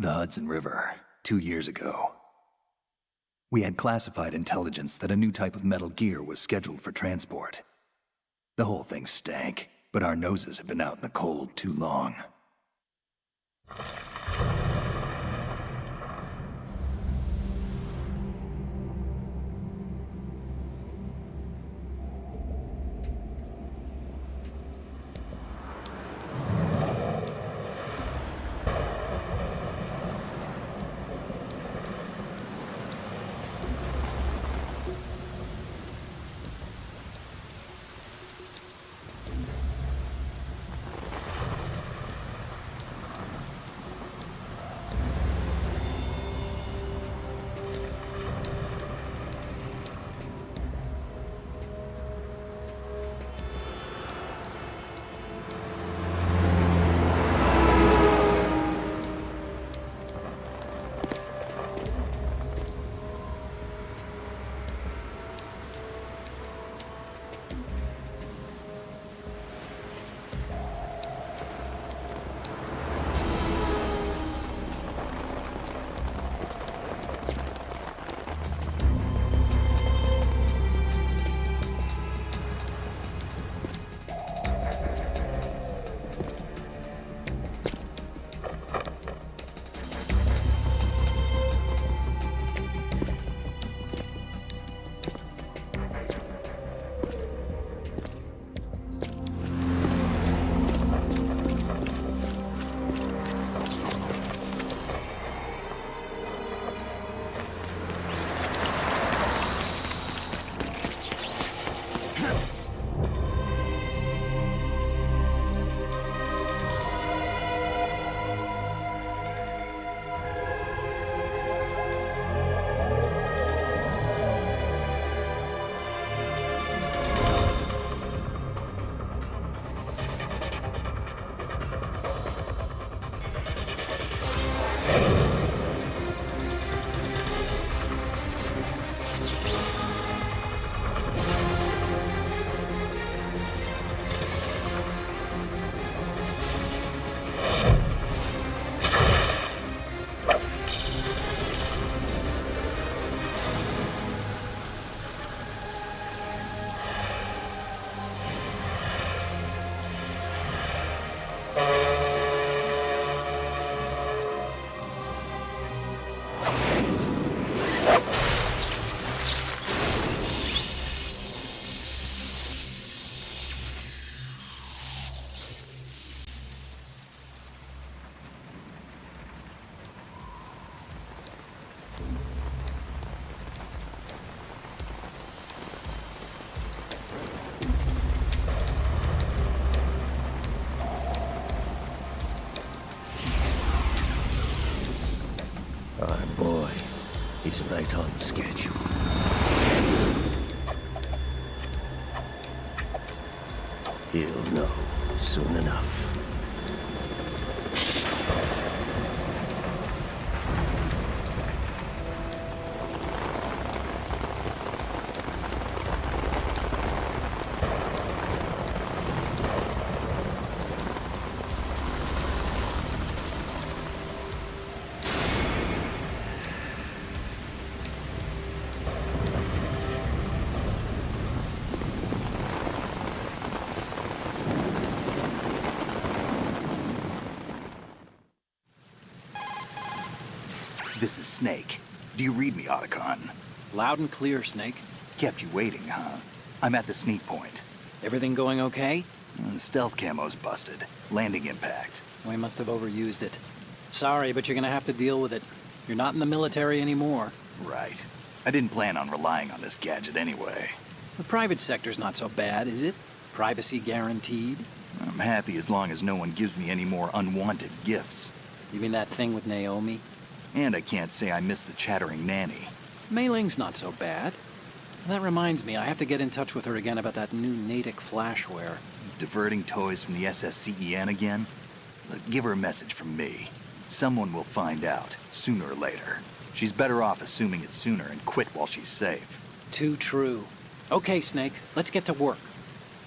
The Hudson River, 2 years ago. We had classified intelligence that a new type of metal gear was scheduled for transport. The whole thing stank, but our noses had been out in the cold too long. Our boy is right on schedule. He'll know soon enough. This is Snake. Do you read me, Otacon? Loud and clear, Snake. Kept you waiting, huh? I'm at the sneak point. Everything going okay? The stealth camo's busted. Landing impact. We must have overused it. Sorry, but you're gonna have to deal with it. You're not in the military anymore. Right. I didn't plan on relying on this gadget anyway. The private sector's not so bad, is it? Privacy guaranteed? I'm happy as long as no one gives me any more unwanted gifts. You mean that thing with Naomi? And I can't say I miss the chattering nanny. Mei Ling's not so bad. That reminds me, I have to get in touch with her again about that new Natick flashware. Diverting toys from the SSCEN again? Look, give her a message from me. Someone will find out, sooner or later. She's better off assuming it sooner and quit while she's safe. Too true. Okay, Snake, let's get to work.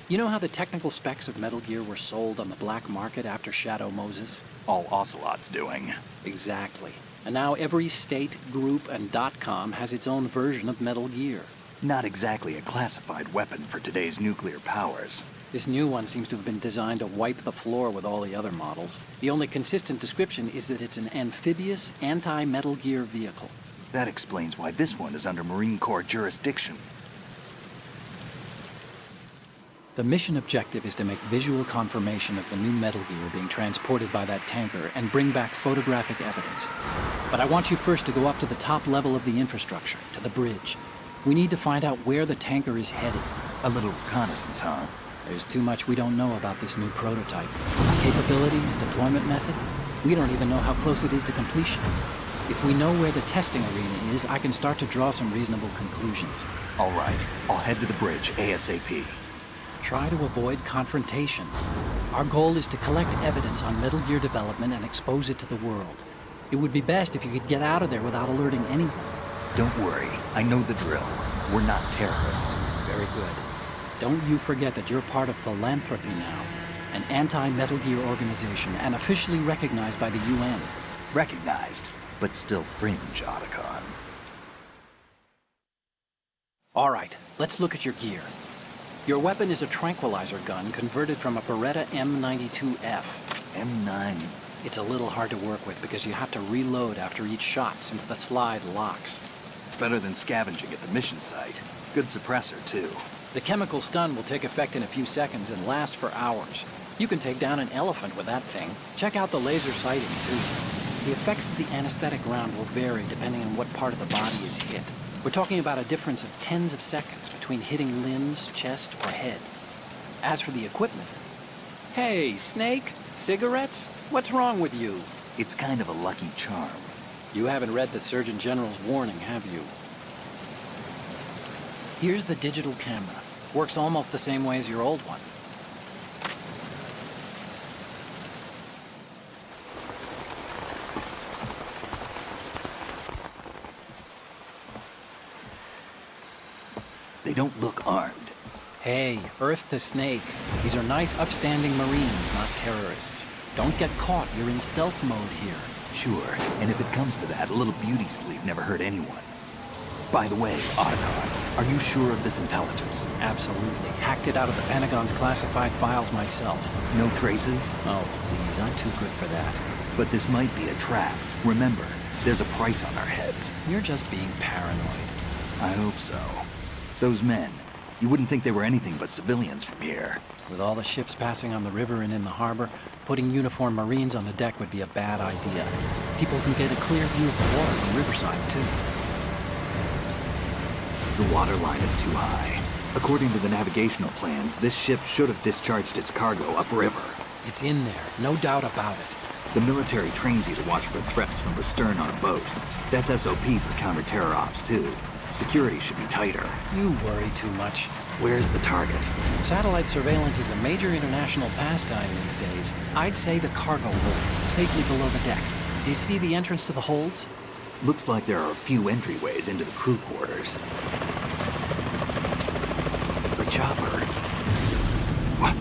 You know how the technical specs of Metal Gear were sold on the black market after Shadow Moses? All Ocelot's doing. Exactly. And now every state, group, and .com has its own version of Metal Gear. Not exactly a classified weapon for today's nuclear powers. This new one seems to have been designed to wipe the floor with all the other models. The only consistent description is that it's an amphibious, anti-Metal Gear vehicle. That explains why this one is under Marine Corps jurisdiction. The mission objective is to make visual confirmation of the new Metal Gear being transported by that tanker and bring back photographic evidence. But I want you first to go up to the top level of the infrastructure, to the bridge. We need to find out where the tanker is headed. A little reconnaissance, huh? There's too much we don't know about this new prototype. Capabilities, deployment method. We don't even know how close it is to completion. If we know where the testing arena is, I can start to draw some reasonable conclusions. All right, I'll head to the bridge ASAP. Try to avoid confrontations. Our goal is to collect evidence on Metal Gear development and expose it to the world. It would be best if you could get out of there without alerting anyone. Don't worry, I know the drill. We're not terrorists. Very good. Don't you forget that you're part of Philanthropy now, an anti-Metal Gear organization and officially recognized by the UN. Recognized, but still fringe, Otacon. All right, let's look at your gear. Your weapon is a tranquilizer gun converted from a Beretta M92F. M9. It's a little hard to work with because you have to reload after each shot since the slide locks. Better than scavenging at the mission site. Good suppressor, too. The chemical stun will take effect in a few seconds and last for hours. You can take down an elephant with that thing. Check out the laser sighting, too. The effects of the anesthetic round will vary depending on what part of the body is hit. We're talking about a difference of tens of seconds between hitting limbs, chest, or head. As for the equipment... Hey, Snake? Cigarettes? What's wrong with you? It's kind of a lucky charm. You haven't read the Surgeon General's warning, have you? Here's the digital camera. Works almost the same way as your old one. They don't look armed. Hey, Earth to Snake. These are nice, upstanding Marines, not terrorists. Don't get caught. You're in stealth mode here. Sure, and if it comes to that, a little beauty sleep never hurt anyone. By the way, Otacon, are you sure of this intelligence? Absolutely. Hacked it out of the Pentagon's classified files myself. No traces? Oh, please, I'm too good for that. But this might be a trap. Remember, there's a price on our heads. You're just being paranoid. I hope so. Those men, you wouldn't think they were anything but civilians from here. With all the ships passing on the river and in the harbor, putting uniformed Marines on the deck would be a bad idea. People can get a clear view of the water from Riverside, too. The water line is too high. According to the navigational plans, this ship should have discharged its cargo upriver. It's in there, no doubt about it. The military trains you to watch for threats from the stern on a boat. That's SOP for counter-terror ops, too. Security should be tighter. You worry too much. Where's the target? Satellite surveillance is a major international pastime these days. I'd say the cargo holds, safely below the deck. Do you see the entrance to the holds? Looks like there are a few entryways into the crew quarters. The chopper. What?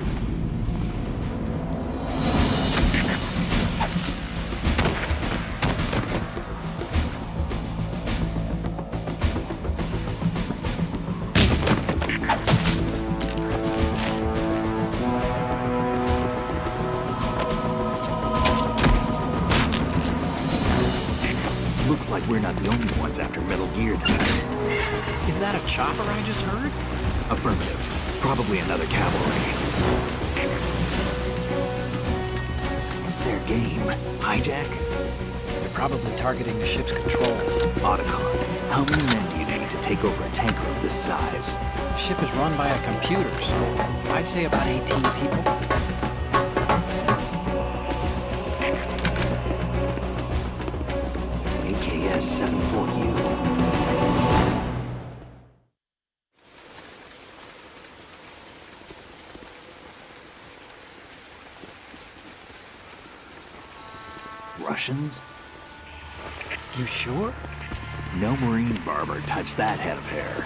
Looks like we're not the only ones after Metal Gear tonight. Is that a chopper I just heard? Affirmative. Probably another cavalry. What's their game? Hijack? They're probably targeting the ship's controls. Otacon, how many men do you need to take over a tanker of this size? The ship is run by a computer, so I'd say about 18 people. AKS 74U. Russians? You sure? No Marine barber touched that head of hair.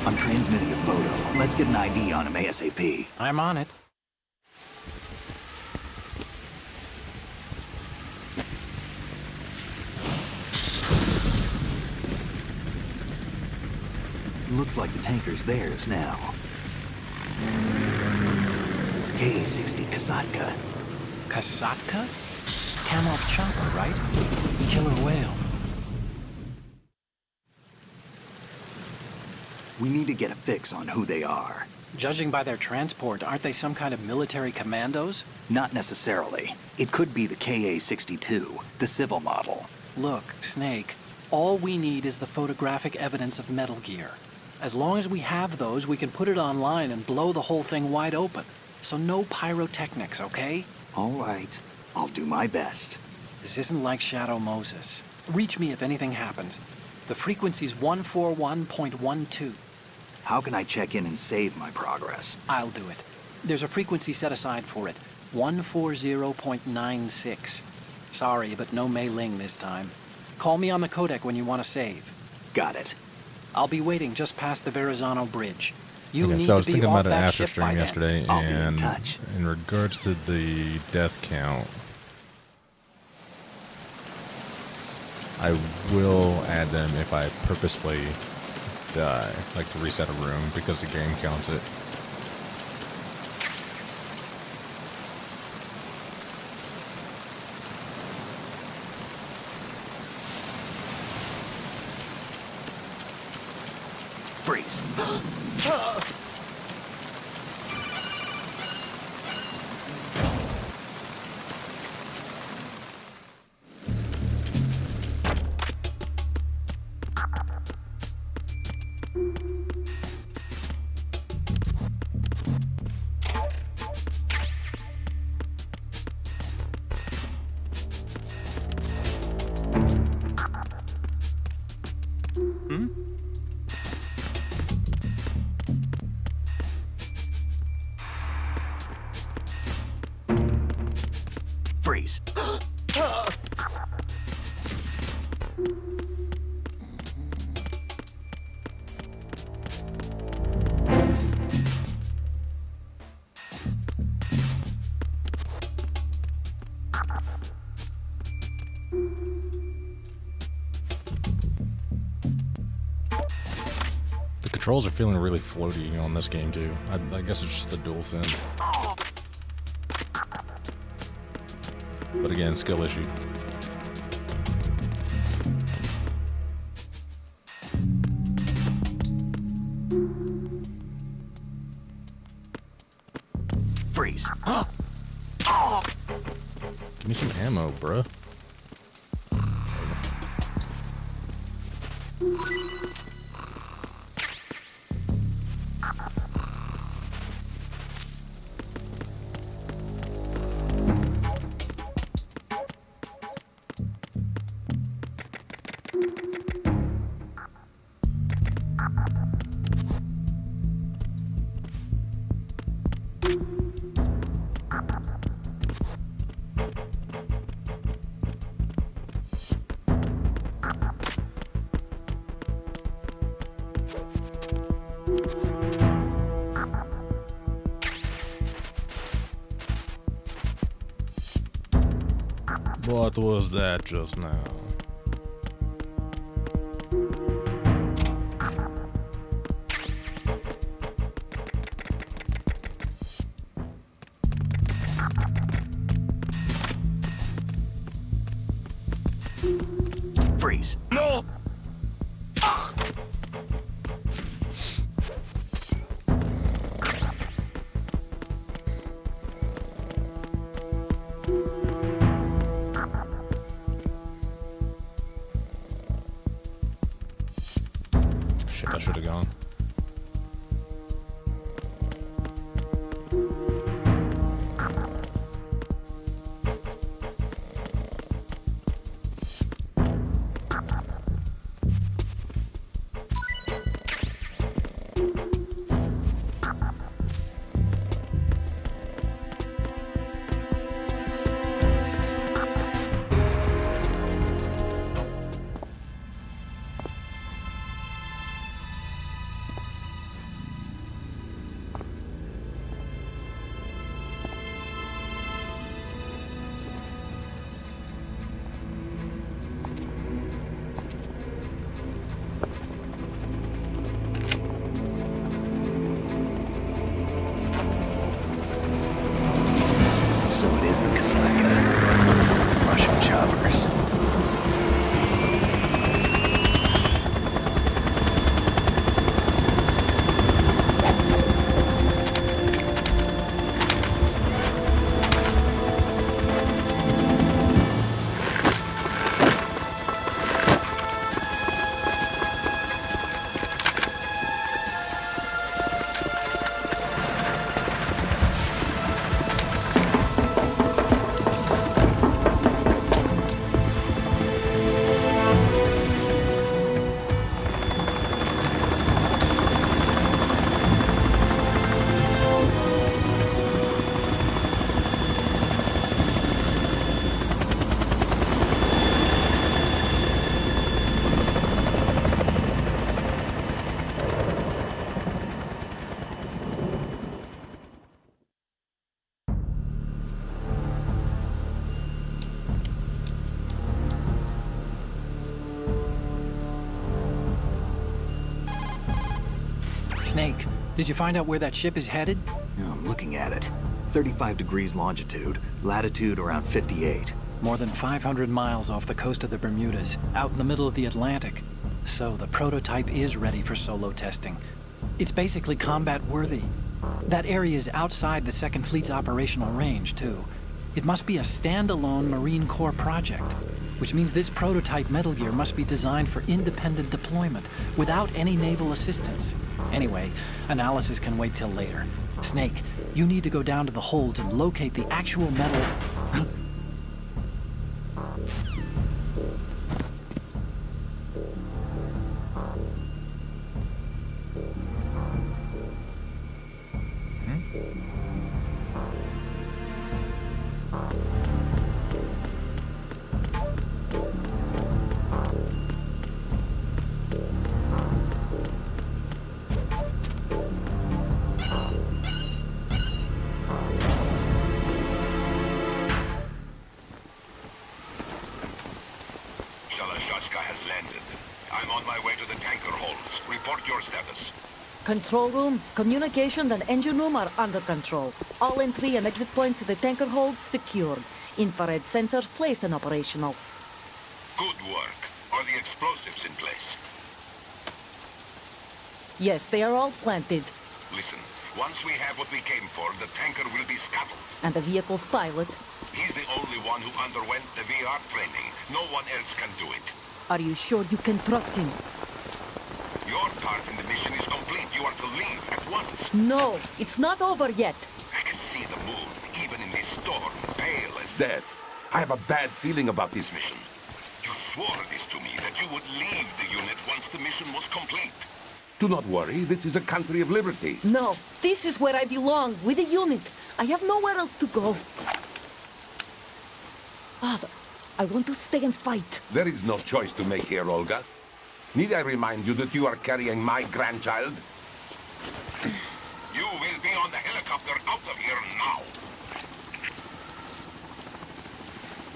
I'm transmitting a photo. Let's get an ID on him ASAP. I'm on it. Looks like the tanker's theirs now. K-60 Kasatka. Kasatka? Kamov chopper, right? Killer whale. We need to get a fix on who they are. Judging by their transport, aren't they some kind of military commandos? Not necessarily. It could be the KA-62, the civil model. Look, Snake, all we need is the photographic evidence of Metal Gear. As long as we have those, we can put it online and blow the whole thing wide open. So no pyrotechnics, okay? All right. I'll do my best. This isn't like Shadow Moses. Reach me if anything happens. The frequency's 141.12. How can I check in and save my progress? I'll do it. There's a frequency set aside for it. 140.96. Sorry, but no Mei Ling this time. Call me on the codec when you want to save. Got it. I'll be waiting just past the Verrazano Bridge. You Okay, need so I was to be thinking off about an that after ship by stream then. yesterday, I'll be in and touch. in regards to the death count, I will add them if I purposefully die, like to reset a room, because the game counts it. Freeze. Freeze. The controls are feeling really floaty on this game too. I guess it's just the dual sense. But again, skill issue. Freeze. Give me some ammo, bruh. What was that just now? Freeze. No! Shit, I should have gone. Snake, did you find out where that ship is headed? I'm looking at it. 35 degrees longitude, latitude around 58. More than 500 miles off the coast of the Bermudas, out in the middle of the Atlantic. So the prototype is ready for solo testing. It's basically combat-worthy. That area is outside the Second Fleet's operational range, too. It must be a standalone Marine Corps project, which means this prototype Metal Gear must be designed for independent deployment, without any naval assistance. Anyway, analysis can wait till later. Snake, you need to go down to the holds and locate the actual metal... has landed. I'm on my way to the tanker holds. Report your status. Control room, communications and engine room are under control. All entry and exit points to the tanker hold secured. Infrared sensors placed and operational. Good work. Are the explosives in place? Yes, they are all planted. Listen, once we have what we came for, the tanker will be scuttled. And the vehicle's pilot? He's the only one who underwent the VR training. No one else can do it. Are you sure you can trust him? Your part in the mission is complete. You are to leave at once. No, it's not over yet. I can see the moon, even in this storm, pale as death. I have a bad feeling about this mission. You swore this to me, that you would leave the unit once the mission was complete. Do not worry, this is a country of liberty. No, this is where I belong, with the unit. I have nowhere else to go. Father, I want to stay and fight. There is no choice to make here, Olga. Need I remind you that you are carrying my grandchild? You will be on the helicopter out of here now.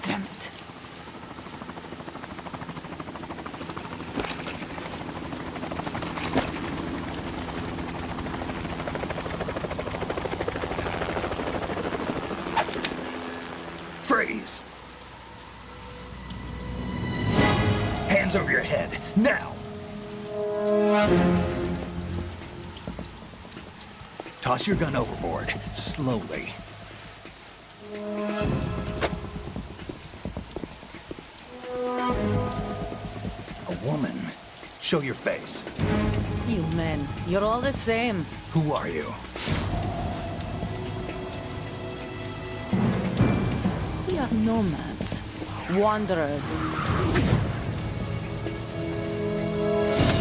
Damn it. Freeze! Hands over your head, now! Toss your gun overboard, slowly. A woman. Show your face. You men, you're all the same. Who are you? We are nomads. Wanderers.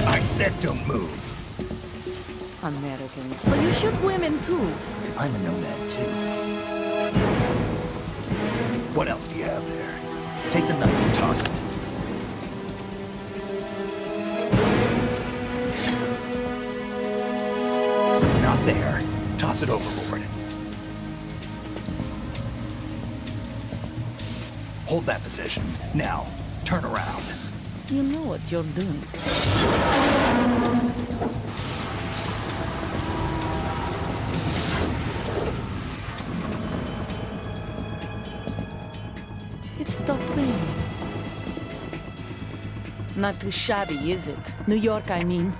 I said don't move. Americans. So you shoot women too. I'm a nomad too. What else do you have there? Take the knife and toss it. Not there. Toss it overboard. Hold that position. Now, turn around. You know what you're doing. It stopped raining. Not too shabby, is it? New York, I mean.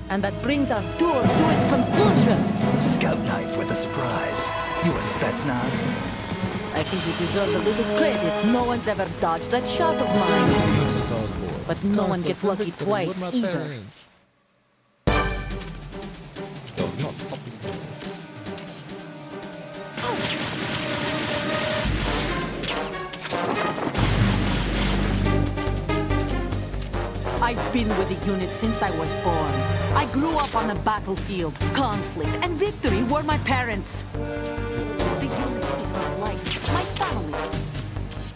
And that brings our tour to its conclusion. Scout knife with a surprise. You a Spetsnaz? I think you deserve a little credit. No one's ever dodged that shot of mine. But no one gets lucky twice, either. I've been with the unit since I was born. I grew up on the battlefield. Conflict and victory were my parents. The unit is my life, my family.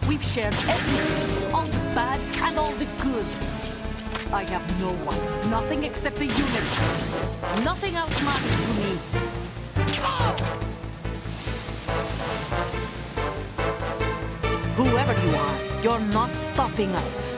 We've shared everything, all the bad and all the good. I have no one. Nothing except the unit. Nothing else matters to me. Whoever you are, you're not stopping us.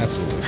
Absolutely.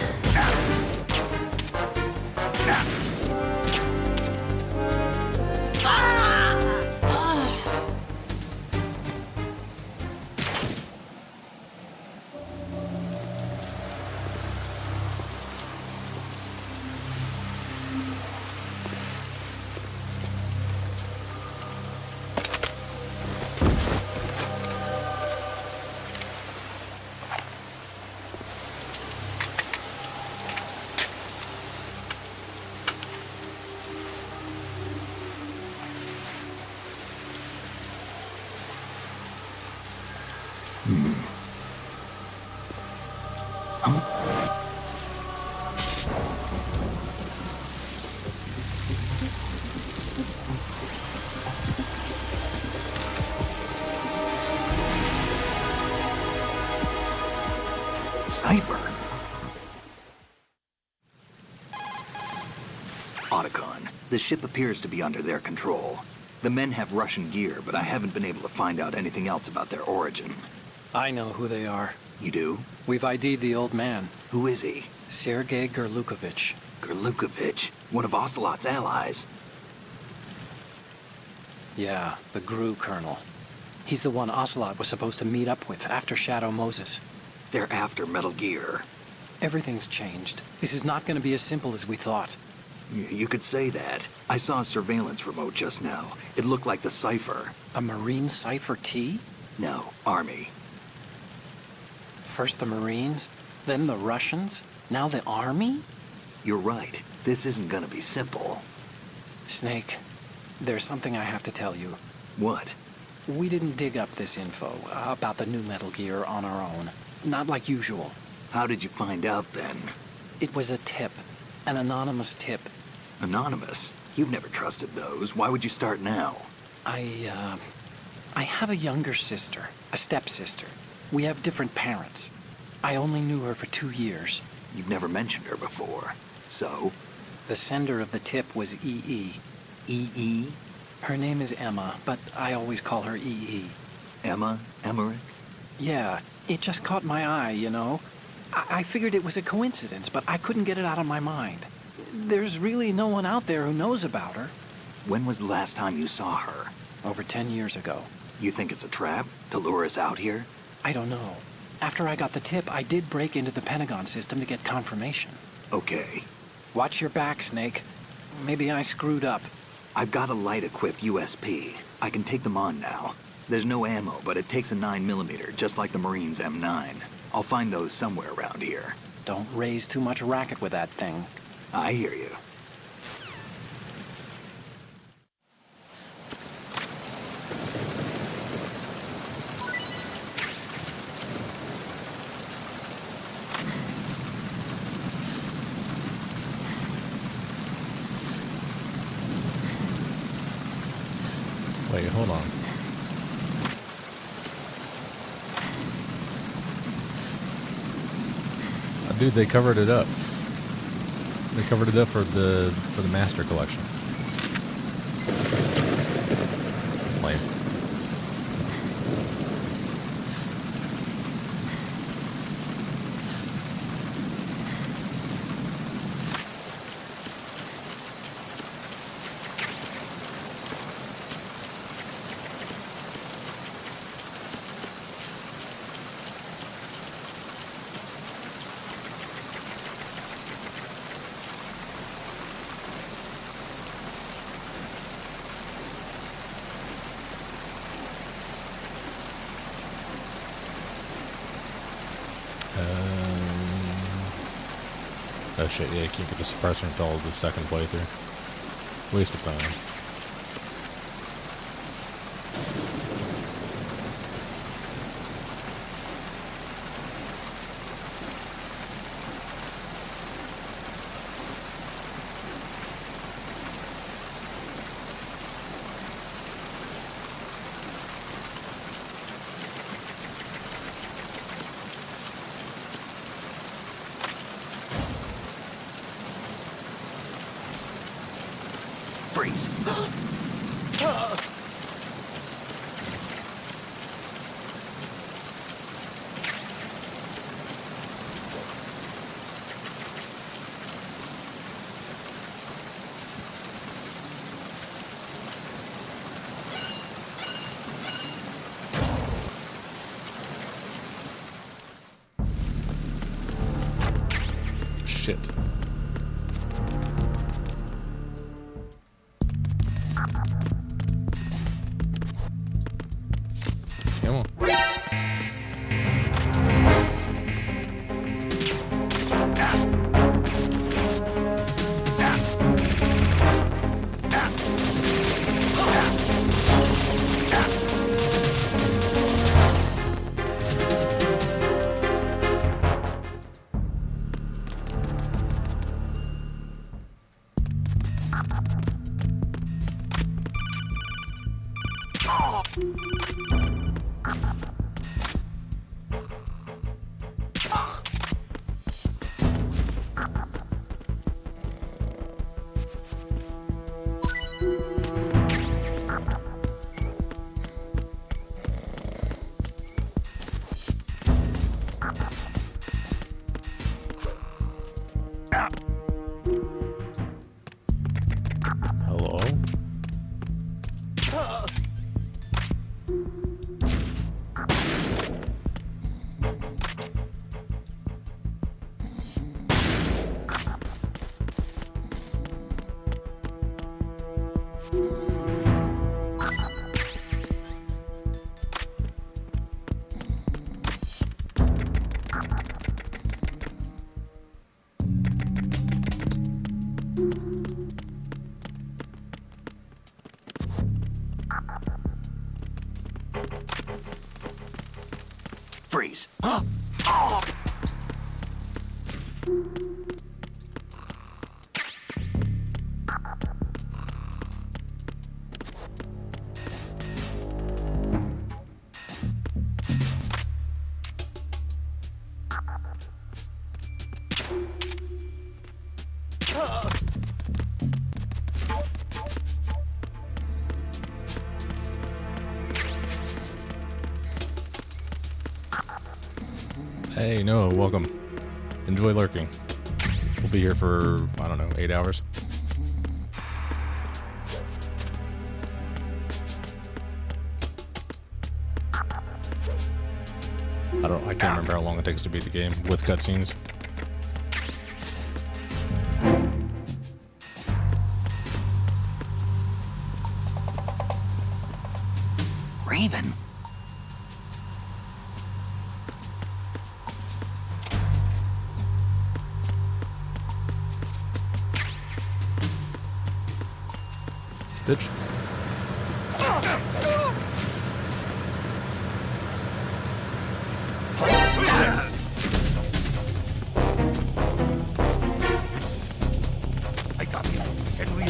Cipher. Otacon, the ship appears to be under their control. The men have Russian gear, but I haven't been able to find out anything else about their origin. I know who they are. You do? We've ID'd the old man, Who is he? Sergei Gerlukovich. Gerlukovich, one of Ocelot's allies. Yeah, the GRU colonel. He's the one Ocelot was supposed to meet up with after Shadow Moses. They're after Metal Gear. Everything's changed. This is not going to be as simple as we thought. You could say that. I saw a surveillance remote just now. It looked like the Cipher. A Marine Cipher T? No, Army. First the Marines, then the Russians, now the Army? You're right. This isn't gonna be simple. Snake, there's something I have to tell you. What? We didn't dig up this info about the new Metal Gear on our own. Not like usual. How did you find out then? It was a tip. An anonymous tip. Anonymous? You've never trusted those. Why would you start now? I have a younger sister, a stepsister. We have different parents. I only knew her for 2 years. You've never mentioned her before. So? The sender of the tip was EE. EE? Her name is Emma, but I always call her EE. Emma? Emmerich? Yeah, it just caught my eye, you know? I figured it was a coincidence, but I couldn't get it out of my mind. There's really no one out there who knows about her. When was the last time you saw her? Over 10 years ago. You think it's a trap? To lure us out here? I don't know. After I got the tip, I did break into the Pentagon system to get confirmation. Okay. Watch your back, Snake. Maybe I screwed up. I've got a light-equipped USP. I can take them on now. There's no ammo, but it takes a 9mm, just like the Marines' M9. I'll find those somewhere around here. Don't raise too much racket with that thing. I hear you. Wait, hold on. Dude, they covered it up. They covered it up for the Master Collection. Lame. shit, yeah, you can't get the suppressor until the second playthrough. Waste of time. Freeze. Shit. Come on. Hello? Freeze. Hey, Noah, welcome. Enjoy lurking. We'll be here for, I don't know, 8 hours. I can't remember how long it takes to beat the game with cutscenes. Raven? Bitch. I got you. Send me.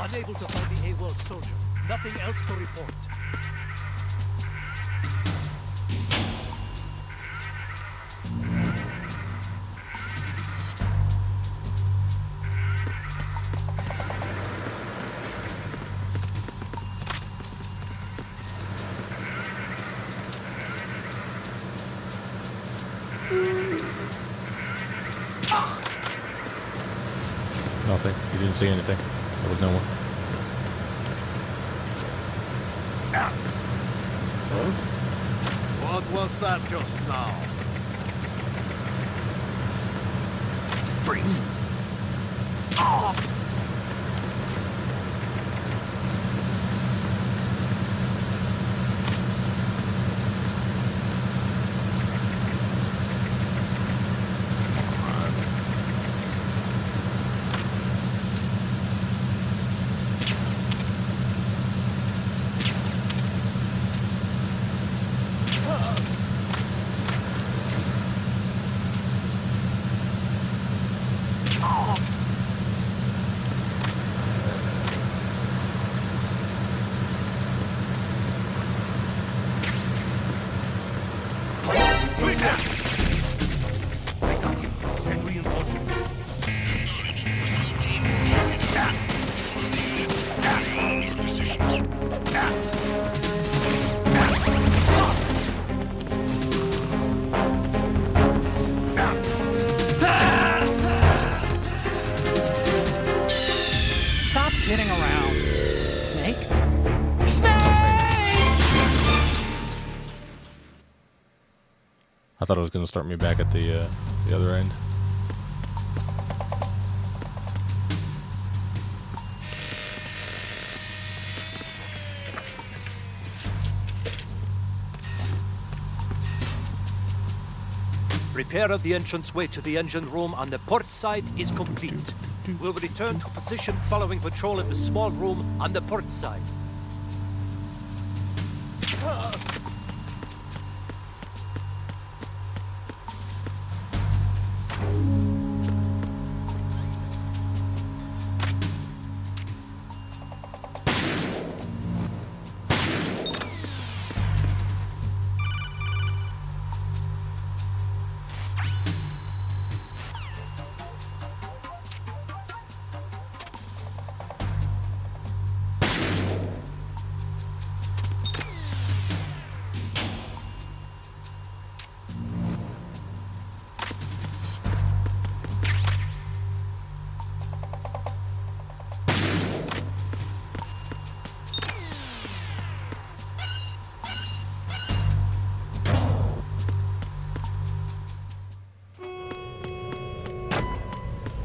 Unable to find the AWOL soldier. Nothing else to report. Nothing. You didn't see anything. There was no one. What was that just now? Freeze. Stop kidding around. Snake? I thought it was going to start me back at the other end. Repair of the entranceway to the engine room on the port side is complete. We'll return to position following patrol of the small room on the port side.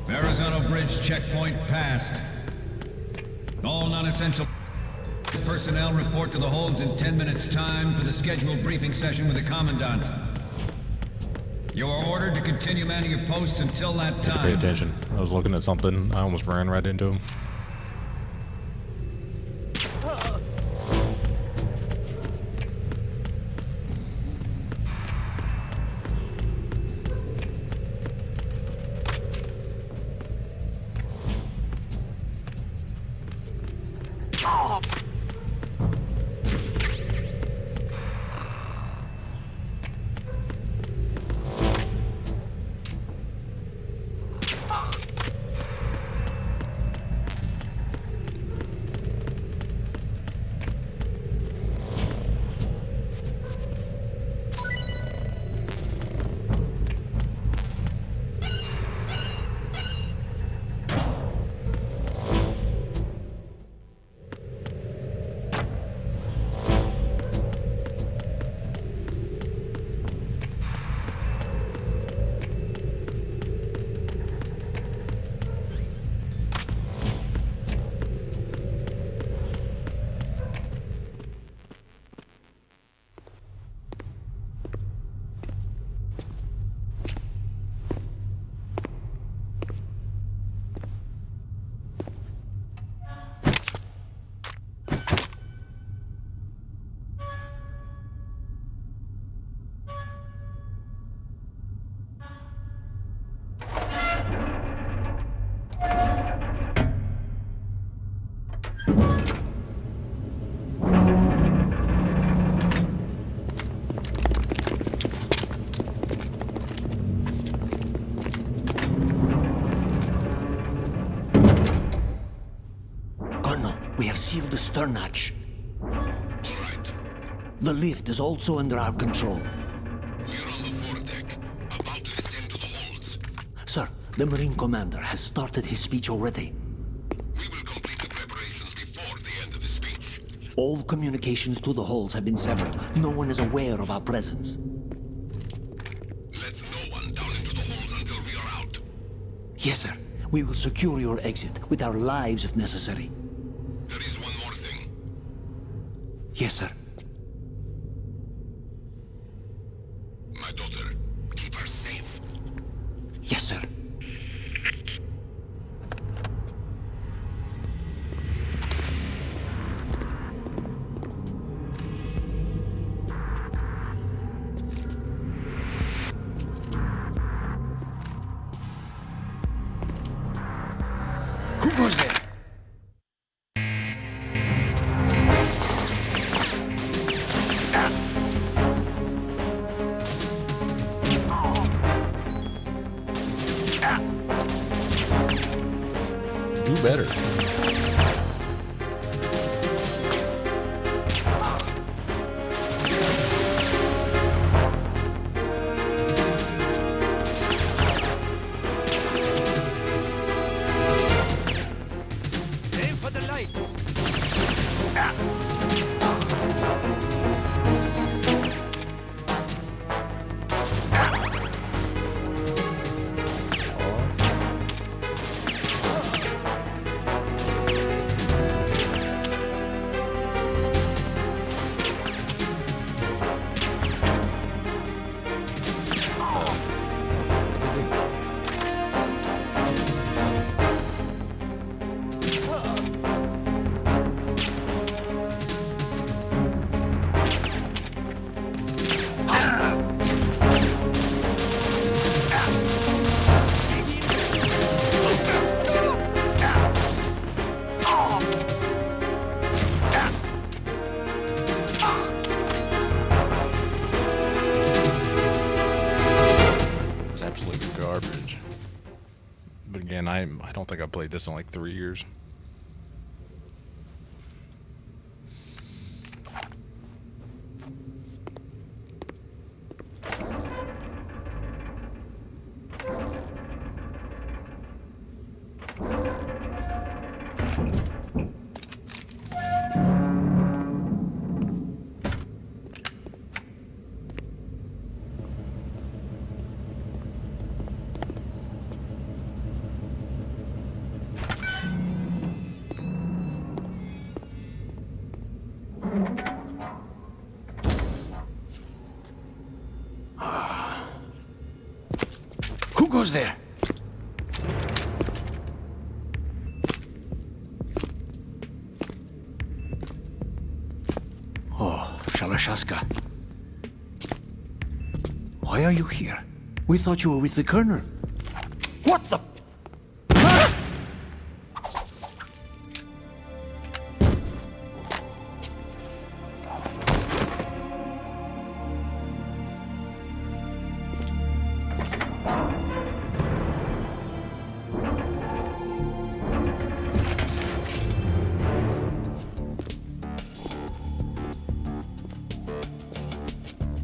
Verrazano Bridge checkpoint passed. All non-essential personnel report to the holds in 10 minutes' time for the scheduled briefing session with the Commandant. You are ordered to continue manning your posts until that time. Pay attention. I was looking at something. I almost ran right into him. We have sealed the stern hatch. All right. The lift is also under our control. We're on the foredeck. The Marine Commander has started his speech already. We will complete the preparations before the end of the speech. All communications to the holds have been severed. No one is aware of our presence. Let no one down into the holds until we are out. Yes, sir. We will secure your exit, with our lives if necessary. There is one more thing. Yes, sir. My daughter, keep her safe. Yes, sir. Who goes there? Do better. Aim for the lights. It's absolute garbage. But again, I don't think I played this in like 3 years. Who goes there? Oh, Shalashaska. Why are you here? We thought you were with the Colonel. What the?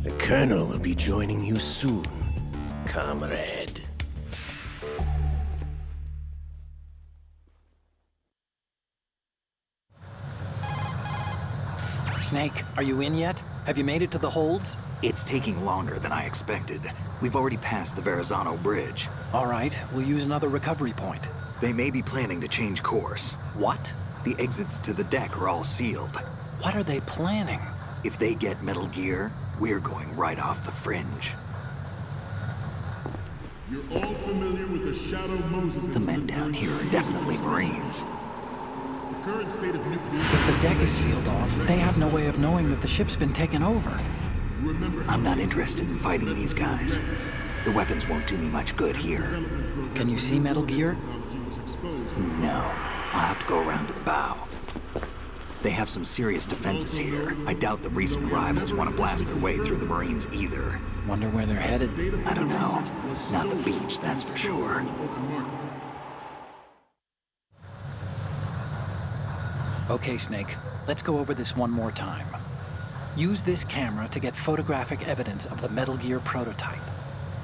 The Colonel will be joining you soon, comrade. Snake, are you in yet? Have you made it to the holds? It's taking longer than I expected. We've already passed the Verrazano Bridge. All right, we'll use another recovery point. They may be planning to change course. What? The exits to the deck are all sealed. What are they planning? If they get Metal Gear, we're going right off the fringe. You're all familiar with the Shadow Moses The men down here are definitely Marines. The current state of nuclear... If the deck is sealed off, they have no way of knowing that the ship's been taken over. Remember I'm not interested in fighting these guys. The weapons won't do me much good here. Can you see Metal Gear? No. I'll have to go around to the bow. They have some serious defenses here. I doubt the recent arrivals want to blast their way through the Marines either. Wonder where they're headed. I don't know. Not the beach, that's for sure. Okay, Snake, let's go over this one more time. Use this camera to get photographic evidence of the Metal Gear prototype.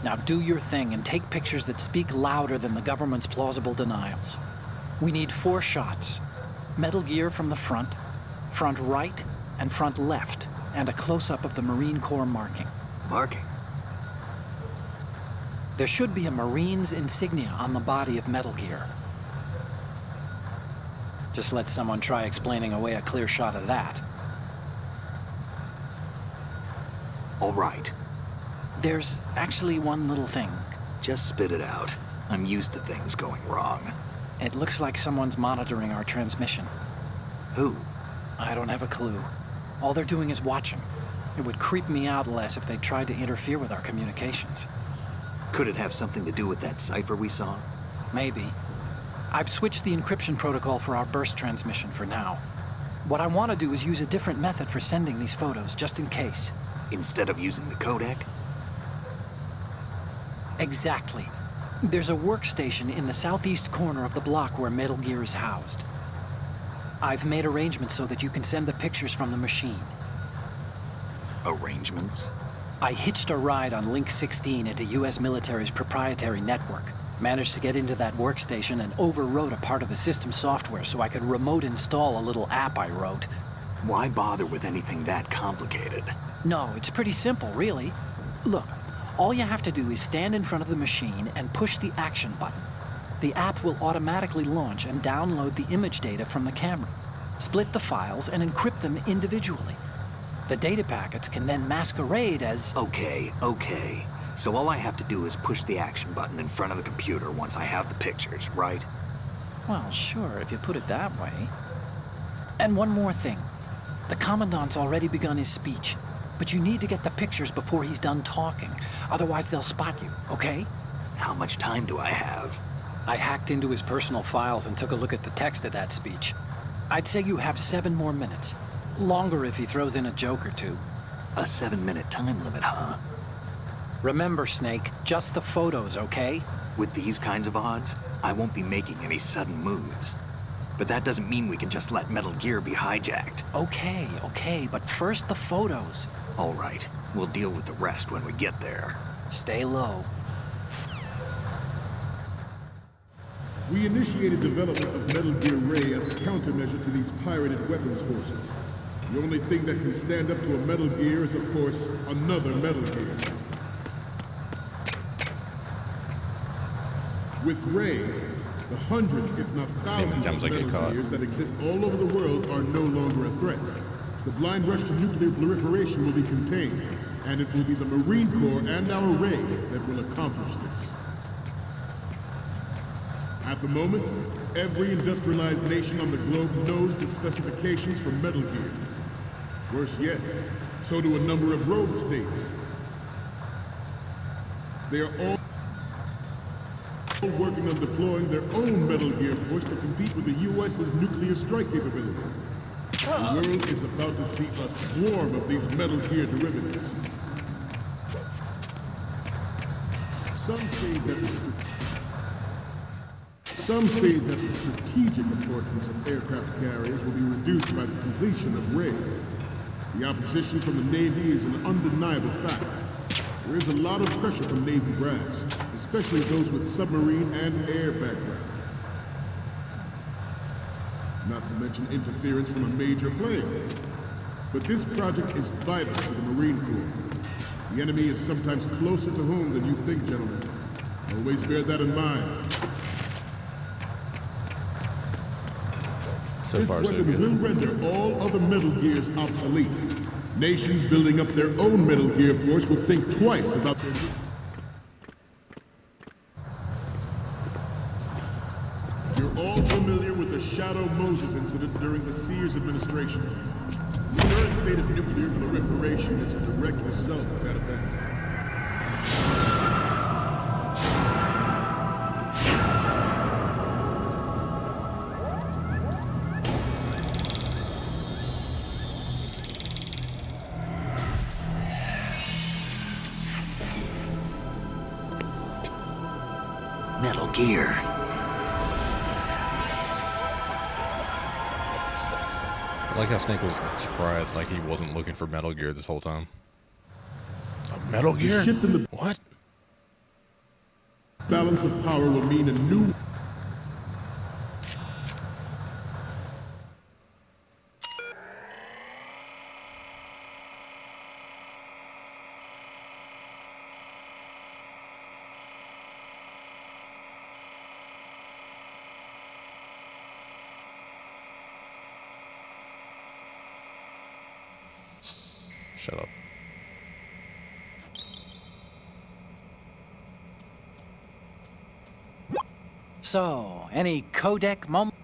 Now do your thing and take pictures that speak louder than the government's plausible denials. We need 4 shots. Metal Gear from the front right, and front left, and a close-up of the Marine Corps marking. Marking? There should be a Marine's insignia on the body of Metal Gear. Just let someone try explaining away a clear shot of that. All right. There's actually one little thing. Just spit it out. I'm used to things going wrong. It looks like someone's monitoring our transmission. Who? I don't have a clue. All they're doing is watching. It would creep me out less if they tried to interfere with our communications. Could it have something to do with that cipher we saw? Maybe. I've switched the encryption protocol for our burst transmission for now. What I want to do is use a different method for sending these photos, just in case. Instead of using the codec? Exactly. There's a workstation in the southeast corner of the block where Metal Gear is housed. I've made arrangements so that you can send the pictures from the machine. Arrangements? I hitched a ride on Link 16 into US military's proprietary network. Managed to get into that workstation and overwrote a part of the system software so I could remote install a little app I wrote. Why bother with anything that complicated? No, it's pretty simple, really. Look, all you have to do is stand in front of the machine and push the action button. The app will automatically launch and download the image data from the camera, split the files, and encrypt them individually. The data packets can then masquerade as... Okay. So all I have to do is push the action button in front of the computer once I have the pictures, right? Well, sure, if you put it that way. And one more thing. The Commandant's already begun his speech, but you need to get the pictures before he's done talking. Otherwise, they'll spot you, okay? How much time do I have? I hacked into his personal files and took a look at the text of that speech. I'd say you have 7 more minutes. Longer if he throws in a joke or two. A 7-minute time limit, huh? Remember, Snake, just the photos, okay? With these kinds of odds, I won't be making any sudden moves. But that doesn't mean we can just let Metal Gear be hijacked. Okay, but first the photos. All right, we'll deal with the rest when we get there. Stay low. We initiated development of Metal Gear Ray as a countermeasure to these pirated weapons forces. The only thing that can stand up to a Metal Gear is, of course, another Metal Gear. With Ray, the hundreds, if not thousands of Metal Gears that exist all over the world are no longer a threat. The blind rush to nuclear proliferation will be contained, and it will be the Marine Corps and our Ray that will accomplish this. At the moment, every industrialized nation on the globe knows the specifications for Metal Gear. Worse yet, so do a number of rogue states. They are all working on deploying their own Metal Gear force to compete with the U.S.'s nuclear strike capability. The world is about to see a swarm of these Metal Gear derivatives. Some say that the strategic importance of aircraft carriers will be reduced by the completion of Ray. The opposition from the Navy is an undeniable fact. There is a lot of pressure from Navy brass, especially those with submarine and air background. Not to mention interference from a major player. But this project is vital to the Marine Corps. The enemy is sometimes closer to home than you think, gentlemen. Always bear that in mind. So this far, so weapon good. will render all other Metal Gears obsolete. Nations building up their own Metal Gear force will think twice about their... You're all familiar with the Shadow Moses incident during the Sears administration. The current state of nuclear proliferation is a direct result of that event. Metal Gear. I like how Snake was surprised, like he wasn't looking for Metal Gear this whole time. A Metal Gear? Shift in the... What? balance of power will mean a new... Shut up. So, any codec moment?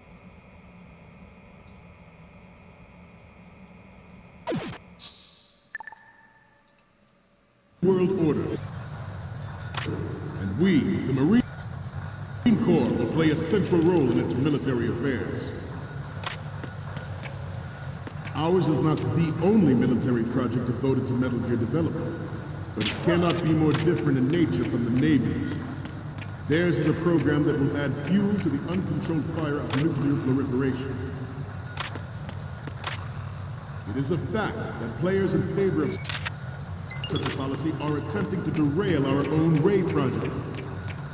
World order. And we, the Marine Corps, will play a central role in its military affairs. Ours is not the only military project devoted to Metal Gear development, but it cannot be more different in nature from the Navy's. Theirs is a program that will add fuel to the uncontrolled fire of nuclear proliferation. It is a fact that players in favor of such a policy are attempting to derail our own Ray project.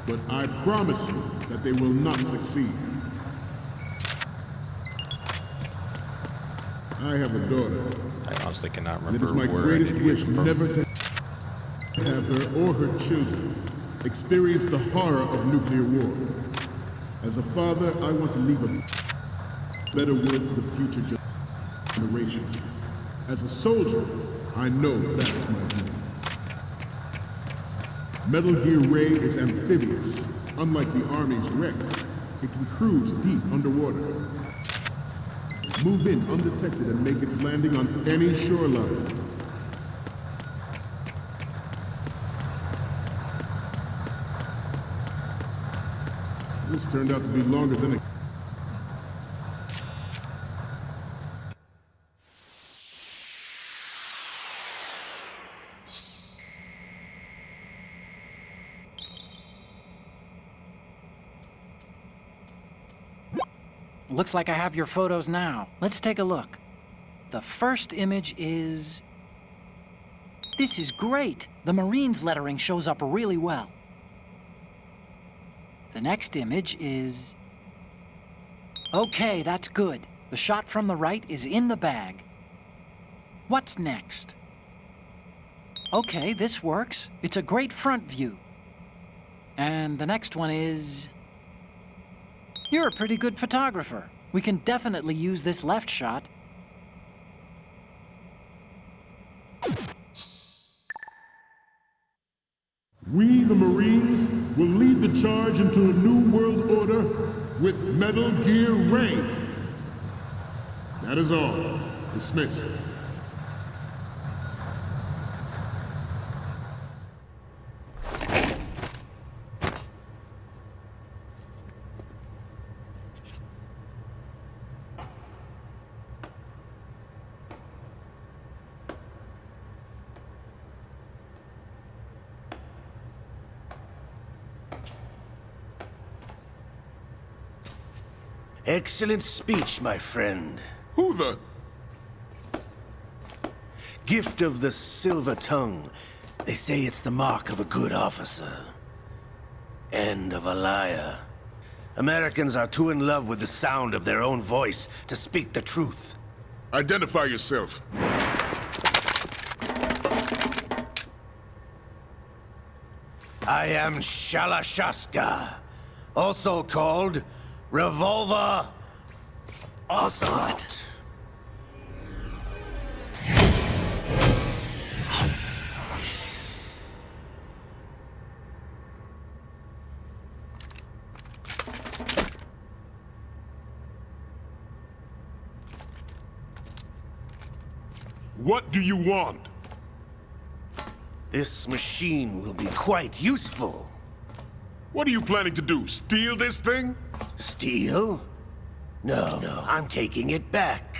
But I promise you that they will not succeed. I have a daughter. I honestly cannot And it remember is my where greatest I need to wish get it from. never to have her or her children experience the horror of nuclear war. As a father, I want to leave a better world for the future generation. As a soldier, I know that is my duty. Metal Gear Ray is amphibious. Unlike the Army's Rex, it can cruise deep underwater. Move in undetected and make its landing on any shoreline. This turned out to be longer than it. Looks like I have your photos now. Let's take a look. The first image is... This is great! The Marines lettering shows up really well. The next image is... Okay, that's good. The shot from the right is in the bag. What's next? Okay, this works. It's a great front view. And the next one is... You're a pretty good photographer. We can definitely use this left shot. We, the Marines, will lead the charge into a new world order with Metal Gear Ray. That is all. Dismissed. Excellent speech, my friend. Who the... Gift of the silver tongue. They say it's the mark of a good officer. And of a liar. Americans are too in love with the sound of their own voice to speak the truth. Identify yourself. I am Shalashaska, also called Revolver Ocelot. What do you want? This machine will be quite useful. What are you planning to do? Steal this thing? Steal? No, I'm taking it back.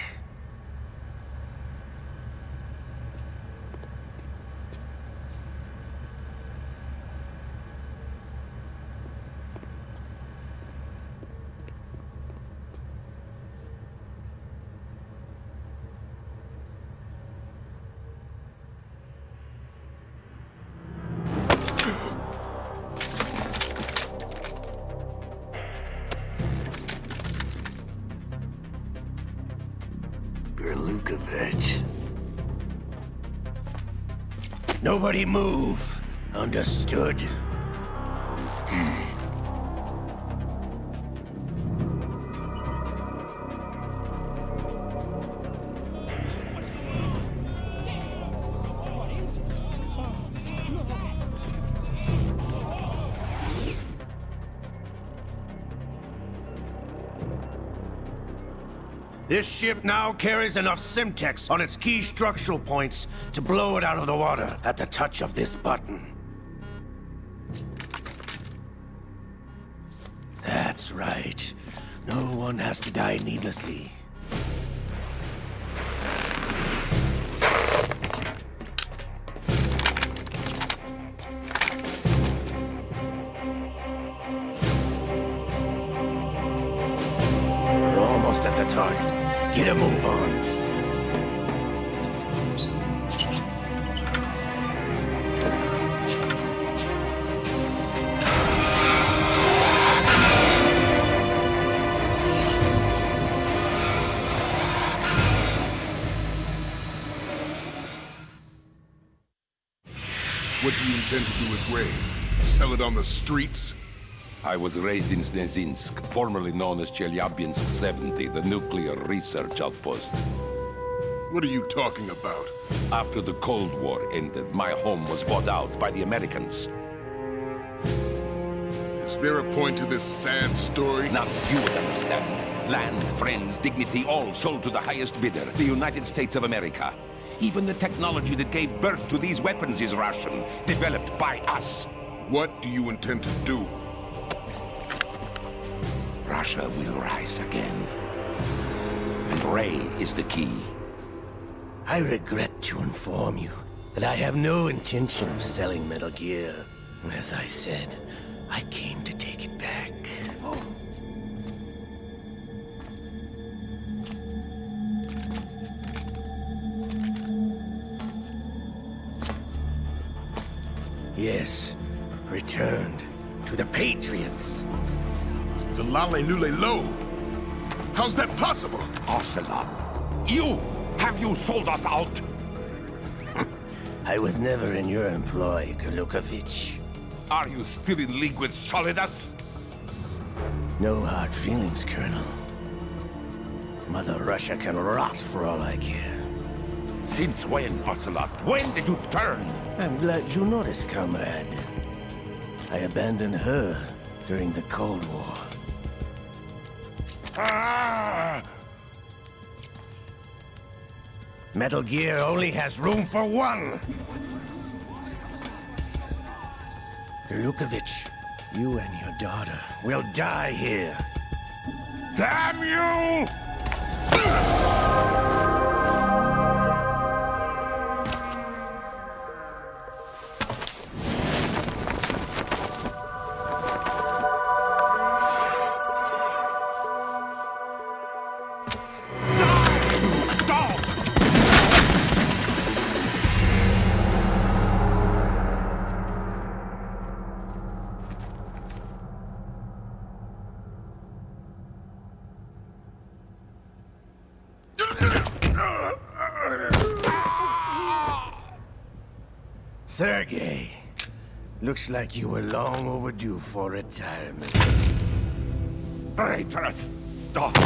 it. Nobody move. Understood? This ship now carries enough Simtex on its key structural points to blow it out of the water at the touch of this button. That's right. No one has to die needlessly. We're almost at the target. Get a move on. What do you intend to do with Ray? Sell it on the streets? I was raised in Snezinsk, formerly known as Chelyabinsk 70, the nuclear research outpost. What are you talking about? After the Cold War ended, my home was bought out by the Americans. Is there a point to this sad story? Now you would understand. Land, friends, dignity, all sold to the highest bidder, the United States of America. Even the technology that gave birth to these weapons is Russian, developed by us. What do you intend to do? Russia will rise again. And Ray is the key. I regret to inform you that I have no intention of selling Metal Gear. As I said, I came to take it back. Yes, returned to the Patriots. The Lale Lule Lo? How's that possible? Ocelot, have you sold us out? I was never in your employ, Kurlukovich. Are you still in league with Solidas? No hard feelings, Colonel. Mother Russia can rot for all I care. Since when, Ocelot? When did you turn? I'm glad you noticed, comrade. I abandoned her during the Cold War. Ah! Metal Gear only has room for one! Kurlukovich, you and your daughter will die here. Damn you! Sergei, looks like you were long overdue for retirement. Traitorous dog!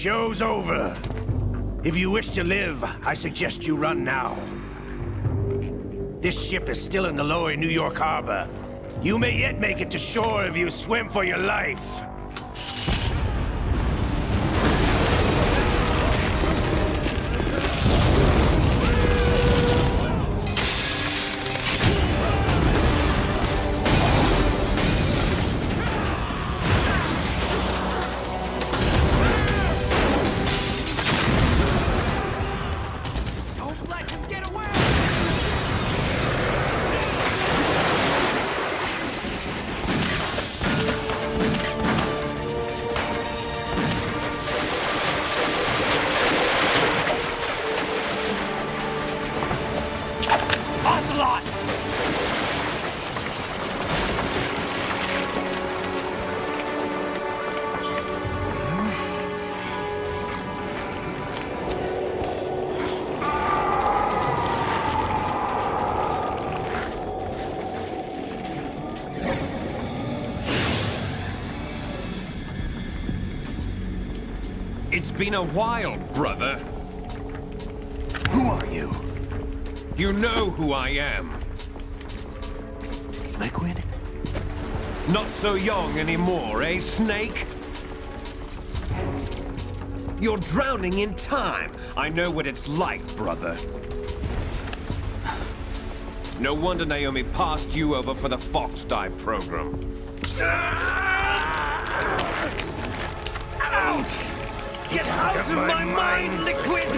Show's over. If you wish to live, I suggest you run now. This ship is still in the lower New York harbor. You may yet make it to shore if you swim for your life. lot! It's been a while, brother. Who are you? You know who I am. Liquid? Not so young anymore, eh, Snake? You're drowning in time. I know what it's like, brother. No wonder Naomi passed you over for the Fox Dive program. Ouch! Get out of my mind, Liquid!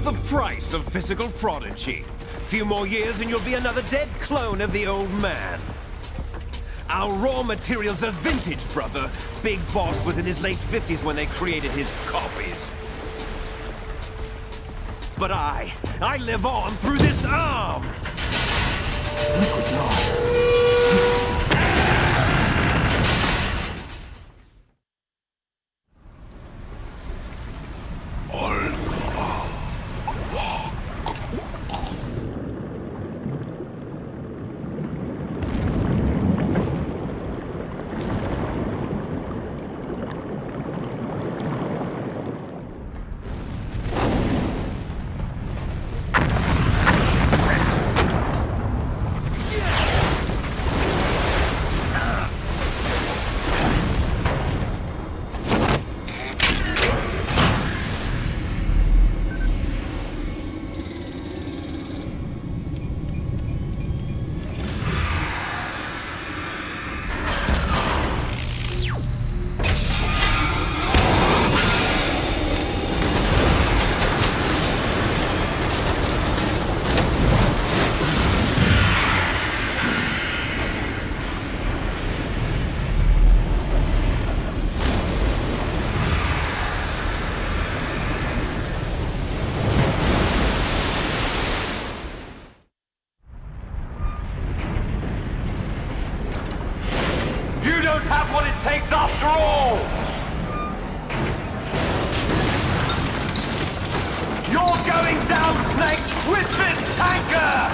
The price of physical prodigy. Few more years and you'll be another dead clone of the old man. Our raw materials are vintage, brother. Big Boss was in his late 50s when they created his copies. But I live on through this arm! Liquid's on. What it takes after all! You're going down, Snake, with this tanker!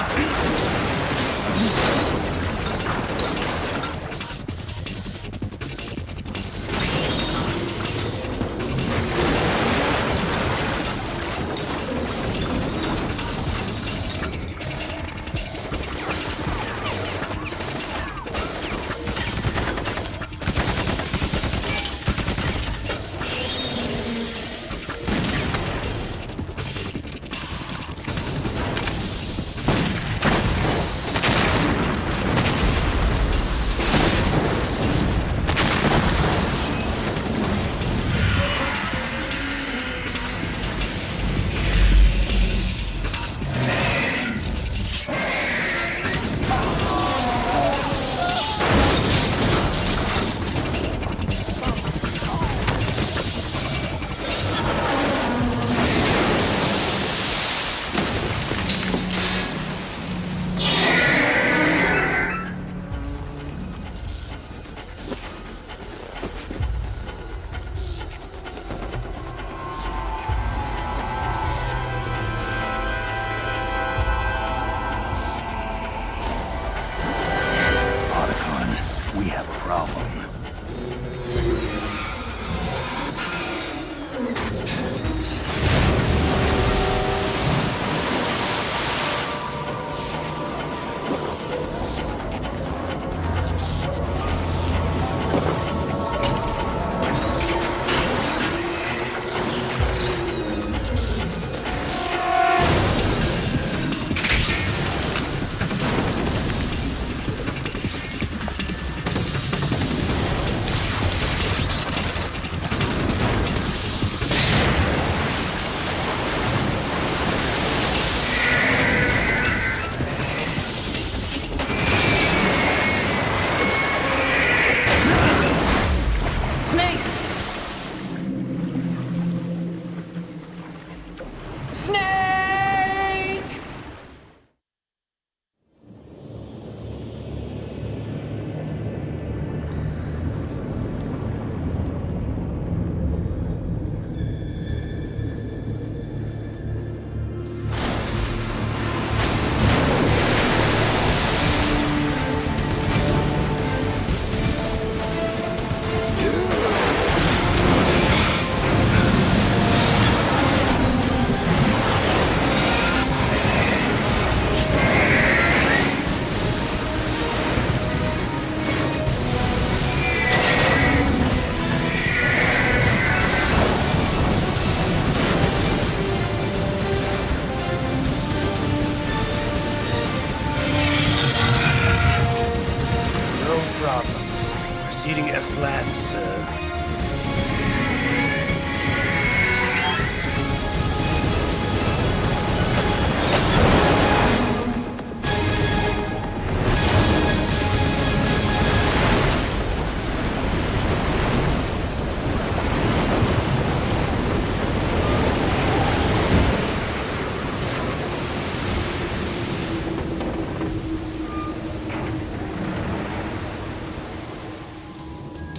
Proceeding as planned, sir.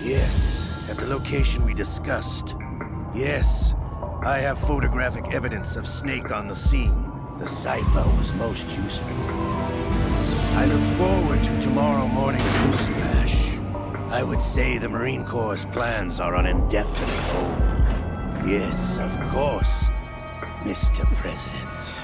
Yes, at the location we discussed. Yes, I have photographic evidence of Snake on the scene. The cipher was most useful. I look forward to tomorrow morning's news flash. I would say the Marine Corps' plans are on indefinite hold. Yes, of course, Mr. President.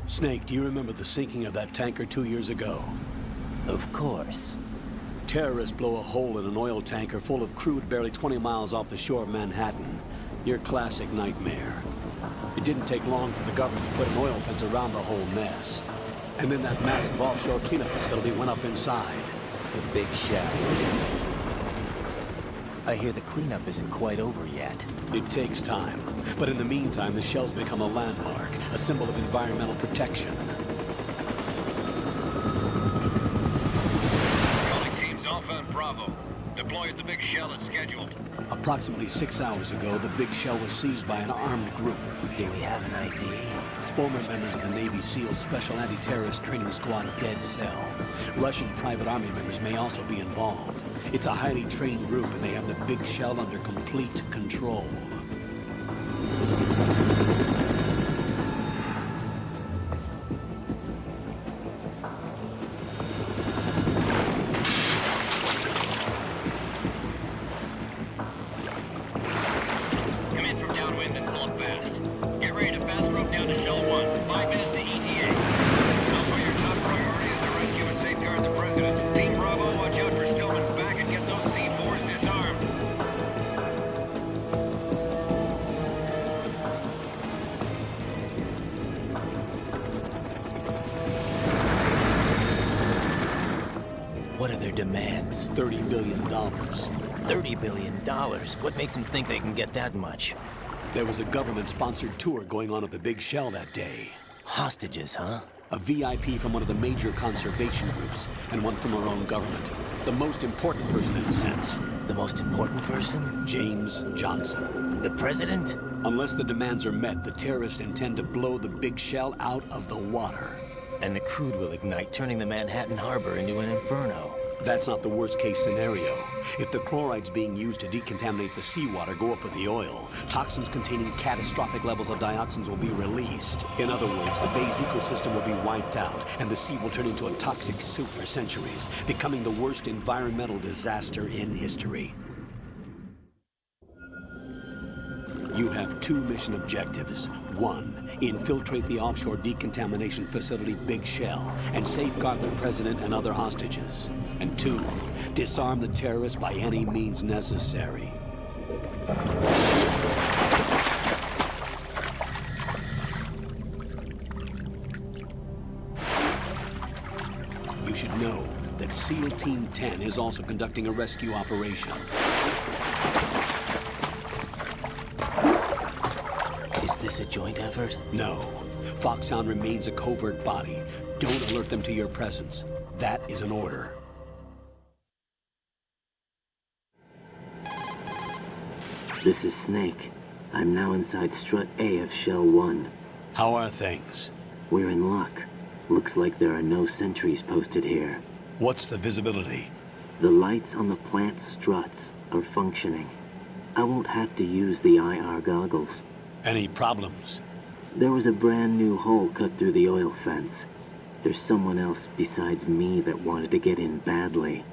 Snake, do you remember the sinking of that tanker 2 years ago? Of course. Terrorists blow a hole in an oil tanker full of crude barely 20 miles off the shore of Manhattan. Your classic nightmare. It didn't take long for the government to put an oil fence around the whole mess. And then that massive offshore cleanup facility went up inside. The big shell. I hear the cleanup isn't quite over yet. It takes time. But in the meantime, the shell's become a landmark, a symbol of environmental protection. Calling teams Alpha and Bravo. Deploy at the big shell as scheduled. Approximately 6 hours ago, the big shell was seized by an armed group. Do we have an ID? Former members of the Navy SEAL Special Anti-Terrorist Training Squad Dead Cell. Russian private army members may also be involved. It's a highly trained group, and they have the big shell under complete control. Come in from downwind and pull up fast. Get ready to fast rope down to Shell 1. 5 minutes to ETA. Alpha, your top priority is to rescue and safeguard the President. Team Bravo, watch out for Stillman's back and get those C4s disarmed. What are their demands? $30 billion. $30 billion? What makes them think they can get that much? There was a government-sponsored tour going on at the big shell that day. Hostages, huh? A VIP from one of the major conservation groups, and one from our own government. The most important person in a sense. The most important person? James Johnson. The President? Unless the demands are met, the terrorists intend to blow the big shell out of the water. And the crude will ignite, turning the Manhattan Harbor into an inferno. That's not the worst-case scenario. If the chlorides being used to decontaminate the seawater go up with the oil, toxins containing catastrophic levels of dioxins will be released. In other words, the bay's ecosystem will be wiped out, and the sea will turn into a toxic soup for centuries, becoming the worst environmental disaster in history. You have 2 mission objectives. 1, infiltrate the offshore decontamination facility Big Shell and safeguard the President and other hostages. And 2, disarm the terrorists by any means necessary. You should know that SEAL Team 10 is also conducting a rescue operation. Is this a joint effort? No. Foxhound remains a covert body. Don't alert them to your presence. That is an order. This is Snake. I'm now inside Strut A of Shell 1. How are things? We're in luck. Looks like there are no sentries posted here. What's the visibility? The lights on the plant's struts are functioning. I won't have to use the IR goggles. Any problems? There was a brand new hole cut through the oil fence. There's someone else besides me that wanted to get in badly.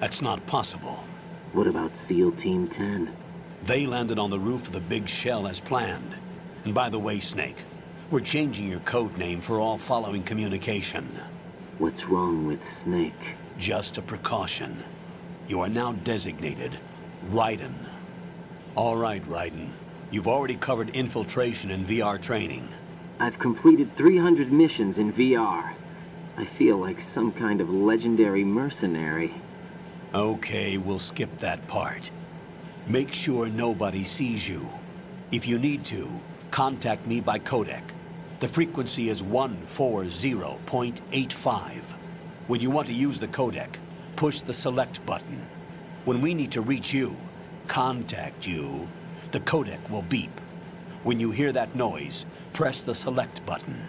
That's not possible. What about SEAL Team 10? They landed on the roof of the big shell as planned. And by the way, Snake, we're changing your code name for all following communication. What's wrong with Snake? Just a precaution. You are now designated Raiden. All right, Raiden. You've already covered infiltration and VR training. I've completed 300 missions in VR. I feel like some kind of legendary mercenary. Okay, we'll skip that part. Make sure nobody sees you. If you need to, contact me by codec. The frequency is 140.85. When you want to use the codec, push the select button. When we need to reach you, contact you, the codec will beep. When you hear that noise, press the select button.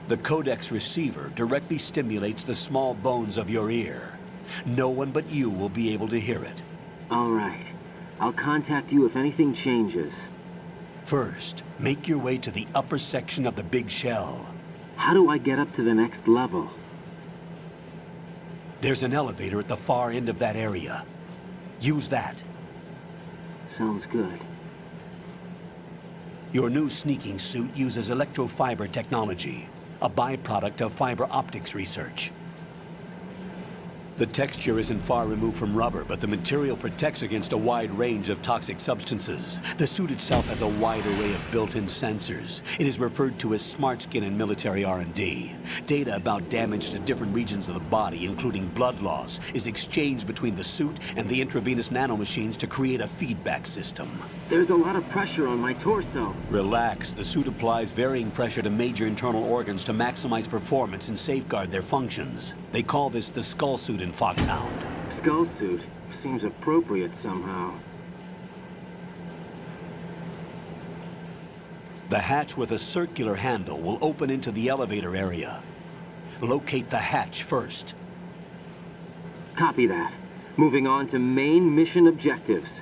The codec's receiver directly stimulates the small bones of your ear. No one but you will be able to hear it. All right. I'll contact you if anything changes. First, make your way to the upper section of the big shell. How do I get up to the next level? There's an elevator at the far end of that area. Use that. Sounds good. Your new sneaking suit uses electrofiber technology, a byproduct of fiber optics research. The texture isn't far removed from rubber, but the material protects against a wide range of toxic substances. The suit itself has a wide array of built-in sensors. It is referred to as smart skin in military R&D. Data about damage to different regions of the body, including blood loss, is exchanged between the suit and the intravenous nanomachines to create a feedback system. There's a lot of pressure on my torso. Relax. The suit applies varying pressure to major internal organs to maximize performance and safeguard their functions. They call this the skull suit in Foxhound. Skull suit seems appropriate somehow. The hatch with a circular handle will open into the elevator area. Locate the hatch first. Copy that. Moving on to main mission objectives.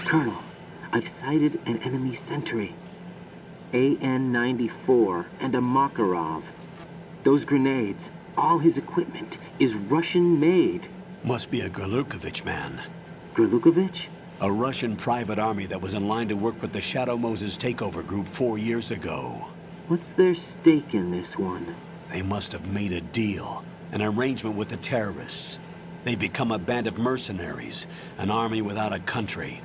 Colonel, I've sighted an enemy sentry. AN-94 and a Makarov. Those grenades, all his equipment, is Russian-made. Must be a Gerlukovich man. Gerlukovich? A Russian private army that was in line to work with the Shadow Moses takeover group 4 years ago. What's their stake in this one? They must have made a deal, an arrangement with the terrorists. They become a band of mercenaries, an army without a country.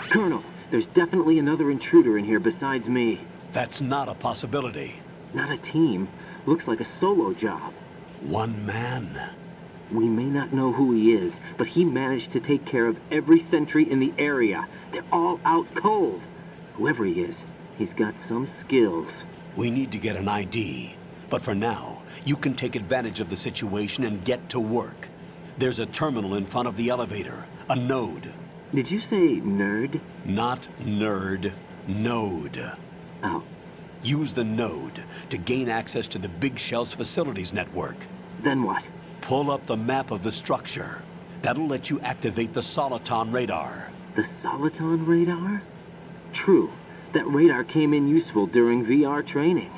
Colonel, there's definitely another intruder in here besides me. That's not a possibility. Not a team. Looks like a solo job. One man. We may not know who he is, but he managed to take care of every sentry in the area. They're all out cold. Whoever he is, he's got some skills. We need to get an ID. But for now, you can take advantage of the situation and get to work. There's a terminal in front of the elevator. A node. Did you say nerd? Not nerd. Node. Oh. Use the node to gain access to the Big Shell's facilities network. Then what? Pull up the map of the structure. That'll let you activate the Soliton radar. The Soliton radar? True. That radar came in useful during VR training.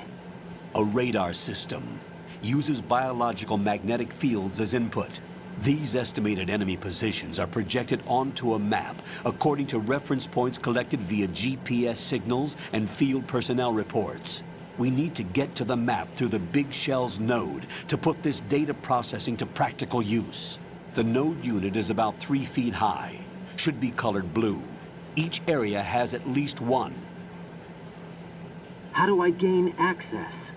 A radar system uses biological magnetic fields as input. These estimated enemy positions are projected onto a map according to reference points collected via GPS signals and field personnel reports. We need to get to the map through the Big Shell's node to put this data processing to practical use. The node unit is about 3 feet high, should be colored blue. Each area has at least one. How do I gain access?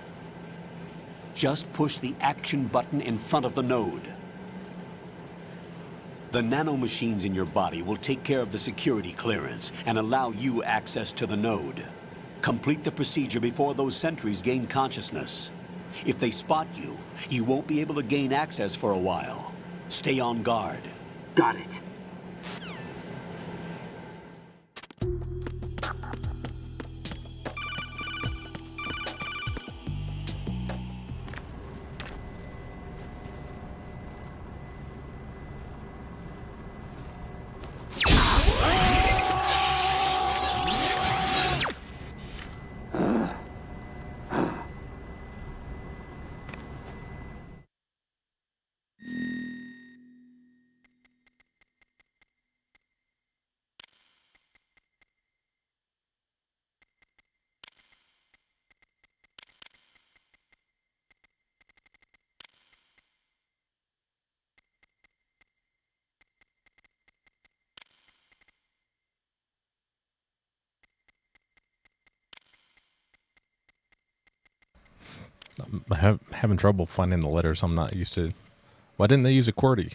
Just push the action button in front of the node. The nanomachines in your body will take care of the security clearance and allow you access to the node. Complete the procedure before those sentries gain consciousness. If they spot you, you won't be able to gain access for a while. Stay on guard. Got it. I'm having trouble finding the letters. I'm not used to. Why didn't they use a QWERTY?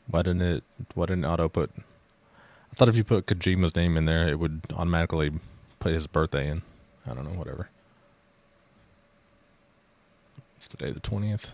Why didn't it auto put? I thought if you put Kojima's name in there, it would automatically put his birthday in. I don't know, whatever. It's today the 20th.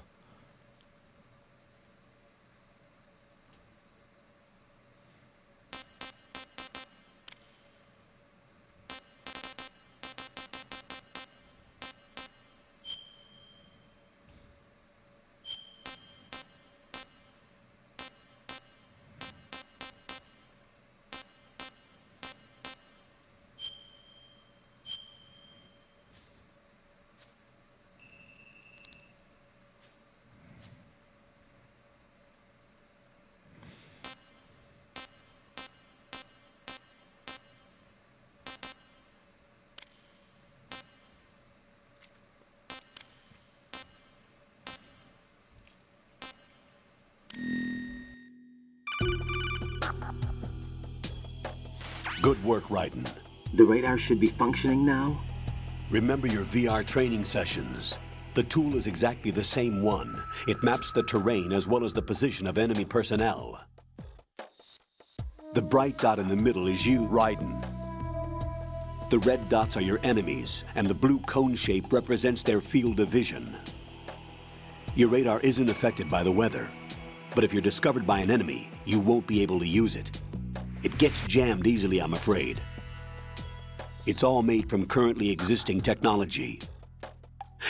Good work, Raiden. The radar should be functioning now? Remember your VR training sessions. The tool is exactly the same one. It maps the terrain as well as the position of enemy personnel. The bright dot in the middle is you, Raiden. The red dots are your enemies, and the blue cone shape represents their field of vision. Your radar isn't affected by the weather, but if you're discovered by an enemy, you won't be able to use it. It gets jammed easily, I'm afraid. It's all made from currently existing technology.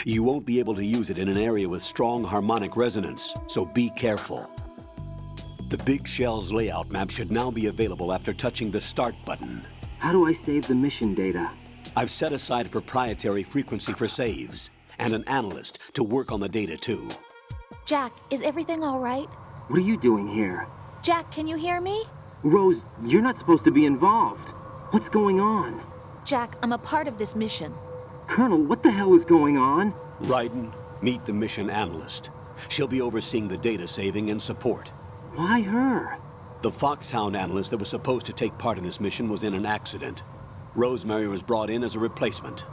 You won't be able to use it in an area with strong harmonic resonance, so be careful. The Big Shell's layout map should now be available after touching the Start button. How do I save the mission data? I've set aside a proprietary frequency for saves, and an analyst to work on the data too. Jack, is everything all right? What are you doing here? Jack, can you hear me? Rose, you're not supposed to be involved. What's going on? Jack, I'm a part of this mission. Colonel, what the hell is going on? Raiden, meet the mission analyst. She'll be overseeing the data saving and support. Why her? The Foxhound analyst that was supposed to take part in this mission was in an accident. Rosemary was brought in as a replacement.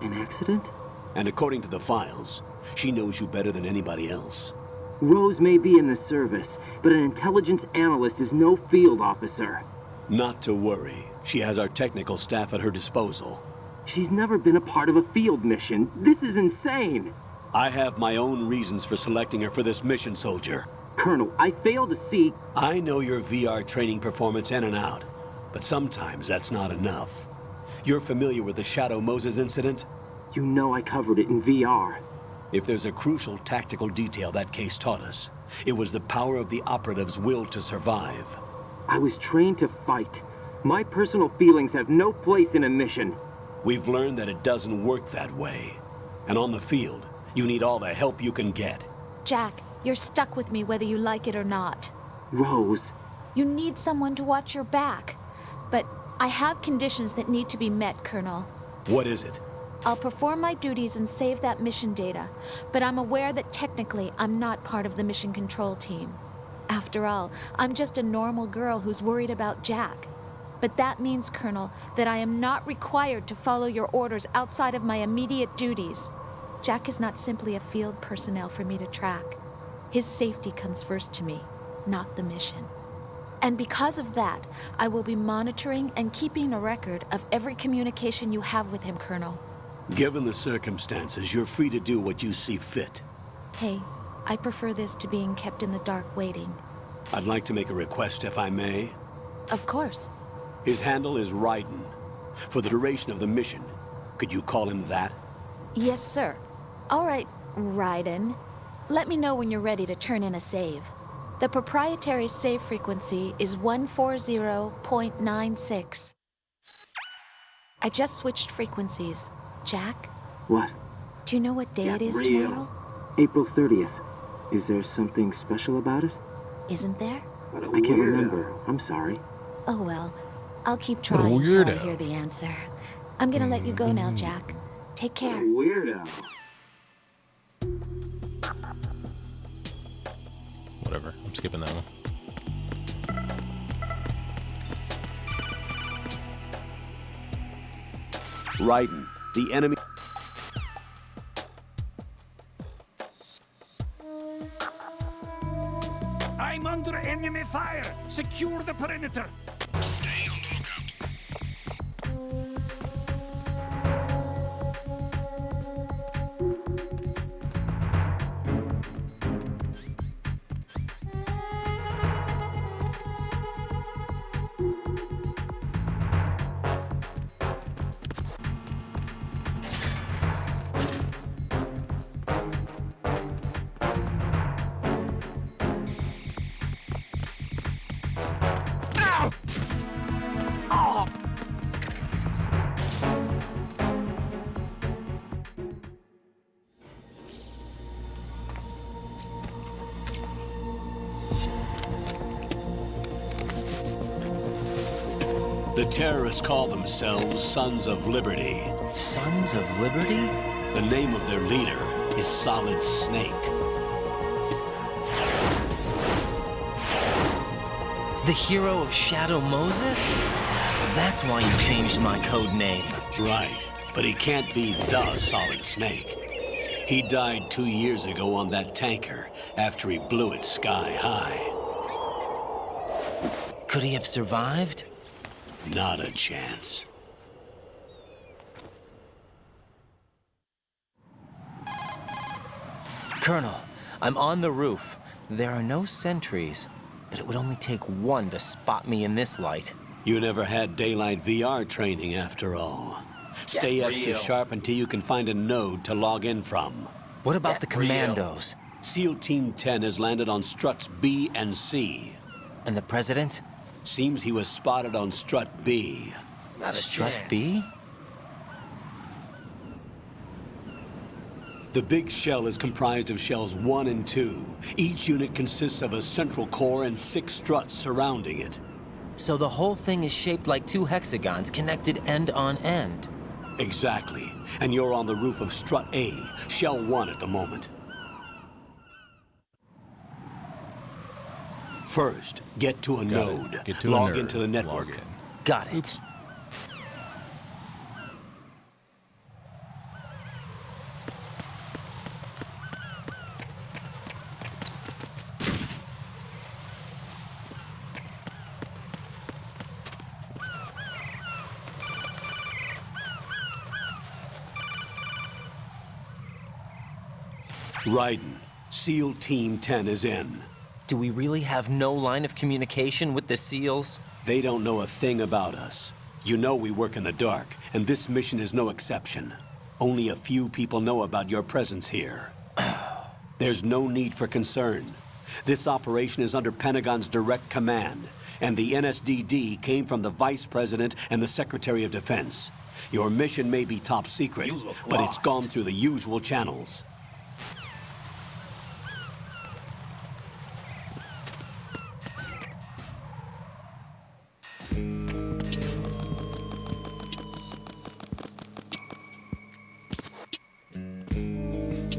An accident? And according to the files, she knows you better than anybody else. Rose may be in the service, but an intelligence analyst is no field officer. Not to worry. She has our technical staff at her disposal. She's never been a part of a field mission. This is insane. I have my own reasons for selecting her for this mission, soldier. Colonel, I fail to see... I know your VR training performance in and out, but sometimes that's not enough. You're familiar with the Shadow Moses incident? You know I covered it in VR. If there's a crucial tactical detail that case taught us, it was the power of the operative's will to survive. I was trained to fight. My personal feelings have no place in a mission. We've learned that it doesn't work that way. And on the field, you need all the help you can get. Jack, you're stuck with me whether you like it or not. Rose. You need someone to watch your back. But I have conditions that need to be met, Colonel. What is it? I'll perform my duties and save that mission data, but I'm aware that technically I'm not part of the mission control team. After all, I'm just a normal girl who's worried about Jack. But that means, Colonel, that I am not required to follow your orders outside of my immediate duties. Jack is not simply a field personnel for me to track. His safety comes first to me, not the mission. And because of that, I will be monitoring and keeping a record of every communication you have with him, Colonel. Given the circumstances, you're free to do what you see fit. Hey, I prefer this to being kept in the dark waiting. I'd like to make a request, if I may. Of course. His handle is Raiden. For the duration of the mission, could you call him that? Yes, sir. All right, Raiden. Let me know when you're ready to turn in a save. The proprietary save frequency is 140.96. I just switched frequencies. Jack? What? Do you know what day it is tomorrow? April 30th. Is there something special about it? Isn't there? I can't remember. I'm sorry. Oh well. I'll keep trying till I hear the answer. I'm gonna let you go now, Jack. Take care. Weirdo. Whatever. I'm skipping that one. Raiden, the enemy... I'm under enemy fire! Secure the perimeter! Stay on the lookout. The terrorists call themselves Sons of Liberty. Sons of Liberty? The name of their leader is Solid Snake. The hero of Shadow Moses? So that's why you changed my code name. Right, but he can't be the Solid Snake. He died 2 years ago on that tanker after he blew it sky high. Could he have survived? Not a chance. Colonel, I'm on the roof. There are no sentries, but it would only take one to spot me in this light. You never had daylight VR training after all. Stay extra sharp until you can find a node to log in from. What about the commandos? SEAL Team 10 has landed on struts B and C. And the president? Seems he was spotted on strut B. Not a strut B? The big shell is comprised of shells 1 and 2. Each unit consists of a central core and 6 struts surrounding it. So the whole thing is shaped like 2 hexagons connected end on end. Exactly. And you're on the roof of strut A, shell 1 at the moment. First, get to a node. Log into the network. Got it. Raiden, SEAL Team 10 is in. Do we really have no line of communication with the SEALs? They don't know a thing about us. You know we work in the dark, and this mission is no exception. Only a few people know about your presence here. There's no need for concern. This operation is under Pentagon's direct command, and the NSDD came from the Vice President and the Secretary of Defense. Your mission may be top secret, but it's gone through the usual channels.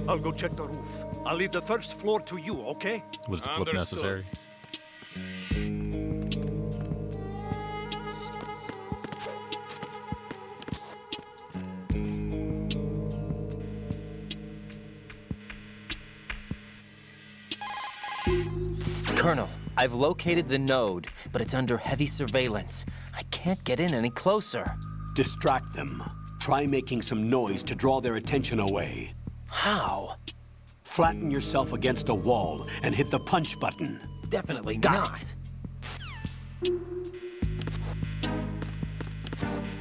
I'll go check the roof. I'll leave the first floor to you, okay? Was the flip necessary? Colonel, I've located the node, but it's under heavy surveillance. I can't get in any closer. Distract them. Try making some noise to draw their attention away. How? Flatten yourself against a wall and hit the punch button. Definitely not.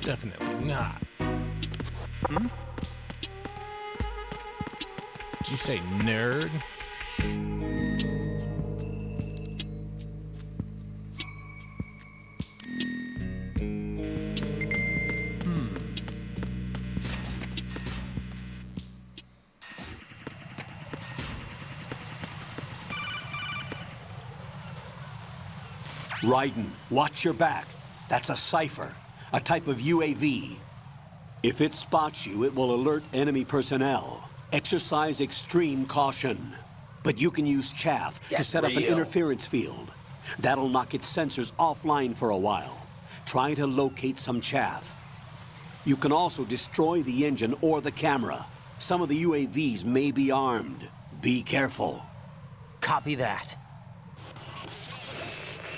Definitely not. Hmm? Did you say nerd? Raiden, watch your back. That's a cipher, a type of UAV. If it spots you, it will alert enemy personnel. Exercise extreme caution. But you can use chaff to set up an interference field. That'll knock its sensors offline for a while. Try to locate some chaff. You can also destroy the engine or the camera. Some of the UAVs may be armed. Be careful. Copy that.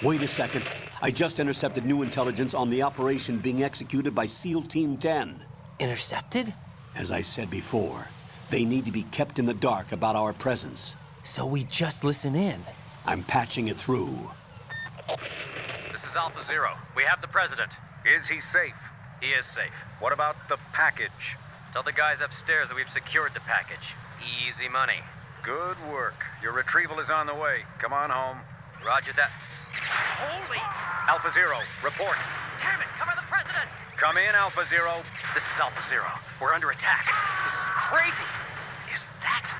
Wait a second. I just intercepted new intelligence on the operation being executed by SEAL Team 10. Intercepted? As I said before, they need to be kept in the dark about our presence. So we just listen in? I'm patching it through. This is Alpha Zero. We have the president. Is he safe? He is safe. What about the package? Tell the guys upstairs that we've secured the package. Easy money. Good work. Your retrieval is on the way. Come on home. Roger that. Holy! Alpha Zero, report. Damn it, cover the president! Come in, Alpha Zero. This is Alpha Zero. We're under attack. This is crazy. Is that...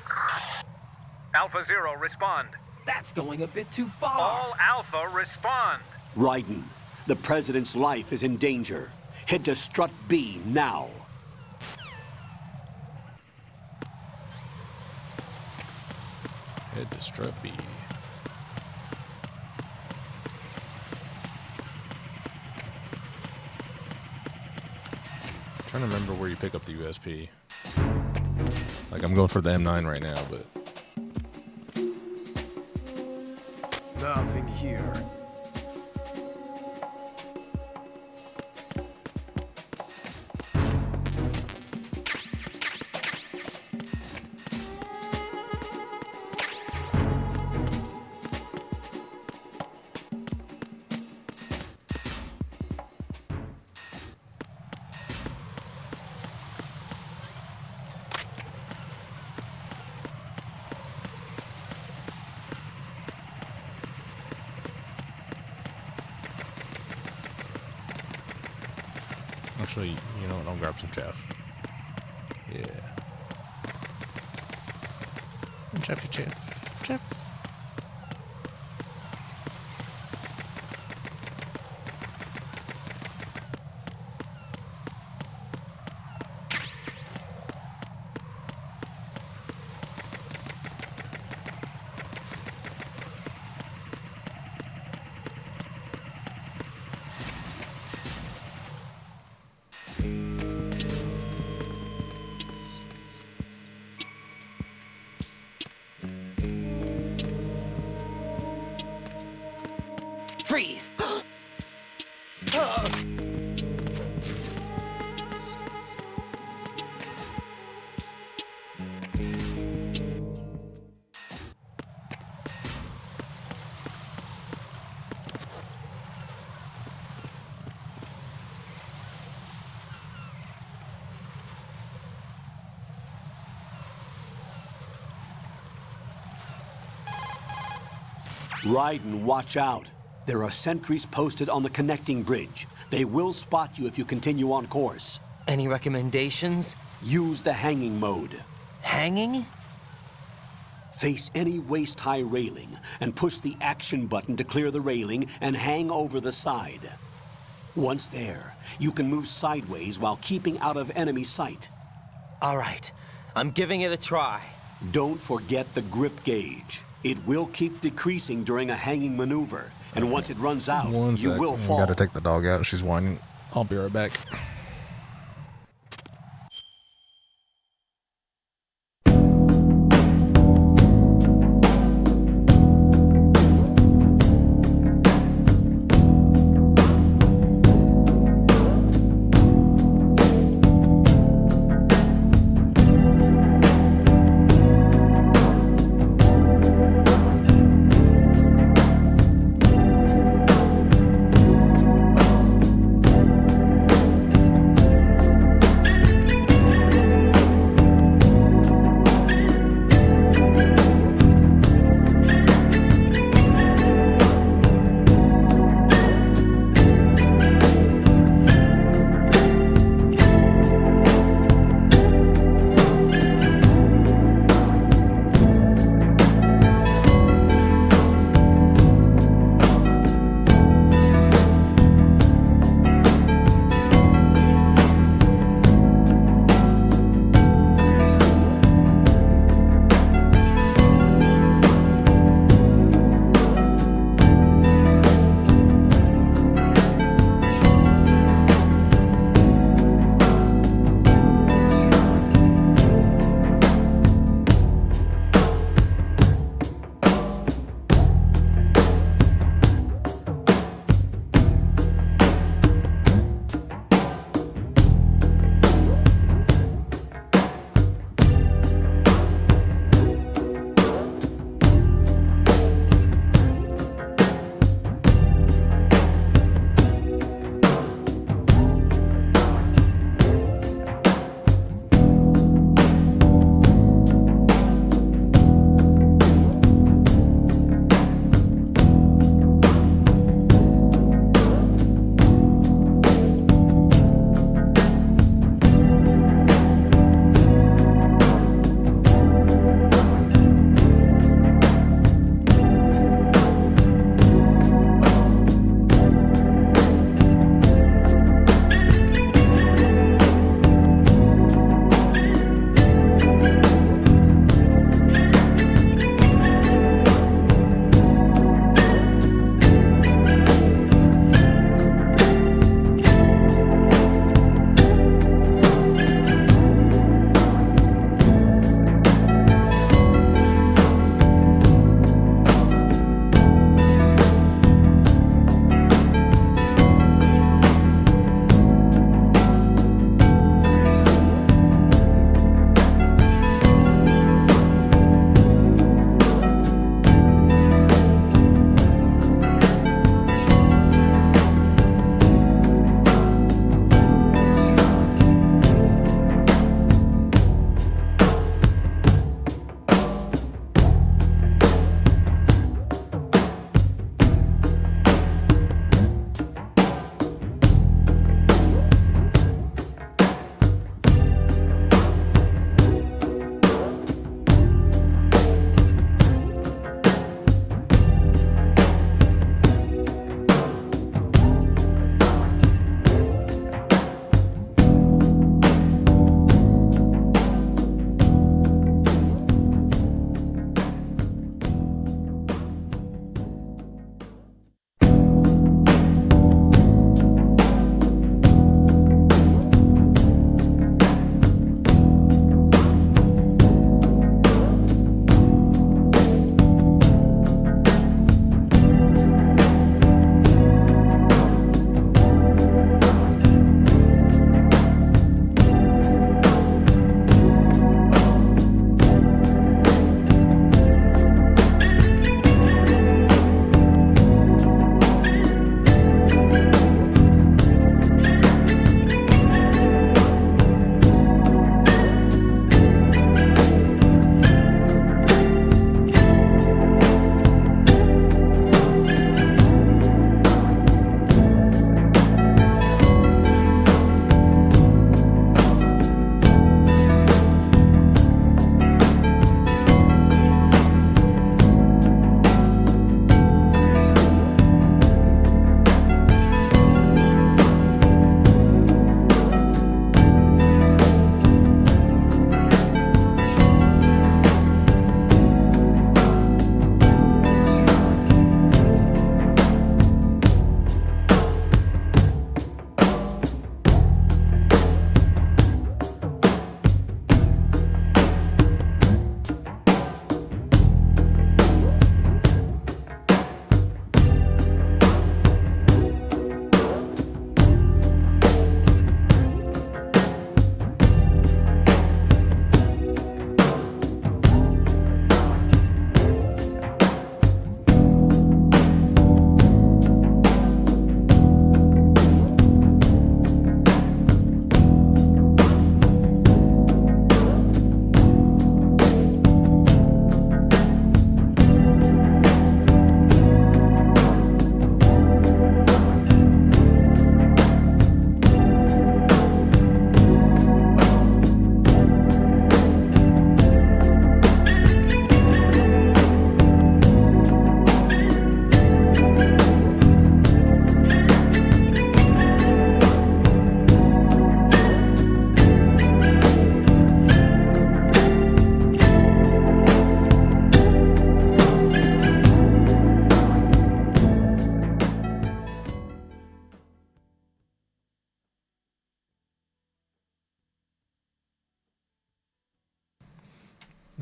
Alpha Zero, respond. That's going a bit too far. All Alpha, respond. Raiden, the president's life is in danger. Head to Strut B now. Head to Strut B. Trying to remember where you pick up the USP. Like, I'm going for the M9 right now, but... Nothing here. Actually, you know what? I'll grab some chaff. Yeah. Chaffy chaff. Chaff. Freeze! Raiden, watch out. There are sentries posted on the connecting bridge. They will spot you if you continue on course. Any recommendations? Use the hanging mode. Hanging? Face any waist-high railing and push the action button to clear the railing and hang over the side. Once there, you can move sideways while keeping out of enemy sight. All right, I'm giving it a try. Don't forget the grip gauge. It will keep decreasing during a hanging maneuver, and once it runs out, you will fall. Gotta take the dog out. She's whining. I'll be right back.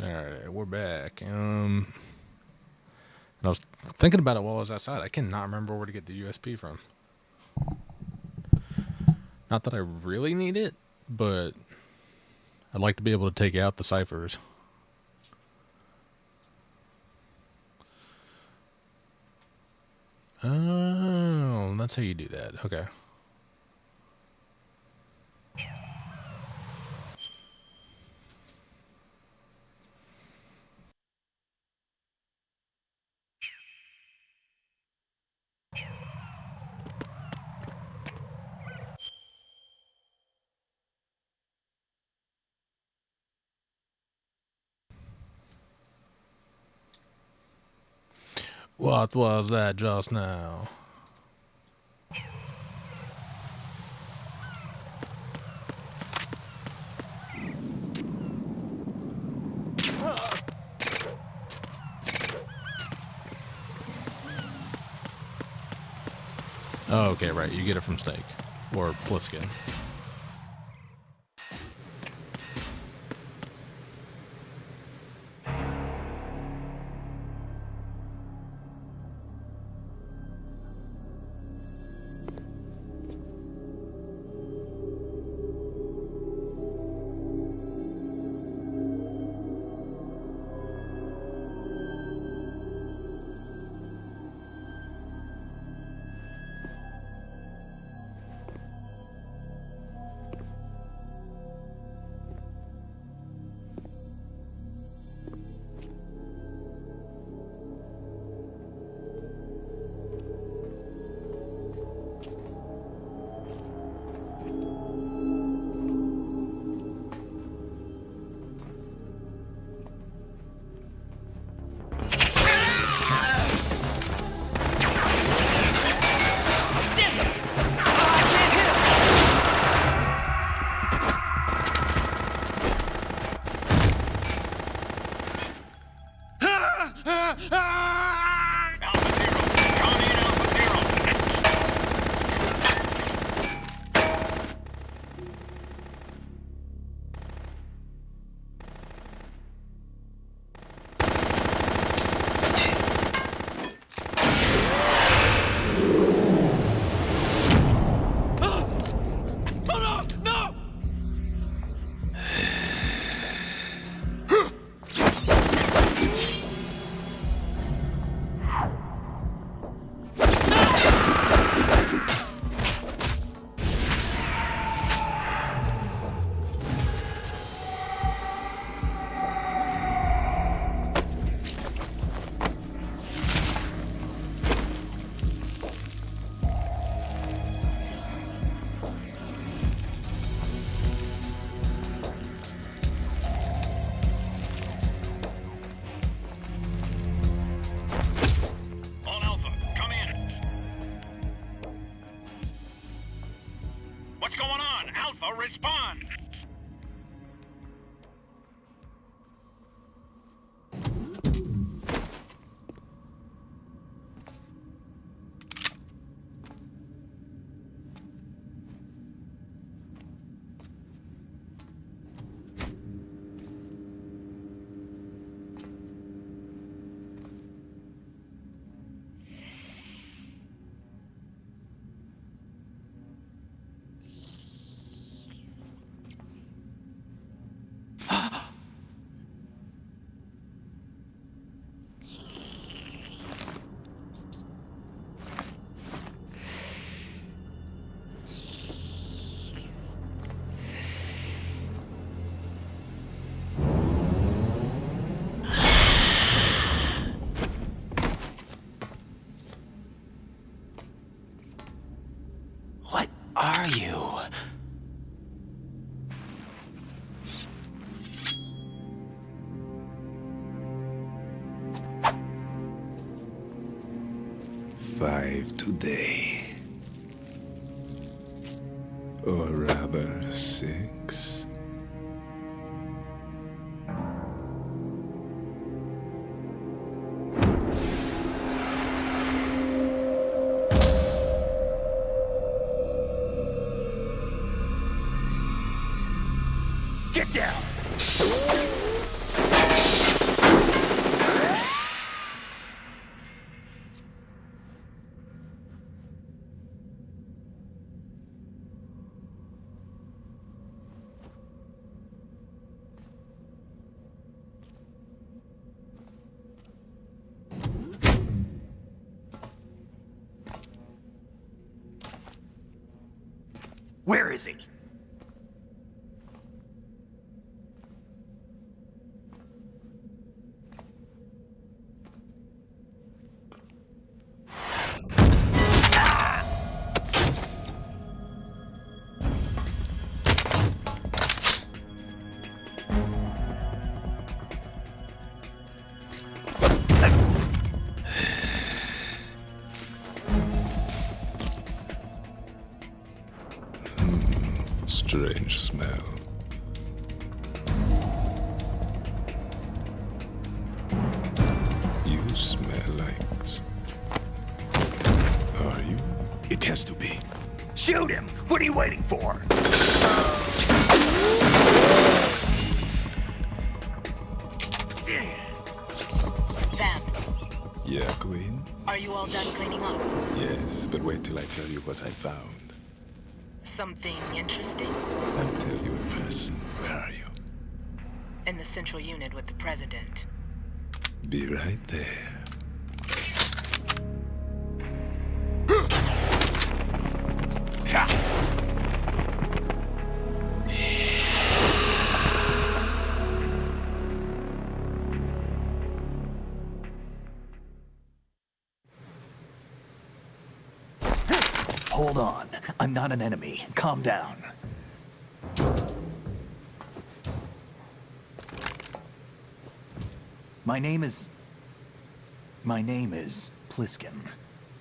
Alright, we're back. I was thinking about it while I was outside. I cannot remember where to get the USP from. Not that I really need it, but I'd like to be able to take out the ciphers. Oh, that's how you do that. Okay. What was that just now? Oh, okay, right. You get it from Snake. Or Pliskin. Respond! Are you? Five today. Or rather, 6. Get down! Where is he? Strange smell. You smell like... Are you? It has to be. Shoot him! What are you waiting for? Vamp, Yeah, Queen? are you all done cleaning up? Yes, but wait till I tell you what I found. Something interesting? I'll tell you in person. Where are you? In the central unit with the president. Be right there. Hold on. I'm not an enemy. Calm down. My name is Pliskin.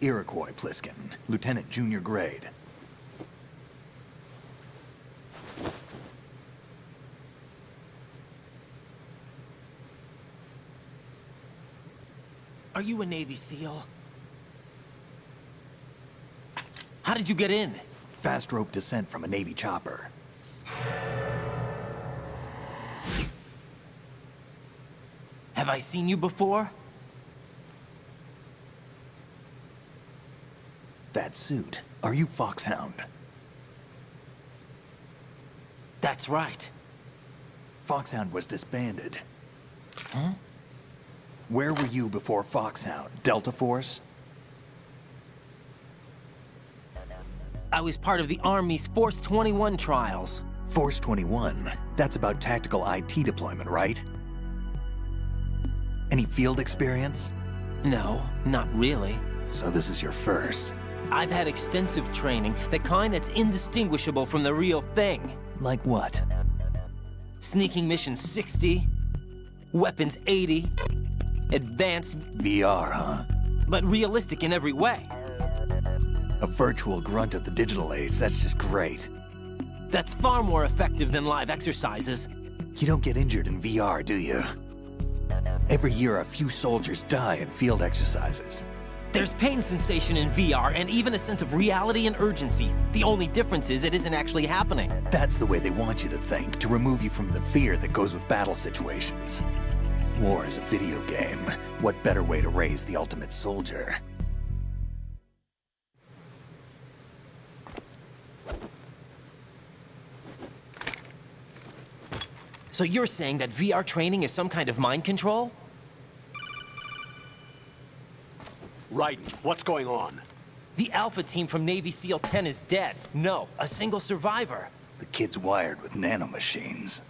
Iroquois Pliskin. Lieutenant Junior Grade. Are you a Navy SEAL? How did you get in? Fast rope descent from a Navy chopper. Have I seen you before? That suit. Are you Foxhound? That's right. Foxhound was disbanded. Huh? Where were you before Foxhound? Delta Force? I was part of the Army's Force 21 trials. Force 21? That's about tactical IT deployment, right? Any field experience? No, not really. So this is your first. I've had extensive training, the kind that's indistinguishable from the real thing. Like what? Sneaking mission 60, weapons 80, advanced... VR, huh? But realistic in every way. A virtual grunt of the digital age, that's just great. That's far more effective than live exercises. You don't get injured in VR, do you? Every year, a few soldiers die in field exercises. There's pain sensation in VR, and even a sense of reality and urgency. The only difference is it isn't actually happening. That's the way they want you to think, to remove you from the fear that goes with battle situations. War is a video game. What better way to raise the ultimate soldier? So you're saying that VR training is some kind of mind control? Right. What's going on? The Alpha team from Navy SEAL 10 is dead. No, a single survivor. The kid's wired with nanomachines.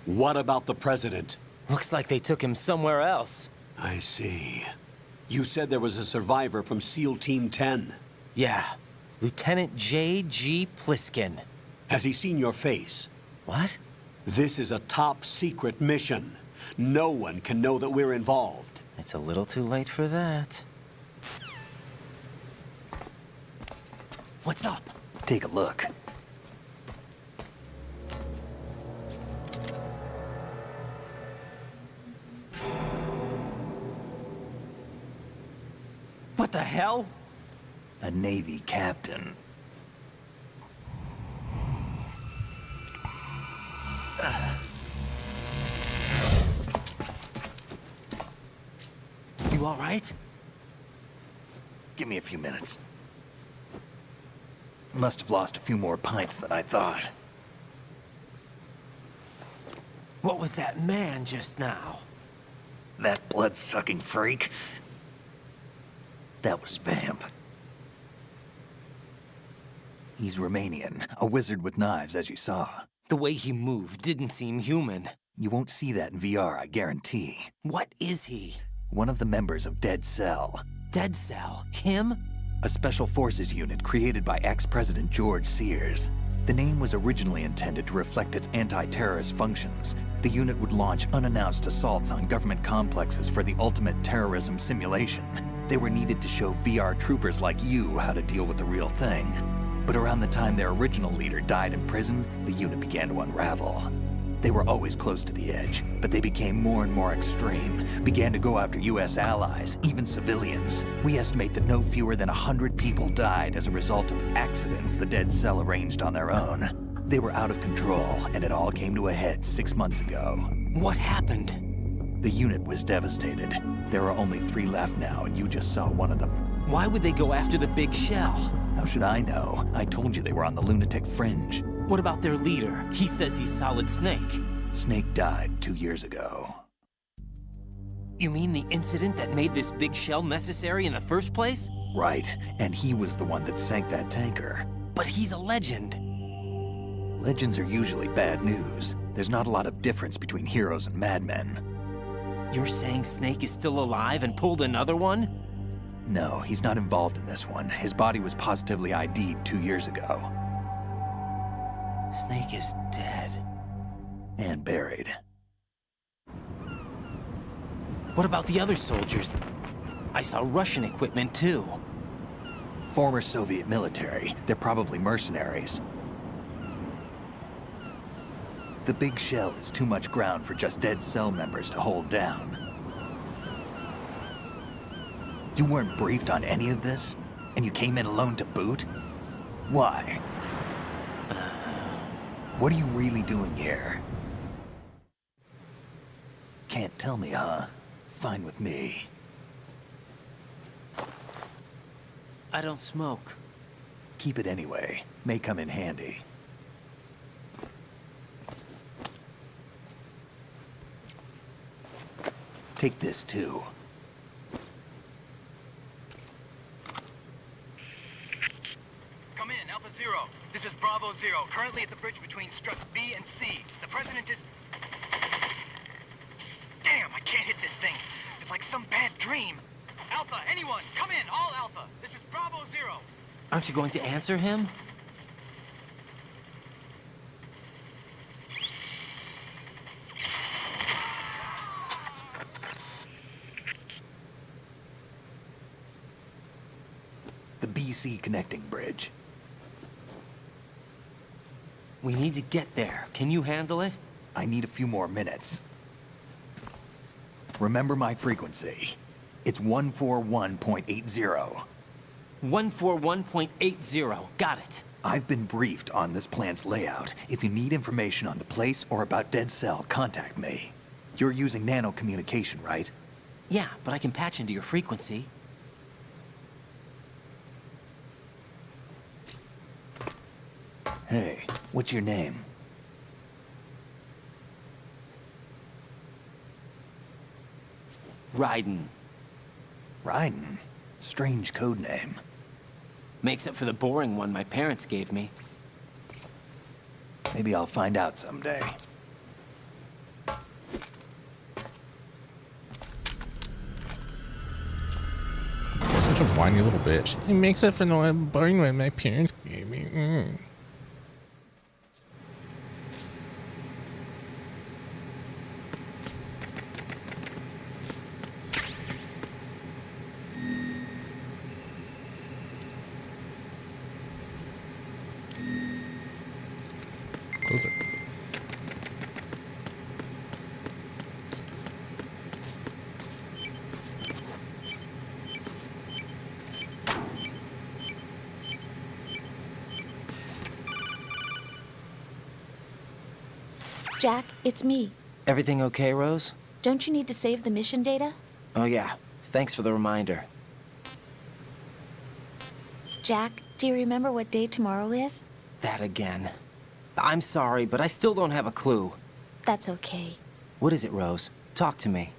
What about the president? Looks like they took him somewhere else. I see. You said there was a survivor from SEAL Team 10. Yeah. Lieutenant J.G. Pliskin. Has he seen your face? What? This is a top-secret mission. No one can know that we're involved. It's a little too late for that. What's up? Take a look. What the hell? A Navy captain. You all right? Give me a few minutes. Must have lost a few more pints than I thought. What was that man just now? That blood-sucking freak? That was Vamp. He's Romanian, a wizard with knives, as you saw. The way he moved didn't seem human. You won't see that in VR, I guarantee. What is he? One of the members of Dead Cell. Dead Cell? Him? A special forces unit created by ex-President George Sears. The name was originally intended to reflect its anti-terrorist functions. The unit would launch unannounced assaults on government complexes for the ultimate terrorism simulation. They were needed to show VR troopers like you how to deal with the real thing. But around the time their original leader died in prison, the unit began to unravel. They were always close to the edge, but they became more and more extreme, began to go after US allies, even civilians. We estimate that no fewer than 100 people died as a result of accidents the Dead Cell arranged on their own. They were out of control, and it all came to a head 6 months ago. What happened? The unit was devastated. There are only 3 left now, and you just saw one of them. Why would they go after the big shell? How should I know? I told you they were on the lunatic fringe. What about their leader? He says he's Solid Snake. Snake died 2 years ago. You mean the incident that made this big shell necessary in the first place? Right, and he was the one that sank that tanker. But he's a legend. Legends are usually bad news. There's not a lot of difference between heroes and madmen. You're saying Snake is still alive and pulled another one? No, he's not involved in this one. His body was positively ID'd 2 years ago. Snake is dead. And buried. What about the other soldiers? I saw Russian equipment too. Former Soviet military. They're probably mercenaries. The big shell is too much ground for just Dead Cell members to hold down. You weren't briefed on any of this? And you came in alone to boot? Why? What are you really doing here? Can't tell me, huh? Fine with me. I don't smoke. Keep it anyway. May come in handy. Take this too. Come in, Alpha Zero. This is Bravo Zero, currently at the bridge between struts B and C. The President is... Damn, I can't hit this thing. It's like some bad dream. Alpha, anyone, come in, all Alpha. This is Bravo Zero. Aren't you going to answer him? The BC connecting bridge. We need to get there. Can you handle it? I need a few more minutes. Remember my frequency. It's 141.80. 141.80. Got it. I've been briefed on this plant's layout. If you need information on the place or about Dead Cell, contact me. You're using nano communication, right? Yeah, but I can patch into your frequency. Hey, what's your name? Raiden. Raiden? Strange code name. Makes up for the boring one my parents gave me. Maybe I'll find out someday. Such a whiny little bitch. It makes up for the boring one my parents gave me. Close it. Jack, it's me. Everything okay, Rose? Don't you need to save the mission data? Oh yeah. Thanks for the reminder. Jack, do you remember what day tomorrow is? That again. I'm sorry, but I still don't have a clue. That's okay. What is it, Rose? Talk to me.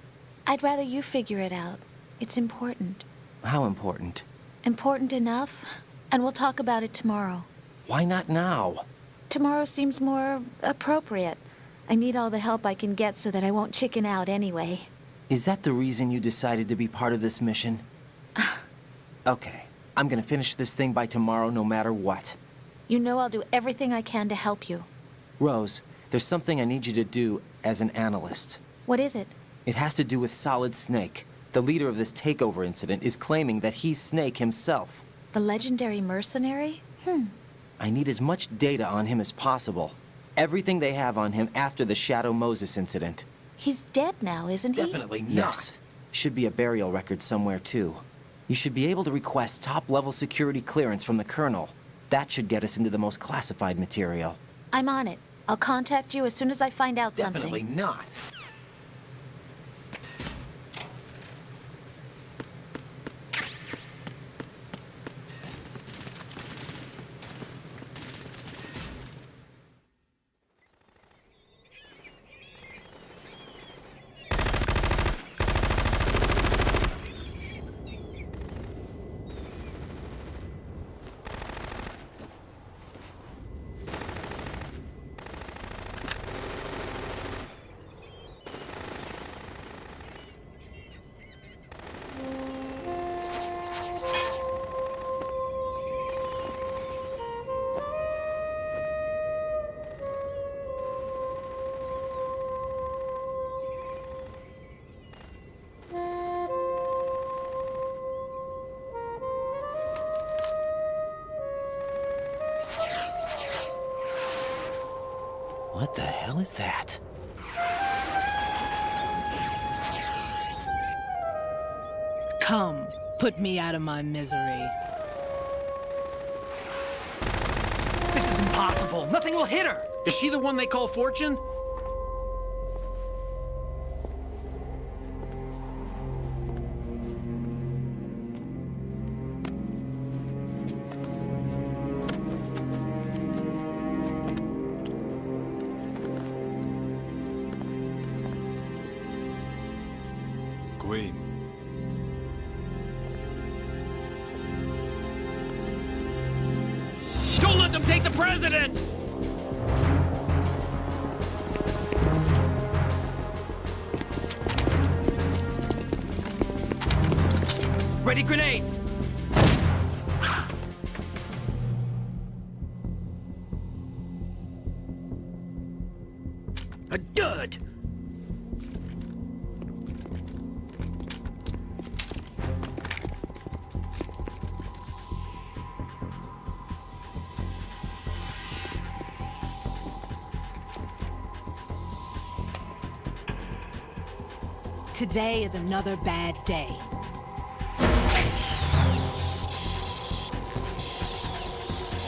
I'd rather you figure it out. It's important. How important? Important enough? And we'll talk about it tomorrow. Why not now? Tomorrow seems more appropriate. I need all the help I can get so that I won't chicken out anyway. Is that the reason you decided to be part of this mission? Okay, I'm gonna finish this thing by tomorrow no matter what. You know I'll do everything I can to help you. Rose, there's something I need you to do as an analyst. What is it? It has to do with Solid Snake. The leader of this takeover incident is claiming that he's Snake himself. The legendary mercenary? I need as much data on him as possible. Everything they have on him after the Shadow Moses incident. He's dead now, isn't he? Definitely not. Yes. Should be a burial record somewhere, too. You should be able to request top-level security clearance from the Colonel. That should get us into the most classified material. I'm on it. I'll contact you as soon as I find out Definitely something. not. What the hell is that? Come, put me out of my misery. This is impossible. Nothing will hit her. Is she the one they call Fortune? Queen. Don't let them take the president! Ready grenades! A dud! Today is another bad day.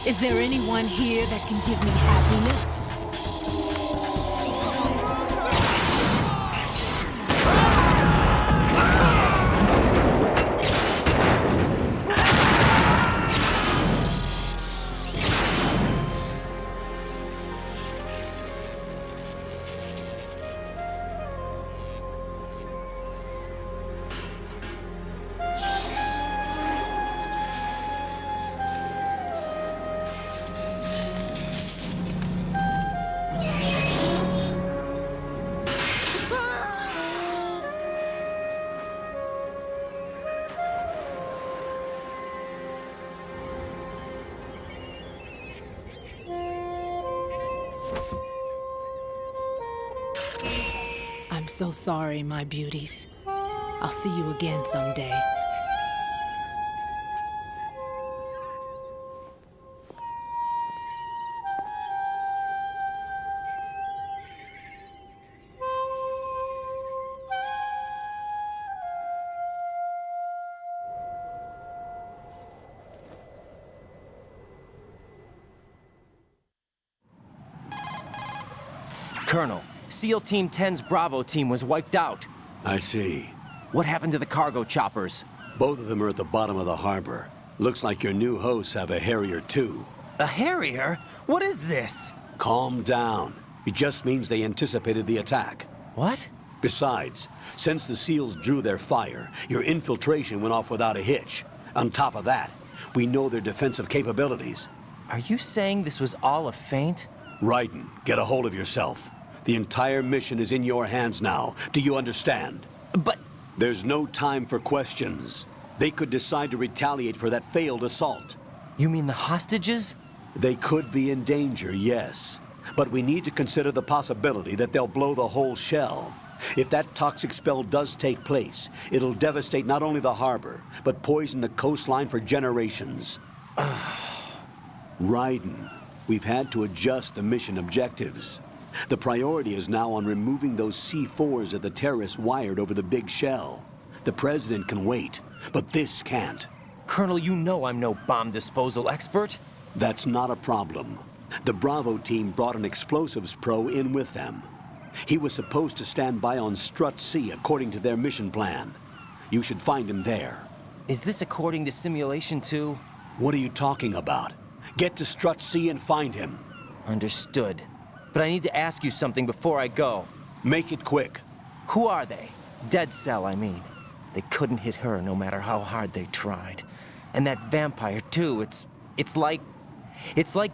Is there anyone here that can give me happiness? I'm so sorry, my beauties. I'll see you again someday. Colonel, SEAL Team 10's Bravo team was wiped out. I see. What happened to the cargo choppers? Both of them are at the bottom of the harbor. Looks like your new hosts have a Harrier too. A Harrier? What is this? Calm down. It just means they anticipated the attack. What? Besides, since the SEALs drew their fire, your infiltration went off without a hitch. On top of that, we know their defensive capabilities. Are you saying this was all a feint? Raiden, get a hold of yourself. The entire mission is in your hands now. Do you understand? But... There's no time for questions. They could decide to retaliate for that failed assault. You mean the hostages? They could be in danger, yes. But we need to consider the possibility that they'll blow the whole shell. If that toxic spell does take place, it'll devastate not only the harbor, but poison the coastline for generations. Raiden, we've had to adjust the mission objectives. The priority is now on removing those C4s that the terrorists wired over the big shell. The President can wait, but this can't. Colonel, you know I'm no bomb disposal expert. That's not a problem. The Bravo team brought an explosives pro in with them. He was supposed to stand by on Strut C according to their mission plan. You should find him there. Is this according to Simulation 2? What are you talking about? Get to Strut C and find him. Understood. But I need to ask you something before I go. Make it quick. Who are they? Dead Cell, I mean. They couldn't hit her no matter how hard they tried. And that vampire, too, it's like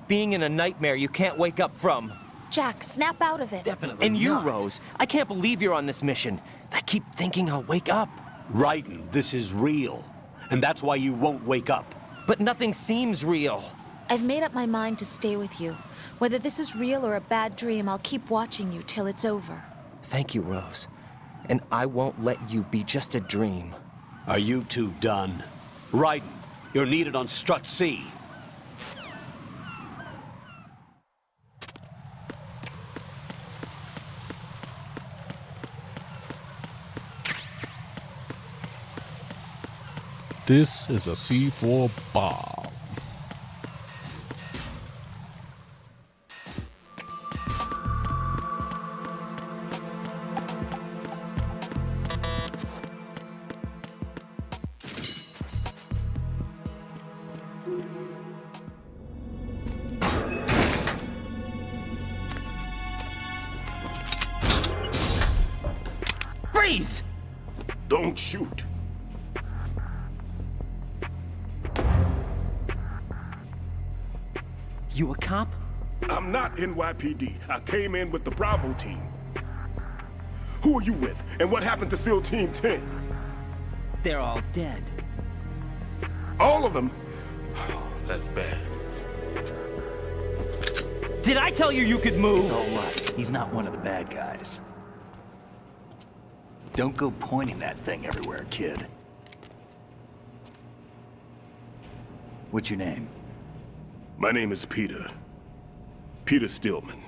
being in a nightmare you can't wake up from. Jack, snap out of it. Definitely And you, Rose. I can't believe you're on this mission. I keep thinking I'll wake up. Raiden, this is real. And that's why you won't wake up. But nothing seems real. I've made up my mind to stay with you. Whether this is real or a bad dream, I'll keep watching you till it's over. Thank you, Rose. And I won't let you be just a dream. Are you two done? Raiden, you're needed on Strut C. This is a C4 bomb. Freeze! Don't shoot. You a cop? I'm not NYPD. I came in with the Bravo team. Who are you with? And what happened to SEAL Team 10? They're all dead. All of them? Oh, that's bad. Did I tell you you could move? It's all right. He's not one of the bad guys. Don't go pointing that thing everywhere, kid. What's your name? My name is Peter. Peter Stillman.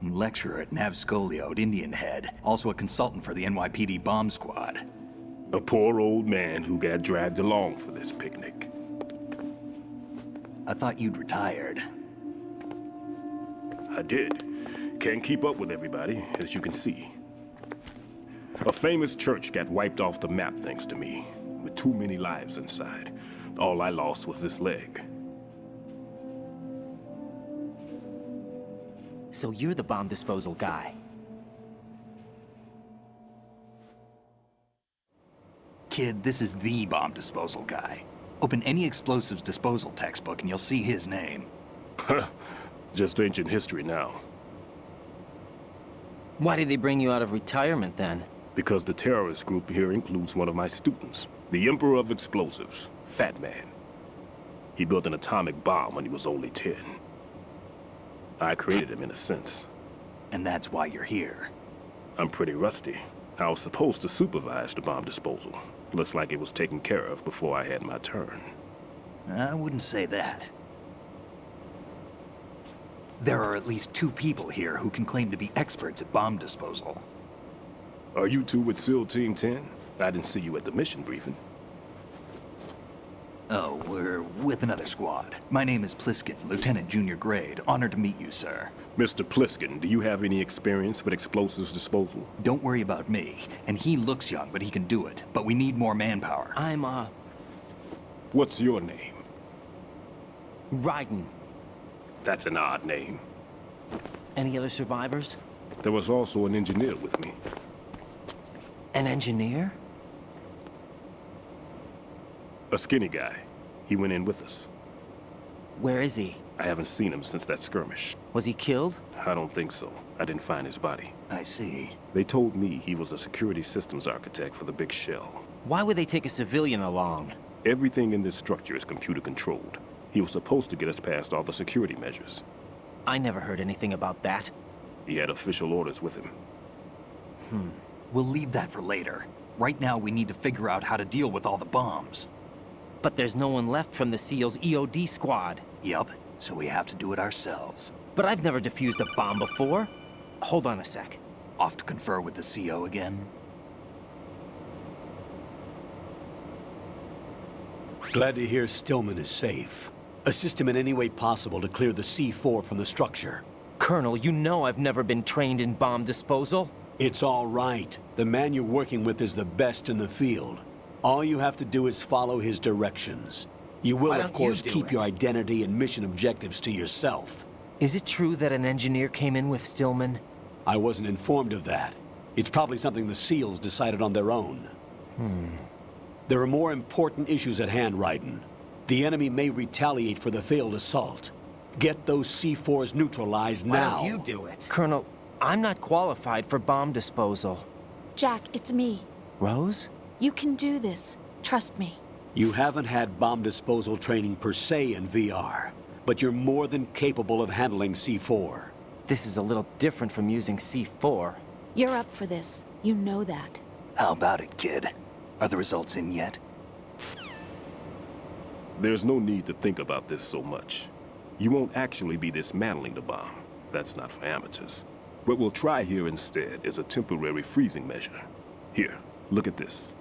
Lecturer at Navscolio at Indian Head. Also a consultant for the NYPD bomb squad. A poor old man who got dragged along for this picnic. I thought you'd retired. I did. Can't keep up with everybody, as you can see. A famous church got wiped off the map thanks to me, with too many lives inside. All I lost was this leg. So you're the bomb disposal guy. Kid, this is the bomb disposal guy. Open any explosives disposal textbook and you'll see his name. Just ancient history now. Why did they bring you out of retirement then? Because the terrorist group here includes one of my students, the Emperor of Explosives, Fat Man. He built an atomic bomb when he was only 10. I created him in a sense. And that's why you're here. I'm pretty rusty. I was supposed to supervise the bomb disposal. Looks like it was taken care of before I had my turn. I wouldn't say that. There are at least 2 people here who can claim to be experts at bomb disposal. Are you two with SEAL Team 10? I didn't see you at the mission briefing. Oh, we're with another squad. My name is Pliskin, Lieutenant Junior Grade. Honored to meet you, sir. Mr. Pliskin, do you have any experience with explosives disposal? Don't worry about me. And he looks young, but he can do it. But we need more manpower. What's your name? Raiden. That's an odd name. Any other survivors? There was also an engineer with me. An engineer? A skinny guy. He went in with us. Where is he? I haven't seen him since that skirmish. Was he killed? I don't think so. I didn't find his body. I see. They told me he was a security systems architect for the big shell. Why would they take a civilian along? Everything in this structure is computer controlled. He was supposed to get us past all the security measures. I never heard anything about that. He had official orders with him. We'll leave that for later. Right now, we need to figure out how to deal with all the bombs. But there's no one left from the SEAL's EOD squad. Yup, so we have to do it ourselves. But I've never defused a bomb before. Hold on a sec. Off to confer with the CO again? Glad to hear Stillman is safe. Assist him in any way possible to clear the C4 from the structure. Colonel, you know I've never been trained in bomb disposal. It's all right. The man you're working with is the best in the field. All you have to do is follow his directions. You will, of course, keep your identity and mission objectives to yourself. Is it true that an engineer came in with Stillman? I wasn't informed of that. It's probably something the SEALs decided on their own. There are more important issues at hand, Raiden. The enemy may retaliate for the failed assault. Get those C4s neutralized now. Why don't you do it? Colonel, I'm not qualified for bomb disposal. Jack, it's me. Rose? You can do this. Trust me. You haven't had bomb disposal training per se in VR, but you're more than capable of handling C4. This is a little different from using C4. You're up for this. You know that. How about it, kid? Are the results in yet? There's no need to think about this so much. You won't actually be dismantling the bomb. That's not for amateurs. What we'll try here instead is a temporary freezing measure. Here, look at this.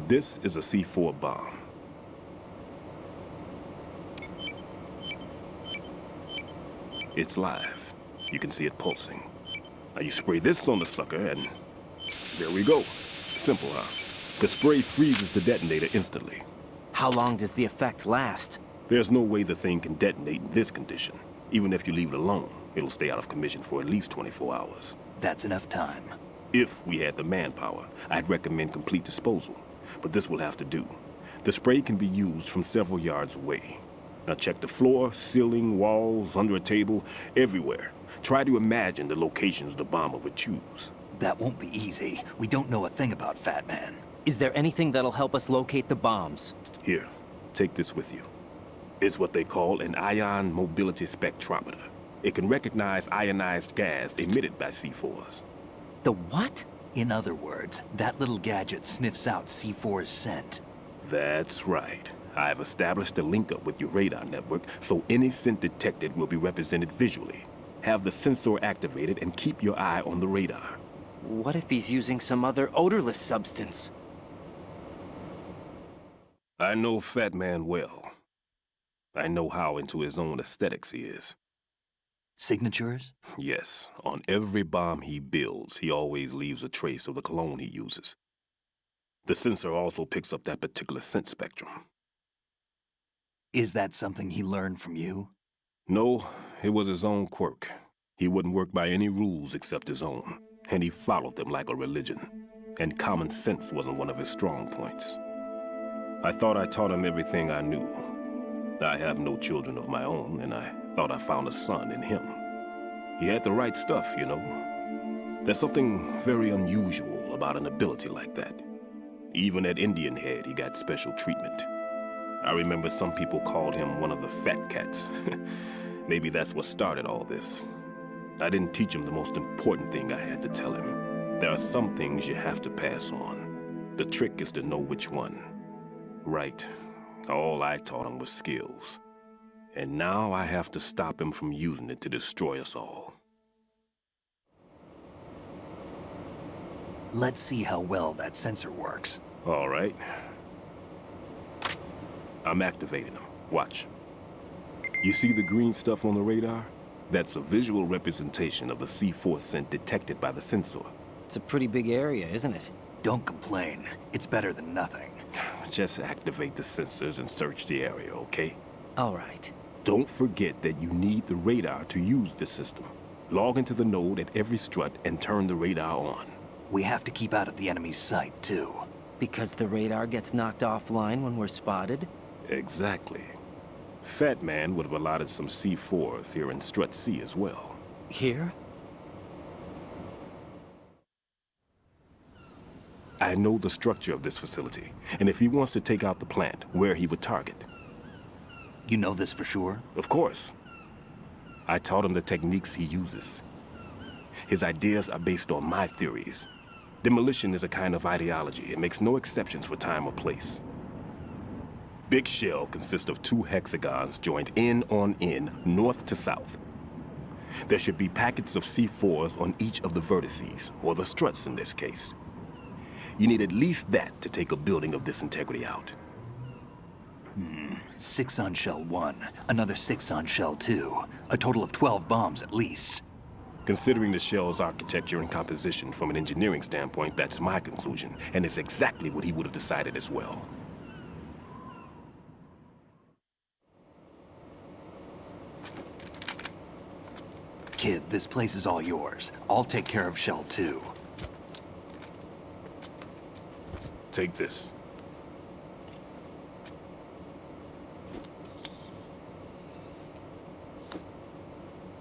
This is a C4 bomb. It's live. You can see it pulsing. Now you spray this on the sucker and there we go. Simple, huh? The spray freezes the detonator instantly. How long does the effect last? There's no way the thing can detonate in this condition. Even if you leave it alone, it'll stay out of commission for at least 24 hours. That's enough time. If we had the manpower, I'd recommend complete disposal. But this will have to do. The spray can be used from several yards away. Now check the floor, ceiling, walls, under a table, everywhere. Try to imagine the locations the bomber would choose. That won't be easy. We don't know a thing about Fat Man. Is there anything that'll help us locate the bombs? Here, take this with you. It's what they call an ion mobility spectrometer. It can recognize ionized gas emitted by C4s. The what? In other words, that little gadget sniffs out C4's scent. That's right. I've established a link-up with your radar network, so any scent detected will be represented visually. Have the sensor activated and keep your eye on the radar. What if he's using some other odorless substance? I know Fat Man well. I know how into his own aesthetics he is. Signatures? Yes. On every bomb he builds, he always leaves a trace of the cologne he uses. The sensor also picks up that particular scent spectrum. Is that something he learned from you? No, it was his own quirk. He wouldn't work by any rules except his own, and he followed them like a religion. And common sense wasn't one of his strong points. I thought I taught him everything I knew. I have no children of my own, and I thought I found a son in him. He had the right stuff, you know. There's something very unusual about an ability like that. Even at Indian Head, he got special treatment. I remember some people called him one of the fat cats. Maybe that's what started all this. I didn't teach him the most important thing I had to tell him. There are some things you have to pass on. The trick is to know which one. Right. All I taught him was skills. And now I have to stop him from using it to destroy us all. Let's see how well that sensor works. All right. I'm activating them. Watch. You see the green stuff on the radar? That's a visual representation of the C4 scent detected by the sensor. It's a pretty big area, isn't it? Don't complain. It's better than nothing. Just activate the sensors and search the area, okay? All right. Don't forget that you need the radar to use the system. Log into the node at every strut and turn the radar on. We have to keep out of the enemy's sight, too. Because the radar gets knocked offline when we're spotted? Exactly. Fat Man would have allotted some C4s here in Strut C as well. Here? I know the structure of this facility, and if he wants to take out the plant, where he would target. You know this for sure? Of course. I taught him the techniques he uses. His ideas are based on my theories. Demolition is a kind of ideology. It makes no exceptions for time or place. Big Shell consists of 2 hexagons joined end on end, north to south. There should be packets of C4s on each of the vertices, or the struts in this case. You need at least that to take a building of this integrity out. 6 on Shell 1, another 6 on Shell 2. A total of 12 bombs at least. Considering the shell's architecture and composition from an engineering standpoint, that's my conclusion, and it's exactly what he would have decided as well. Kid, this place is all yours. I'll take care of Shell 2. Take this.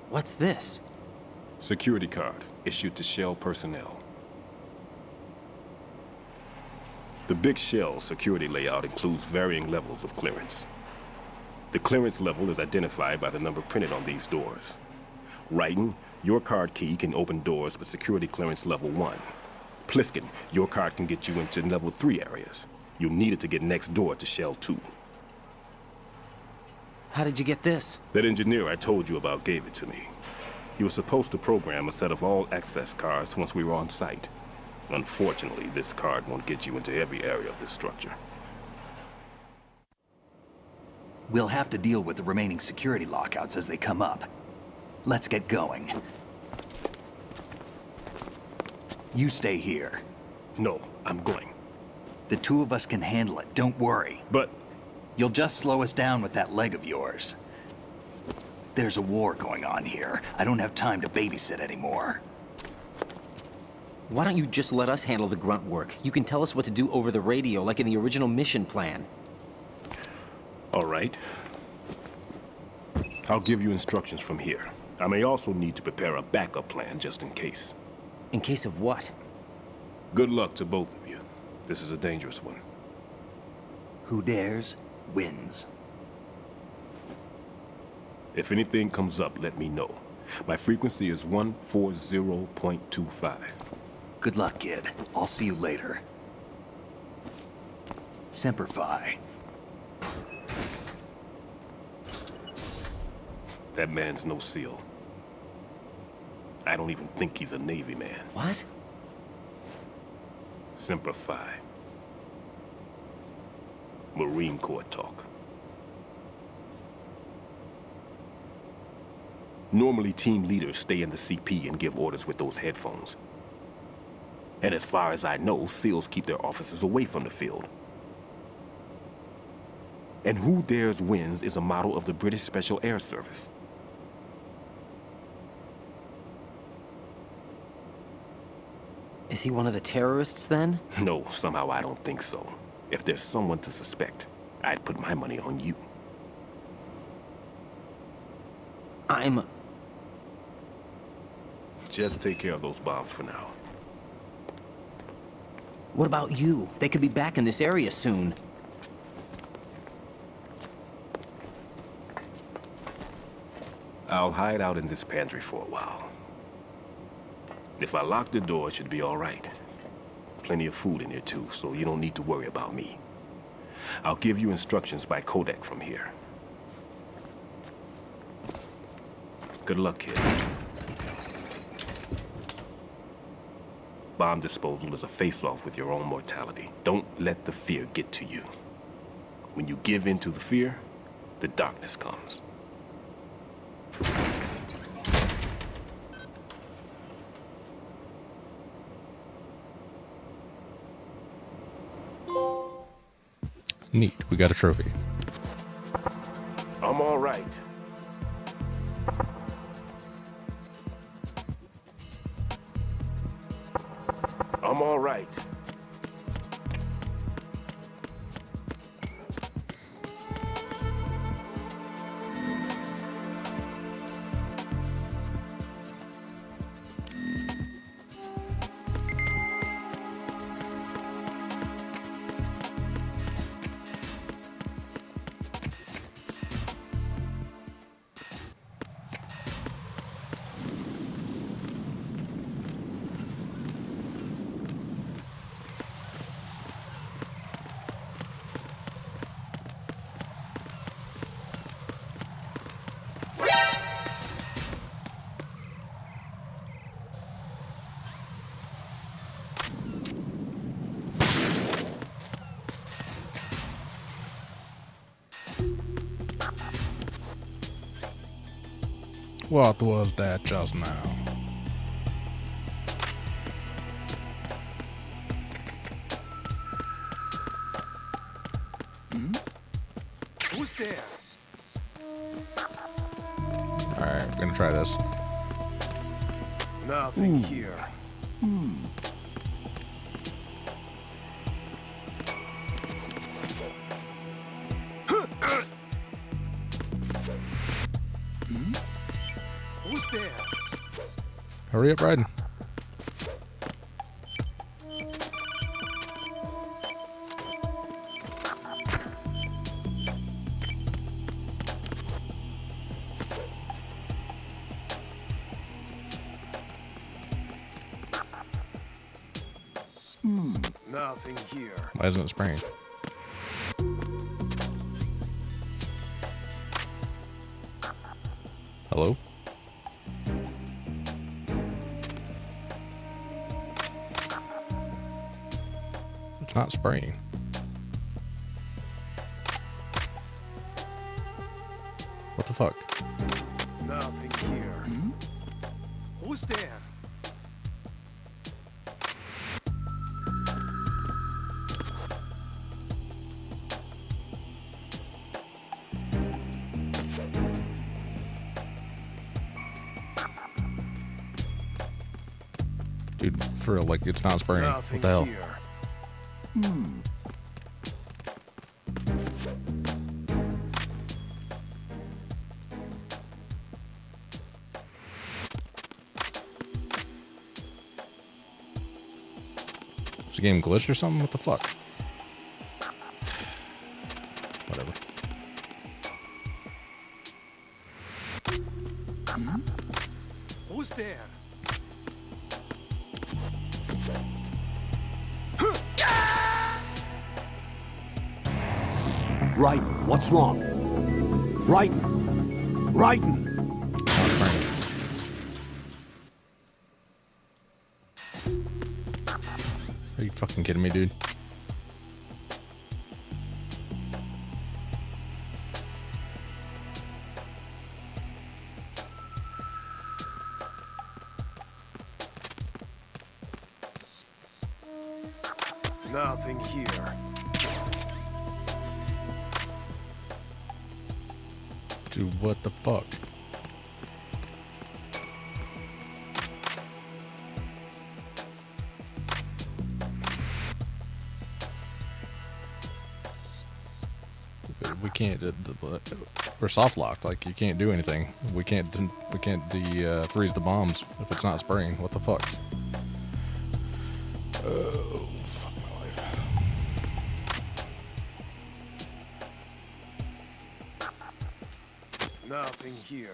What's this? Security card, issued to Shell personnel. The Big Shell security layout includes varying levels of clearance. The clearance level is identified by the number printed on these doors. Writing, your card key can open doors with security clearance level 1. Pliskin, your card can get you into level 3 areas. You'll need it to get next door to Shell 2. How did you get this? That engineer I told you about gave it to me. He was supposed to program a set of all-access cards once we were on site. Unfortunately, this card won't get you into every area of this structure. We'll have to deal with the remaining security lockouts as they come up. Let's get going. You stay here. No, I'm going. The 2 of us can handle it, don't worry. But... You'll just slow us down with that leg of yours. There's a war going on here. I don't have time to babysit anymore. Why don't you just let us handle the grunt work? You can tell us what to do over the radio, like in the original mission plan. All right. I'll give you instructions from here. I may also need to prepare a backup plan just in case. In case of what? Good luck to both of you. This is a dangerous one. Who dares, wins. If anything comes up, let me know. My frequency is 140.25. Good luck, kid. I'll see you later. Semper Fi. That man's no SEAL. I don't even think he's a Navy man. What? Semper Fi. Marine Corps talk. Normally, team leaders stay in the CP and give orders with those headphones. And as far as I know, SEALs keep their officers away from the field. And who dares wins is a motto of the British Special Air Service. Is he one of the terrorists, then? No, somehow I don't think so. If there's someone to suspect, I'd put my money on you. Just take care of those bombs for now. What about you? They could be back in this area soon. I'll hide out in this pantry for a while. If I lock the door, it should be all right. Plenty of food in here too, so you don't need to worry about me. I'll give you instructions by codec from here. Good luck, kid. Bomb disposal is a face-off with your own mortality. Don't let the fear get to you. When you give in to the fear, the darkness comes. Neat, we got a trophy. I'm all right. I'm all right. What was that just now? Who's there? Alright, we're gonna try this. Nothing here. Who's there? Hurry up, Raiden. Nothing here. Why isn't it spraying? Hello? It's not spraying. What the fuck? Nothing here. Who's there? Dude, for real, like, it's not spraying. Nothing What the hell? here. Is the game glitched or something? What the fuck? Whatever. Who's there? Raiden, what's wrong? Raiden! Raiden! Are you fucking kidding me, dude? Nothing here. Dude, what the fuck? We can't. We're soft locked. Like, you can't do anything. We can't. Freeze the bombs if it's not spraying. What the fuck? Oh, fuck my life. Nothing here.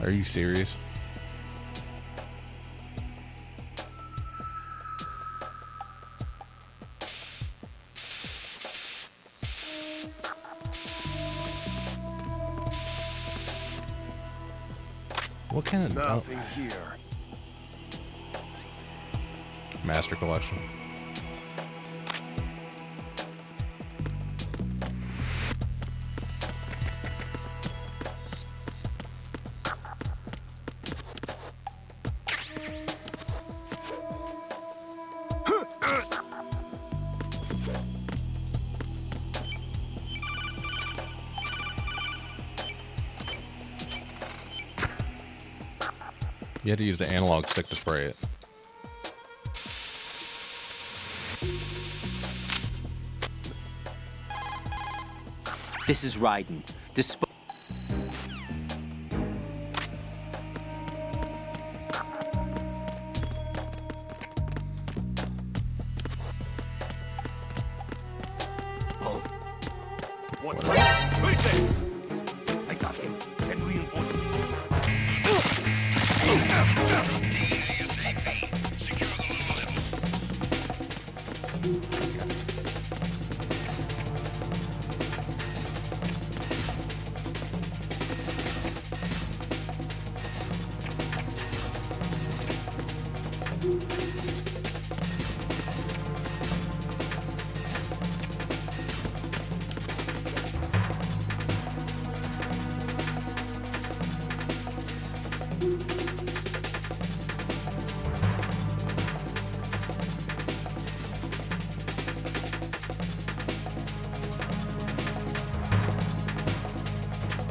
Are you serious? What kind of Nothing here. Master Collection? You had to use the analog stick to spray it. This is Raiden. Oh. What's that? Who's there? I got him. Send reinforcements.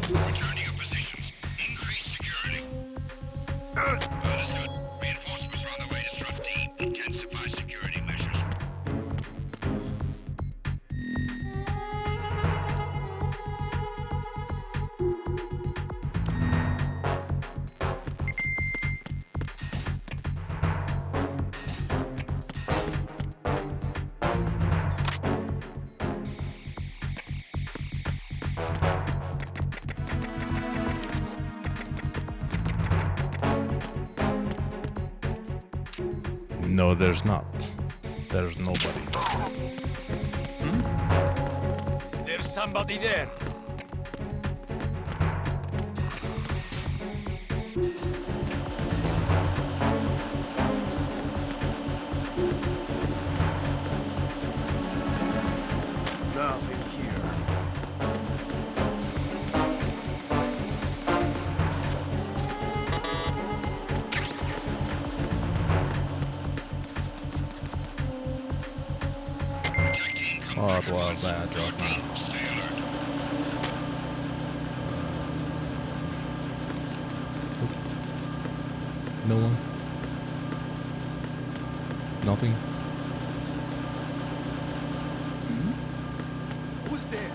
Return to your positions. Increase security. Understood. Reinforcements are on the way to Strut D. Intensify security measures. No, there's not. There's nobody. There's somebody there. Nothing here. Oh, it was that just now. No one? Nothing? Who's there?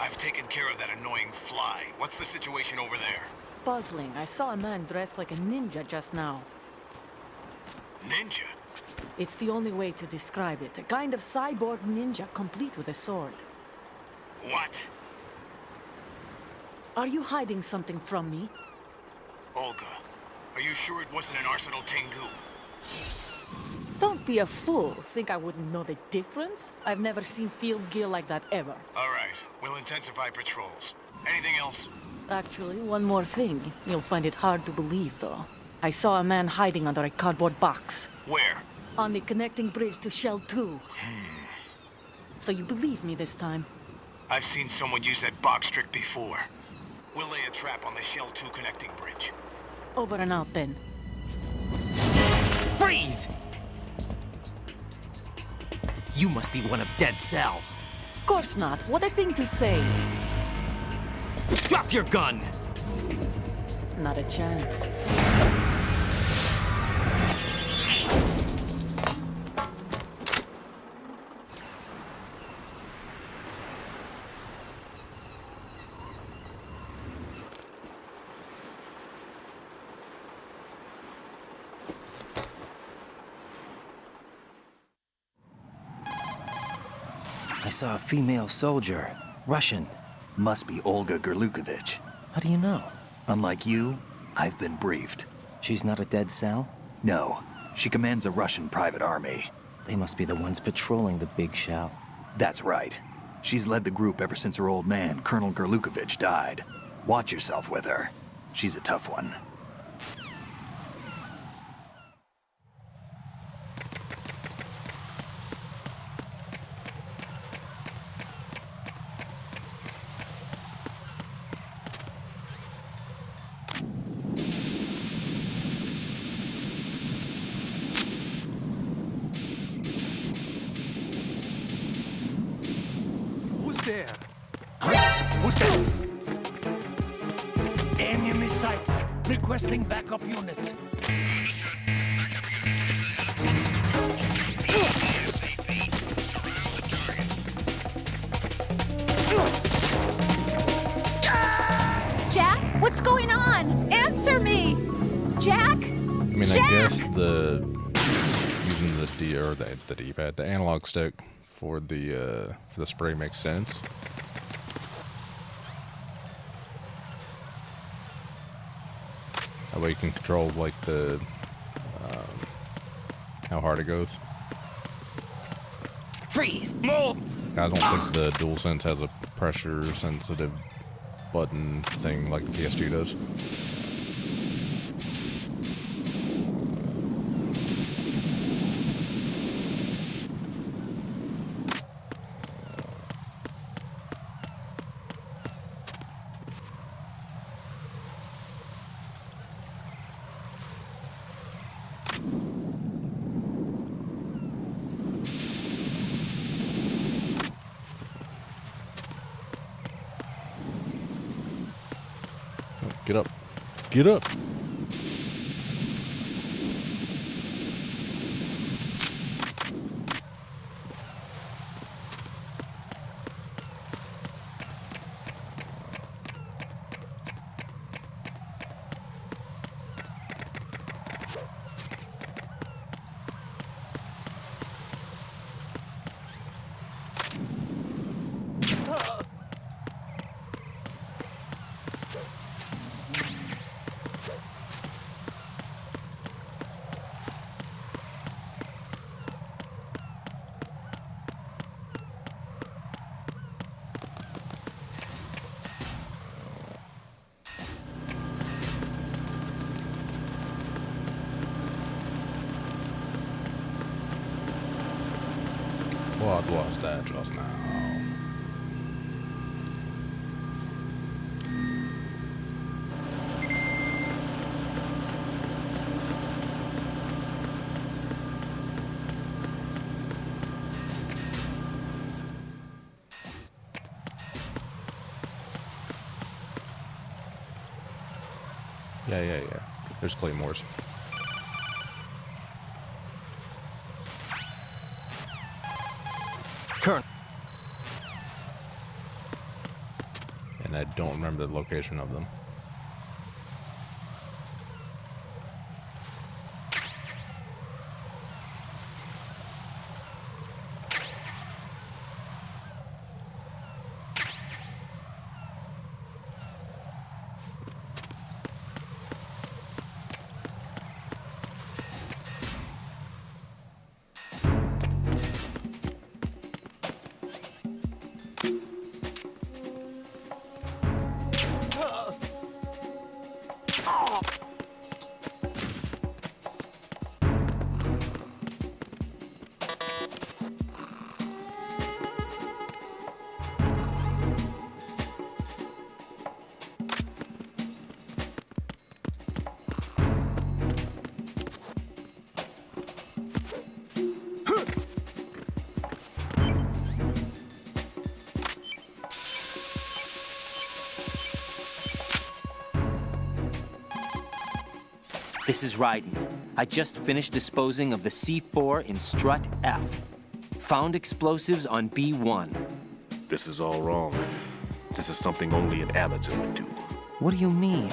I've taken care of that annoying fly. What's the situation over there? Puzzling. I saw a man dressed like a ninja just now. Ninja? It's the only way to describe it. A kind of cyborg ninja complete with a sword. What? Are you hiding something from me? Olga, are you sure it wasn't an Arsenal Tengu? Don't be a fool. Think I wouldn't know the difference? I've never seen field gear like that ever. All right, we'll intensify patrols. Anything else? Actually, one more thing. You'll find it hard to believe, though. I saw a man hiding under a cardboard box. Where? On the connecting bridge to Shell 2. So you believe me this time? I've seen someone use that box trick before. We'll lay a trap on the Shell 2 connecting bridge. Over and out, then. Freeze! You must be one of Dead Cell. Of course not. What a thing to say. Drop your gun! Not a chance. I saw a female soldier. Russian. Must be Olga Gerlukovich. How do you know? Unlike you, I've been briefed. She's not a Dead Cell? No, she commands a Russian private army. They must be the ones patrolling the Big Shell. That's right. She's led the group ever since her old man, Colonel Gerlukovich, died. Watch yourself with her. She's a tough one. sight. Requesting backup units. Jack, what's going on? Answer me! Jack? I mean, Jack! I guess using the D-pad, the analog stick for the spray makes sense. That way you can control like the how hard it goes. Freeze! Move! I don't think the DualSense has a pressure sensitive button thing like the PS2 does. Get up. Get up. What was that just now? Yeah. There's claymores. Colonel. And I don't remember the location of them. This is Raiden. I just finished disposing of the C4 in Strut F. Found explosives on B1. This is all wrong. This is something only an amateur would do. What do you mean?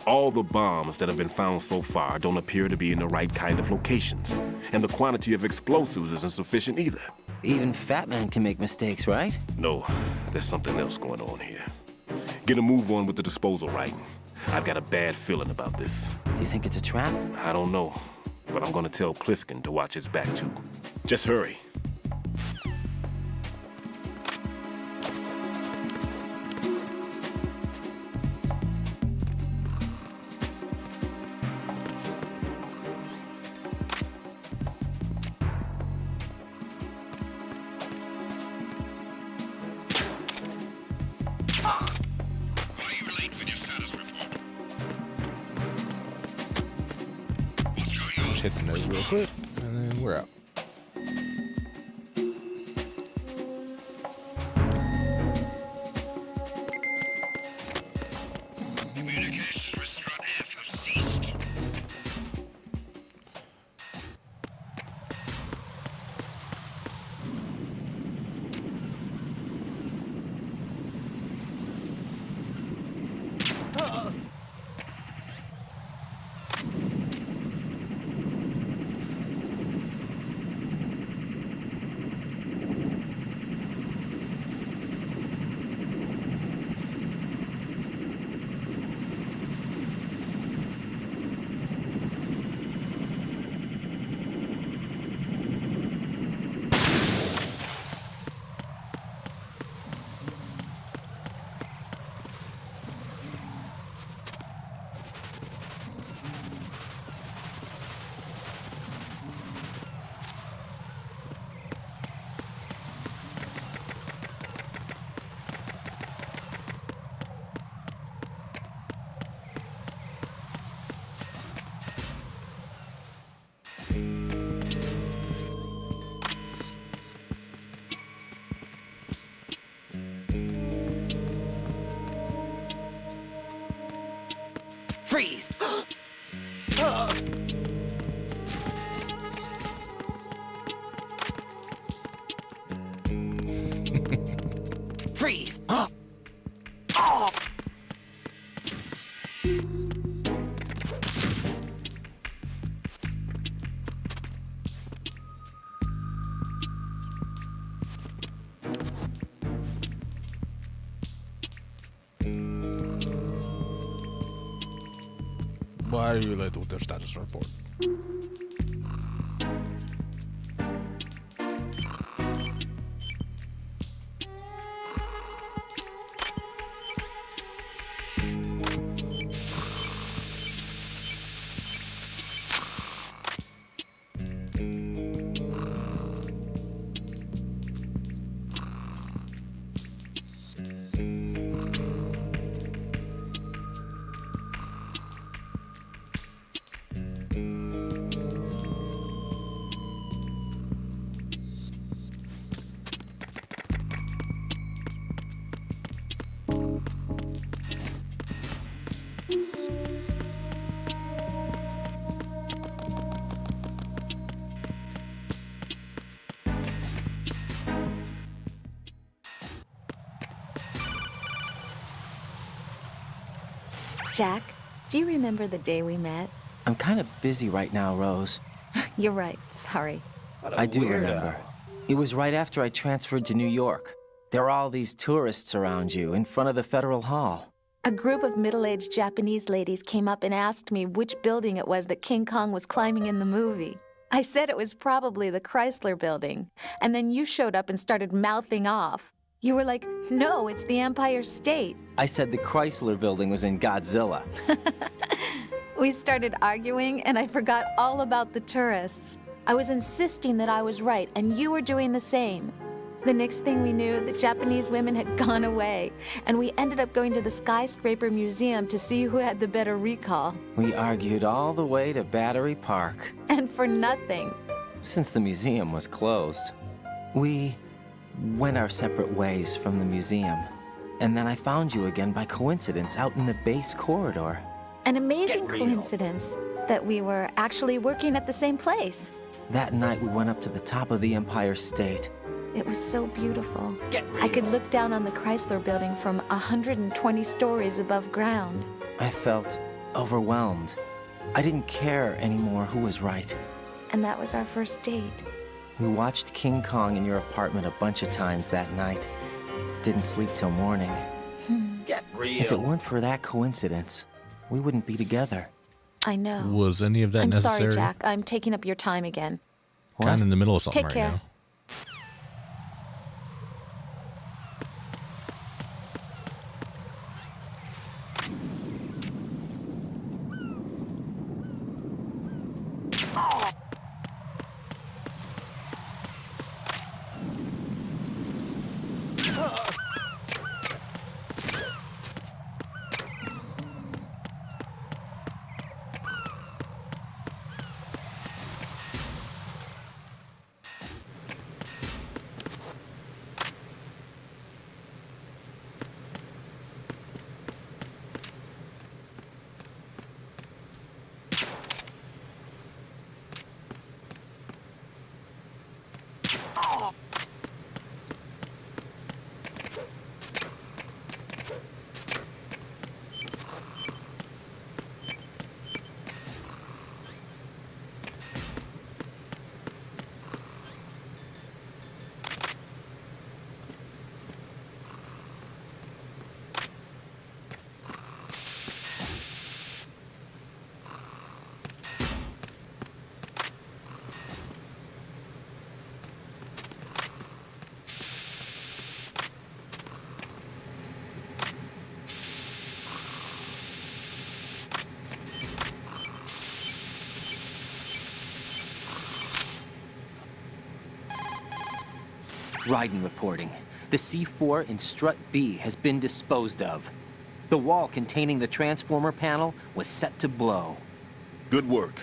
All the bombs that have been found so far don't appear to be in the right kind of locations. And the quantity of explosives isn't sufficient either. Even Fat Man can make mistakes, right? No, there's something else going on here. Get a move on with the disposal, Raiden. I've got a bad feeling about this. Do you think it's a trap? I don't know, but I'm gonna tell Pliskin to watch his back too. Just hurry. Hit the nose real quick, and then we're out. Communications with Strut Freeze! Freeze! Oh. Why are you late with their status report? Jack, do you remember the day we met? I'm kind of busy right now, Rose. You're right. Sorry. I do remember. It was right after I transferred to New York. There were all these tourists around you in front of the Federal Hall. A group of middle-aged Japanese ladies came up and asked me which building it was that King Kong was climbing in the movie. I said it was probably the Chrysler Building. And then you showed up and started mouthing off. You were like, no, it's the Empire State. I said the Chrysler Building was in Godzilla. We started arguing, and I forgot all about the tourists. I was insisting that I was right, and you were doing the same. The next thing we knew, the Japanese women had gone away, and we ended up going to the Skyscraper Museum to see who had the better recall. We argued all the way to Battery Park. And for nothing. Since the museum was closed, we went our separate ways from the museum. And then I found you again by coincidence out in the base corridor. An amazing coincidence that we were actually working at the same place. That night we went up to the top of the Empire State. It was so beautiful. I could look down on the Chrysler Building from 120 stories above ground. I felt overwhelmed. I didn't care anymore who was right. And that was our first date. We watched King Kong in your apartment a bunch of times that night. Didn't sleep till morning. Get real. If it weren't for that coincidence, we wouldn't be together. I know. Was any of that I'm necessary? sorry, Jack. I'm taking up your time again. Kind of in the middle of something Take right care. now. Raiden reporting. The C4 in Strut B has been disposed of. The wall containing the transformer panel was set to blow. Good work.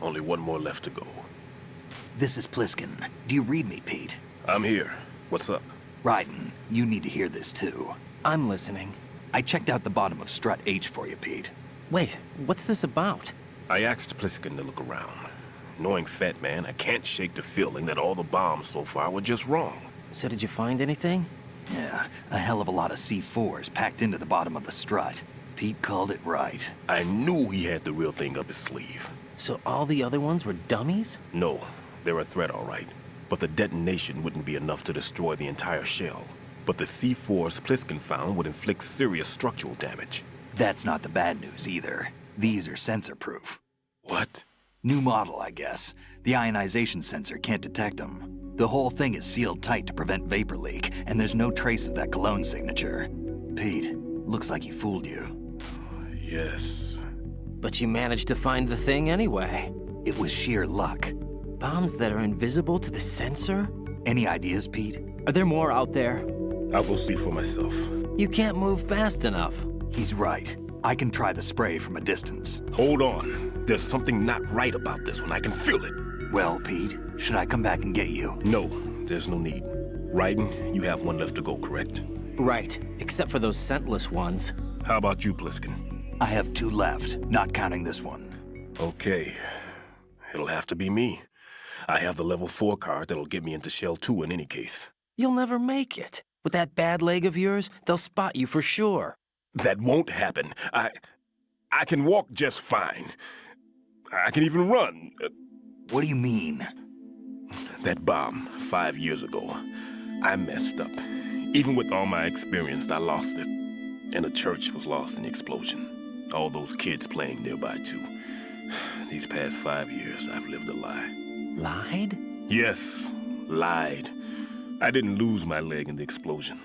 Only one more left to go. This is Pliskin. Do you read me, Pete? I'm here. What's up? Raiden, you need to hear this too. I'm listening. I checked out the bottom of Strut H for you, Pete. Wait, what's this about? I asked Pliskin to look around. Knowing Fat Man, I can't shake the feeling that all the bombs so far were just wrong. So did you find anything? Yeah, a hell of a lot of C4s packed into the bottom of the strut. Pete called it right. I knew he had the real thing up his sleeve. So all the other ones were dummies? No, they're a threat, all right. But the detonation wouldn't be enough to destroy the entire shell. But the C4s Pliskin found would inflict serious structural damage. That's not the bad news either. These are sensor-proof. What? New model, I guess. The ionization sensor can't detect them. The whole thing is sealed tight to prevent vapor leak, and there's no trace of that cologne signature. Pete, looks like he fooled you. Yes. But you managed to find the thing anyway. It was sheer luck. Bombs that are invisible to the sensor? Any ideas, Pete? Are there more out there? I'll go see for myself. You can't move fast enough. He's right. I can try the spray from a distance. Hold on. There's something not right about this one. I can feel it. Well, Pete, should I come back and get you? No, there's no need. Raiden, you have one left to go, correct? Right, except for those scentless ones. How about you, Pliskin? I have 2 left, not counting this one. Okay. It'll have to be me. I have the level 4 card that'll get me into Shell 2 in any case. You'll never make it. With that bad leg of yours, they'll spot you for sure. That won't happen. I can walk just fine. I can even run. What do you mean? That bomb 5 years ago. I messed up. Even with all my experience, I lost it. And the church was lost in the explosion. All those kids playing nearby, too. These past 5 years, I've lived a lie. Lied? Yes, lied. I didn't lose my leg in the explosion.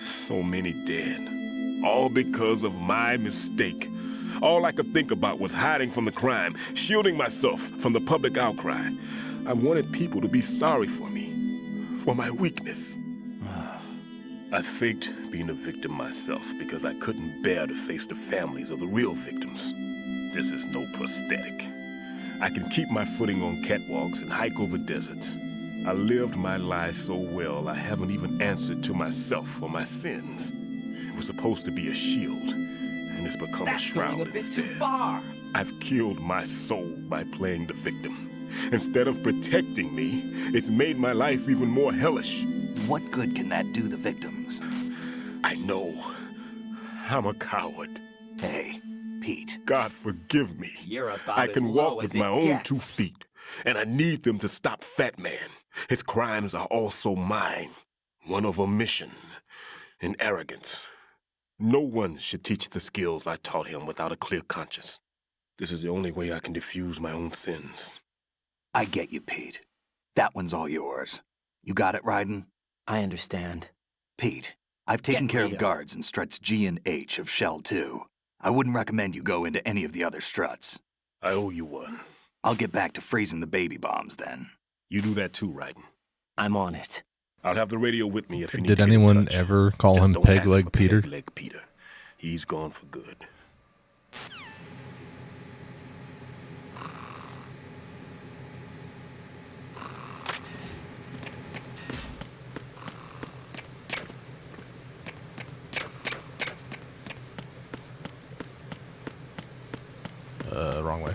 So many dead. All because of my mistake. All I could think about was hiding from the crime, shielding myself from the public outcry. I wanted people to be sorry for me, for my weakness. I faked being a victim myself because I couldn't bear to face the families of the real victims. This is no prosthetic. I can keep my footing on catwalks and hike over deserts. I lived my life so well I haven't even answered to myself for my sins. It was supposed to be a shield, and it's become a shroud That's going a bit instead. too far. I've killed my soul by playing the victim. Instead of protecting me, it's made my life even more hellish. What good can that do the victims? I know. I'm a coward. Hey, Pete. God forgive me. You're about I as can low walk as with my it own gets. 2 feet, and I need them to stop Fat Man. His crimes are also mine. One of omission and arrogance. No one should teach the skills I taught him without a clear conscience. This is the only way I can diffuse my own sins. I get you, Pete. That one's all yours. You got it, Raiden? I understand. Pete, I've taken care of guards in struts G and H of Shell 2. I wouldn't recommend you go into any of the other struts. I owe you one. I'll get back to freezing the baby bombs then. You do that too, Raiden. I'm on it. I'll have the radio with me if you need Did to get in anyone touch. ever call Just him don't Peg ask Leg for Peter? Peg Leg Peter. He's gone for good. Wrong way.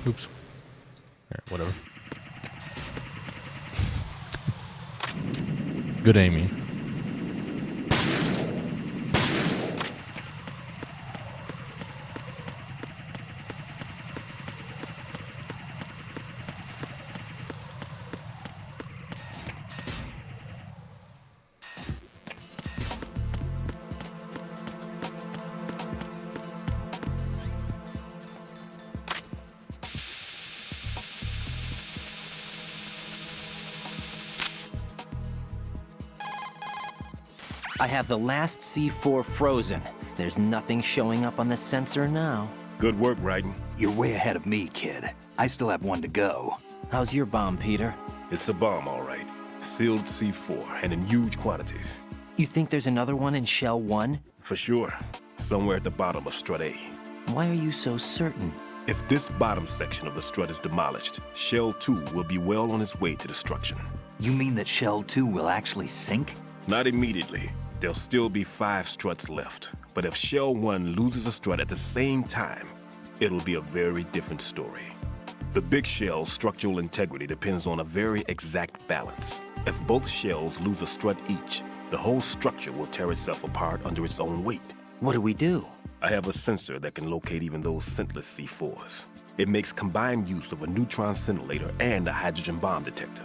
Oops. Alright, whatever. Good aiming. I have the last C4 frozen. There's nothing showing up on the sensor now. Good work, Raiden. You're way ahead of me, kid. I still have 1 to go. How's your bomb, Peter? It's a bomb, all right. Sealed C4, and in huge quantities. You think there's another one in Shell 1? For sure. Somewhere at the bottom of Strut A. Why are you so certain? If this bottom section of the strut is demolished, Shell 2 will be well on its way to destruction. You mean that Shell 2 will actually sink? Not immediately. There'll still be 5 struts left. But if Shell 1 loses a strut at the same time, it'll be a very different story. The big shell's structural integrity depends on a very exact balance. If both shells lose a strut each, the whole structure will tear itself apart under its own weight. What do we do? I have a sensor that can locate even those scentless C4s. It makes combined use of a neutron scintillator and a hydrogen bomb detector.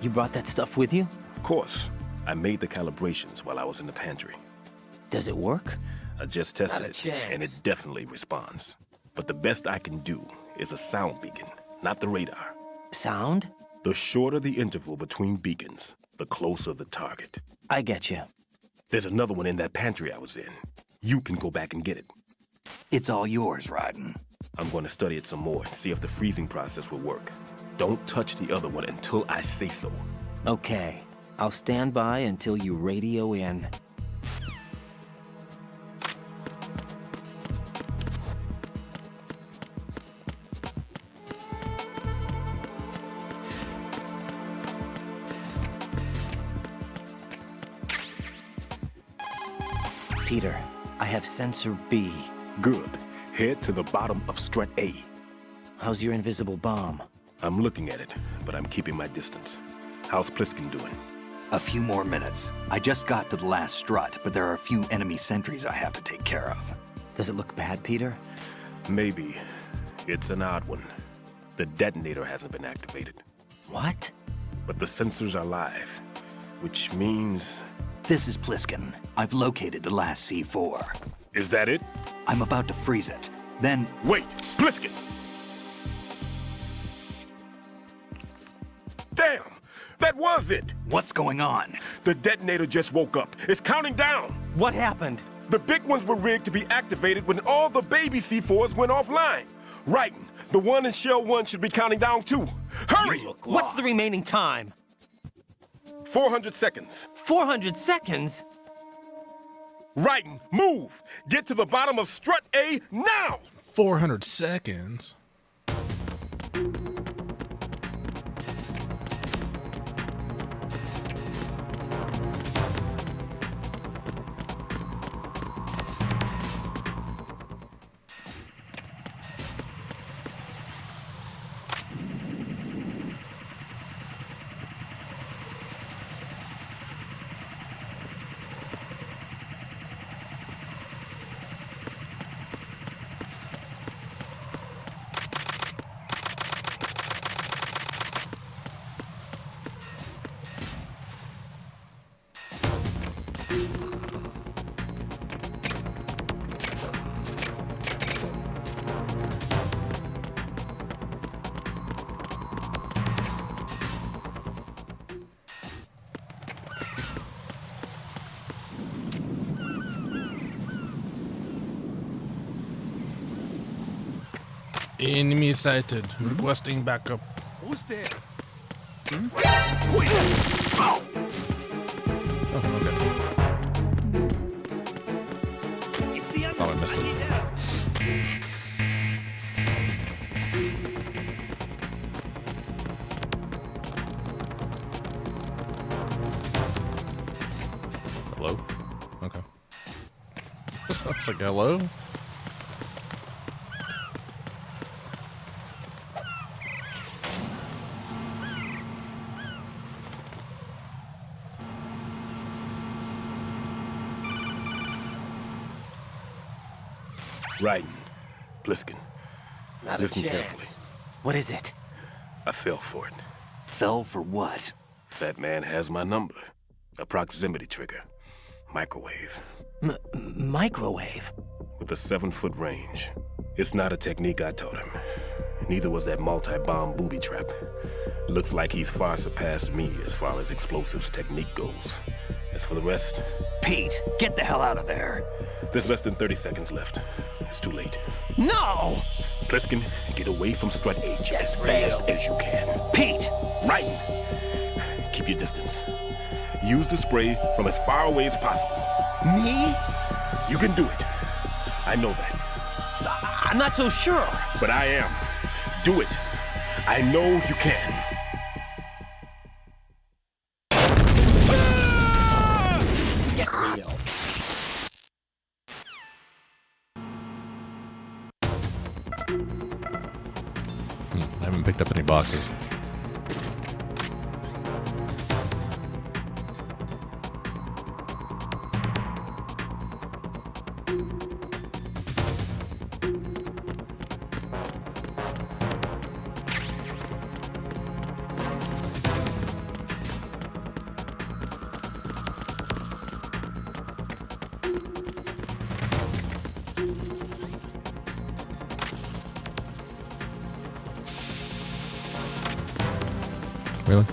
You brought that stuff with you? Of course. I made the calibrations while I was in the pantry. Does it work? I just tested Not a it, chance. and it definitely responds. But the best I can do is a sound beacon, not the radar. Sound? The shorter the interval between beacons, the closer the target. I get you. There's another one in that pantry I was in. You can go back and get it. It's all yours, Raiden. I'm going to study it some more and see if the freezing process will work. Don't touch the other one until I say so. Okay. I'll stand by until you radio in. Peter, I have sensor B. Good. Head to the bottom of Strut A. How's your invisible bomb? I'm looking at it, but I'm keeping my distance. How's Pliskin doing? A few more minutes. I just got to the last strut, but there are a few enemy sentries I have to take care of. Does it look bad, Peter? Maybe. It's an odd one. The detonator hasn't been activated. What? But the sensors are live, which means... This is Pliskin. I've located the last C4. Is that it? I'm about to freeze it. Then... Wait! Pliskin! Damn! That was it! What's going on? The detonator just woke up. It's counting down! What happened? The big ones were rigged to be activated when all the baby C4s went offline. Right. The one in Shell 1 should be counting down too. Hurry! What's the remaining time? 400 seconds. 400 seconds? Raiden, move! Get to the bottom of Strut A now! 400 seconds? Enemy sighted. Requesting backup. Who's there? Oh, okay. It's the Oh, I missed it. Hello? Okay. I was like, hello? Raiden, Pliskin, Not listen a chance. carefully. What is it? I fell for it. Fell for what? That man has my number. A proximity trigger. Microwave. Microwave? With a 7-foot range. It's not a technique I taught him. Neither was that multi-bomb booby trap. Looks like he's far surpassed me as far as explosives technique goes. As for the rest... Pete, get the hell out of there. There's less than 30 seconds left. It's too late. No! Pliskin, get away from Strut H as fast as you can. Pete! Raiden! Keep your distance. Use the spray from as far away as possible. Me? You can do it. I know that. I'm not so sure. But I am. Do it. I know you can. Get real. I haven't picked up any boxes. Really?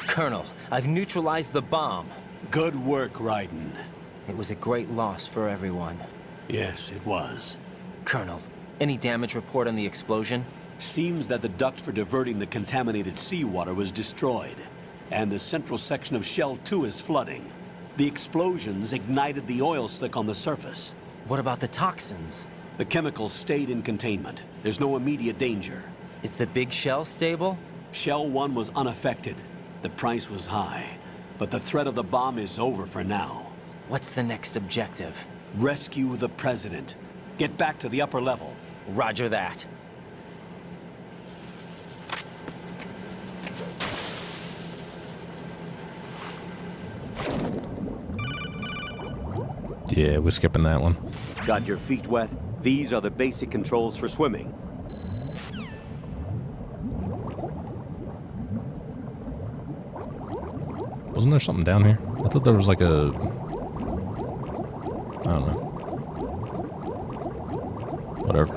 Colonel, I've neutralized the bomb. Good work, Raiden. It was a great loss for everyone. Yes, it was. Colonel, any damage report on the explosion? Seems that the duct for diverting the contaminated seawater was destroyed, and the central section of Shell 2 is flooding. The explosions ignited the oil slick on the surface. What about the toxins? The chemicals stayed in containment. There's no immediate danger. Is the big shell stable? Shell 1 was unaffected. The price was high, but the threat of the bomb is over for now. What's the next objective? Rescue the President. Get back to the upper level. Roger that. Yeah, we're skipping that one. Got your feet wet? These are the basic controls for swimming. Wasn't there something down here? I thought there was like a... I don't know. Whatever.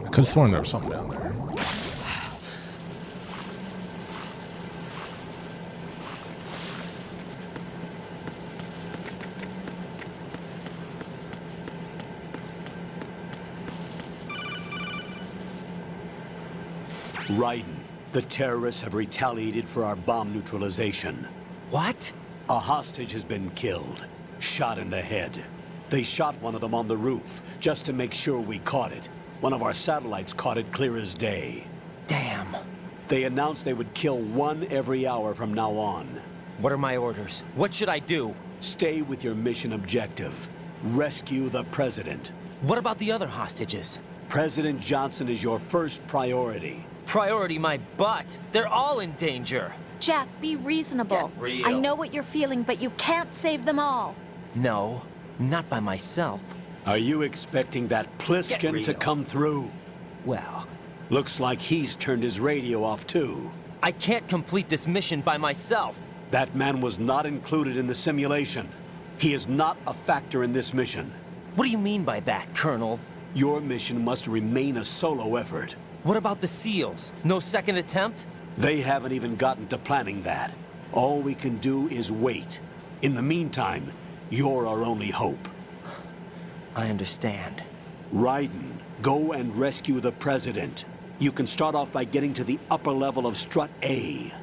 I could have sworn there was something down there. Raiden, the terrorists have retaliated for our bomb neutralization. What? A hostage has been killed, shot in the head. They shot one of them on the roof, just to make sure we caught it. One of our satellites caught it clear as day. Damn. They announced they would kill one every hour from now on. What are my orders? What should I do? Stay with your mission objective. Rescue the President. What about the other hostages? President Johnson is your first priority. Priority my butt. They're all in danger. Jack, be reasonable. Get real. I know what you're feeling, but you can't save them all. No, not by myself. Are you expecting that Pliskin to come through? Well... Looks like he's turned his radio off too. I can't complete this mission by myself. That man was not included in the simulation. He is not a factor in this mission. What do you mean by that, Colonel? Your mission must remain a solo effort. What about the SEALs? No second attempt? They haven't even gotten to planning that. All we can do is wait. In the meantime, you're our only hope. I understand. Raiden, go and rescue the President. You can start off by getting to the upper level of Strut A.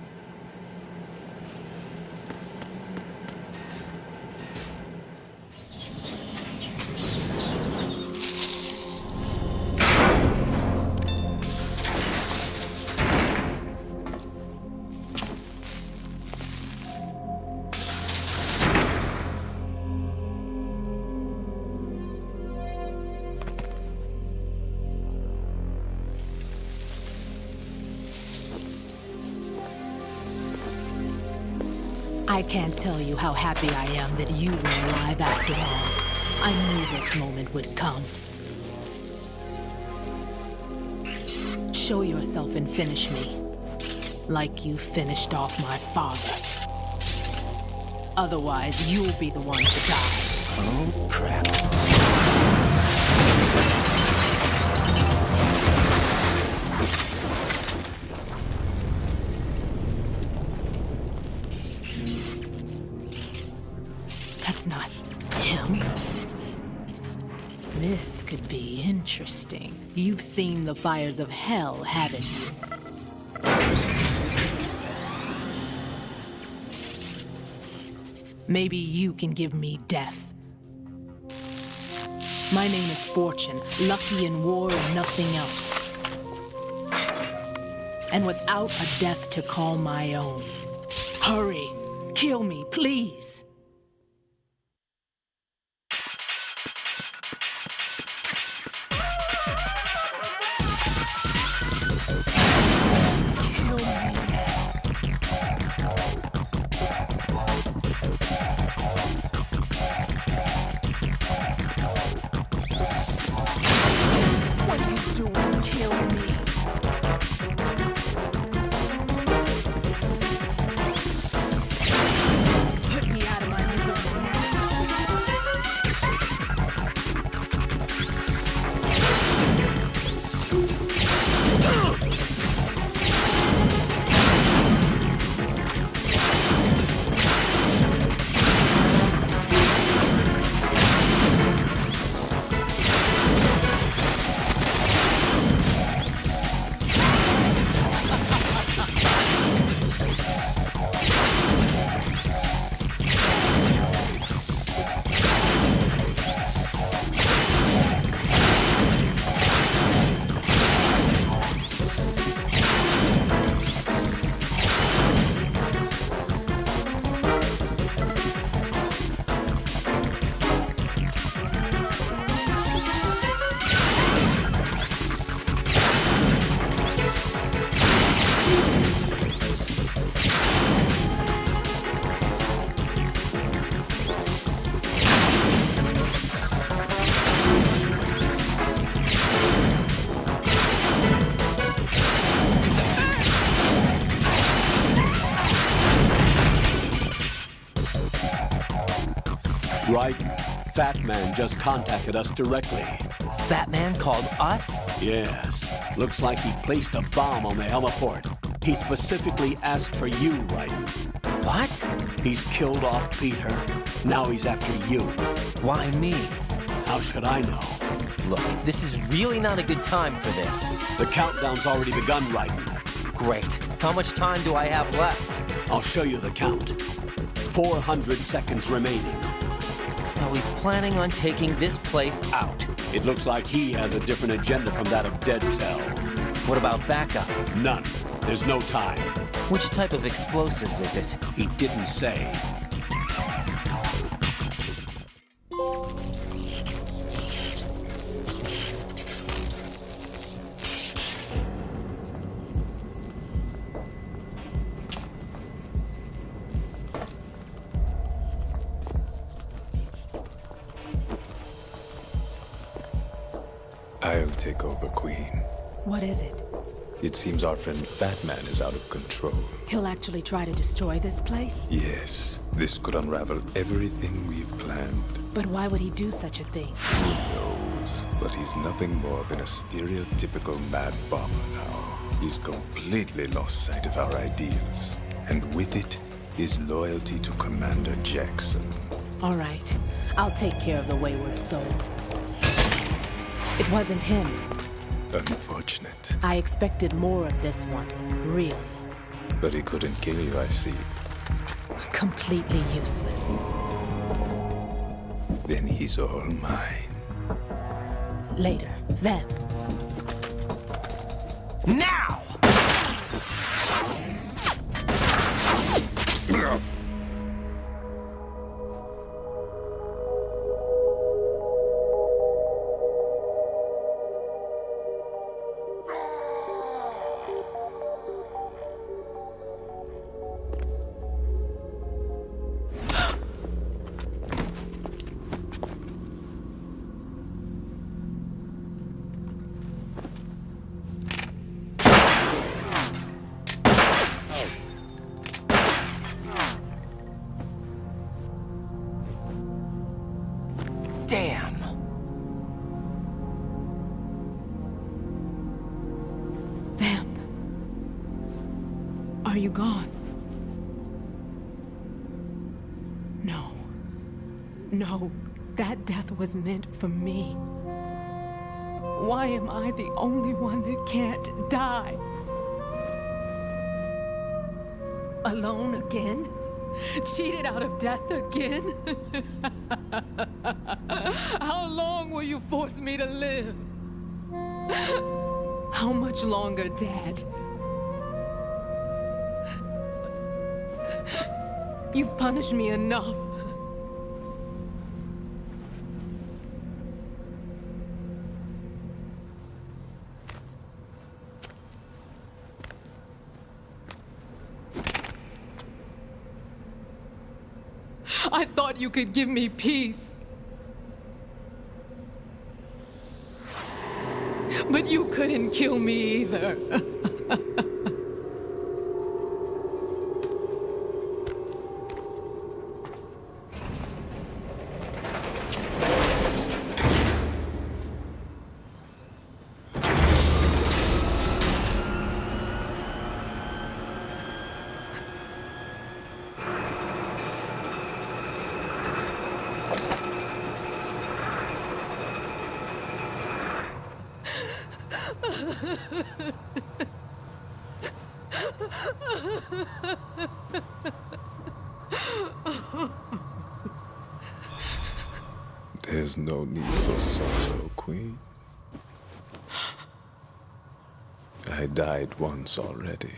I can't tell you how happy I am that you were alive after all. I knew this moment would come. Show yourself and finish me. Like you finished off my father. Otherwise, you'll be the one to die. Oh, crap. This could be interesting. You've seen the fires of hell, haven't you? Maybe you can give me death. My name is Fortune, lucky in war and nothing else. And without a death to call my own. Hurry, kill me, please. Right. Fat Man just contacted us directly. Fat Man called us? Yes. Looks like he placed a bomb on the heliport. He specifically asked for you, right? What? He's killed off Peter. Now he's after you. Why me? How should I know? Look, this is really not a good time for this. The countdown's already begun, Raiden. Great. How much time do I have left? I'll show you the count. 400 seconds remaining. So he's planning on taking this place out. It looks like he has a different agenda from that of Dead Cell. What about backup? None. There's no time. Which type of explosives is it? He didn't say. I'll take over, Queen. What is it? It seems our friend Fat Man is out of control. He'll actually try to destroy this place? Yes, this could unravel everything we've planned. But why would he do such a thing? Who knows? But he's nothing more than a stereotypical mad bomber now. He's completely lost sight of our ideals. And with it, his loyalty to Commander Jackson. All right. I'll take care of the wayward soul. It wasn't him. Unfortunate. I expected more of this one, really. But he couldn't kill you, I see. Completely useless. Then he's all mine. Later, then. Now! Damn! Vamp. Are you gone? No. No. That death was meant for me. Why am I the only one that can't die? Alone again? Cheated out of death again? How long will you force me to live? How much longer, Dad? You've punished me enough. I thought you could give me peace. But you couldn't kill me either. There's no need for sorrow, Queen. I died once already.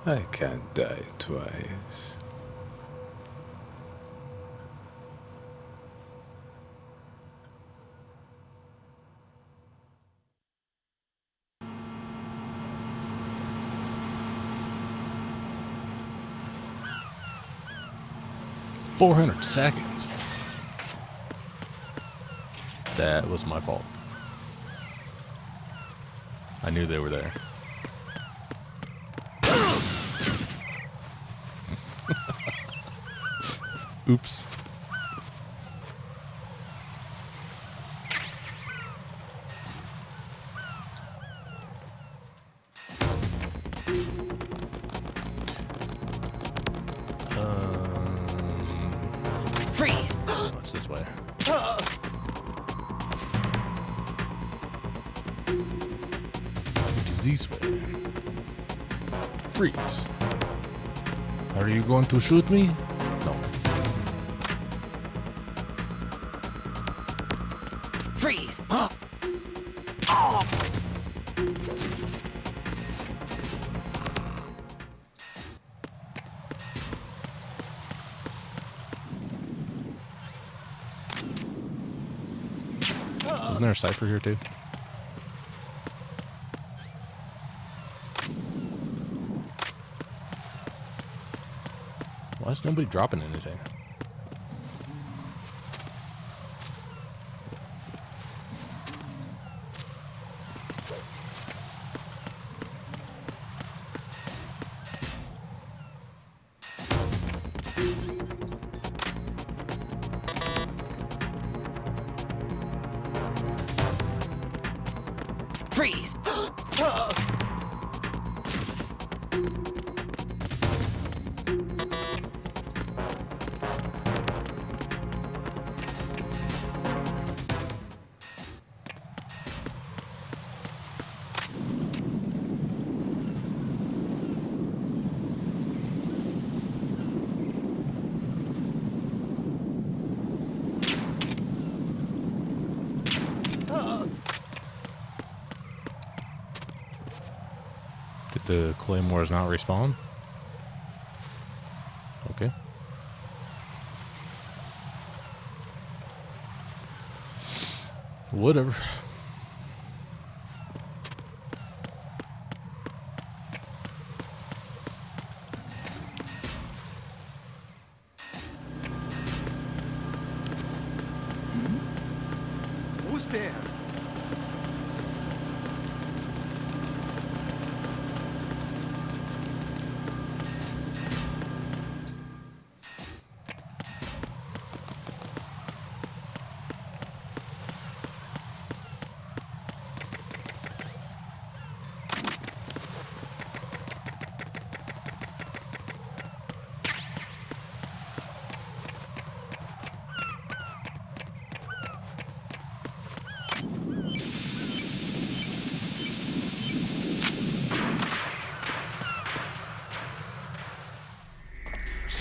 I can't die twice. $400 seconds. That was my fault. I knew they were there. Oops. Freeze! Oh, it's this way. It is this way. Freeze. Are you going to shoot me? No. Freeze! Isn't there a cipher here too? Why is nobody dropping anything? Freeze! Did the claymores not respawn? Okay. Whatever. Who's there?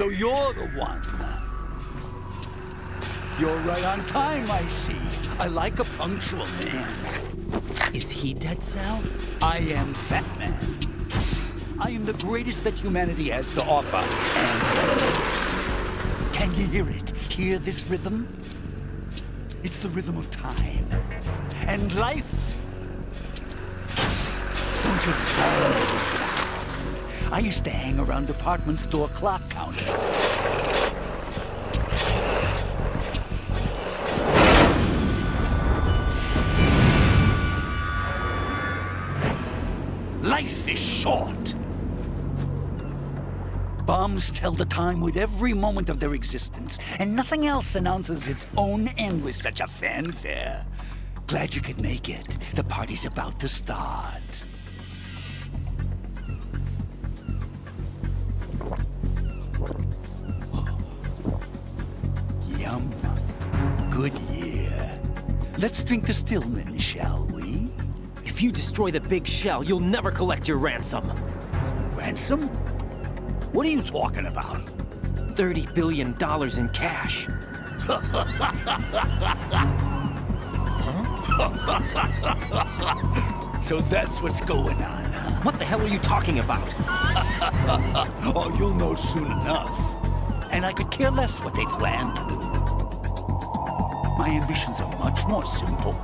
So you're the one. You're right on time, I see. I like a punctual man. Is he Dead Cell? I am Fat Man. I am the greatest that humanity has to offer, and the most. Can you hear it? Hear this rhythm? It's the rhythm of time. And life. Don't you love this sound? I used to hang around department store clock counters. Life is short. Bombs tell the time with every moment of their existence, and nothing else announces its own end with such a fanfare. Glad you could make it. The party's about to start. Yum. Good year. Let's drink the Stillman, shall we? If you destroy the big shell, you'll never collect your ransom. Ransom? What are you talking about? $30 billion in cash. So that's what's going on, huh? What the hell are you talking about? Oh, you'll know soon enough. And I could care less what they plan to do. My ambitions are much more simple.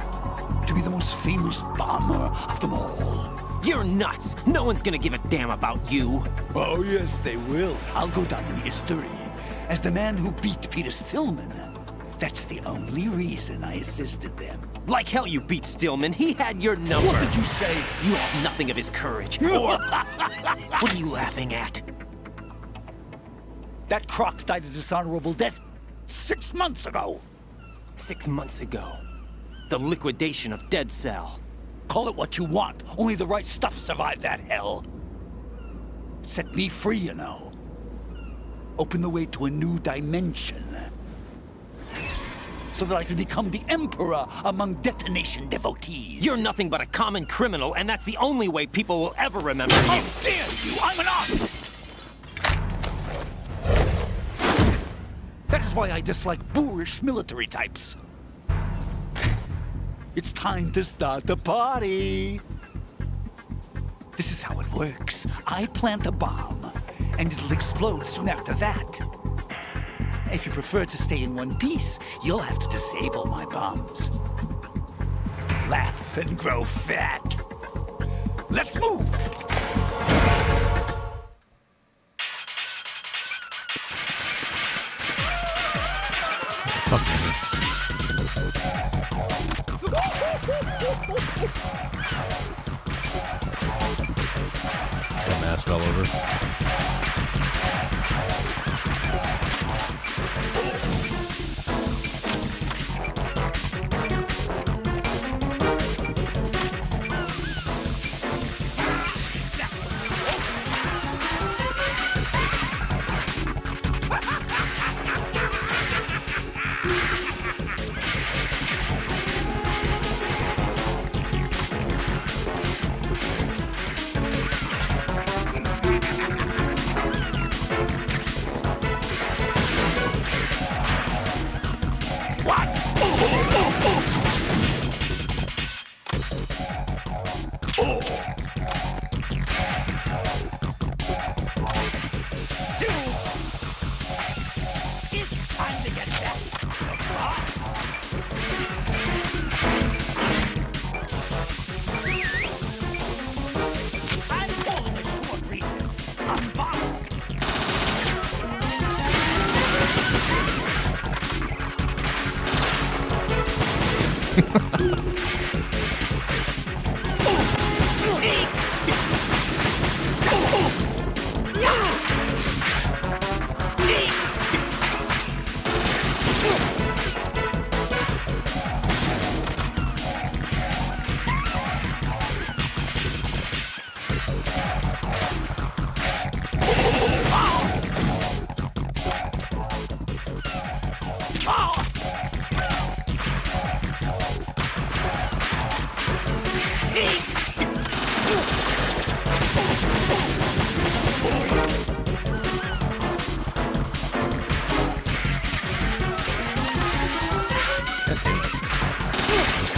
To be the most famous bomber of them all. You're nuts! No one's gonna give a damn about you! Oh, yes, they will. I'll go down in history as the man who beat Peter Stillman. That's the only reason I assisted them. Like hell you beat Stillman. He had your number. What did you say? You have nothing of his courage. Or... What are you laughing at? That croc died a dishonorable death 6 months ago. 6 months ago. The liquidation of Dead Cell. Call it what you want. Only the right stuff survived that hell. It set me free, you know. Opened the way to a new dimension. So that I could become the Emperor among detonation devotees. You're nothing but a common criminal, and that's the only way people will ever remember you. How dare you! I'm an artist! That is why I dislike boorish military types. It's time to start the party. This is how it works. I plant a bomb, and it'll explode soon after that. If you prefer to stay in one piece, you'll have to disable my bombs. Laugh and grow fat. Let's move! The mask fell over.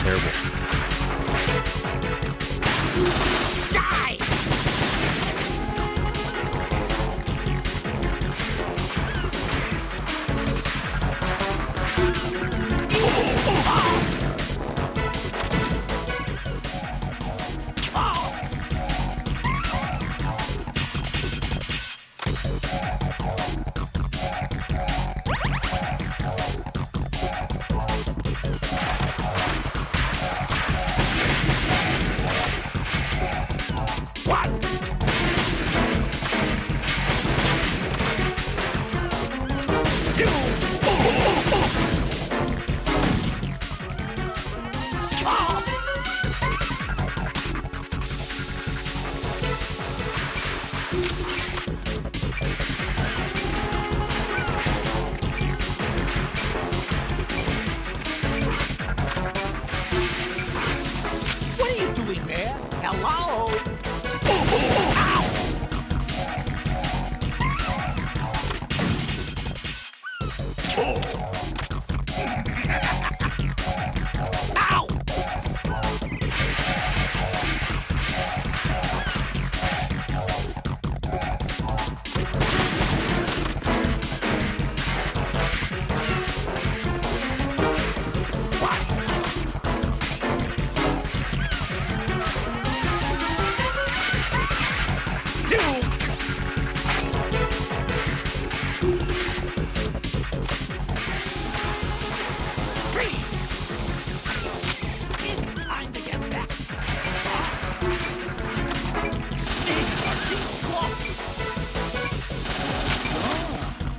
terrible. Die! What are you doing there? Hello?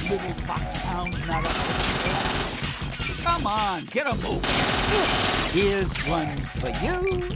Little foxhound not up to scratch. Come on, get a move. Here's one for you.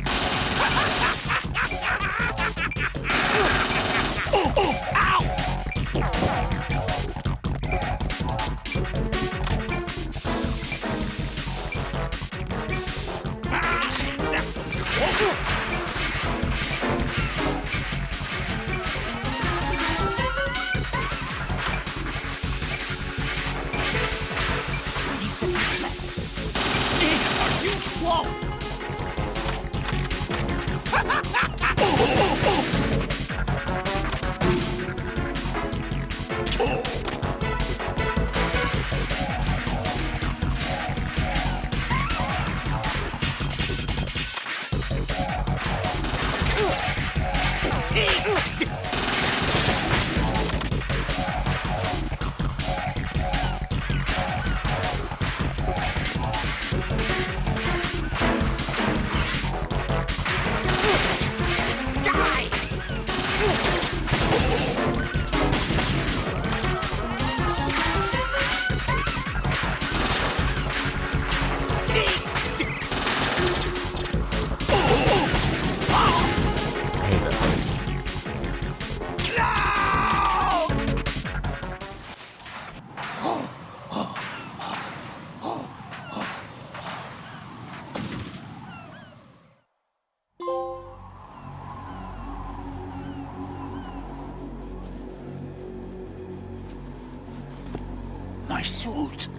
My suit.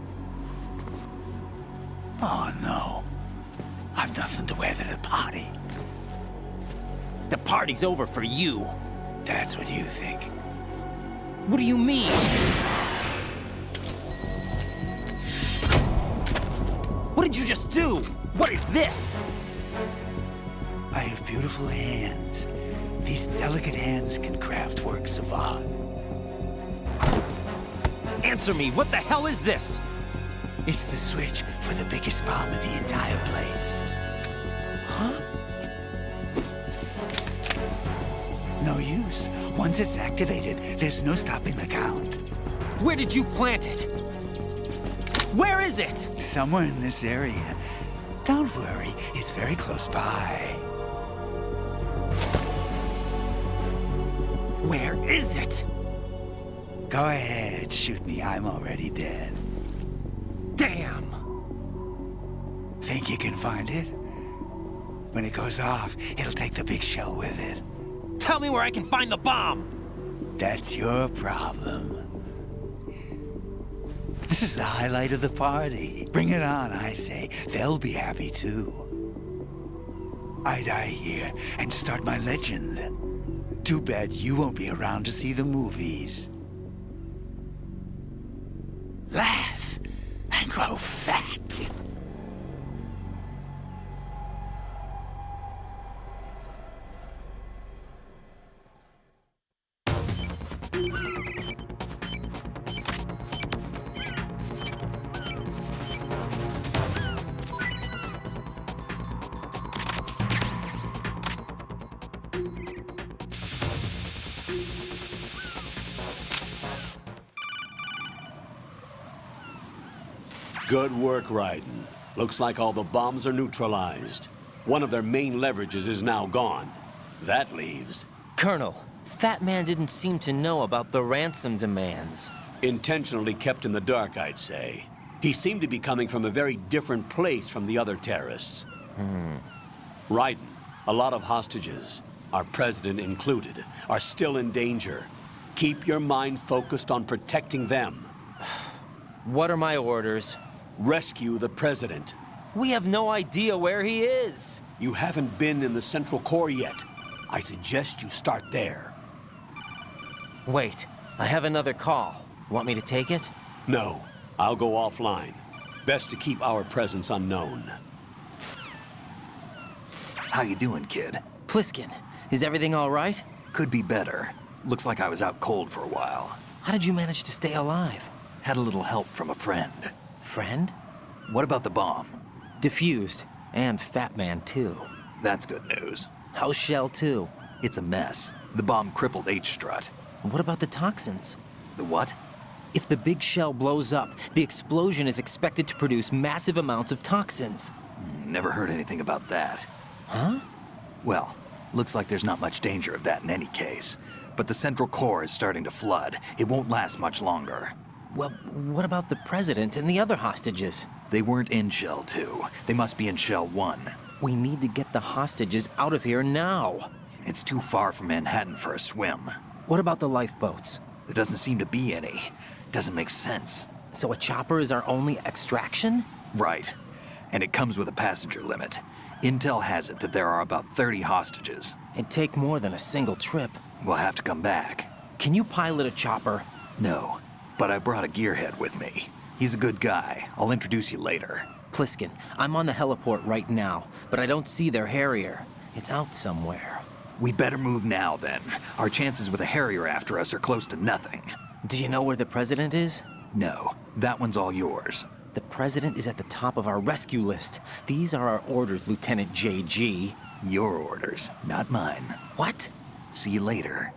Oh, no. I've nothing to wear to the party. The party's over for you. That's what you think. What do you mean? What did you just do? What is this? I have beautiful hands. These delicate hands can craft works of art. Answer me, what the hell is this? It's the switch for the biggest bomb in the entire place. Huh? No use. Once it's activated, there's no stopping the count. Where did you plant it? Where is it? Somewhere in this area. Don't worry, it's very close by. Where is it? Go ahead, shoot me. I'm already dead. Damn! Think you can find it? When it goes off, it'll take the big show with it. Tell me where I can find the bomb! That's your problem. This is the highlight of the party. Bring it on, I say. They'll be happy too. I die here and start my legend. Too bad you won't be around to see the movies. Laugh and grow fat. Good work, Raiden. Looks like all the bombs are neutralized. One of their main leverages is now gone. That leaves... Colonel, Fat Man didn't seem to know about the ransom demands. Intentionally kept in the dark, I'd say. He seemed to be coming from a very different place from the other terrorists. Raiden, a lot of hostages, our president included, are still in danger. Keep your mind focused on protecting them. What are my orders? Rescue the president. We have no idea where he is. You haven't been in the Central Core yet. I suggest you start there. Wait, I have another call. Want me to take it? No, I'll go offline. Best to keep our presence unknown. How you doing, kid? Pliskin, is everything all right? Could be better. Looks like I was out cold for a while. How did you manage to stay alive? Had a little help from a friend. Friend? What about the bomb? Diffused. And Fat Man, too. That's good news. How's Shell 2? It's a mess. The bomb crippled H-Strut. What about the toxins? The what? If the big shell blows up, the explosion is expected to produce massive amounts of toxins. Never heard anything about that. Huh? Well, looks like there's not much danger of that in any case. But the Central Core is starting to flood. It won't last much longer. Well, what about the president and the other hostages? They weren't in Shell 2. They must be in Shell 1. We need to get the hostages out of here now. It's too far from Manhattan for a swim. What about the lifeboats? There doesn't seem to be any. Doesn't make sense. So a chopper is our only extraction? Right. And it comes with a passenger limit. Intel has it that there are about 30 hostages. It'd take more than a single trip. We'll have to come back. Can you pilot a chopper? No. But I brought a gearhead with me. He's a good guy. I'll introduce you later. Pliskin, I'm on the heliport right now, but I don't see their Harrier. It's out somewhere. We better move now, then. Our chances with a Harrier after us are close to nothing. Do you know where the president is? No. That one's all yours. The president is at the top of our rescue list. These are our orders, Lieutenant JG. Your orders, not mine. What? See you later.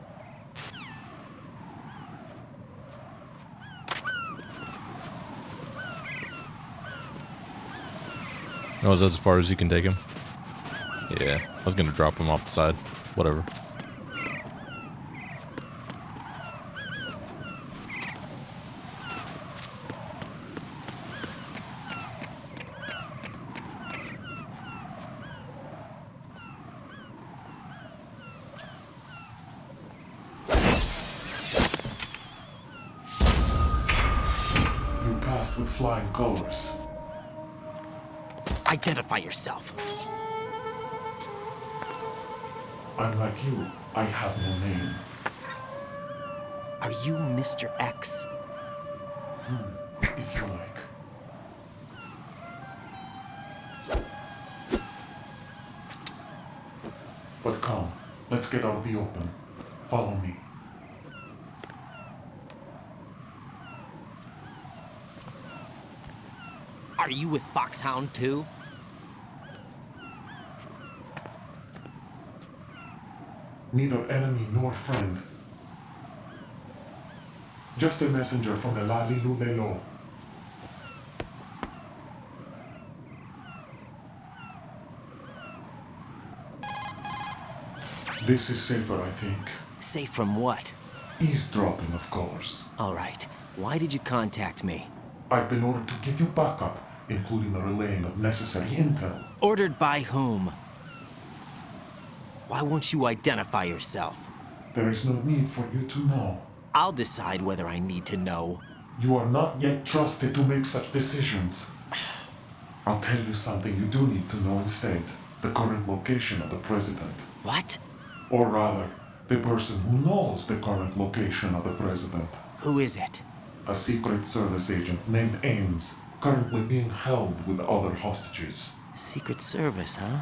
Oh, is that as far as you can take him? Yeah, I was gonna drop him off the side. Whatever. You passed with flying colors. Identify yourself. I'm like you. I have no name. Are you Mr. X? If you like. But come, let's get out of the open. Follow me. Are you with Foxhound too? Neither enemy nor friend. Just a messenger from the Lalilulelo. This is safer, I think. Safe from what? Eavesdropping, of course. All right. Why did you contact me? I've been ordered to give you backup, including the relaying of necessary intel. Ordered by whom? Why won't you identify yourself? There is no need for you to know. I'll decide whether I need to know. You are not yet trusted to make such decisions. I'll tell you something you do need to know instead. the current location of the president. What? Or rather, the person who knows the current location of the president. Who is it? A Secret Service agent named Ames, currently being held with other hostages. Secret Service, huh?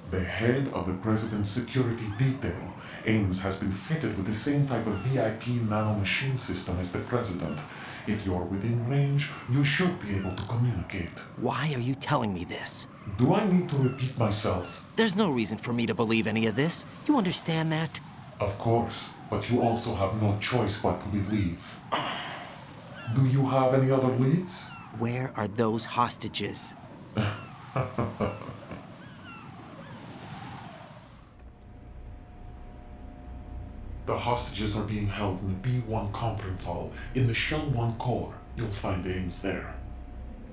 The head of the president's security detail, Ames has been fitted with the same type of VIP nanomachine system as the president. If you're within range, you should be able to communicate. Why are you telling me this? Do I need to repeat myself? There's no reason for me to believe any of this. You understand that? Of course, but you also have no choice but to believe. Do you have any other leads? Where are those hostages? The hostages are being held in the B1 conference hall in the Shell 1 core. You'll find Ames there.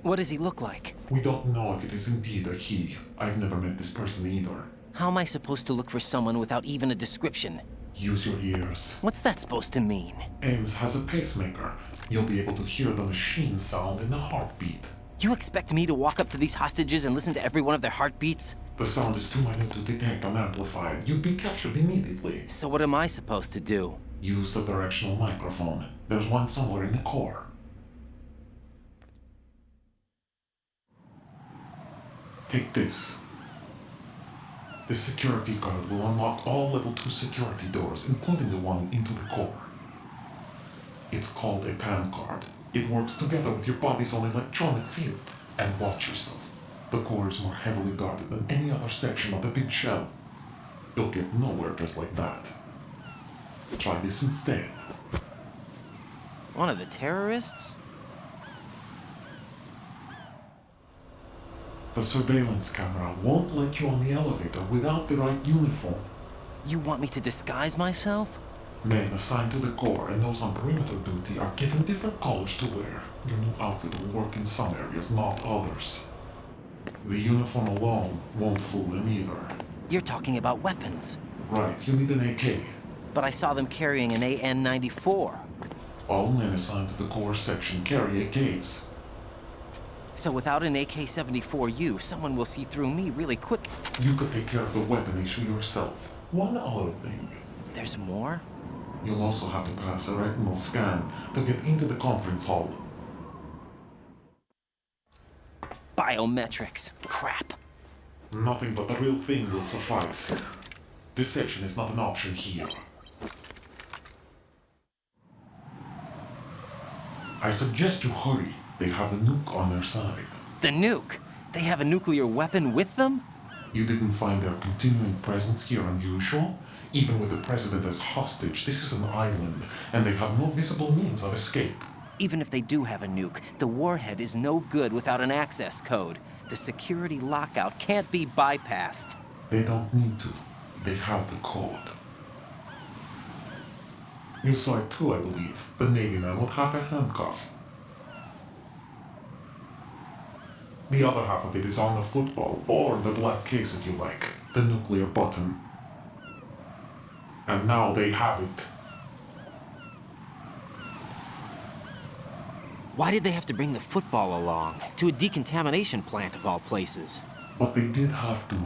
What does he look like? We don't know if it is indeed a he. I've never met this person either. How am I supposed to look for someone without even a description? Use your ears. What's that supposed to mean? Ames has a pacemaker. You'll be able to hear the machine sound in the heartbeat. You expect me to walk up to these hostages and listen to every one of their heartbeats? The sound is too minute to detect unamplified. You'd be captured immediately. So what am I supposed to do? Use the directional microphone. There's one somewhere in the core. Take this. The security card will unlock all level 2 security doors, including the one into the core. It's called a PAN card. It works together with your body's own electronic field. And watch yourself. The core is more heavily guarded than any other section of the big shell. You'll get nowhere just like that. Try this instead. One of the terrorists? The surveillance camera won't let you on the elevator without the right uniform. You want me to disguise myself? Men assigned to the core and those on perimeter duty are given different colors to wear. Your new outfit will work in some areas, not others. The uniform alone won't fool them either. You're talking about weapons. Right, you need an AK. But I saw them carrying an AN-94. All men assigned to the core section carry AKs. So without an AK-74U, someone will see through me really quick. You could take care of the weapon issue yourself. One other thing. There's more? You'll also have to pass a retinal scan to get into the conference hall. Biometrics. Crap. Nothing but the real thing will suffice. Deception is not an option here. I suggest you hurry. They have the nuke on their side. The nuke? They have a nuclear weapon with them? You didn't find their continuing presence here unusual? Even with the president as hostage, this is an island, and they have no visible means of escape. Even if they do have a nuke, the warhead is no good without an access code. The security lockout can't be bypassed. They don't need to. They have the code. You saw it too, I believe. The Navy man with half a handcuff. The other half of it is on the football, or the black case if you like. The nuclear button. And now they have it. Why did they have to bring the football along? To a decontamination plant of all places. But they did have to.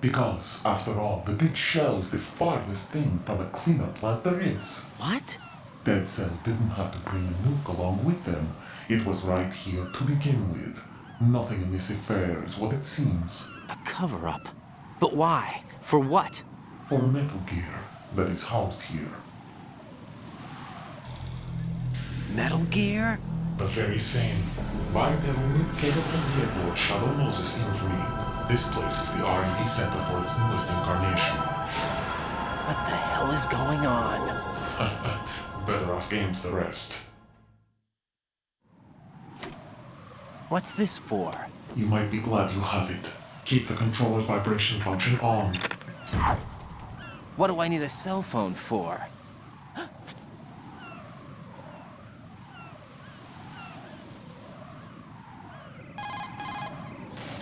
Because, after all, the big shell is the farthest thing from a cleanup plant there is. What? Dead Cell didn't have to bring a nuke along with them. It was right here to begin with. Nothing in this affair is what it seems. A cover-up? But why? For what? For Metal Gear that is housed here. Metal Gear? The very same. Bipedal nuke-capable vehicle of Shadow Moses infamy. This place is the R&D center for its newest incarnation. What the hell is going on? Better ask Ames the rest. What's this for? You might be glad you have it. Keep the controller's vibration function on. What do I need a cell phone for?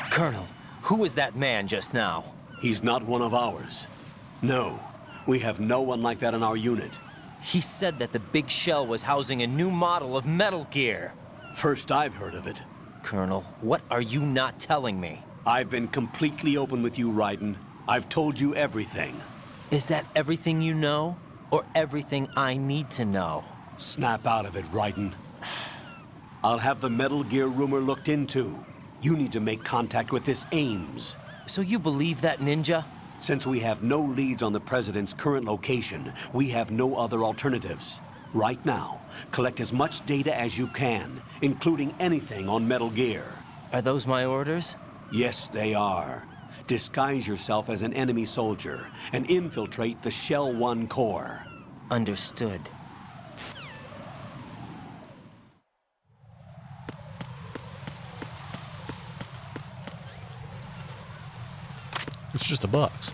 Colonel, who was that man just now? He's not one of ours. No, we have no one like that in our unit. He said that the big shell was housing a new model of Metal Gear. First I've heard of it. Colonel, what are you not telling me? I've been completely open with you, Raiden. I've told you everything. Is that everything you know? Or everything I need to know? Snap out of it, Raiden. I'll have the Metal Gear rumor looked into. You need to make contact with this Ames. So you believe that ninja? Since we have no leads on the President's current location, we have no other alternatives. Right now, collect as much data as you can, including anything on Metal Gear. Are those my orders? Yes, they are. Disguise yourself as an enemy soldier and infiltrate the Shell 1 core. Understood. It's just a box.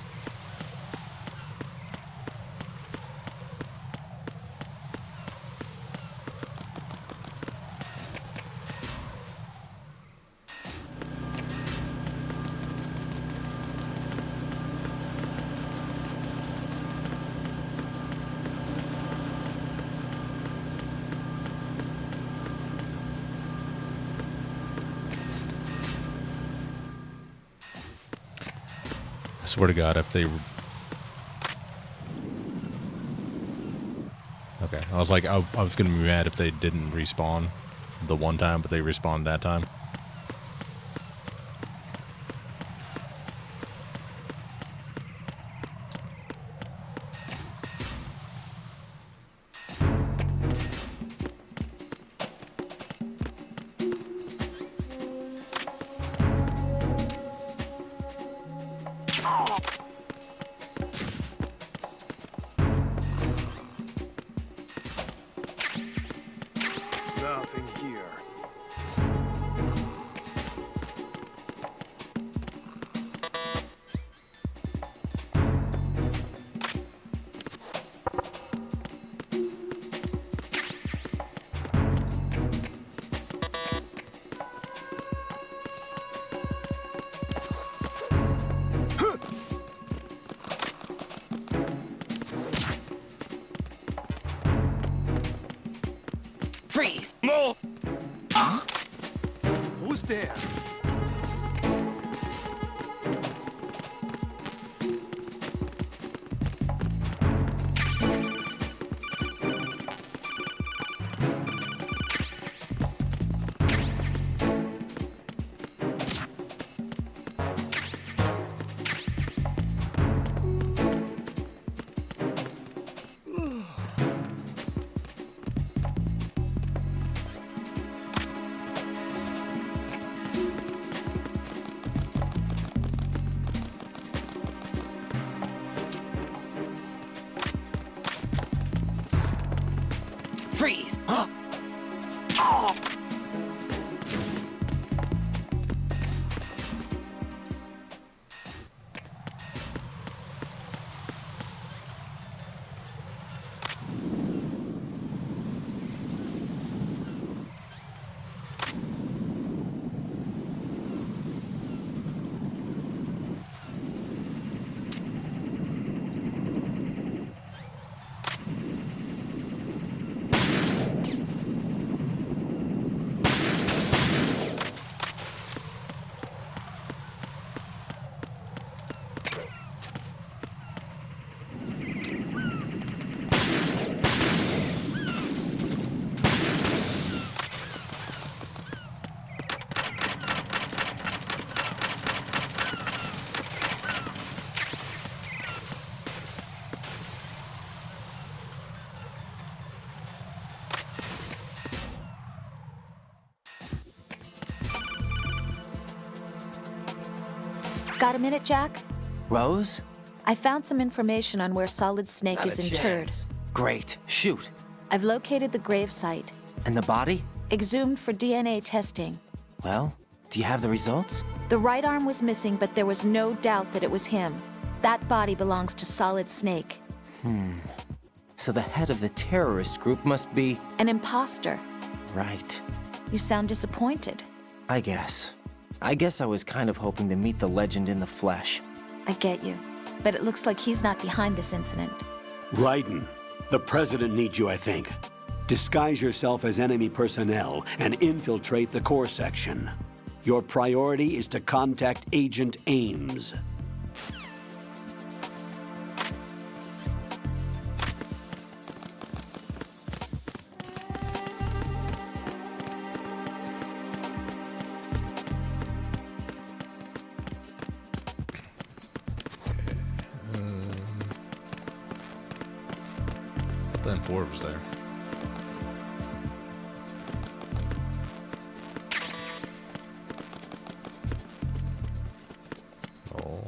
I swear to God, if they... Okay, I was like, I was gonna be mad if they didn't respawn the one time, but they respawned that time. Nothing here. Freeze! No! Who's there? Freeze! Huh? Got a minute, Jack? Rose? I found some information on where Solid Snake Not is a interred. chance. Great. Shoot. I've located the grave site. And the body? Exhumed for DNA testing. Well, do you have the results? The right arm was missing, but there was no doubt that it was him. That body belongs to Solid Snake. So the head of the terrorist group must be... An imposter. Right. You sound disappointed. I guess I was kind of hoping to meet the legend in the flesh. I get you. But it looks like he's not behind this incident. Raiden, the President needs you, I think. Disguise yourself as enemy personnel and infiltrate the core section. Your priority is to contact Agent Ames. Then 4 was there. Oh.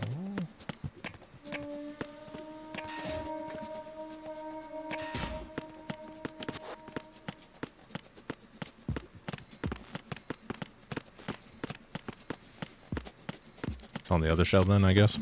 It's on the other shelf then, I guess.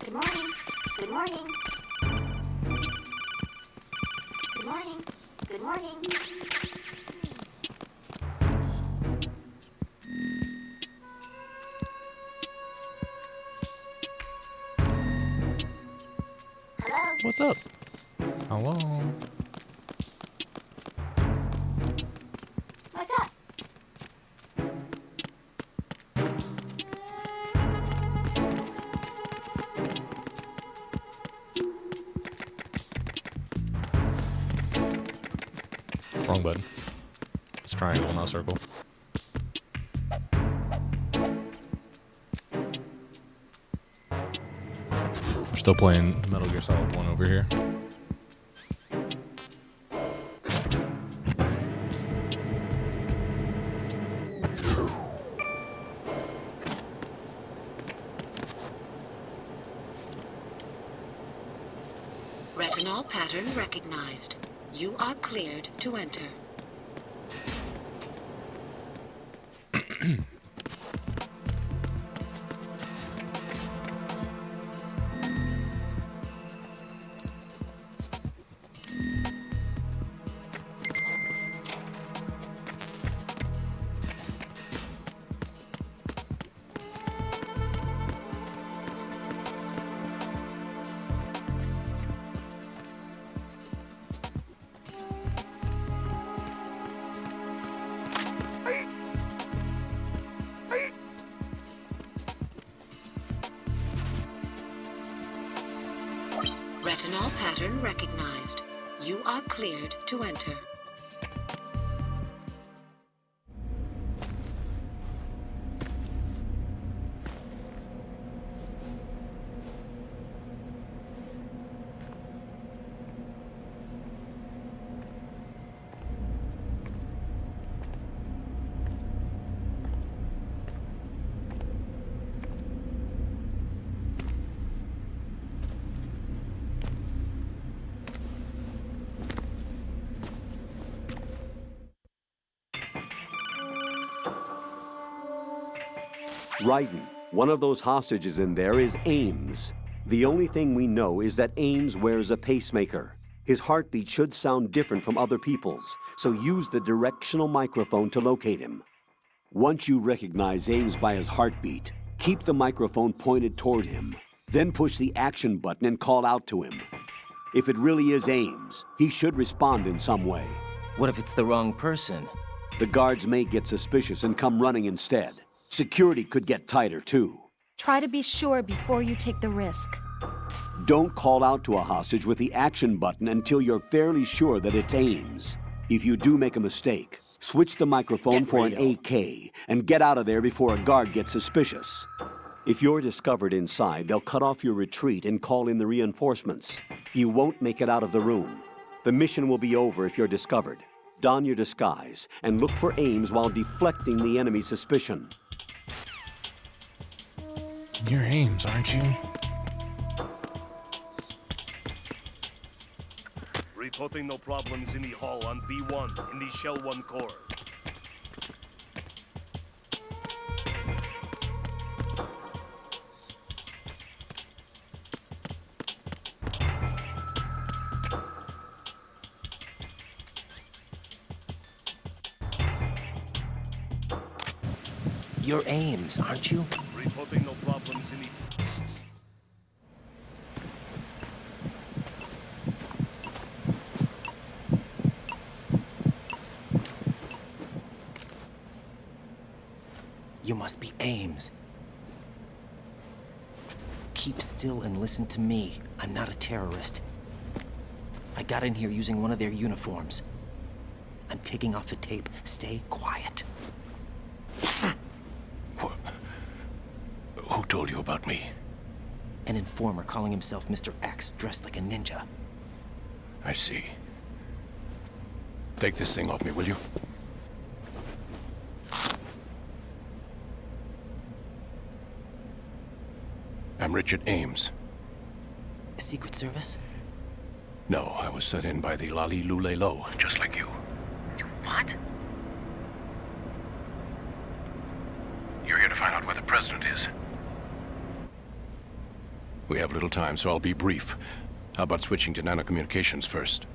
Good morning. Good morning. Good morning. Good morning. Hello? What's up? Hello? What's up? Wrong button. It's triangle, not circle. We're still playing Metal Gear Solid 1 over here. Retinol pattern recognized. You are cleared to enter. Retinol pattern recognized. You are cleared to enter. Raiden, one of those hostages in there is Ames. The only thing we know is that Ames wears a pacemaker. His heartbeat should sound different from other people's, so use the directional microphone to locate him. Once you recognize Ames by his heartbeat, keep the microphone pointed toward him. Then push the action button and call out to him. If it really is Ames, he should respond in some way. What if it's the wrong person? The guards may get suspicious and come running instead. Security could get tighter, too. Try to be sure before you take the risk. Don't call out to a hostage with the action button until you're fairly sure that it's Ames. If you do make a mistake, switch the microphone for an AK and get out of there before a guard gets suspicious. If you're discovered inside, they'll cut off your retreat and call in the reinforcements. You won't make it out of the room. The mission will be over if you're discovered. Don your disguise and look for Ames while deflecting the enemy's suspicion. You're Ames, aren't you? Reporting no problems in the hall on B1 in the Shell 1 core. You're Ames, aren't you? Reporting no problems in the... You must be Ames. Keep still and listen to me. I'm not a terrorist. I got in here using one of their uniforms. I'm taking off the tape. Stay quiet. Who told you about me? An informer calling himself Mr. X, dressed like a ninja. I see. Take this thing off me, will you? I'm Richard Ames. Secret Service? No, I was sent in by the Lali Lule Lo, just like you. What? You're here to find out where the president is. We have little time, so I'll be brief. How about switching to nanocommunications first?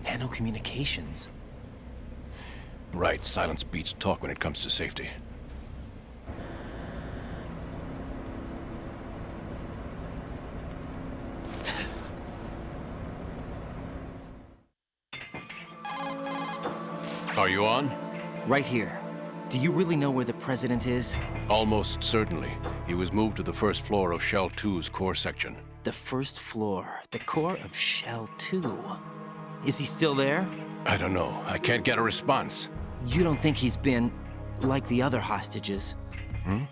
Nanocommunications? Right, silence beats talk when it comes to safety. Are you on? Right here. Do you really know where the president is? Almost certainly. He was moved to the first floor of Shell 2's core section. The first floor. The core of Shell 2. Is he still there? I don't know. I can't get a response. You don't think he's been like the other hostages? Hmm?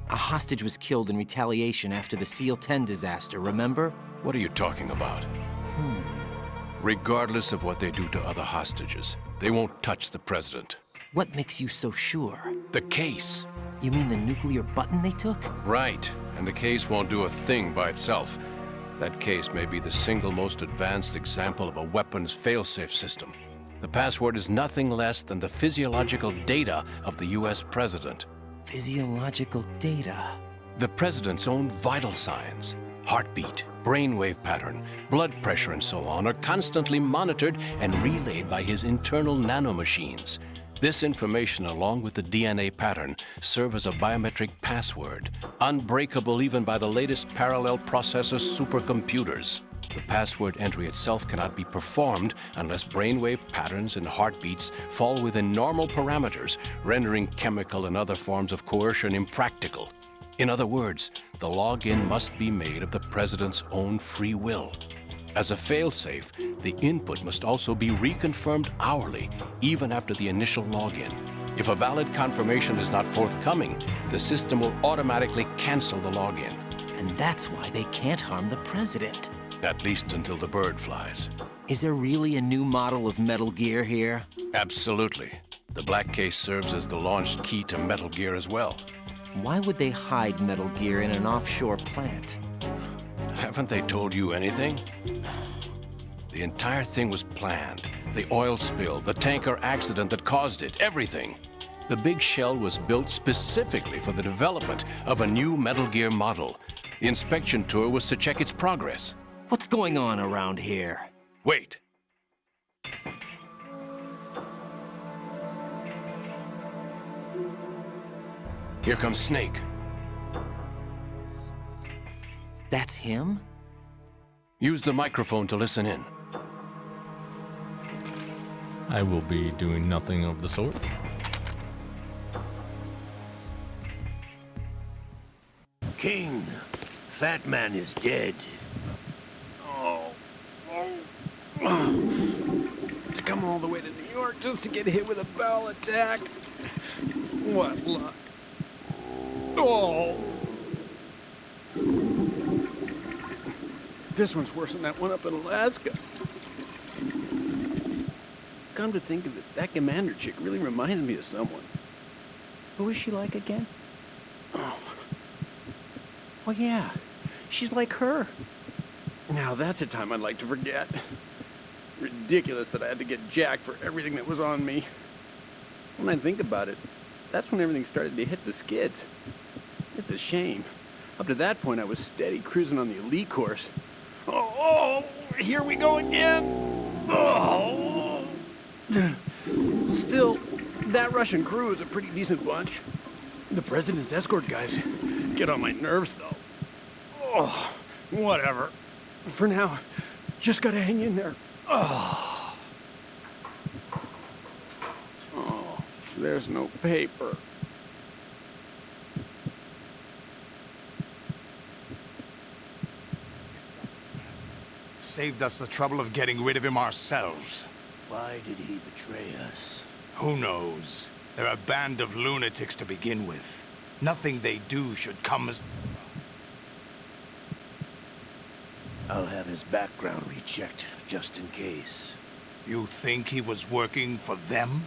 A hostage was killed in retaliation after the SEAL 10 disaster, remember? What are you talking about? Regardless of what they do to other hostages, they won't touch the president. What makes you so sure? The case. You mean the nuclear button they took? Right. And the case won't do a thing by itself. That case may be the single most advanced example of a weapons failsafe system. The password is nothing less than the physiological data of the US president. Physiological data? The president's own vital signs, heartbeat, brainwave pattern, blood pressure, and so on, are constantly monitored and relayed by his internal nanomachines. This information, along with the DNA pattern, serve as a biometric password, unbreakable even by the latest parallel processor supercomputers. The password entry itself cannot be performed unless brainwave patterns and heartbeats fall within normal parameters, rendering chemical and other forms of coercion impractical. In other words, the login must be made of the president's own free will. As a failsafe, the input must also be reconfirmed hourly, even after the initial login. If a valid confirmation is not forthcoming, the system will automatically cancel the login. And that's why they can't harm the president. At least until the bird flies. Is there really a new model of Metal Gear here? Absolutely. The black case serves as the launch key to Metal Gear as well. Why would they hide Metal Gear in an offshore plant? Haven't they told you anything? The entire thing was planned. The oil spill, the tanker accident that caused it, everything. The big shell was built specifically for the development of a new Metal Gear model. The inspection tour was to check its progress. What's going on around here? Wait. Here comes Snake. That's him? Use the microphone to listen in. I will be doing nothing of the sort. King, Fat Man is dead. To come all the way to New York just to get hit with a bowel attack. What luck. Oh. This one's worse than that one up in Alaska. Come to think of it, that commander chick really reminds me of someone. Who is she like again? Oh yeah, she's like her. Now that's a time I'd like to forget. Ridiculous that I had to get jacked for everything that was on me. When I think about it, that's when everything started to hit the skids. It's a shame. Up to that point, I was steady cruising on the elite course. Oh, here we go again! Oh! Still, that Russian crew is a pretty decent bunch. The President's escort guys get on my nerves, though. Oh, whatever. For now, just gotta hang in there. Oh, there's no paper. Saved us the trouble of getting rid of him ourselves. Why did he betray us? Who knows? They're a band of lunatics to begin with. Nothing they do should come as... I'll have his background rechecked, just in case. You think he was working for them?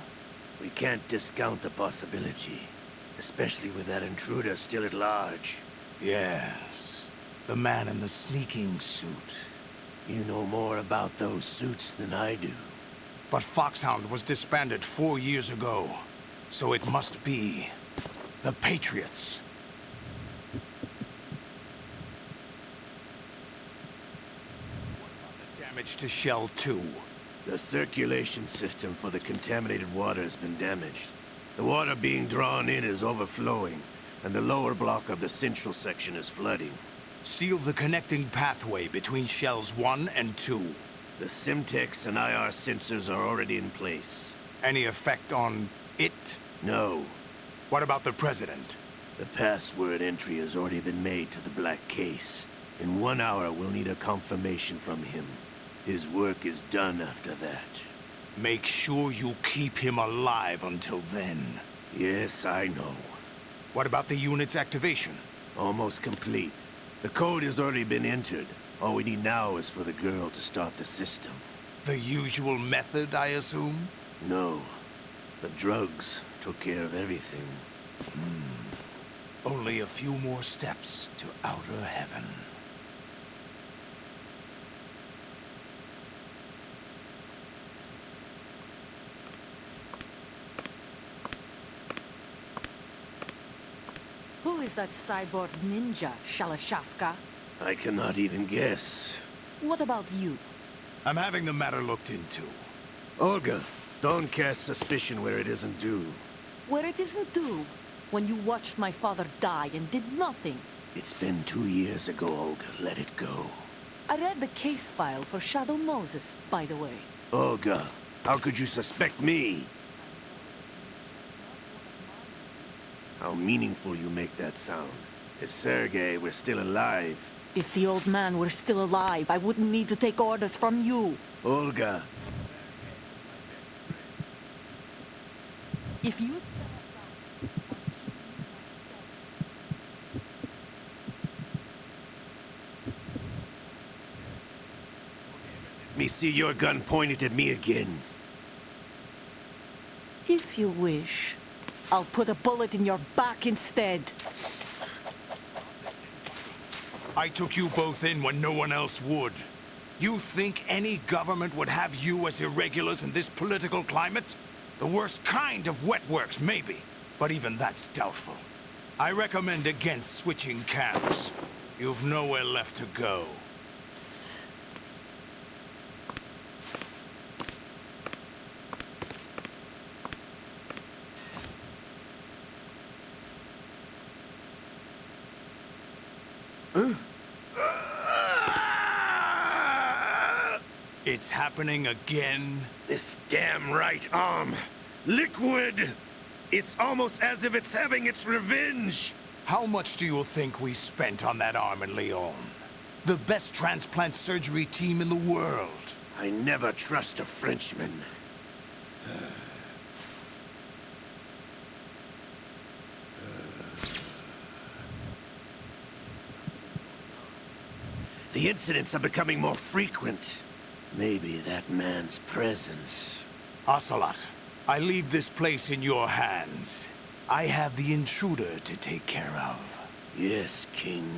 We can't discount the possibility, especially with that intruder still at large. Yes, the man in the sneaking suit. You know more about those suits than I do. But Foxhound was disbanded 4 years ago, so it must be the Patriots. What about the damage to Shell 2? The circulation system for the contaminated water has been damaged. The water being drawn in is overflowing, and the lower block of the central section is flooding. Seal the connecting pathway between Shells 1 and 2. The Simtex and IR sensors are already in place. Any effect on it? No. What about the President? The password entry has already been made to the black case. In 1 hour, we'll need a confirmation from him. His work is done after that. Make sure you keep him alive until then. Yes, I know. What about the unit's activation? Almost complete. The code has already been entered. All we need now is for the girl to start the system. The usual method, I assume? No. The drugs took care of everything. Only a few more steps to outer heaven. Who is that cyborg ninja, Shalashaska? I cannot even guess. What about you? I'm having the matter looked into. Olga, don't cast suspicion where it isn't due. Where it isn't due? When you watched my father die and did nothing. It's been 2 years ago, Olga. Let it go. I read the case file for Shadow Moses, by the way. Olga, how could you suspect me? How meaningful you make that sound. If Sergei were still alive... If the old man were still alive, I wouldn't need to take orders from you. Olga. If you... Let me see your gun pointed at me again. If you wish, I'll put a bullet in your back instead. I took you both in when no one else would. You think any government would have you as irregulars in this political climate? The worst kind of wet works, maybe. But even that's doubtful. I recommend against switching camps. You've nowhere left to go. It's happening again? This damn right arm. Liquid! It's almost as if it's having its revenge! How much do you think we spent on that arm in Lyon? The best transplant surgery team in the world. I never trust a Frenchman. The incidents are becoming more frequent. Maybe that man's presence. Ocelot, I leave this place in your hands. I have the intruder to take care of. Yes, King.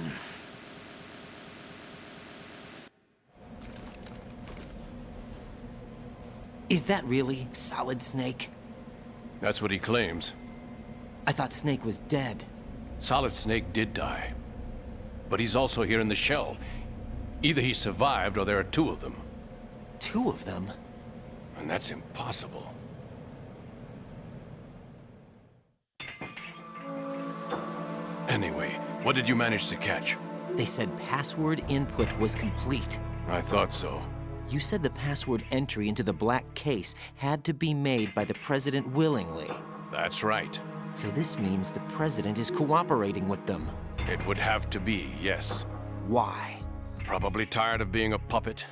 Is that really Solid Snake? That's what he claims. I thought Snake was dead. Solid Snake did die. But he's also here in the shell. Either he survived or there are two of them. Two of them? And that's impossible. Anyway, what did you manage to catch? They said password input was complete. I thought so. You said the password entry into the black case had to be made by the President willingly. That's right. So this means the President is cooperating with them. It would have to be, yes. Why? Probably tired of being a puppet,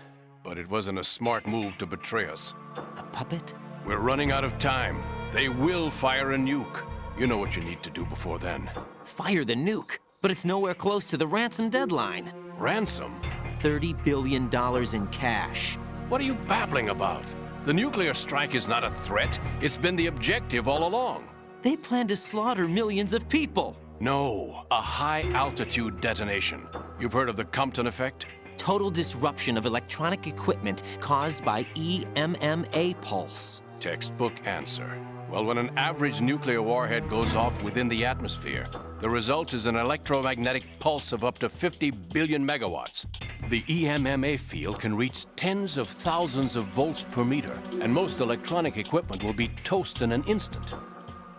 but it wasn't a smart move to betray us. A puppet? We're running out of time. They will fire a nuke. You know what you need to do before then. Fire the nuke? But it's nowhere close to the ransom deadline. Ransom? $30 billion in cash. What are you babbling about? The nuclear strike is not a threat. It's been the objective all along. They plan to slaughter millions of people. No, a high-altitude detonation. You've heard of the Compton effect? Total disruption of electronic equipment caused by EMMA pulse. Textbook answer. Well, when an average nuclear warhead goes off within the atmosphere, the result is an electromagnetic pulse of up to 50 billion megawatts. The EMMA field can reach tens of thousands of volts per meter, and most electronic equipment will be toast in an instant.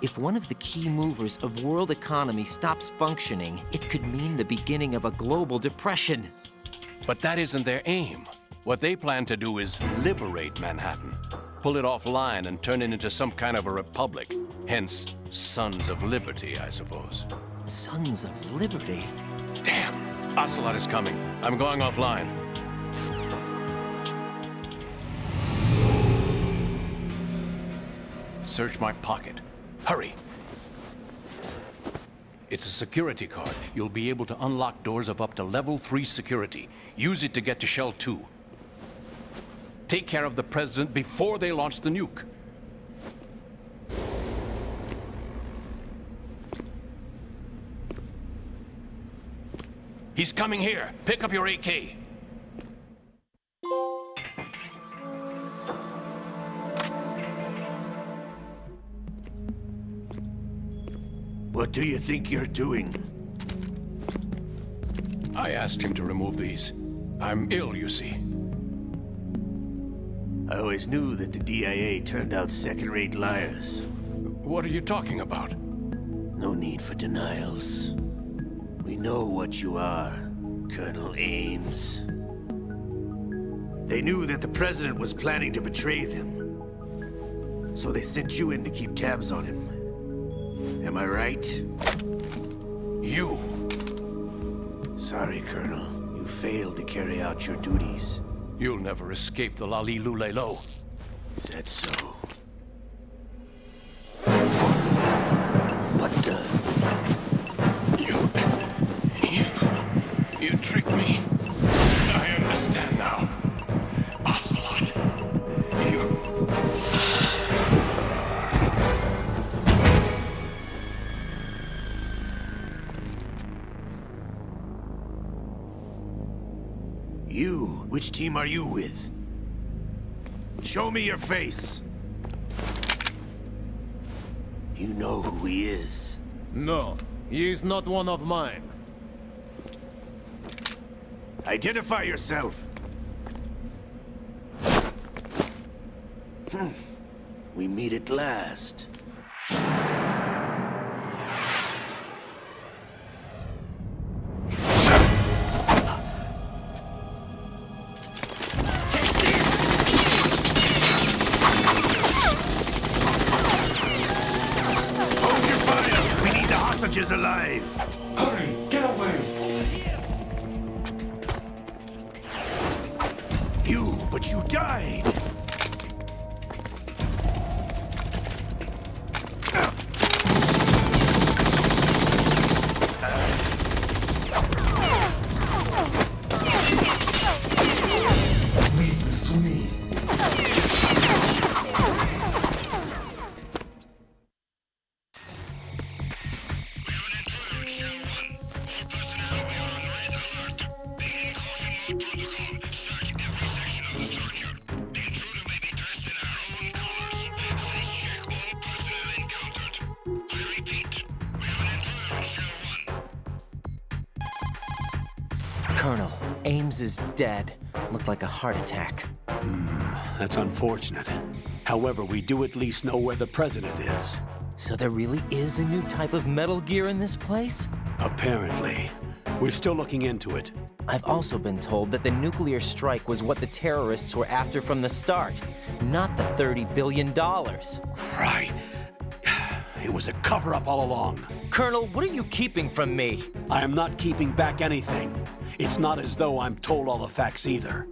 If one of the key movers of world economy stops functioning, it could mean the beginning of a global depression. But that isn't their aim. What they plan to do is liberate Manhattan. Pull it offline and turn it into some kind of a republic. Hence, Sons of Liberty, I suppose. Sons of Liberty? Damn! Ocelot is coming. I'm going offline. Search my pocket. Hurry! It's a security card. You'll be able to unlock doors of up to level 3 security. Use it to get to Shell 2. Take care of the President before they launch the nuke. He's coming here. Pick up your AK. What do you think you're doing? I asked him to remove these. I'm ill, you see. I always knew that the DIA turned out second-rate liars. What are you talking about? No need for denials. We know what you are, Colonel Ames. They knew that the President was planning to betray them. So they sent you in to keep tabs on him. Am I right? You. Sorry, Colonel. You failed to carry out your duties. You'll never escape the Lali-Lule-Lo. Is that so? What the? You tricked me. I understand now. Ocelot. You? Which team are you with? Show me your face. You know who he is. No, he is not one of mine. Identify yourself. We meet at last. Is alive. Hurry, get away! But you died. Leave this to me. Colonel, Ames is dead. Looked like a heart attack. That's unfortunate. However, we do at least know where the president is. So there really is a new type of Metal Gear in this place? Apparently. We're still looking into it. I've also been told that the nuclear strike was what the terrorists were after from the start, not the $30 billion. Right. It was a cover-up all along. Colonel, what are you keeping from me? I am not keeping back anything. It's not as though I'm told all the facts either.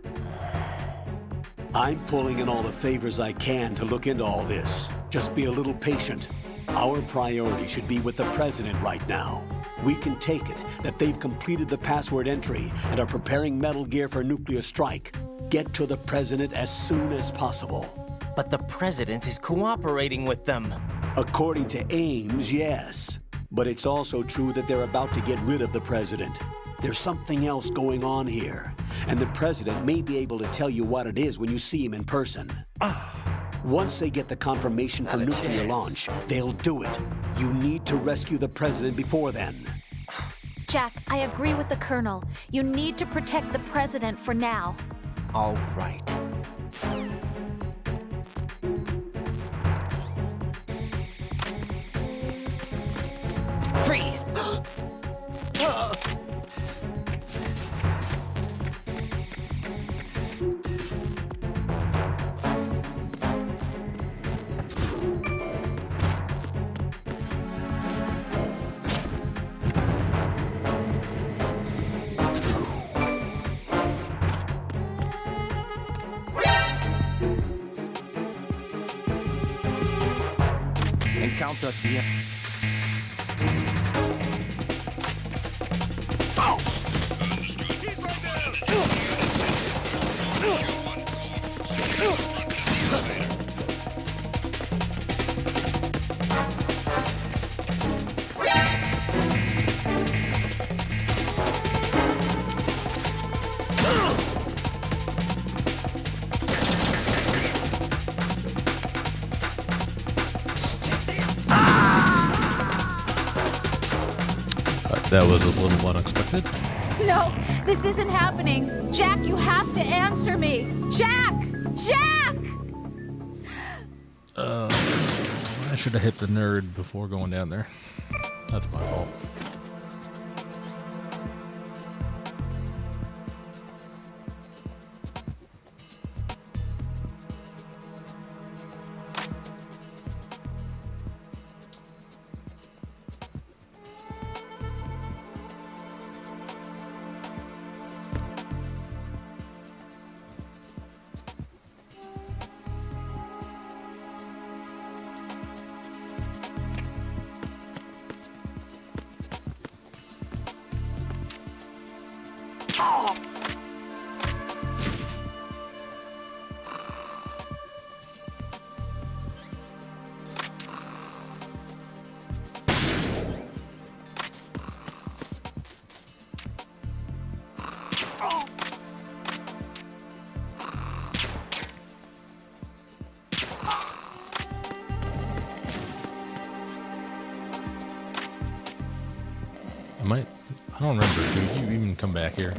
I'm pulling in all the favors I can to look into all this. Just be a little patient. Our priority should be with the president right now. We can take it that they've completed the password entry and are preparing Metal Gear for nuclear strike. Get to the president as soon as possible. But the president is cooperating with them. According to Ames, yes. But it's also true that they're about to get rid of the president. There's something else going on here, and the president may be able to tell you what it is when you see him in person. Once they get the confirmation for nuclear launch, they'll do it. You need to rescue the president before then. Jack, I agree with the Colonel. You need to protect the president for now. All right. Freeze! Encounter here. That was a little unexpected. No, this isn't happening. Jack, you have to answer me. Jack! Jack! I should have hit the nerd before going down there. That's my fault. I don't remember. Do you even come back here?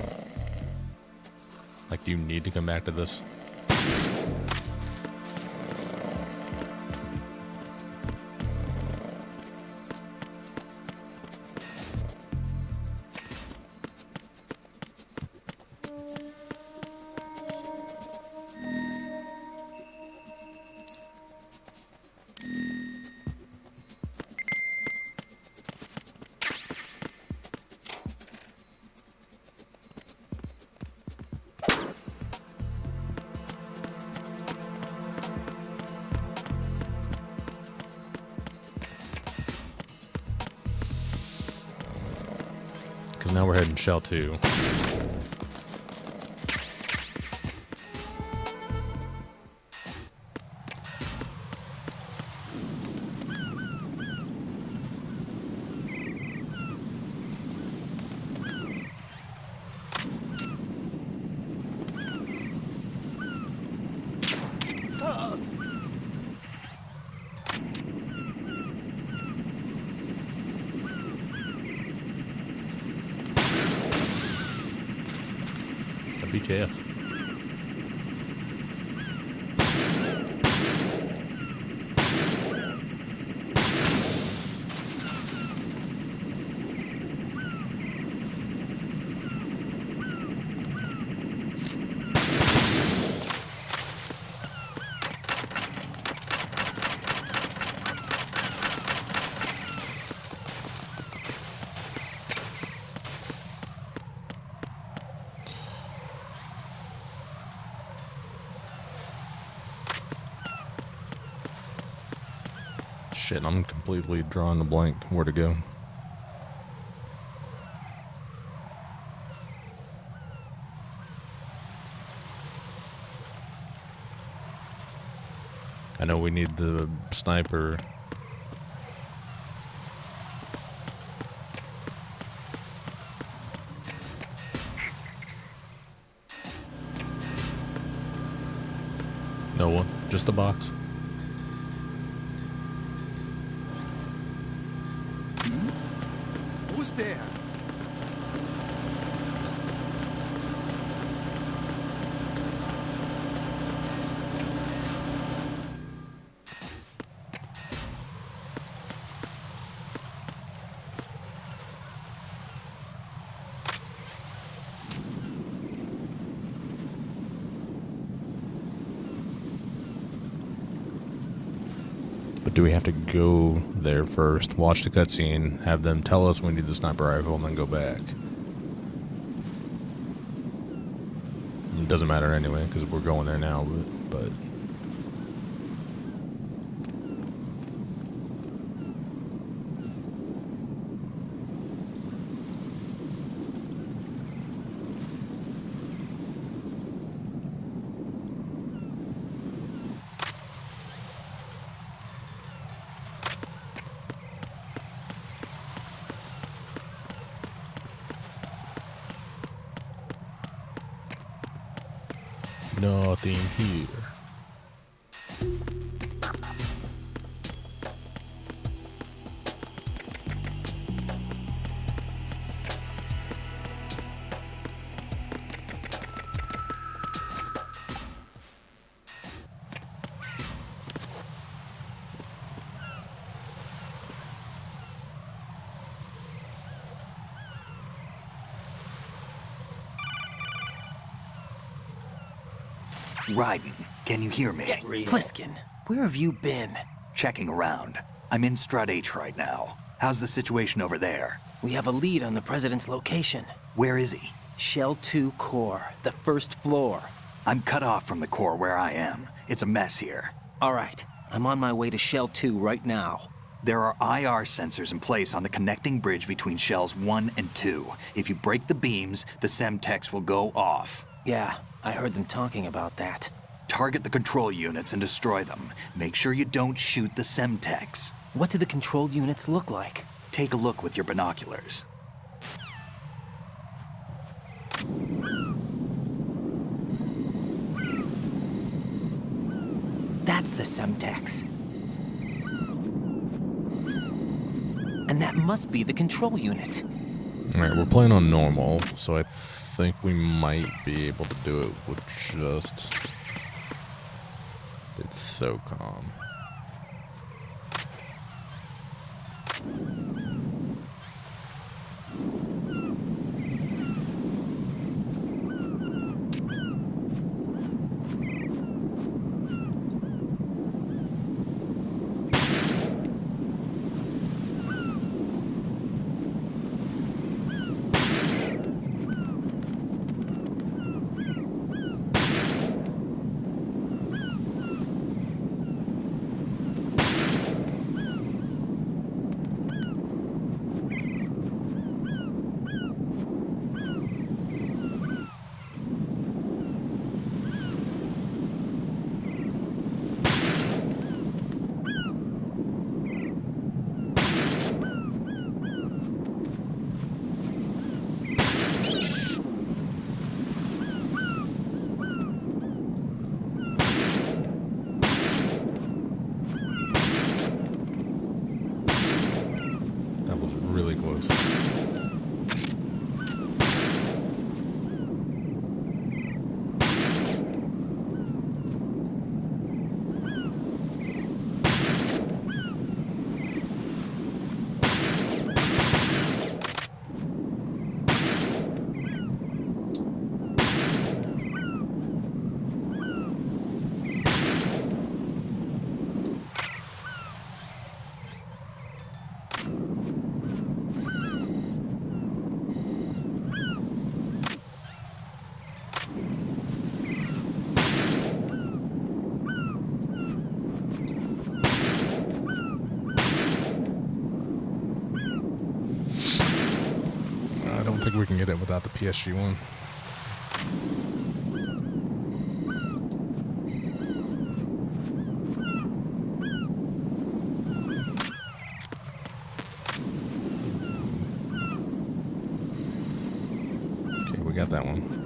Like, do you need to come back to this? Now we're heading Shell 2. BKF. Shit, I'm completely drawing a blank where to go. I know we need the sniper. No one, just a box. Who's there? But do we have to go there first, watch the cutscene, have them tell us we need the sniper rifle, and then go back? It doesn't matter anyway, because we're going there now, but nothing here. Raiden, can you hear me? Pliskin, where have you been? Checking around. I'm in Strut H right now. How's the situation over there? We have a lead on the President's location. Where is he? Shell 2 core, the first floor. I'm cut off from the core where I am. It's a mess here. All right, I'm on my way to Shell 2 right now. There are IR sensors in place on the connecting bridge between Shells 1 and 2. If you break the beams, the Semtex will go off. Yeah, I heard them talking about that. Target the control units and destroy them. Make sure you don't shoot the Semtex. What do the control units look like? Take a look with your binoculars. That's the Semtex. And that must be the control unit. Alright, we're playing on normal, so I think we might be able to do it with just... It's so calm. don't think we can get it without the PSG one. Okay, we got that one.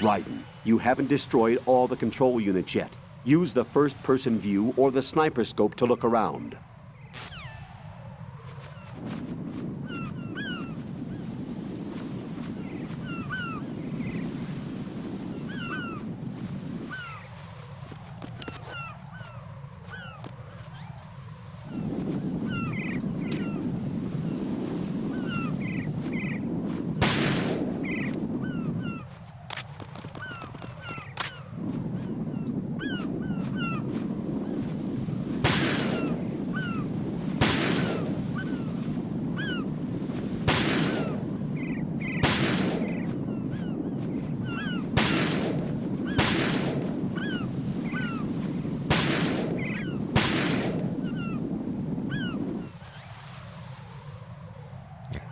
Raiden, you haven't destroyed all the control units yet. Use the first-person view or the sniper scope to look around.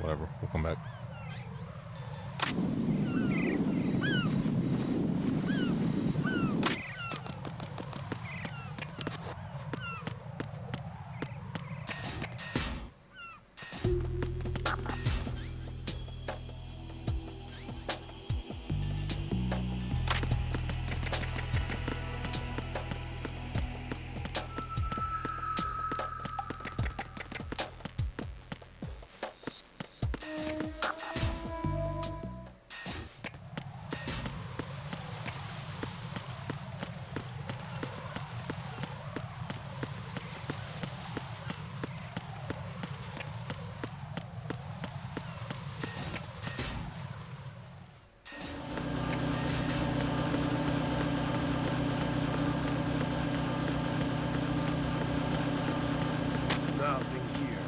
Whatever, we'll come back. Nothing here.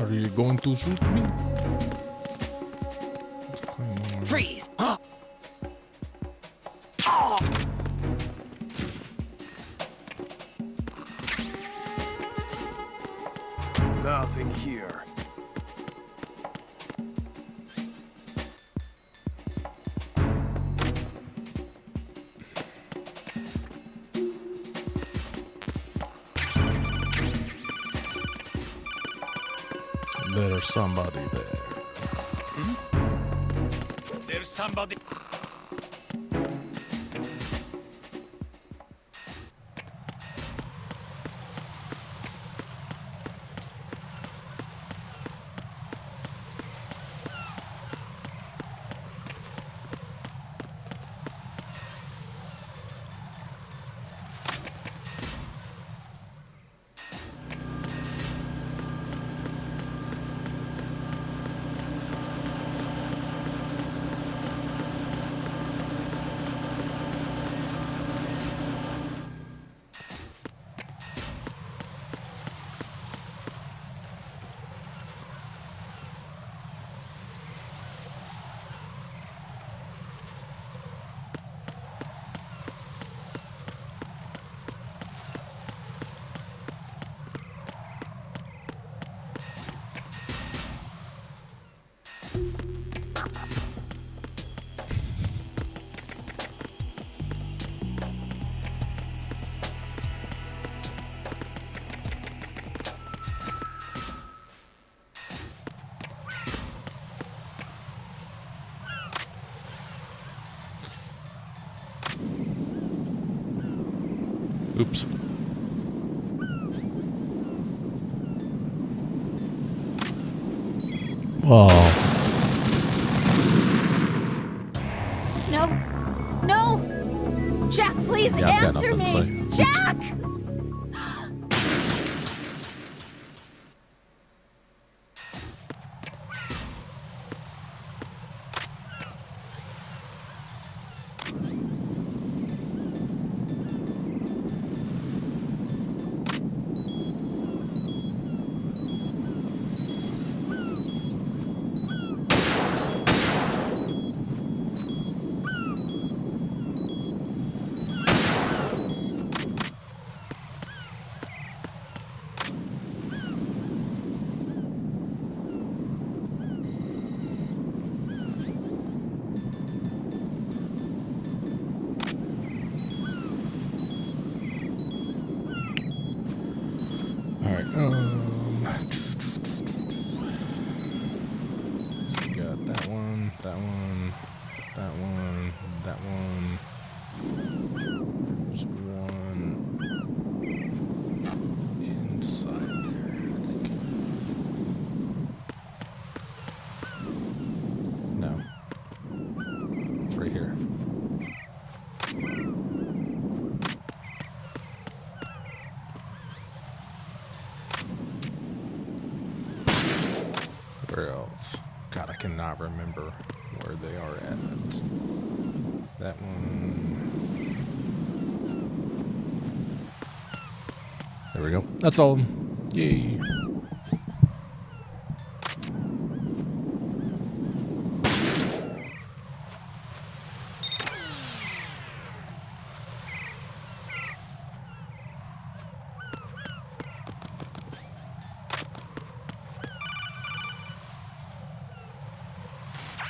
Are you going to shoot me? Freeze! Nothing here. There's somebody there. There's somebody. Oops. Whoa. No. No! Jack, please Yeah, I've got answer nothing me! to say. Jack! Alright, so we got that one, that one, that one, that one. There's one inside there, I think. No. It's right here. Where else? God, I cannot remember where they are at. That one. There we go. That's all. Yay.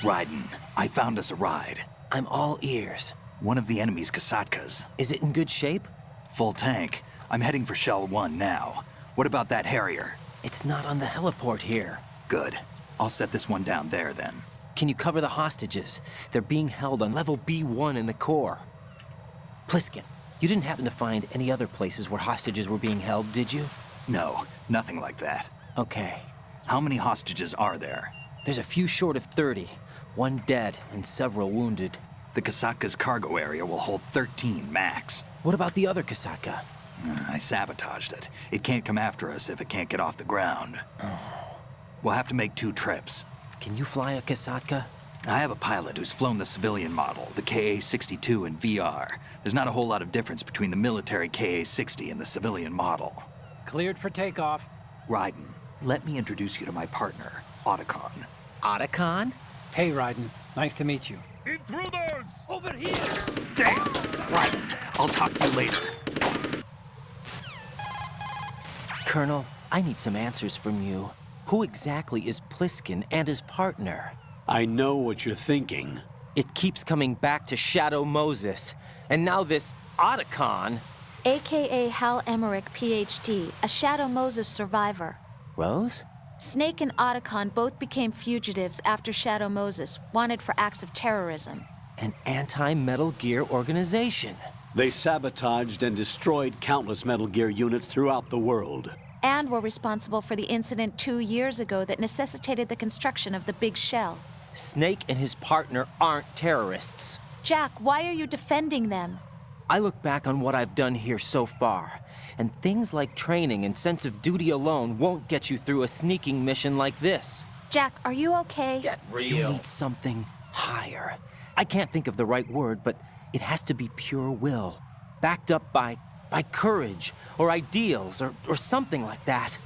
Raiden, I found us a ride. I'm all ears. One of the enemy's Kasatkas. Is it in good shape? Full tank. I'm heading for Shell 1 now. What about that Harrier? It's not on the heliport here. Good. I'll set this one down there then. Can you cover the hostages? They're being held on level B1 in the core. Pliskin, you didn't happen to find any other places where hostages were being held, did you? No, nothing like that. Okay. How many hostages are there? There's a few short of 30. One dead and several wounded. The Kasatka's cargo area will hold 13 max. What about the other Kasatka? I sabotaged it. It can't come after us if it can't get off the ground. We'll have to make 2 trips. Can you fly a Kasatka? I have a pilot who's flown the civilian model, the KA-62 in VR. There's not a whole lot of difference between the military KA-60 and the civilian model. Cleared for takeoff. Raiden, let me introduce you to my partner, Otacon. Otacon? Hey, Raiden. Nice to meet you. Intruders! Over here! Damn! Raiden, I'll talk to you later. Colonel, I need some answers from you. Who exactly is Pliskin and his partner? I know what you're thinking. It keeps coming back to Shadow Moses. And now this Otacon. AKA Hal Emmerich, PhD, a Shadow Moses survivor. Rose? Snake and Otacon both became fugitives after Shadow Moses, wanted for acts of terrorism. An anti-Metal Gear organization. They sabotaged and destroyed countless Metal Gear units throughout the world. And were responsible for the incident 2 years ago that necessitated the construction of the Big Shell. Snake and his partner aren't terrorists. Jack, why are you defending them? I look back on what I've done here so far, and things like training and sense of duty alone won't get you through a sneaking mission like this. Jack, are you okay? Get real. You need something higher. I can't think of the right word, but it has to be pure will, backed up by courage, or ideals, or something like that.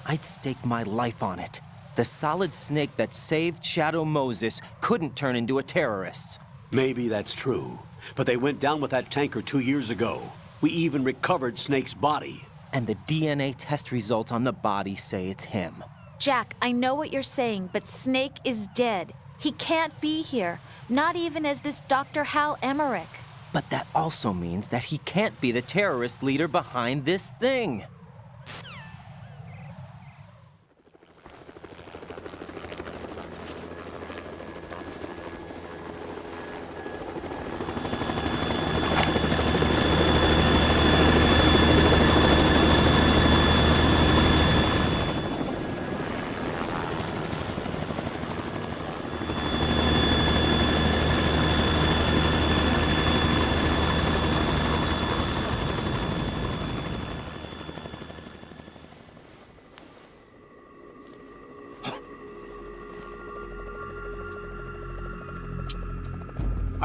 I'd stake my life on it. The solid Snake that saved Shadow Moses couldn't turn into a terrorist. Maybe that's true, but they went down with that tanker 2 years ago. We even recovered Snake's body. And the DNA test results on the body say it's him. Jack, I know what you're saying, but Snake is dead. He can't be here, not even as this Dr. Hal Emmerich. But that also means that he can't be the terrorist leader behind this thing.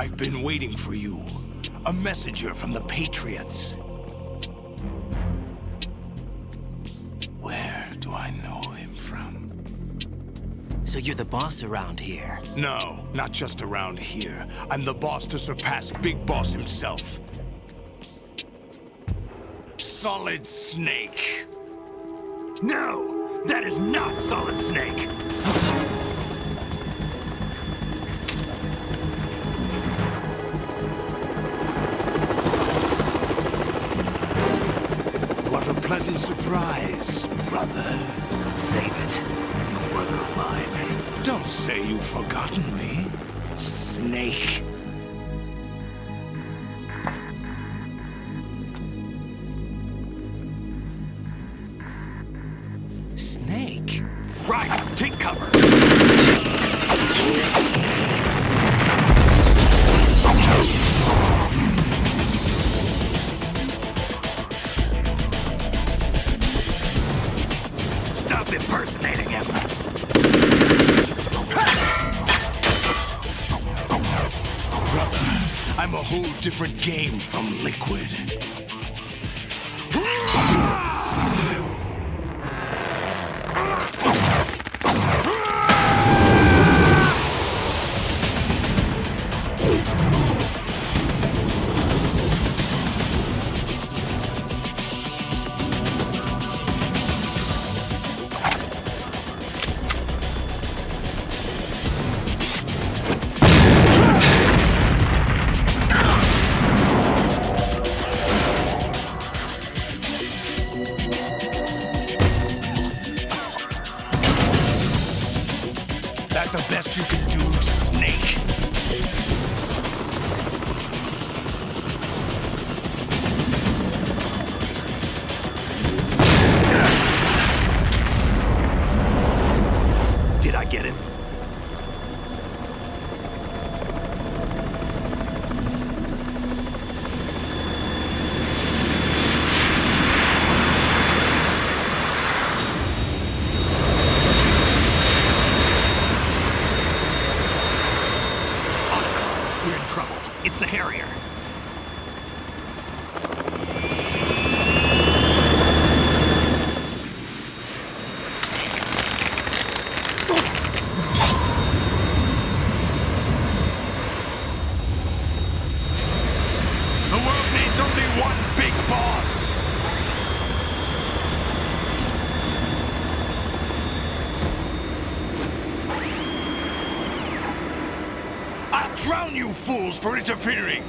I've been waiting for you. A messenger from the Patriots. Where do I know him from? So you're the boss around here? No, not just around here. I'm the boss to surpass Big Boss himself. Solid Snake. No, that is not Solid Snake. What a pleasant surprise, brother. Save it. No brother of mine. Don't say you've forgotten me, Snake. Snake? Right, take cover. Stop impersonating him. Brother, I'm a whole different game from Liquid. That the best you can do, Snake? Did I get it? We're in trouble. It's the Harrier. The world needs only one big boss. I'll drown you fools for interfering!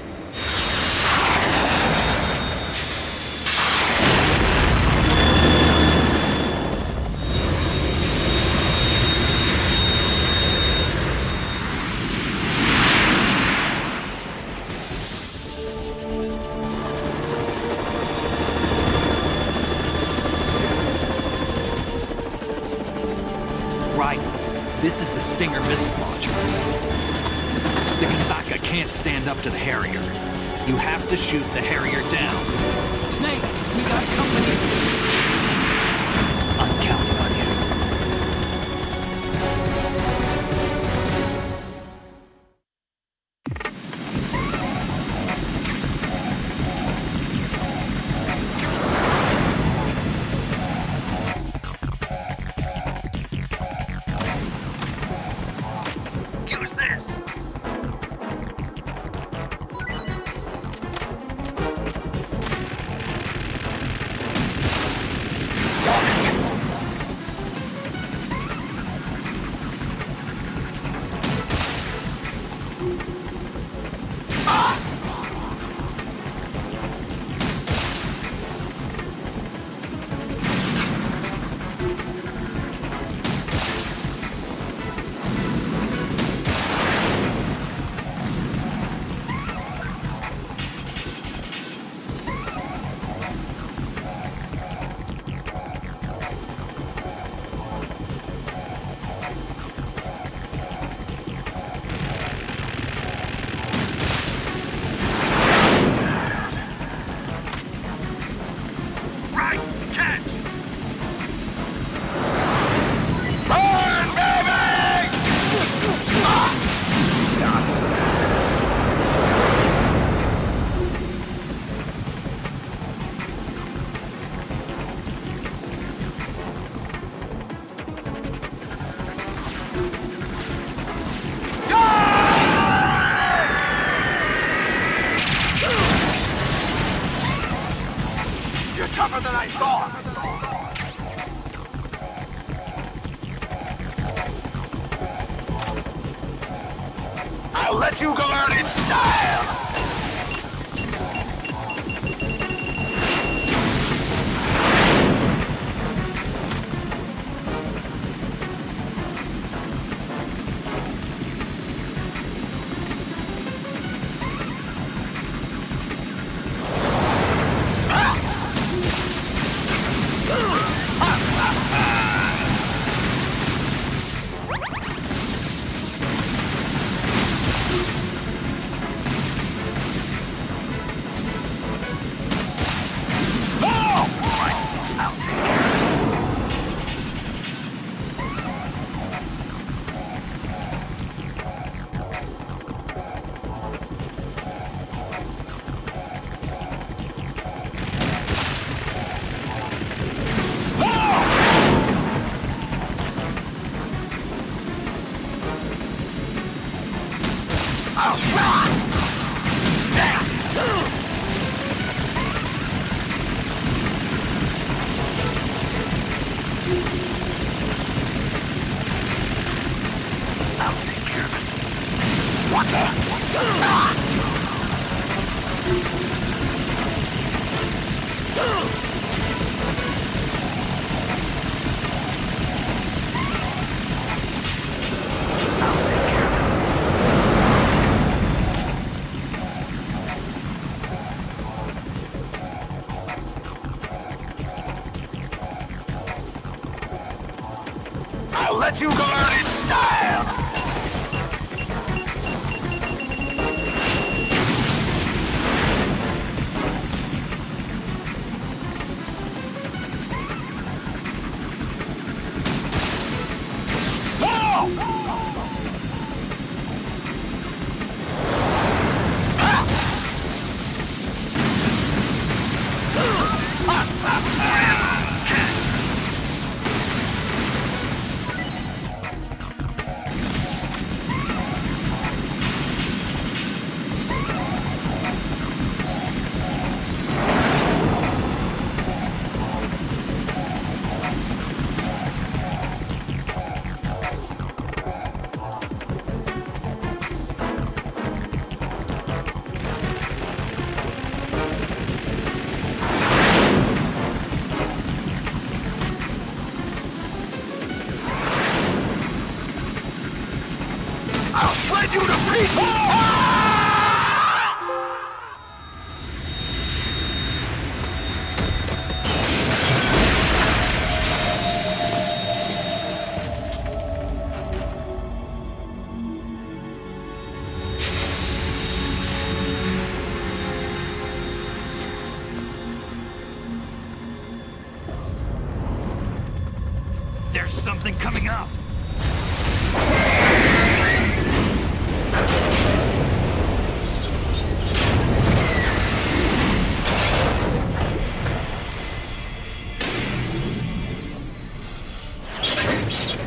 Right. This is the Stinger missile launcher. The Kasaka can't stand up to the Harrier. You have to shoot the Harrier down. Snake, we got company. I'm counting on you. Use this! tougher than I thought! I'll let you go out in style! I'll let you go out in style! I'll shred you to pieces! There's something coming up!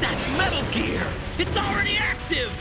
That's Metal Gear! It's already active!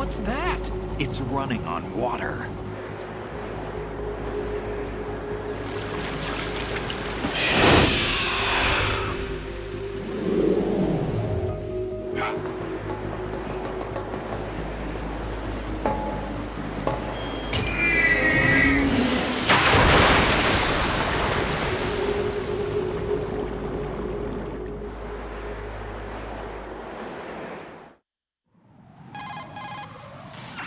What's that? It's running on water.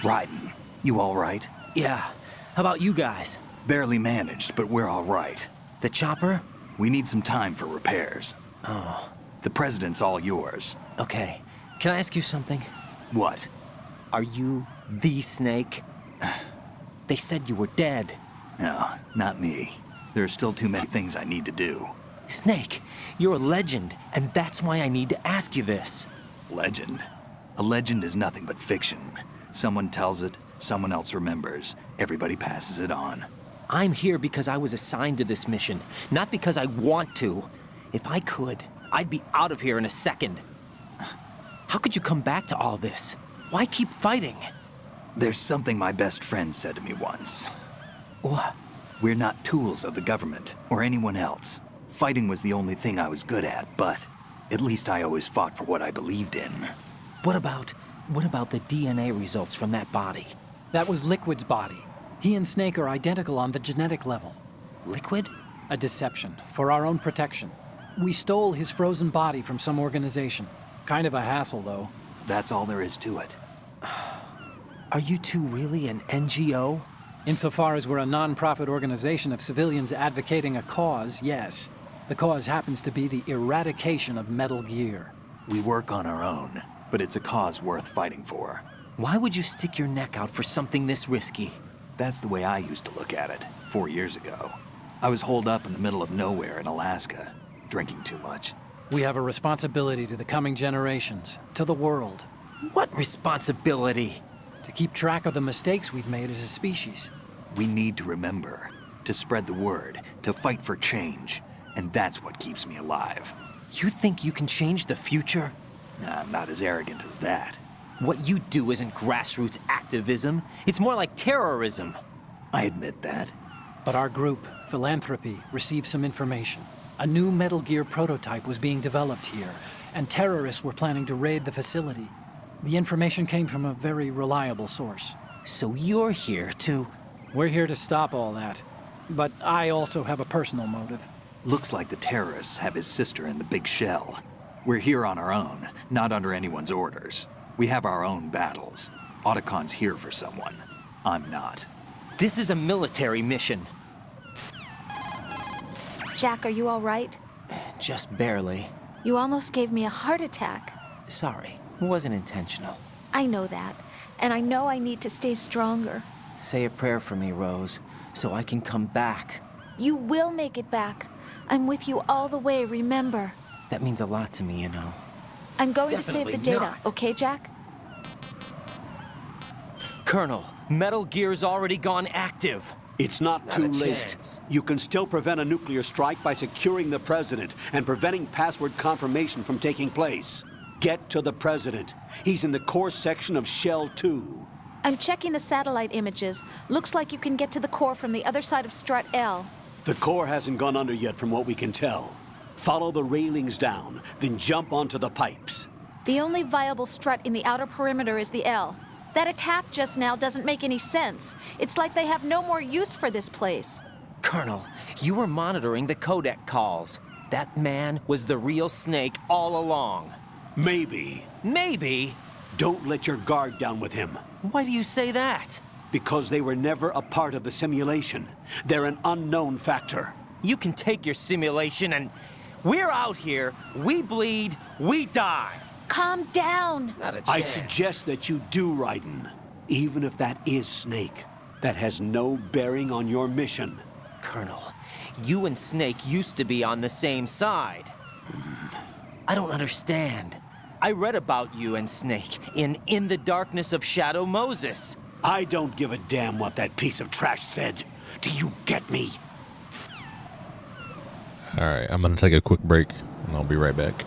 Raiden, you all right? Yeah. How about you guys? Barely managed, but we're all right. The chopper? We need some time for repairs. Oh. The president's all yours. Okay. Can I ask you something? What? Are you the Snake? They said you were dead. No, not me. There are still too many things I need to do. Snake, you're a legend, and that's why I need to ask you this. Legend? A legend is nothing but fiction. Someone tells it, someone else remembers. Everybody passes it on. I'm here because I was assigned to this mission, not because I want to. If I could, I'd be out of here in a second. How could you come back to all this? Why keep fighting? There's something my best friend said to me once. What? We're not tools of the government or anyone else. Fighting was the only thing I was good at, but at least I always fought for what I believed in. What about the DNA results from that body? That was Liquid's body. He and Snake are identical on the genetic level. Liquid? A deception, for our own protection. We stole his frozen body from some organization. Kind of a hassle, though. That's all there is to it. Are you two really an NGO? Insofar as we're a non-profit organization of civilians advocating a cause, yes. The cause happens to be the eradication of Metal Gear. We work on our own, but it's a cause worth fighting for. Why would you stick your neck out for something this risky? That's the way I used to look at it, 4 years ago. I was holed up in the middle of nowhere in Alaska, drinking too much. We have a responsibility to the coming generations, to the world. What responsibility? To keep track of the mistakes we've made as a species. We need to remember, to spread the word, to fight for change, and that's what keeps me alive. You think you can change the future? Nah, I'm not as arrogant as that. What you do isn't grassroots activism. It's more like terrorism. I admit that. But our group, Philanthropy, received some information. A new Metal Gear prototype was being developed here, and terrorists were planning to raid the facility. The information came from a very reliable source. So you're here to... We're here to stop all that. But I also have a personal motive. Looks like the terrorists have his sister in the big shell. We're here on our own, not under anyone's orders. We have our own battles. Otacon's here for someone. I'm not. This is a military mission. Jack, are you all right? Just barely. You almost gave me a heart attack. Sorry, it wasn't intentional. I know that, and I know I need to stay stronger. Say a prayer for me, Rose, so I can come back. You will make it back. I'm with you all the way, remember. That means a lot to me, you know. I'm going to save the data, not. okay, Jack? Colonel, Metal Gear's already gone active. It's not too late. You can still prevent a nuclear strike by securing the president and preventing password confirmation from taking place. Get to the president. He's in the core section of Shell 2. I'm checking the satellite images. Looks like you can get to the core from the other side of Strut L. The core hasn't gone under yet from what we can tell. Follow the railings down, then jump onto the pipes. The only viable strut in the outer perimeter is the L. That attack just now doesn't make any sense. It's like they have no more use for this place. Colonel, you were monitoring the codec calls. That man was the real Snake all along. Maybe. Maybe? Don't let your guard down with him. Why do you say that? Because they were never a part of the simulation. They're an unknown factor. You can take your simulation and... We're out here, we bleed, we die. Calm down. Not a chance. I suggest that you do, Raiden. Even if that is Snake. That has no bearing on your mission. Colonel, you and Snake used to be on the same side. I don't understand. I read about you and Snake in the Darkness of Shadow Moses. I don't give a damn what that piece of trash said. Do you get me? Alright, I'm going to take a quick break, and I'll be right back.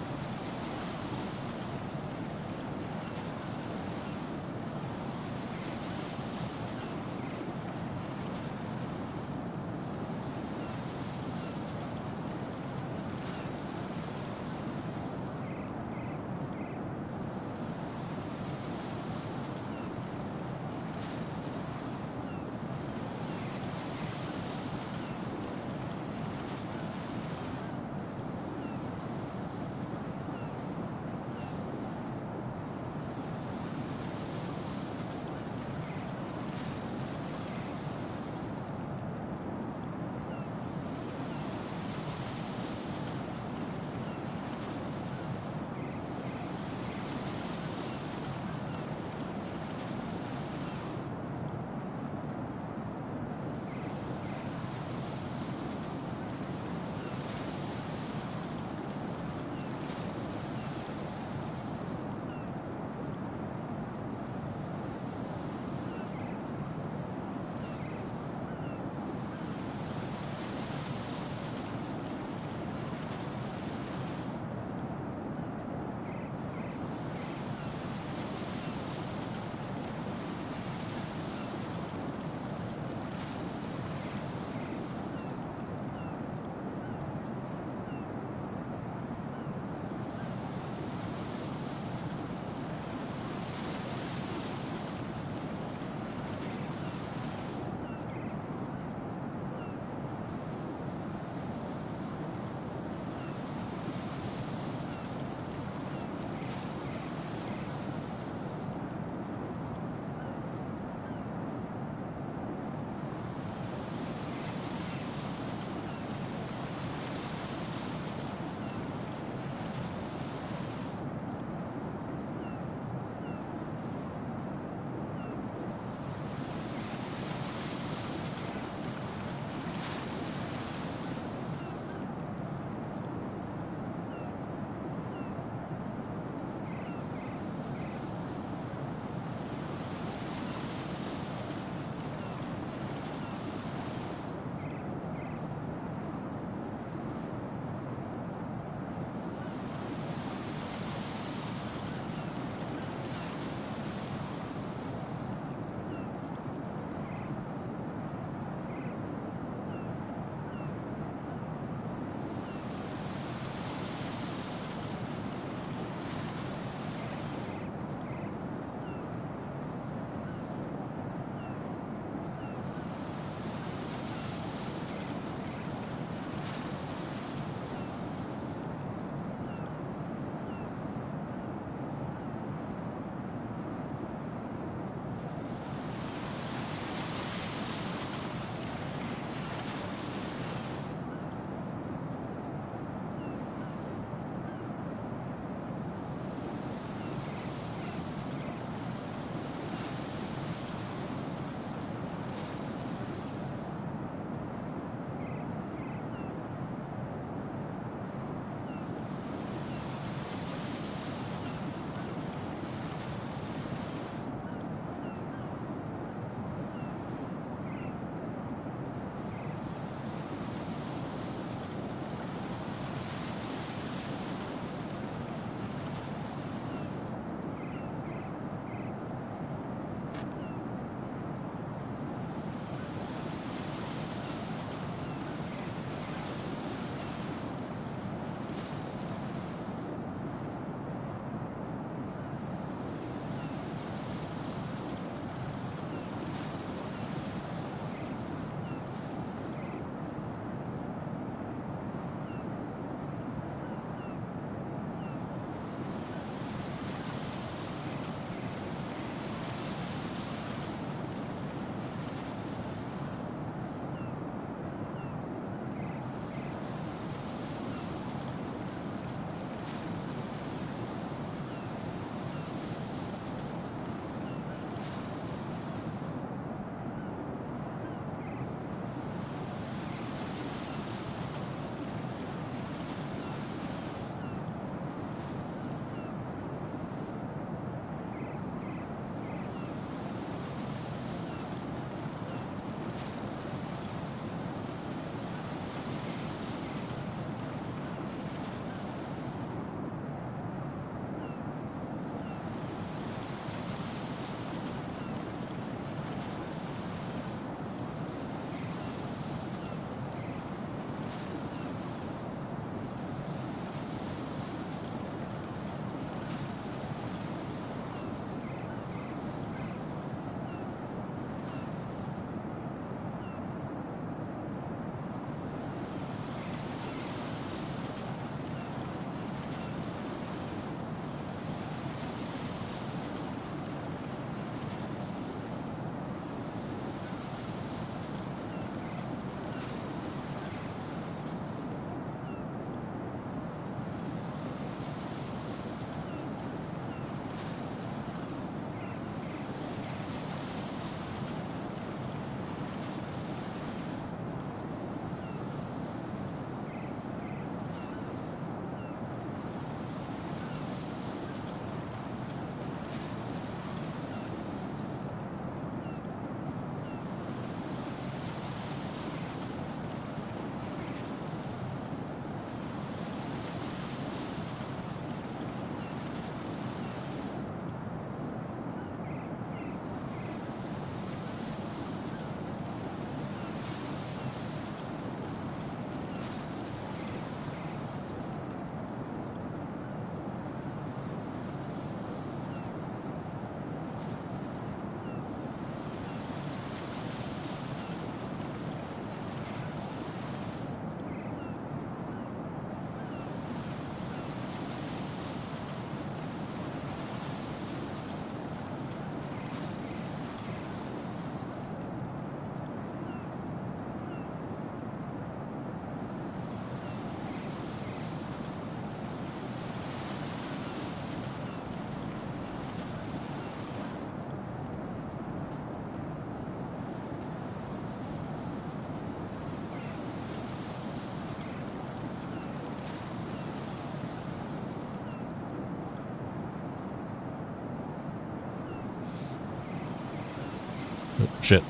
Oh, shit.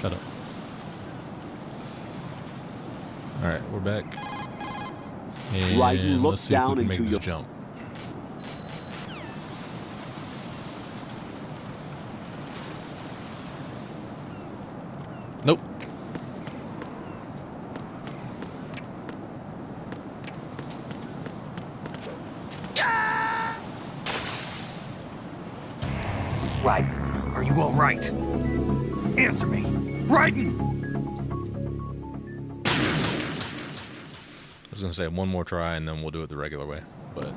Shut up. Alright, we're back. And look let's see if we down can make into this your jump. Nope. Right. Are you all right? Answer me. Raiden! I was gonna say one more try and then we'll do it the regular way, but it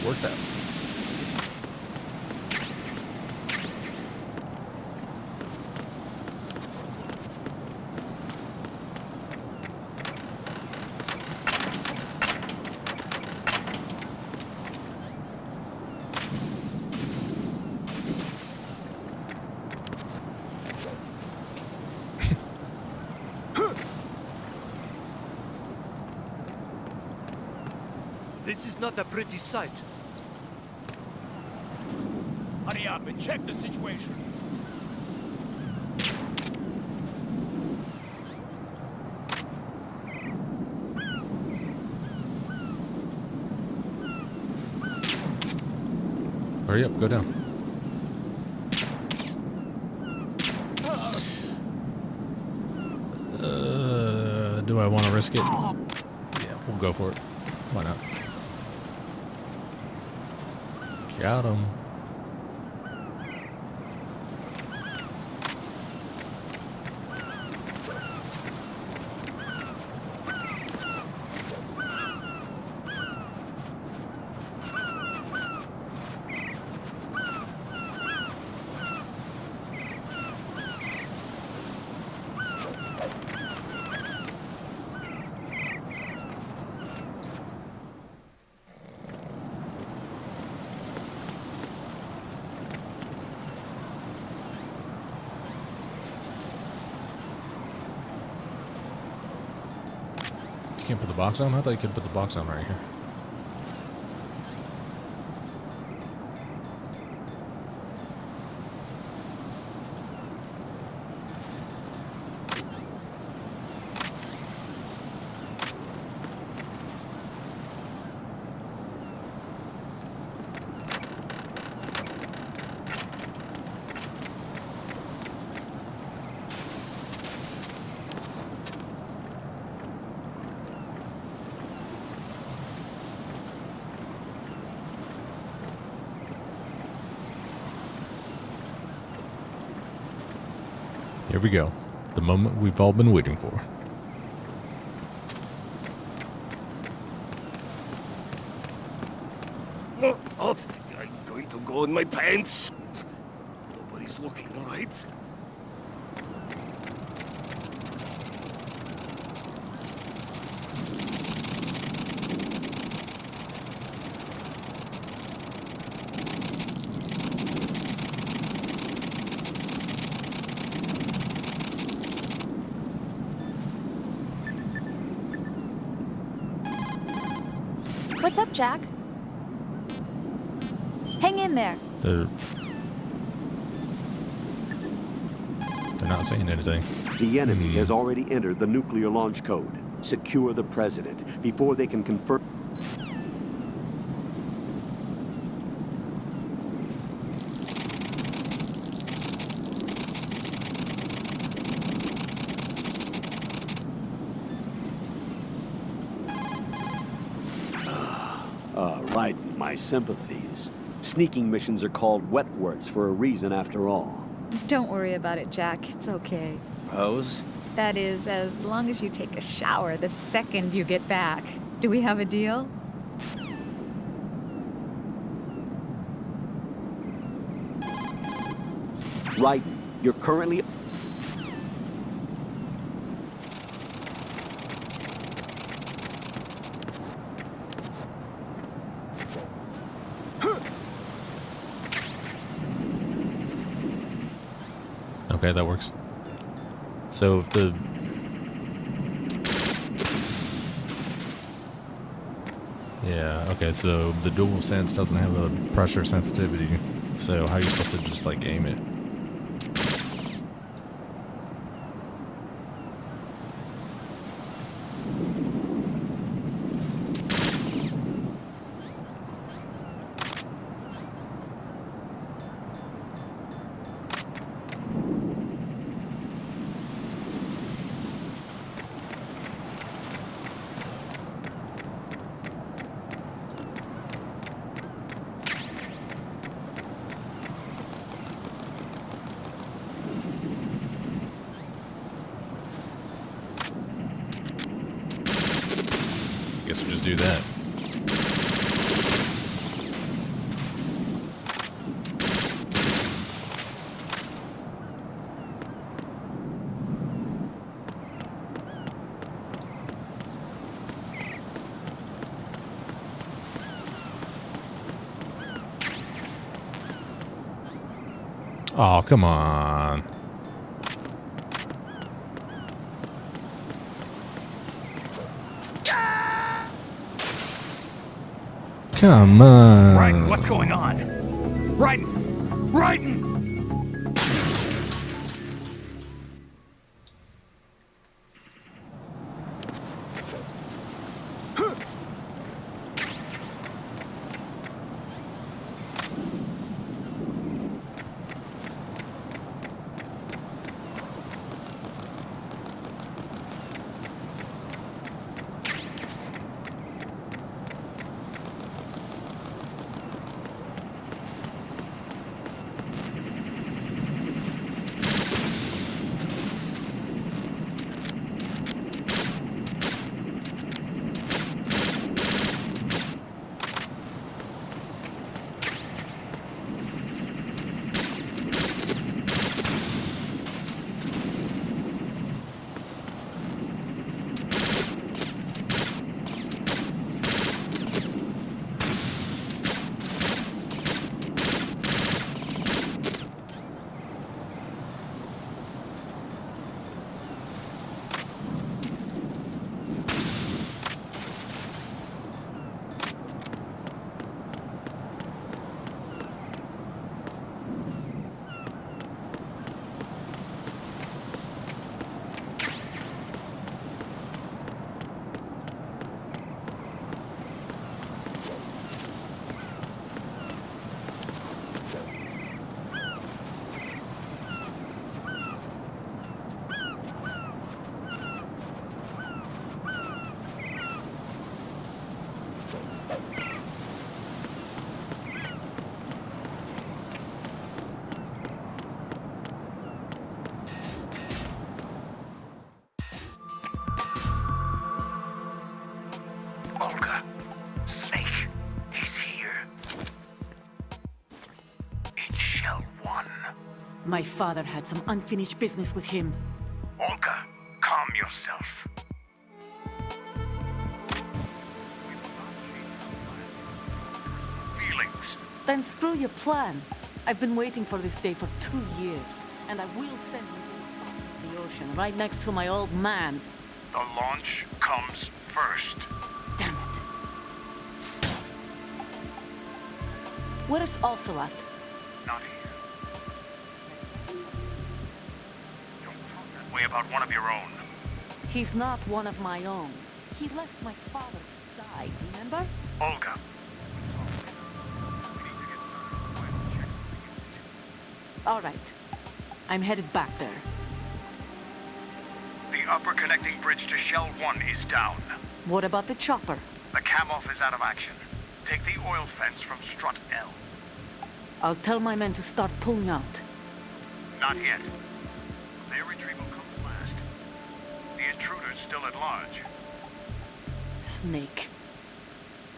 worked out. This is not a pretty sight. Hurry up and check the situation. Hurry up, go down. Do I want to risk it? Yeah, we'll go for it. Why not? Got him. You can't put the box on? I thought you could put the box on right here. Here we go. The moment we've all been waiting for. Oh, I'm going to go in my pants. Nobody's looking, right? What's up, Jack? Hang in there. They're not saying anything. The enemy has already entered the nuclear launch code. Secure the president before they can confirm. Right, my sympathies. Sneaking missions are called wet works for a reason after all. Don't worry about it, Jack. It's okay. Rose? That is, as long as you take a shower the second you get back. Do we have a deal? Right, you're currently... Okay, that works. So if the... Yeah, okay, so the dual sense doesn't have a pressure sensitivity. So how are you supposed to just, like, aim it? Guess we'll just do that. Oh, come on. Come on. Raiden, what's going on? Raiden! Raiden! Olga, Snake, he's here. In Shell 1. My father had some unfinished business with him. Olga, calm yourself. Feelings. Then screw your plan. I've been waiting for this day for 2 years, and I will send him to the top of the ocean, right next to my old man. The launch comes first. Damn it. Where is Ocelot? Not here. Don't talk that way about one of your own. He's not one of my own. He left my father to die, remember? Olga. All right. I'm headed back there. The upper connecting bridge to Shell 1 is down. What about the chopper? The cam-off is out of action. Take the oil fence from strut L. I'll tell my men to start pulling out. Not yet. Their retrieval comes last. The intruder's still at large. Snake.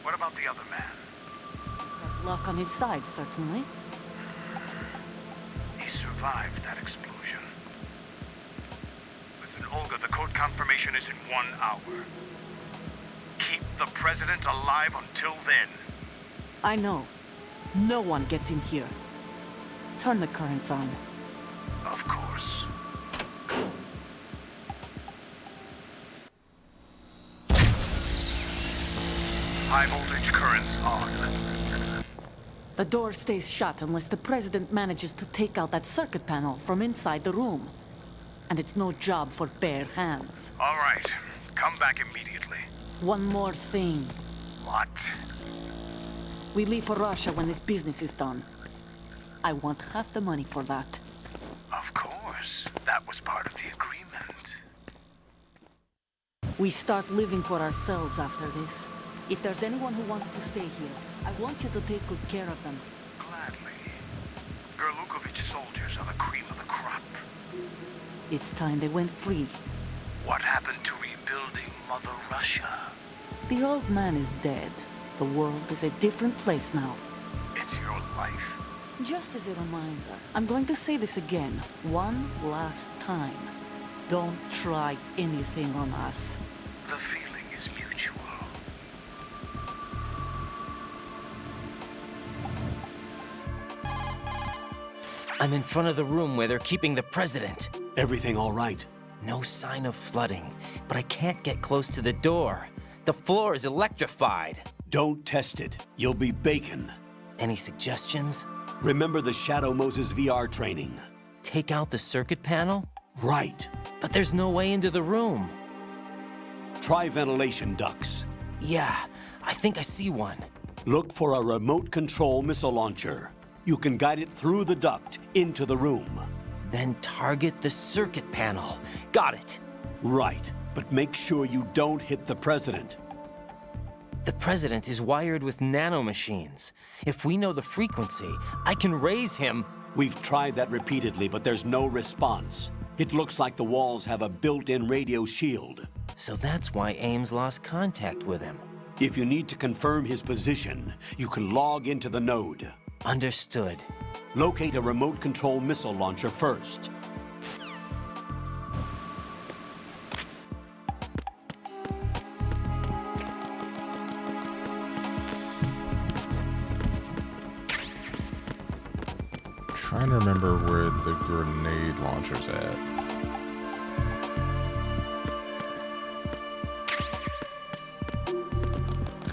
What about the other man? He's got luck on his side, certainly. He survived that explosion. Listen, Olga, the code confirmation is in 1 hour. Keep the president alive until then. I know. No one gets in here. Turn the currents on. Of course. high voltage currents on. The door stays shut unless the President manages to take out that circuit panel from inside the room. And it's no job for bare hands. All right. Come back immediately. One more thing. What? We leave for Russia when this business is done. I want half the money for that. Of course. That was part of the agreement. We start living for ourselves after this. If there's anyone who wants to stay here, I want you to take good care of them. Gladly. Gerlukovich soldiers are the cream of the crop. It's time they went free. What happened to rebuilding Mother Russia? The old man is dead. The world is a different place now. It's your life. Just as a reminder, I'm going to say this again, one last time. Don't try anything on us. The feeling is mutual. I'm in front of the room where they're keeping the president. Everything all right? No sign of flooding, but I can't get close to the door. The floor is electrified. Don't test it. You'll be bacon. Any suggestions? Remember the Shadow Moses VR training. Take out the circuit panel? Right. But there's no way into the room. Try ventilation ducts. Yeah, I think I see one. Look for a remote control missile launcher. You can guide it through the duct into the room. Then target the circuit panel. Got it. Right, but make sure you don't hit the president. The president is wired with nanomachines. If we know the frequency, I can raise him. We've tried that repeatedly, but there's no response. It looks like the walls have a built-in radio shield. So that's why Ames lost contact with him. If you need to confirm his position, you can log into the node. Understood. Locate a remote control missile launcher first. Trying to remember where the grenade launcher's at.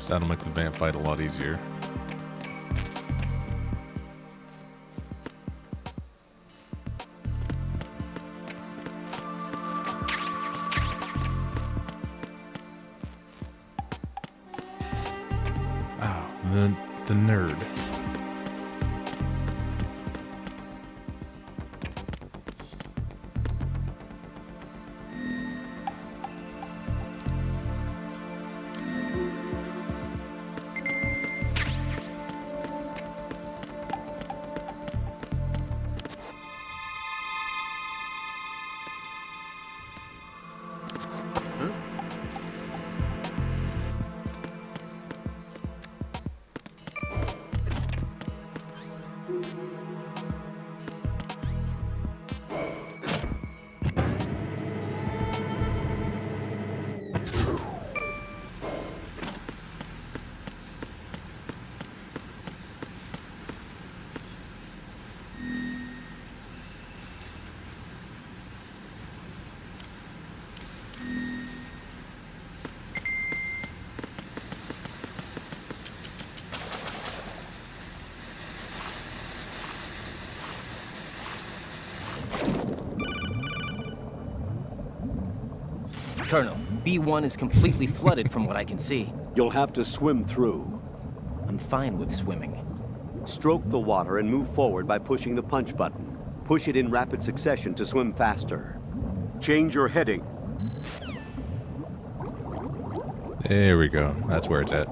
So that'll make the vamp fight a lot easier. The nerd. Colonel, B1 is completely flooded from what I can see. You'll have to swim through. I'm fine with swimming. Stroke the water and move forward by pushing the punch button. Push it in rapid succession to swim faster. Change your heading. There we go. That's where it's at.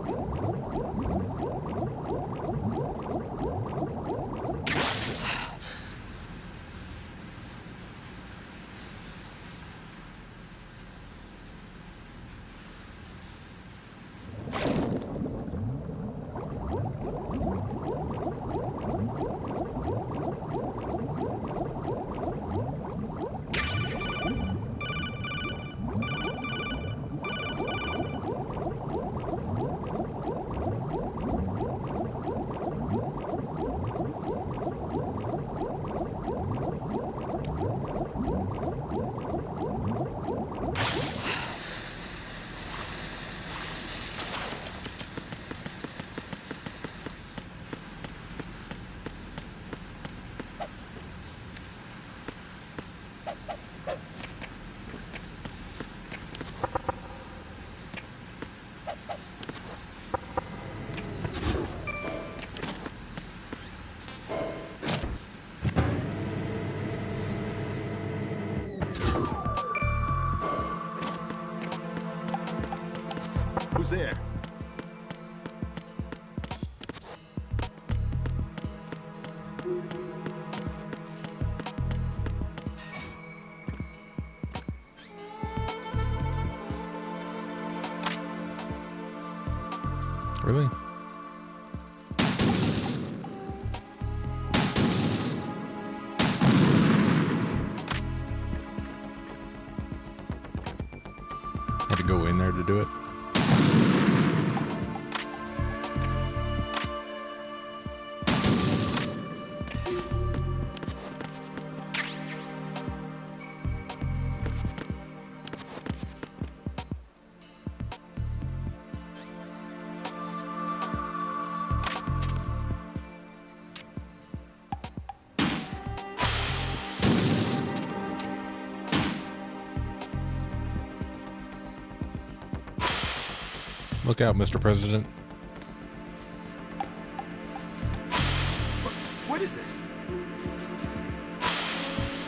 Who's there? Really? Had to go in there to do it. Look out, Mr. President. What is this?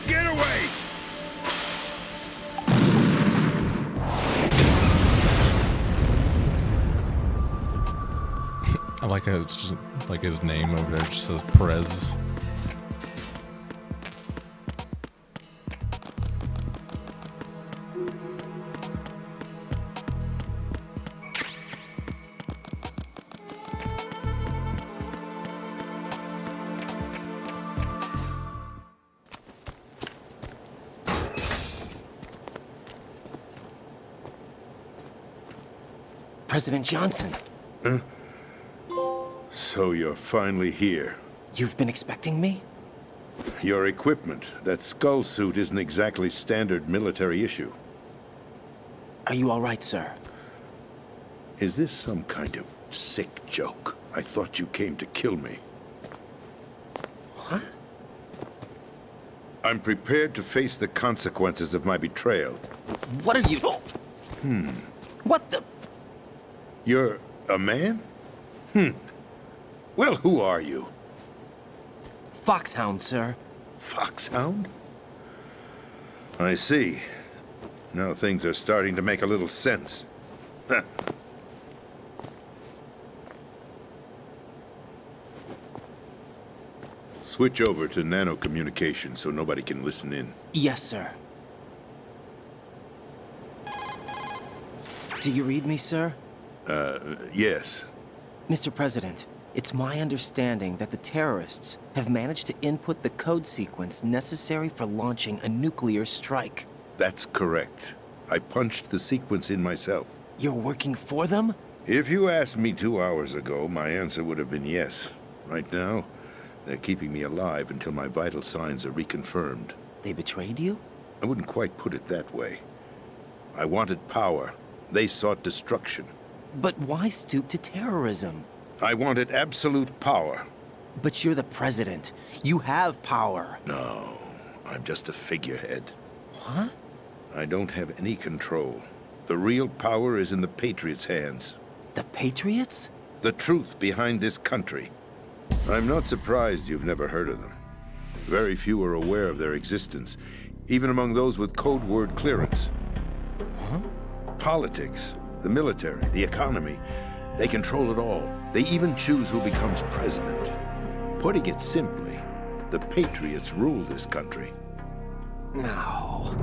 Get away! I like how it's just like his name over there just says Prez. President Johnson. Huh? So you're finally here. You've been expecting me? Your equipment, that skull suit, isn't exactly standard military issue. Are you all right, sir? Is this some kind of sick joke? I thought you came to kill me. What? I'm prepared to face the consequences of my betrayal. What are you... What the... You're a man? Well, who are you? Foxhound, sir. Foxhound? I see. Now things are starting to make a little sense. Switch over to nano-communication so nobody can listen in. Yes, sir. Do you read me, sir? Yes. Mr. President, it's my understanding that the terrorists have managed to input the code sequence necessary for launching a nuclear strike. That's correct. I punched the sequence in myself. You're working for them? If you asked me 2 hours ago, my answer would have been yes. Right now, they're keeping me alive until my vital signs are reconfirmed. They betrayed you? I wouldn't quite put it that way. I wanted power. They sought destruction. But why stoop to terrorism? I wanted absolute power. But you're the president. You have power. No, I'm just a figurehead. What? I don't have any control. The real power is in the Patriots' hands. The Patriots? The truth behind this country. I'm not surprised you've never heard of them. Very few are aware of their existence, even among those with code word clearance. Huh? Politics, the military, the economy, they control it all. They even choose who becomes president. Putting it simply, the Patriots rule this country. No.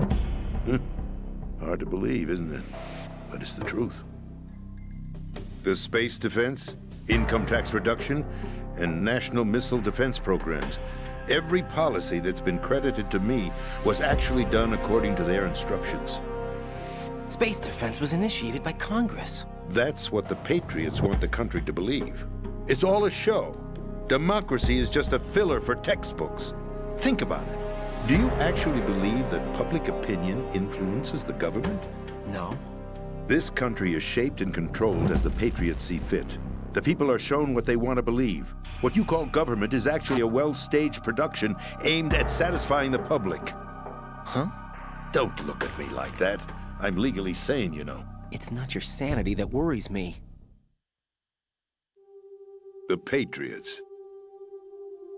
Hard to believe, isn't it? But it's the truth. The space defense, income tax reduction, and national missile defense programs. Every policy that's been credited to me was actually done according to their instructions. Space defense was initiated by Congress. That's what the Patriots want the country to believe. It's all a show. Democracy is just a filler for textbooks. Think about it. Do you actually believe that public opinion influences the government? No. This country is shaped and controlled as the Patriots see fit. The people are shown what they want to believe. What you call government is actually a well-staged production aimed at satisfying the public. Huh? Don't look at me like that. I'm legally sane, you know. It's not your sanity that worries me. The Patriots.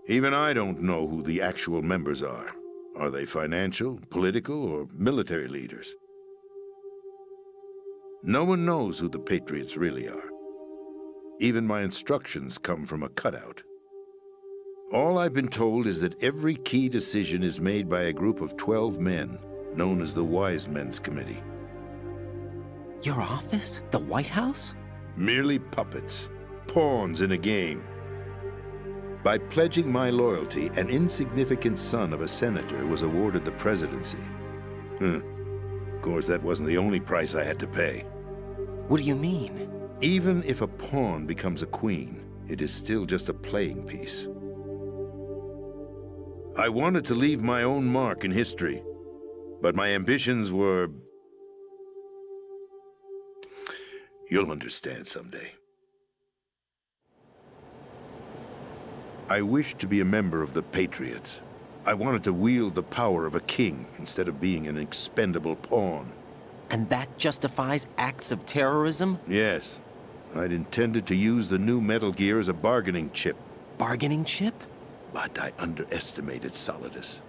Even I don't know who the actual members are. Are they financial, political, or military leaders? No one knows who the Patriots really are. Even my instructions come from a cutout. All I've been told is that every key decision is made by a group of 12 men, known as the Wise Men's Committee. Your office? The White House? Merely puppets, pawns in a game. By pledging my loyalty, an insignificant son of a senator was awarded the presidency. Of course, that wasn't the only price I had to pay. What do you mean? Even if a pawn becomes a queen, it is still just a playing piece. I wanted to leave my own mark in history, but my ambitions were... You'll understand someday. I wished to be a member of the Patriots. I wanted to wield the power of a king instead of being an expendable pawn. And that justifies acts of terrorism? Yes. I'd intended to use the new Metal Gear as a bargaining chip. Bargaining chip? But I underestimated Solidus.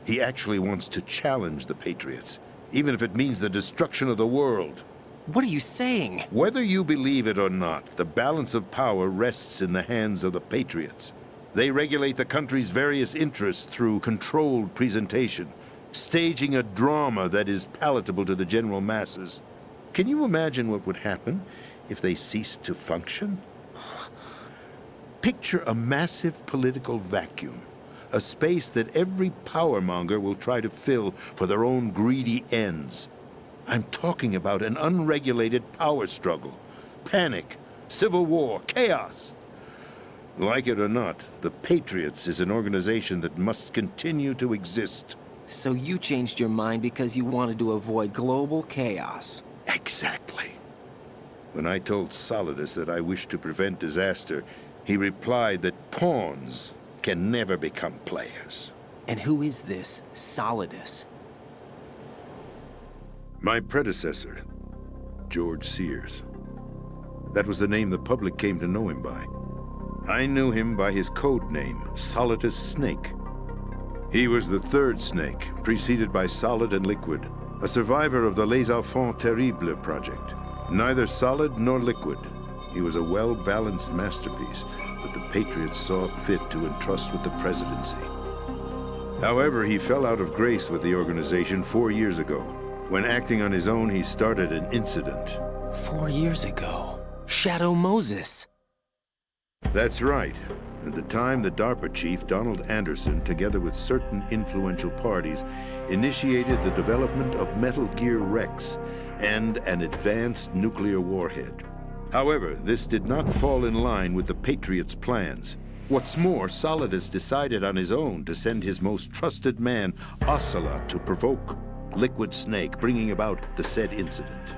He actually wants to challenge the Patriots, even if it means the destruction of the world. What are you saying? Whether you believe it or not, the balance of power rests in the hands of the Patriots. They regulate the country's various interests through controlled presentation, staging a drama that is palatable to the general masses. Can you imagine what would happen if they ceased to function? Picture a massive political vacuum, a space that every powermonger will try to fill for their own greedy ends. I'm talking about an unregulated power struggle, panic, civil war, chaos. Like it or not, the Patriots is an organization that must continue to exist. So you changed your mind because you wanted to avoid global chaos. Exactly. When I told Solidus that I wished to prevent disaster, he replied that pawns can never become players. And who is this Solidus? My predecessor, George Sears. That was the name the public came to know him by. I knew him by his code name, Solidus Snake. He was the third Snake, preceded by Solid and Liquid, a survivor of the Les Enfants Terribles project. Neither solid nor liquid, he was a well-balanced masterpiece that the Patriots saw fit to entrust with the presidency. However, he fell out of grace with the organization 4 years ago. When acting on his own, he started an incident. 4 years ago? Shadow Moses. That's right. At the time, the DARPA chief, Donald Anderson, together with certain influential parties, initiated the development of Metal Gear Rex and an advanced nuclear warhead. However, this did not fall in line with the Patriots' plans. What's more, Solidus decided on his own to send his most trusted man, Ocelot, to provoke Liquid Snake, bringing about the said incident.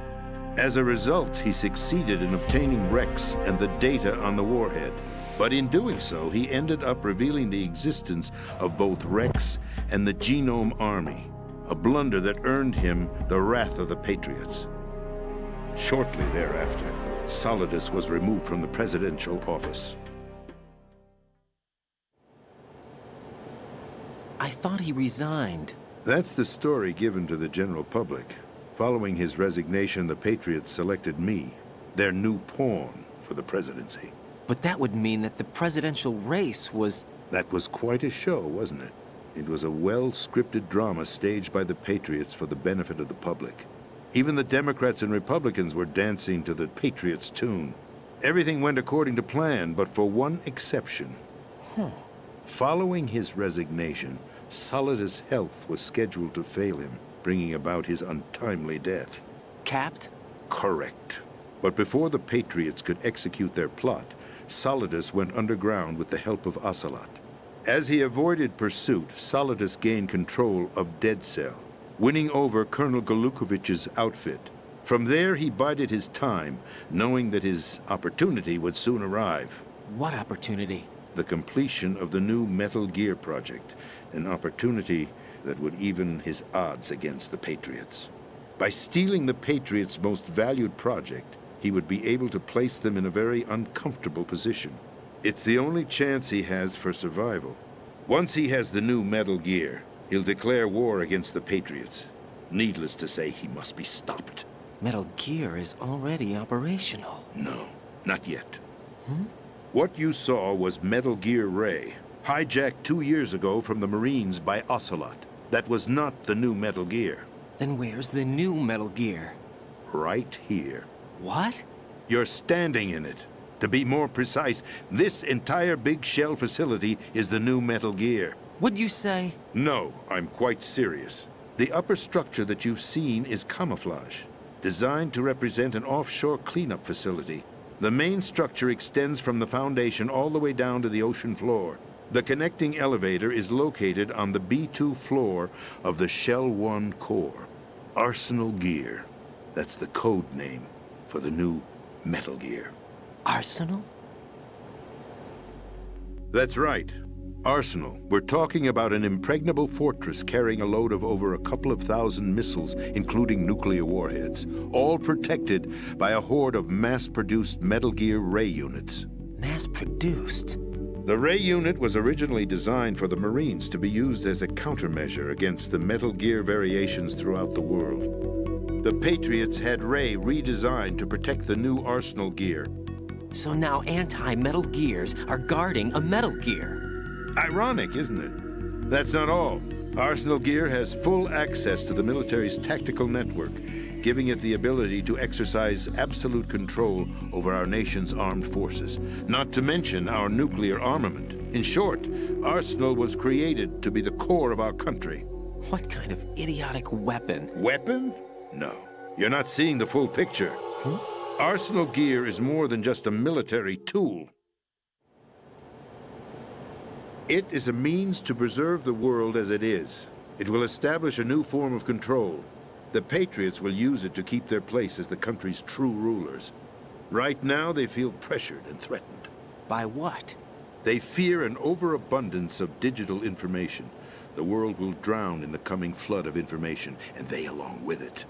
As a result, he succeeded in obtaining Rex and the data on the warhead. But in doing so, he ended up revealing the existence of both Rex and the Genome Army, a blunder that earned him the wrath of the Patriots. Shortly thereafter, Solidus was removed from the presidential office. I thought he resigned. That's the story given to the general public. Following his resignation, the Patriots selected me, their new pawn, for the presidency. But that would mean that the presidential race was... That was quite a show, wasn't it? It was a well-scripted drama staged by the Patriots for the benefit of the public. Even the Democrats and Republicans were dancing to the Patriots' tune. Everything went according to plan, but for one exception. Following his resignation, Solidus' health was scheduled to fail him, bringing about his untimely death. Capped? Correct. But before the Patriots could execute their plot, Solidus went underground with the help of Ocelot. As he avoided pursuit, Solidus gained control of Dead Cell, winning over Colonel Golukovich's outfit. From there, he bided his time, knowing that his opportunity would soon arrive. What opportunity? The completion of the new Metal Gear project, an opportunity that would even his odds against the Patriots. By stealing the Patriots' most valued project, he would be able to place them in a very uncomfortable position. It's the only chance he has for survival. Once he has the new Metal Gear, He'll declare war against the Patriots. Needless to say, he must be stopped. Metal Gear is already operational. No, not yet. What you saw was Metal Gear Ray, hijacked 2 years ago from the Marines by Ocelot. That was not the new Metal Gear. Then where's the new Metal Gear? Right here. What? You're standing in it. To be more precise, this entire big shell facility is the new Metal Gear. What'd you say? No, I'm quite serious. The upper structure that you've seen is camouflage, designed to represent an offshore cleanup facility. The main structure extends from the foundation all the way down to the ocean floor. The connecting elevator is located on the B2 floor of the Shell 1 core. Arsenal Gear. That's the code name for the new Metal Gear. Arsenal? That's right. Arsenal. We're talking about an impregnable fortress carrying a load of over a couple of thousand missiles, including nuclear warheads, all protected by a horde of mass-produced Metal Gear Ray units. Mass-produced? The Ray unit was originally designed for the Marines to be used as a countermeasure against the Metal Gear variations throughout the world. The Patriots had Ray redesigned to protect the new Arsenal Gear. So now anti-Metal Gears are guarding a Metal Gear. Ironic, isn't it? That's not all. Arsenal Gear has full access to the military's tactical network, giving it the ability to exercise absolute control over our nation's armed forces, not to mention our nuclear armament. In short, Arsenal was created to be the core of our country. What kind of idiotic weapon? Weapon? No. You're not seeing the full picture. Arsenal Gear is more than just a military tool. It is a means to preserve the world as it is. It will establish a new form of control. The Patriots will use it to keep their place as the country's true rulers. Right now, they feel pressured and threatened. By what? They fear an overabundance of digital information. The world will drown in the coming flood of information, and they along with it.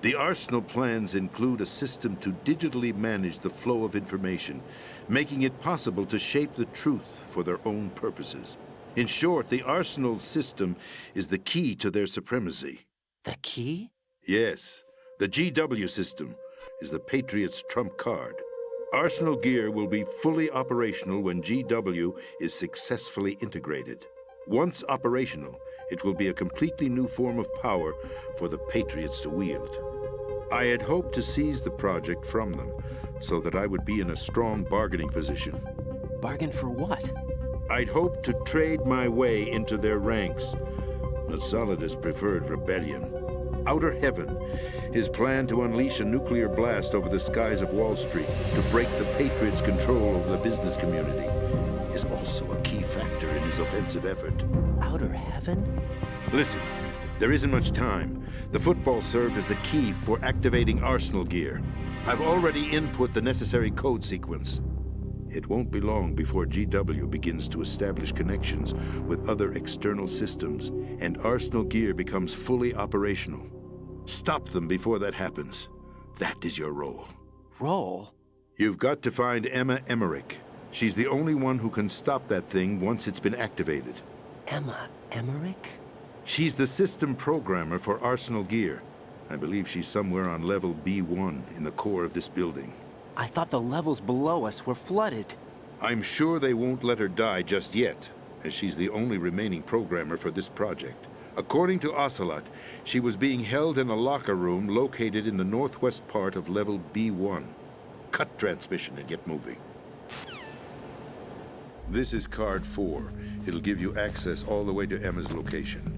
The Arsenal plans include a system to digitally manage the flow of information, making it possible to shape the truth for their own purposes. In short, the Arsenal system is the key to their supremacy. The key? Yes. The GW system is the Patriots' trump card. Arsenal Gear will be fully operational when GW is successfully integrated. Once operational, it will be a completely new form of power for the Patriots to wield. I had hoped to seize the project from them, so that I would be in a strong bargaining position. Bargain for what? I'd hoped to trade my way into their ranks. But Solidus preferred rebellion. Outer Heaven, his plan to unleash a nuclear blast over the skies of Wall Street to break the Patriots' control over the business community, is also a key factor in his offensive effort. Outer Heaven? Listen, there isn't much time. The football served as the key for activating Arsenal Gear. I've already input the necessary code sequence. It won't be long before GW begins to establish connections with other external systems, and Arsenal Gear becomes fully operational. Stop them before that happens. That is your role. Role? You've got to find Emma Emmerich. She's the only one who can stop that thing once it's been activated. Emma Emmerich? She's the system programmer for Arsenal Gear. I believe she's somewhere on level B1 in the core of this building. I thought the levels below us were flooded. I'm sure they won't let her die just yet, as she's the only remaining programmer for this project. According to Ocelot, she was being held in a locker room located in the northwest part of level B1. Cut transmission and get moving. This is card 4. It'll give you access all the way to Emma's location.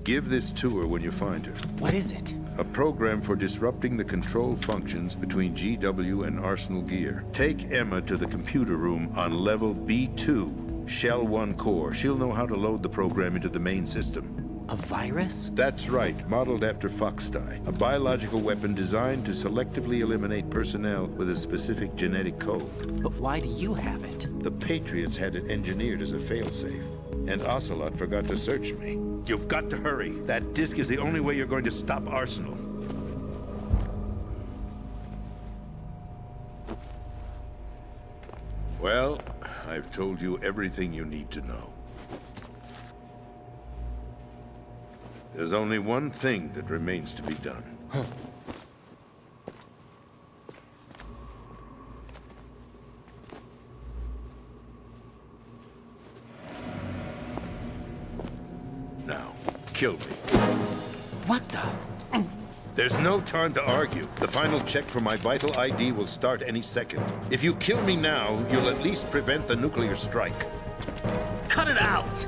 Give this to her when you find her. What is it? A program for disrupting the control functions between GW and Arsenal Gear. Take Emma to the computer room on level B2, Shell 1 core. She'll know how to load the program into the main system. A virus? That's right, modeled after Foxdie, a biological weapon designed to selectively eliminate personnel with a specific genetic code. But why do you have it? The Patriots had it engineered as a failsafe, and Ocelot forgot to search me. You've got to hurry. That disk is the only way you're going to stop Arsenal. Well, I've told you everything you need to know. There's only one thing that remains to be done. Now, kill me. What the? There's no time to argue. The final check for my vital ID will start any second. If you kill me now, you'll at least prevent the nuclear strike. Cut it out!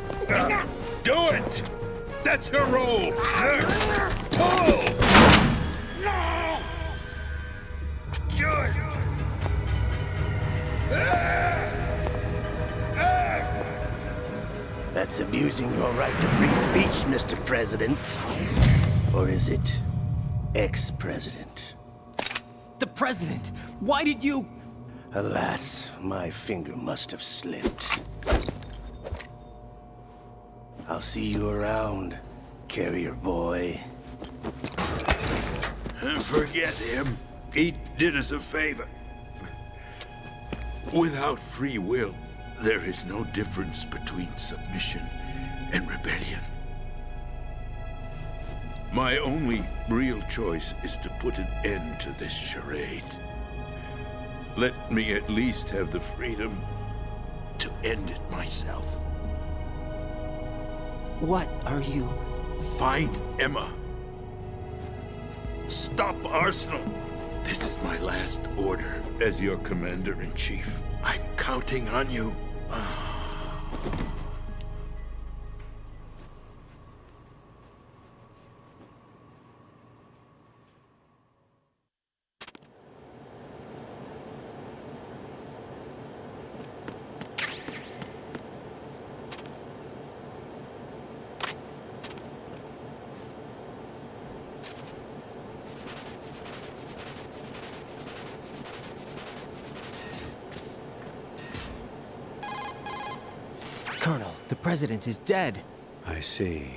Do it! That's your role! Pull! No! Do it! That's abusing your right to free speech, Mr. President. Or is it ex-president? The president! Why did you... Alas, my finger must have slipped. I'll see you around, carrier boy. Forget him. He did us a favor. Without free will, there is no difference between submission and rebellion. My only real choice is to put an end to this charade. Let me at least have the freedom to end it myself. What are you... Find Emma. Stop Arsenal. This is my last order as your commander-in-chief. I'm counting on you. Colonel, the president is dead. I see.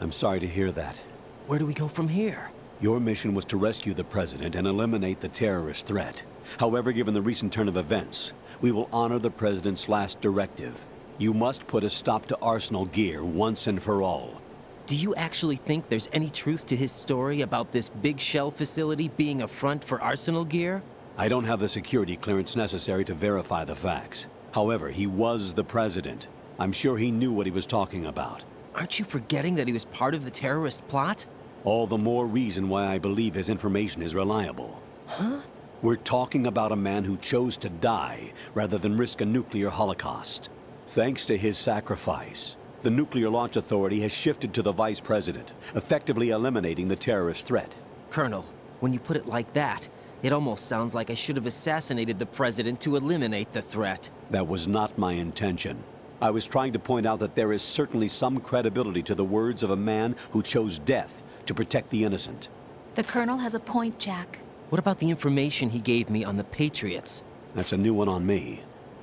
I'm sorry to hear that. Where do we go from here? Your mission was to rescue the president and eliminate the terrorist threat. However, given the recent turn of events, we will honor the president's last directive. You must put a stop to Arsenal Gear once and for all. Do you actually think there's any truth to his story about this big shell facility being a front for Arsenal Gear? I don't have the security clearance necessary to verify the facts. However, he was the president. I'm sure he knew what he was talking about. Aren't you forgetting that he was part of the terrorist plot? All the more reason why I believe his information is reliable. Huh? We're talking about a man who chose to die rather than risk a nuclear holocaust. Thanks to his sacrifice, the Nuclear Launch Authority has shifted to the vice president, effectively eliminating the terrorist threat. Colonel, when you put it like that, it almost sounds like I should have assassinated the president to eliminate the threat. That was not my intention. I was trying to point out that there is certainly some credibility to the words of a man who chose death to protect the innocent. The Colonel has a point, Jack. What about the information he gave me on the Patriots? That's a new one on me.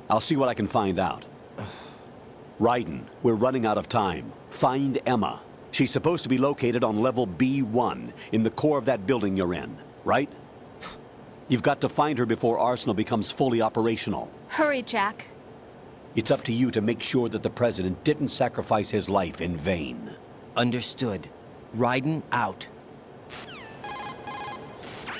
I'll see what I can find out. Raiden, we're running out of time. Find Emma. She's supposed to be located on level B1, in the core of that building you're in, right? You've got to find her before Arsenal becomes fully operational. Hurry, Jack. It's up to you to make sure that the president didn't sacrifice his life in vain. Understood. Raiden out.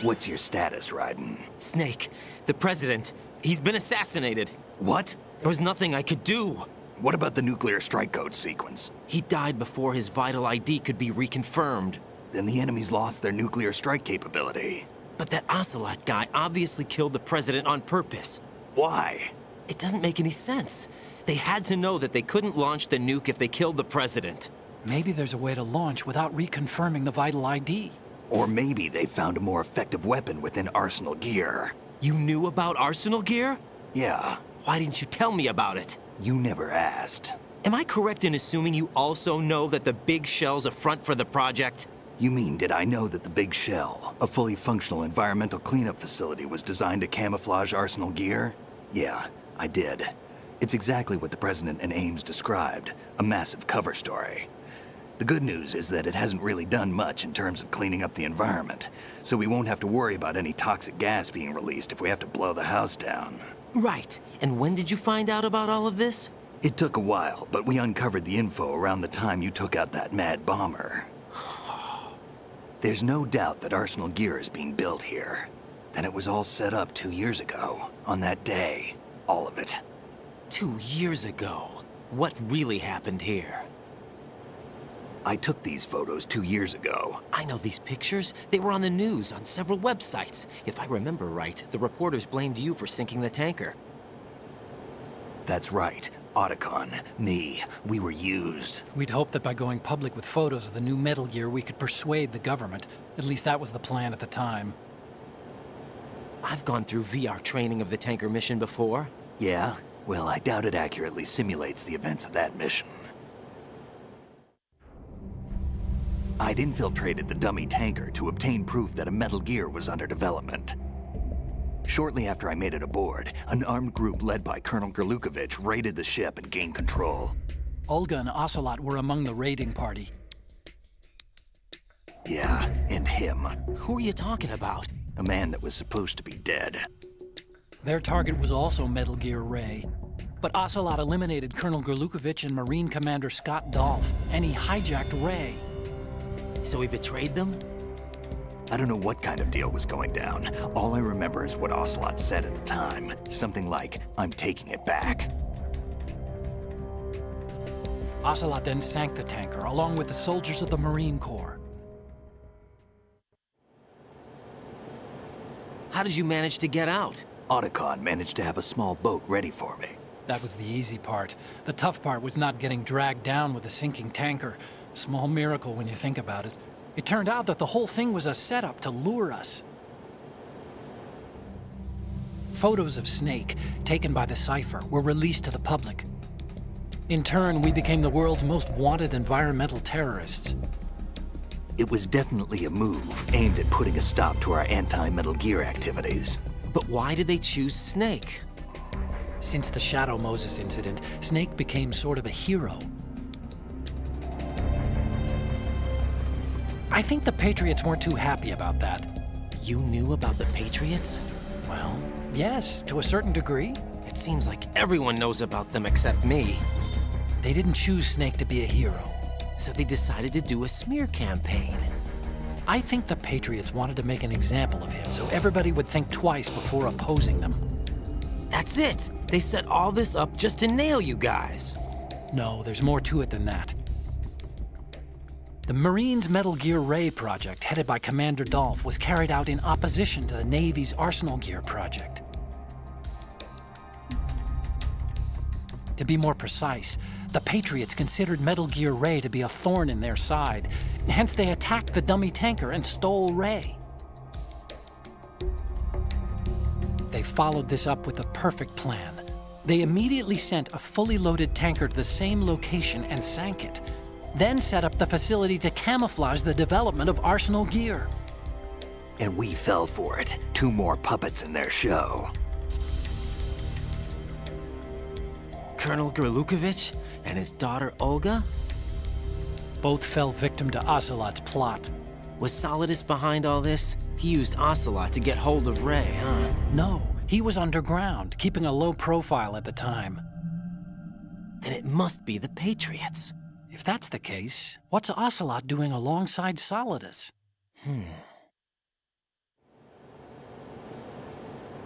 What's your status, Raiden? Snake, the president, he's been assassinated. What? There was nothing I could do. What about the nuclear strike code sequence? He died before his vital ID could be reconfirmed. Then the enemy's lost their nuclear strike capability. But that Ocelot guy obviously killed the president on purpose. Why? It doesn't make any sense. They had to know that they couldn't launch the nuke if they killed the president. Maybe there's a way to launch without reconfirming the vital ID. Or maybe they found a more effective weapon within Arsenal Gear. You knew about Arsenal Gear? Yeah. Why didn't you tell me about it? You never asked. Am I correct in assuming you also know that the Big Shell's a front for the project? You mean, did I know that the Big Shell, a fully functional environmental cleanup facility, was designed to camouflage Arsenal Gear? Yeah, I did. It's exactly what the President and Ames described, a massive cover story. The good news is that it hasn't really done much in terms of cleaning up the environment, so we won't have to worry about any toxic gas being released if we have to blow the house down. Right. And when did you find out about all of this? It took a while, but we uncovered the info around the time you took out that mad bomber. There's no doubt that Arsenal gear is being built here. Then it was all set up 2 years ago. On that day. All of it. 2 years ago? What really happened here? I took these photos 2 years ago. I know these pictures. They were on the news, on several websites. If I remember right, the reporters blamed you for sinking the tanker. That's right. Otacon, me, we were used. We'd hoped that by going public with photos of the new Metal Gear, we could persuade the government. At least that was the plan at the time. I've gone through VR training of the tanker mission before. Yeah? Well, I doubt it accurately simulates the events of that mission. I'd infiltrated the dummy tanker to obtain proof that a Metal Gear was under development. Shortly after I made it aboard, an armed group led by Colonel Gerlukovich raided the ship and gained control. Olga and Ocelot were among the raiding party. Yeah, and him. Who are you talking about? A man that was supposed to be dead. Their target was also Metal Gear Ray. But Ocelot eliminated Colonel Gerlukovich and Marine Commander Scott Dolph, and he hijacked Ray. So he betrayed them? I don't know what kind of deal was going down. All I remember is what Ocelot said at the time. Something like, "I'm taking it back." Ocelot then sank the tanker, along with the soldiers of the Marine Corps. How did you manage to get out? Otacon managed to have a small boat ready for me. That was the easy part. The tough part was not getting dragged down with a sinking tanker. A small miracle when you think about it. It turned out that the whole thing was a setup to lure us. Photos of Snake, taken by the Cypher, were released to the public. In turn, we became the world's most wanted environmental terrorists. It was definitely a move aimed at putting a stop to our anti-Metal Gear activities. But why did they choose Snake? Since the Shadow Moses incident, Snake became sort of a hero. I think the Patriots weren't too happy about that. You knew about the Patriots? Well, yes, to a certain degree. It seems like everyone knows about them except me. They didn't choose Snake to be a hero. So they decided to do a smear campaign. I think the Patriots wanted to make an example of him so everybody would think twice before opposing them. That's it! They set all this up just to nail you guys. No, there's more to it than that. The Marines' Metal Gear Ray project, headed by Commander Dolph, was carried out in opposition to the Navy's Arsenal Gear project. To be more precise, the Patriots considered Metal Gear Ray to be a thorn in their side. Hence, they attacked the dummy tanker and stole Ray. They followed this up with a perfect plan. They immediately sent a fully loaded tanker to the same location and sank it. Then set up the facility to camouflage the development of Arsenal Gear. And we fell for it. 2 more puppets in their show. Colonel Gerlukovich and his daughter Olga? Both fell victim to Ocelot's plot. Was Solidus behind all this? He used Ocelot to get hold of Ray, huh? No, he was underground, keeping a low profile at the time. Then it must be the Patriots. If that's the case, what's Ocelot doing alongside Solidus?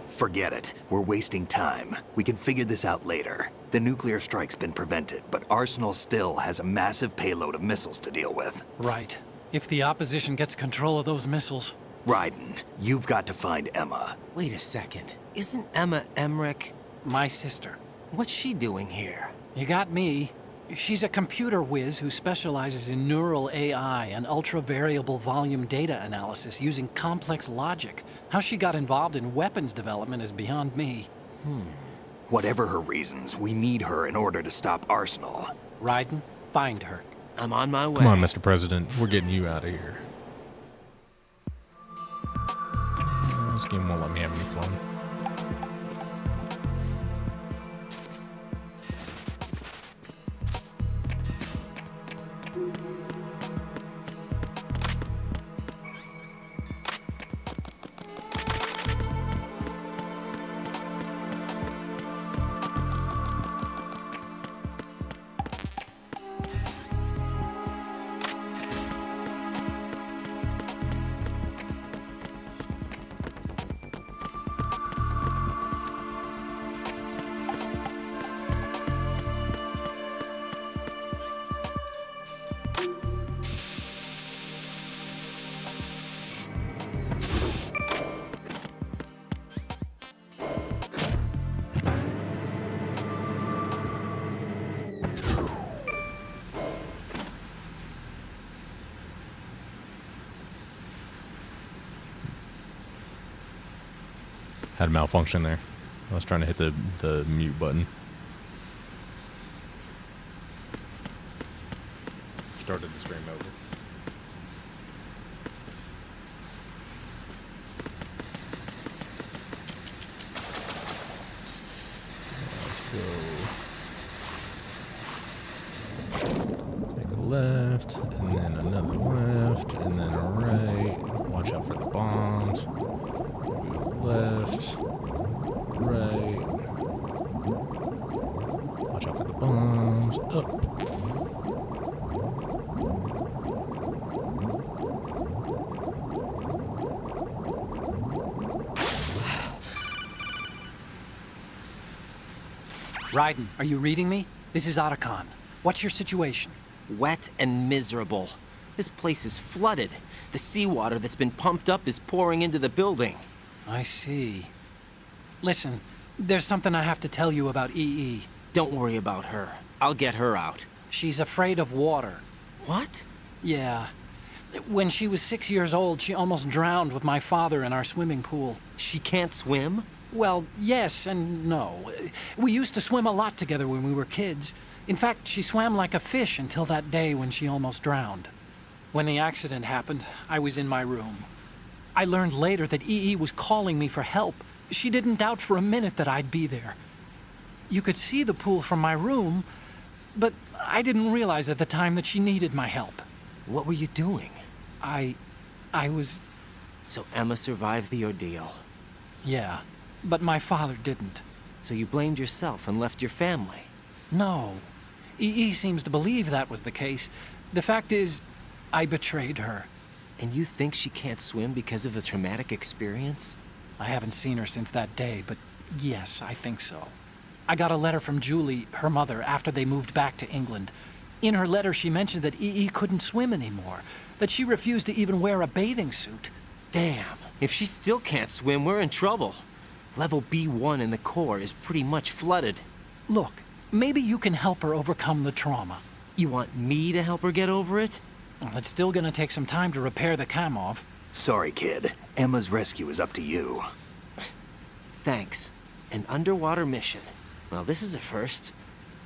Forget it. We're wasting time. We can figure this out later. The nuclear strike's been prevented, but Arsenal still has a massive payload of missiles to deal with. Right. If the opposition gets control of those missiles. Raiden, you've got to find Emma. Wait a second. Isn't Emma Emmerich my sister? What's she doing here? You got me. She's a computer whiz who specializes in neural AI and ultra-variable volume data analysis using complex logic. How she got involved in weapons development is beyond me. Whatever her reasons, we need her in order to stop Arsenal. Raiden, find her. I'm on my way. Come on, Mr. President. We're getting you out of here. This game won't let me have any fun. Had a malfunction there. I was trying to hit the mute button. Started the stream over. Take a left, and then another left, and then a right. Watch out for the bombs. Go left, right. Watch out for the bombs. Up. Raiden, are you reading me? This is Otacon. What's your situation? Wet and miserable. This place is flooded. The seawater that's been pumped up is pouring into the building. I see. Listen, there's something I have to tell you about EE. Don't worry about her. I'll get her out. She's afraid of water. What? Yeah. When she was 6 years old, she almost drowned with my father in our swimming pool. She can't swim? Well, yes and no. We used to swim a lot together when we were kids. In fact, she swam like a fish until that day when she almost drowned. When the accident happened, I was in my room. I learned later that EE was calling me for help. She didn't doubt for a minute that I'd be there. You could see the pool from my room, but I didn't realize at the time that she needed my help. What were you doing? I was... So Emma survived the ordeal. Yeah, but my father didn't. So you blamed yourself and left your family? No. EE seems to believe that was the case. The fact is, I betrayed her. And you think she can't swim because of the traumatic experience? I haven't seen her since that day, but yes, I think so. I got a letter from Julie, her mother, after they moved back to England. In her letter, she mentioned that EE couldn't swim anymore, that she refused to even wear a bathing suit. Damn, if she still can't swim, we're in trouble. Level B1 in the core is pretty much flooded. Look, maybe you can help her overcome the trauma. You want me to help her get over it? Well, it's still gonna take some time to repair the Kamov. Sorry, kid. Emma's rescue is up to you. Thanks. An underwater mission. Well, this is a first.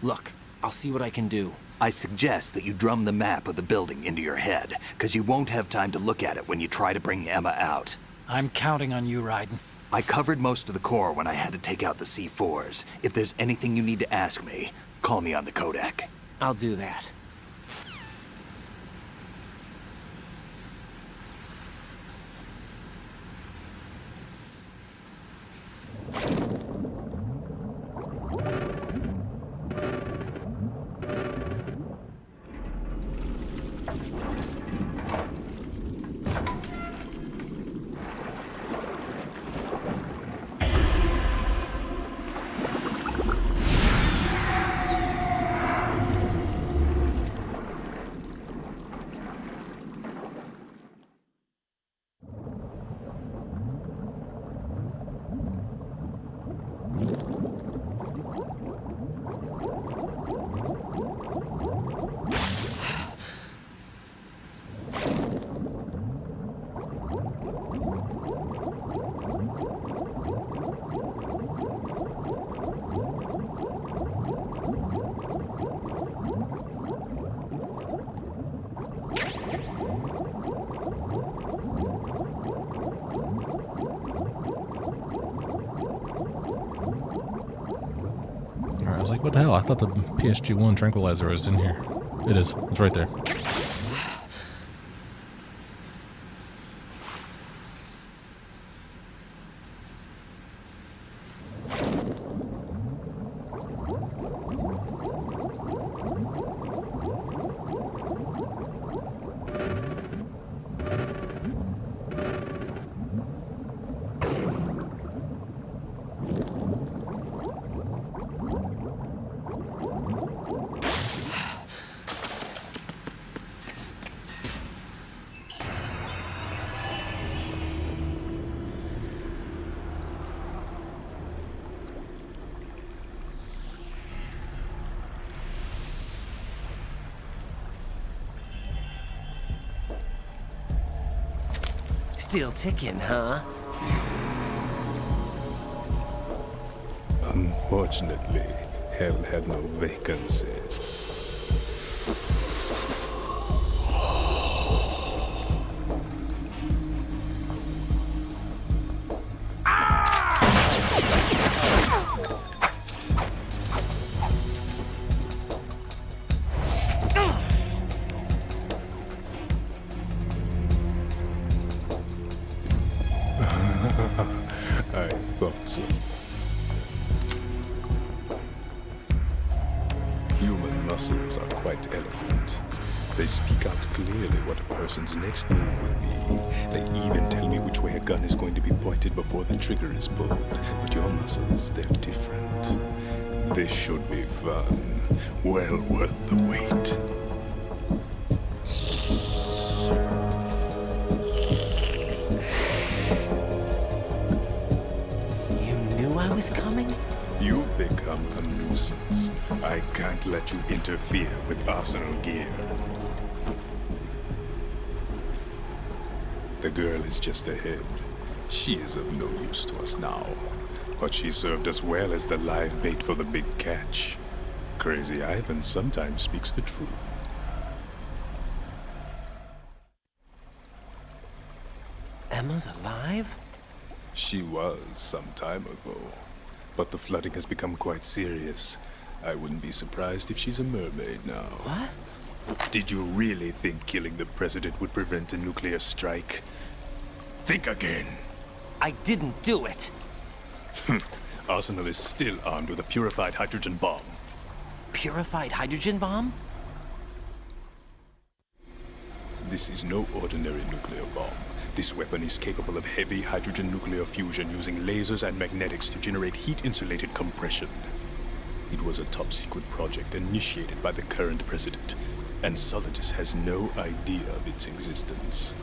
Look, I'll see what I can do. I suggest that you drum the map of the building into your head, because you won't have time to look at it when you try to bring Emma out. I'm counting on you, Raiden. I covered most of the core when I had to take out the C4s. If there's anything you need to ask me, call me on the codec. I'll do that. I was like, what the hell? I thought the PSG-1 tranquilizer was in here. It is. It's right there. Still ticking, huh? Unfortunately, hell had no vacancies. I thought so. Human muscles are quite eloquent. They speak out clearly what a person's next move will be. They even tell me which way a gun is going to be pointed before the trigger is pulled. But your muscles, they're different. This should be fun. Well worth the wait. I was coming? You've become a nuisance. I can't let you interfere with Arsenal gear. The girl is just ahead. She is of no use to us now. But she served us well as the live bait for the big catch. Crazy Ivan sometimes speaks the truth. Emma's alive? She was some time ago. But the flooding has become quite serious. I wouldn't be surprised if she's a mermaid now. What? Did you really think killing the president would prevent a nuclear strike? Think again. I didn't do it. Arsenal is still armed with a purified hydrogen bomb. Purified hydrogen bomb? This is no ordinary nuclear bomb. This weapon is capable of heavy hydrogen nuclear fusion using lasers and magnetics to generate heat-insulated compression. It was a top-secret project initiated by the current president, and Solidus has no idea of its existence.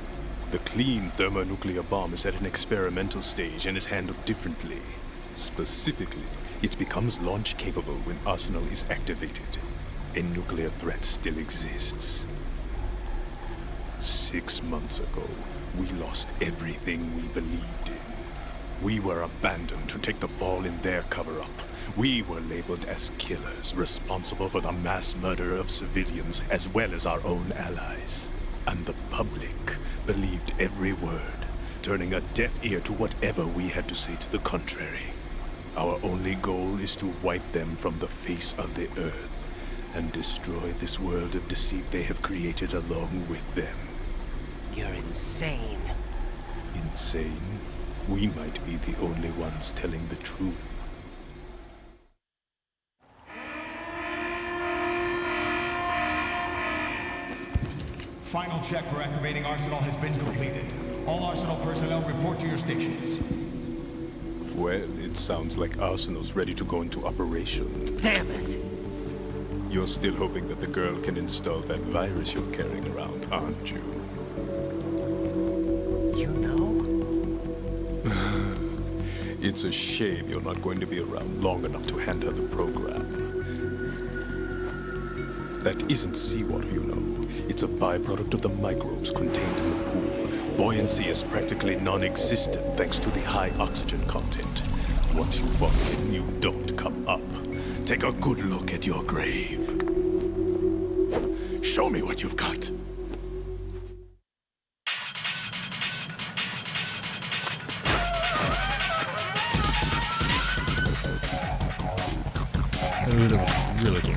The clean thermonuclear bomb is at an experimental stage and is handled differently. Specifically, it becomes launch-capable when Arsenal is activated. A nuclear threat still exists. 6 months ago, we lost everything we believed in. We were abandoned to take the fall in their cover-up. We were labeled as killers, responsible for the mass murder of civilians as well as our own allies. And the public believed every word, turning a deaf ear to whatever we had to say to the contrary. Our only goal is to wipe them from the face of the earth and destroy this world of deceit they have created along with them. You're insane. Insane? We might be the only ones telling the truth. Final check for activating Arsenal has been completed. All Arsenal personnel report to your stations. Well, it sounds like Arsenal's ready to go into operation. Damn it! You're still hoping that the girl can install that virus you're carrying around, aren't you? You know? It's a shame you're not going to be around long enough to hand her the program. That isn't seawater, you know. It's a byproduct of the microbes contained in the pool. Buoyancy is practically non-existent thanks to the high oxygen content. Once you fall in, you don't come up. Take a good look at your grave. Show me what you've got. That was really cool.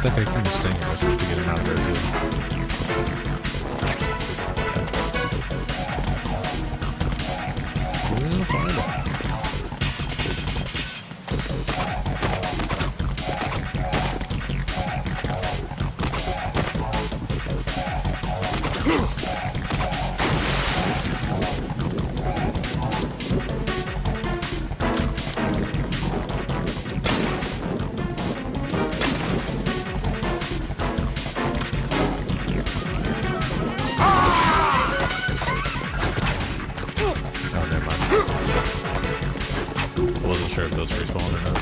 think I can distinguish to get him out of there too. We'll find out. Sure if those respawn or not.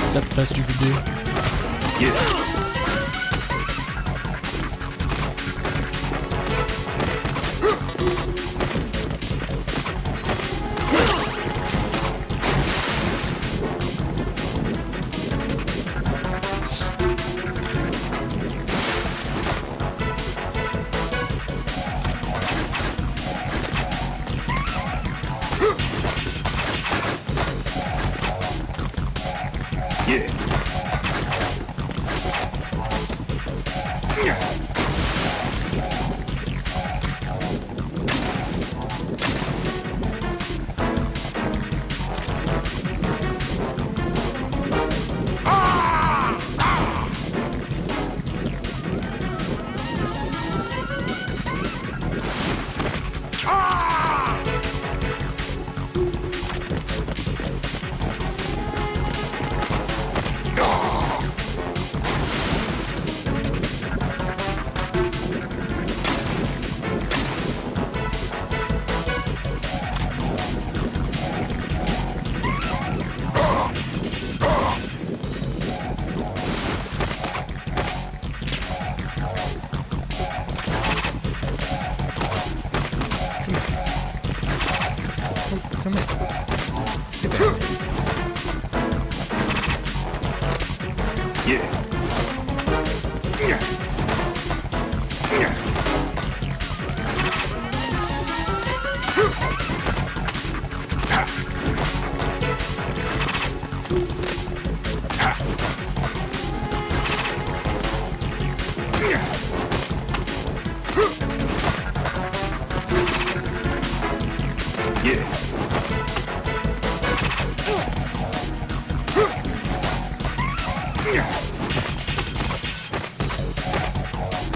Is that the best you could do? Yeah.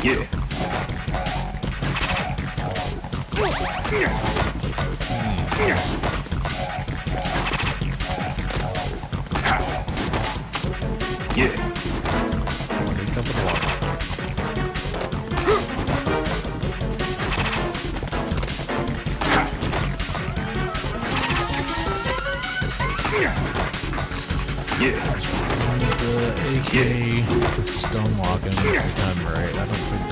Yeah. Yeah. Jump in the water. Yeah. The AK stone walking if I'm right. I don't think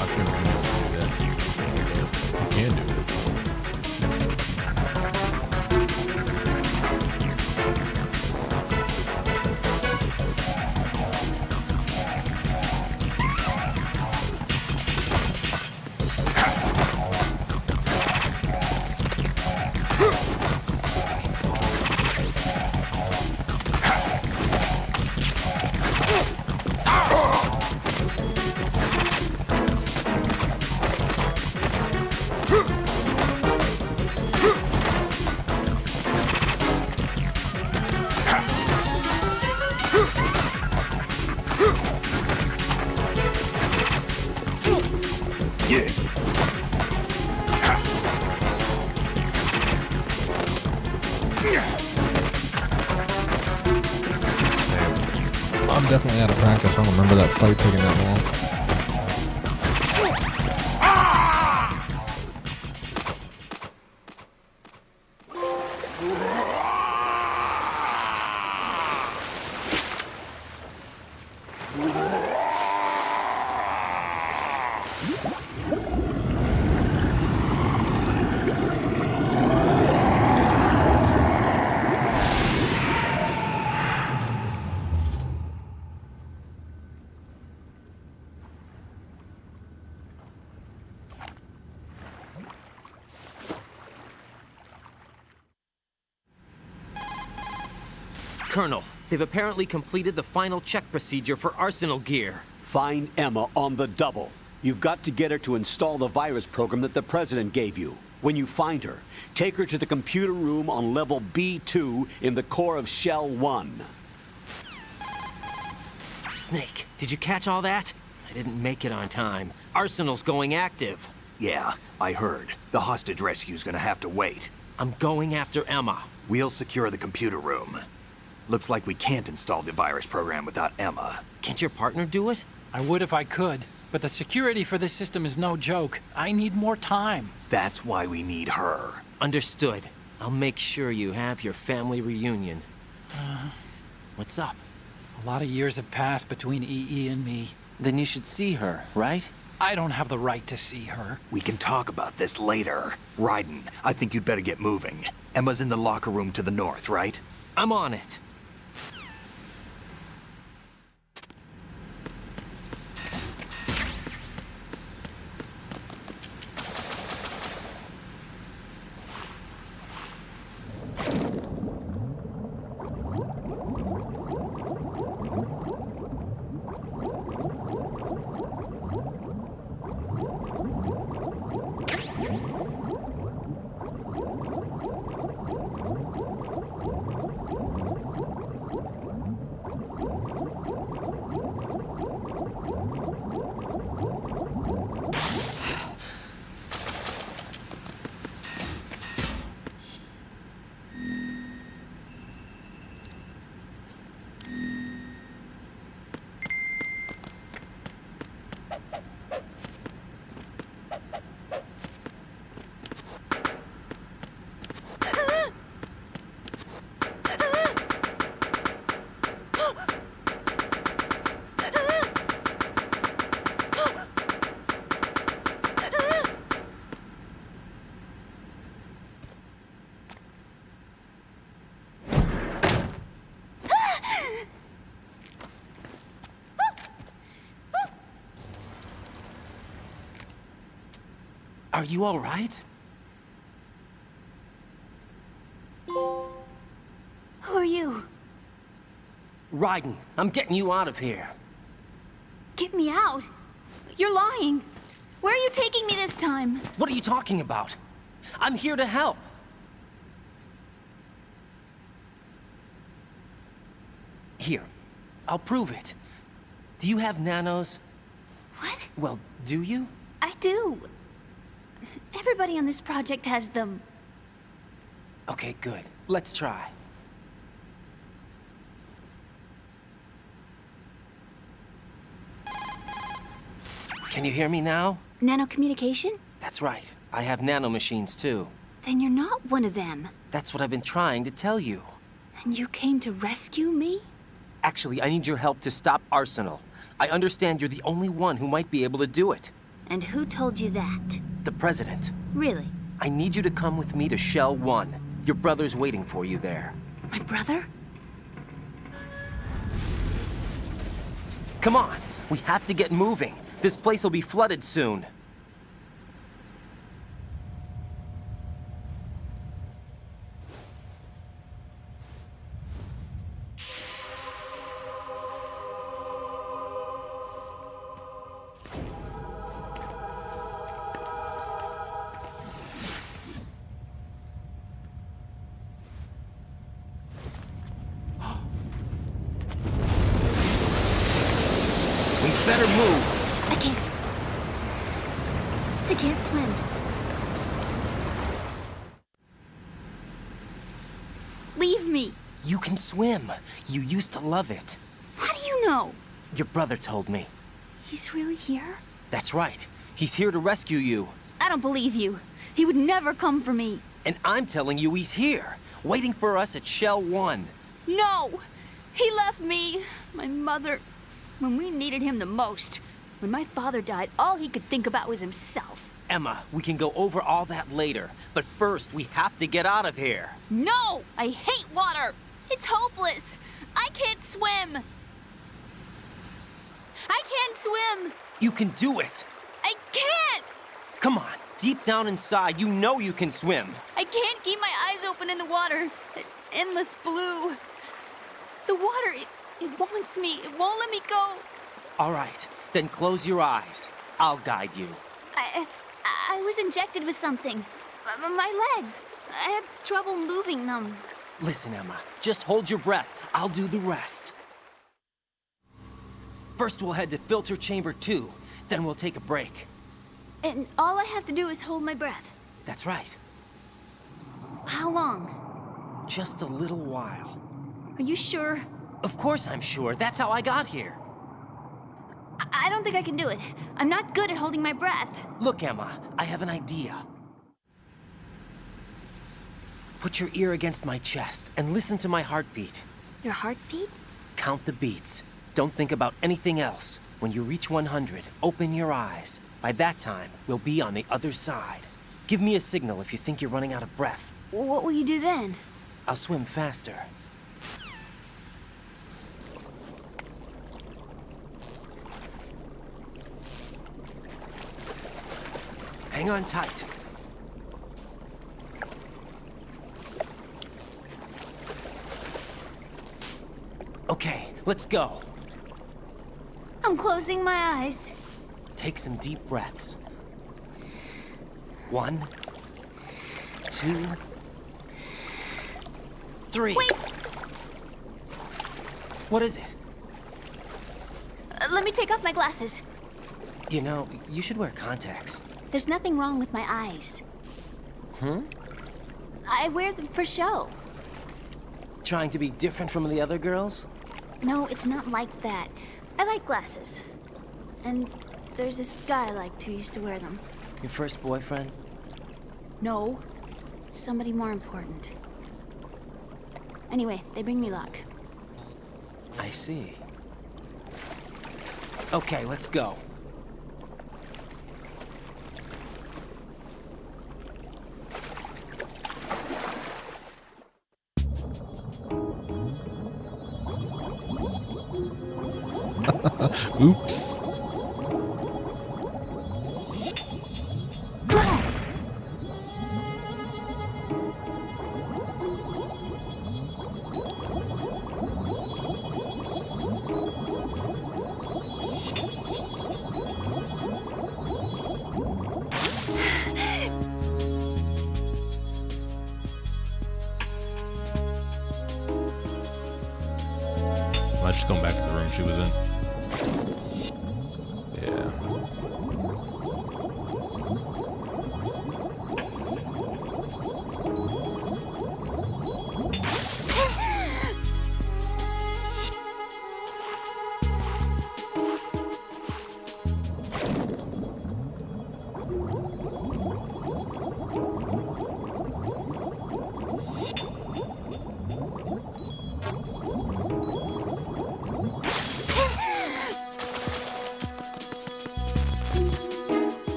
I've never been able to do that. You can do it. Yeah. I'm definitely out of practice. I don't remember that fight taking that long. Colonel, they've apparently completed the final check procedure for arsenal gear. Find Emma on the double. You've got to get her to install the virus program that the President gave you. When you find her, take her to the computer room on level B2 in the core of Shell 1. Snake, did you catch all that? I didn't make it on time. Arsenal's going active. Yeah, I heard. The hostage rescue's gonna have to wait. I'm going after Emma. We'll secure the computer room. Looks like we can't install the virus program without Emma. Can't your partner do it? I would if I could, but the security for this system is no joke. I need more time. That's why we need her. Understood. I'll make sure you have your family reunion. What's up? A lot of years have passed between EE and me. Then you should see her, right? I don't have the right to see her. We can talk about this later. Raiden, I think you'd better get moving. Emma's in the locker room to the north, right? I'm on it. Are you all right? Who are you? Raiden, I'm getting you out of here. Get me out. You're lying. Where are you taking me this time? What are you talking about? I'm here to help. Here, I'll prove it. Do you have nanos? What? Well, do you? I do. Everybody on this project has them. Okay, good. Let's try. Can you hear me now? Nanocommunication? That's right. I have nanomachines too. Then you're not one of them. That's what I've been trying to tell you. And you came to rescue me? Actually, I need your help to stop Arsenal. I understand you're the only one who might be able to do it. And who told you that? The President. Really? I need you to come with me to Shell 1. Your brother's waiting for you there. My brother? Come on! We have to get moving. This place will be flooded soon. Better move. I can't. I can't swim. Leave me. You can swim. You used to love it. How do you know? Your brother told me. He's really here? That's right. He's here to rescue you. I don't believe you. He would never come for me. And I'm telling you he's here, waiting for us at Shell 1. No! He left me, my mother, when we needed him the most. When my father died, all he could think about was himself. Emma, we can go over all that later, but first we have to get out of here. No! I hate water! It's hopeless! I can't swim! I can't swim! You can do it! I can't! Come on, deep down inside, you know you can swim. I can't keep my eyes open in the water. Endless blue. The water, it wants me. It won't let me go. All right, then close your eyes. I'll guide you. I was injected with something. My legs. I have trouble moving them. Listen, Emma, just hold your breath. I'll do the rest. First, we'll head to filter chamber 2. Then we'll take a break. And all I have to do is hold my breath. That's right. How long? Just a little while. Are you sure? Of course I'm sure. That's how I got here. I don't think I can do it. I'm not good at holding my breath. Look, Emma, I have an idea. Put your ear against my chest and listen to my heartbeat. Your heartbeat? Count the beats. Don't think about anything else. When you reach 100, open your eyes. By that time, we'll be on the other side. Give me a signal if you think you're running out of breath. What will you do then? I'll swim faster. Hang on tight. Okay, let's go. I'm closing my eyes. Take some deep breaths. 1, 2, 3. Wait! What is it? Let me take off my glasses. You know, you should wear contacts. There's nothing wrong with my eyes. I wear them for show. Trying to be different from the other girls? No, it's not like that. I like glasses. And there's this guy I liked who used to wear them. Your first boyfriend? No. Somebody more important. Anyway, they bring me luck. I see. Okay, let's go. Oops. Let's just go back to the room she was in. Yeah.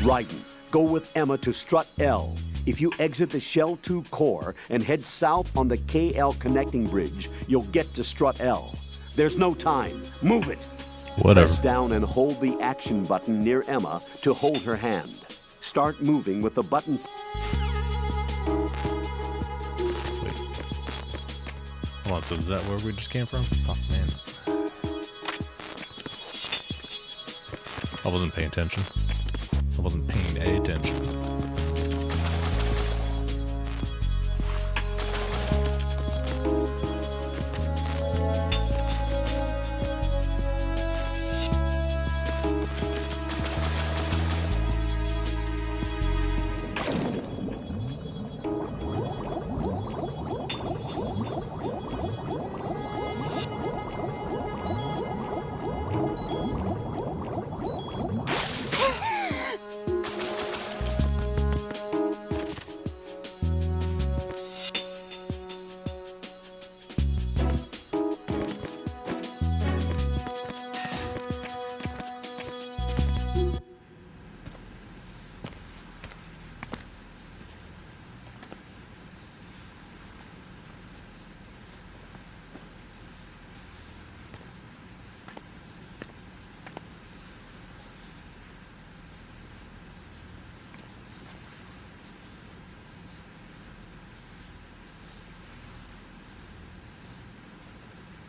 Raiden, go with Emma to Strut L. If you exit the Shell 2 core and head south on the KL connecting bridge, you'll get to Strut L. There's no time. Move it. Whatever. Press down and hold the action button near Emma to hold her hand. Start moving with the button. Wait. Hold on, so is that where we just came from? Oh, man. I wasn't paying attention. I wasn't paying any attention.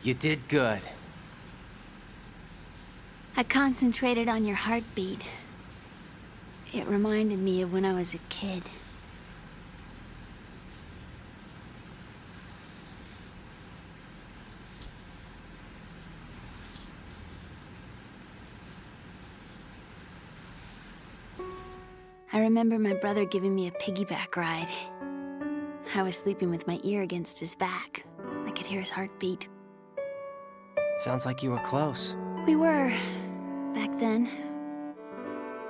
You did good. I concentrated on your heartbeat. It reminded me of when I was a kid. I remember my brother giving me a piggyback ride. I was sleeping with my ear against his back. I could hear his heartbeat. Sounds like you were close. We were, back then.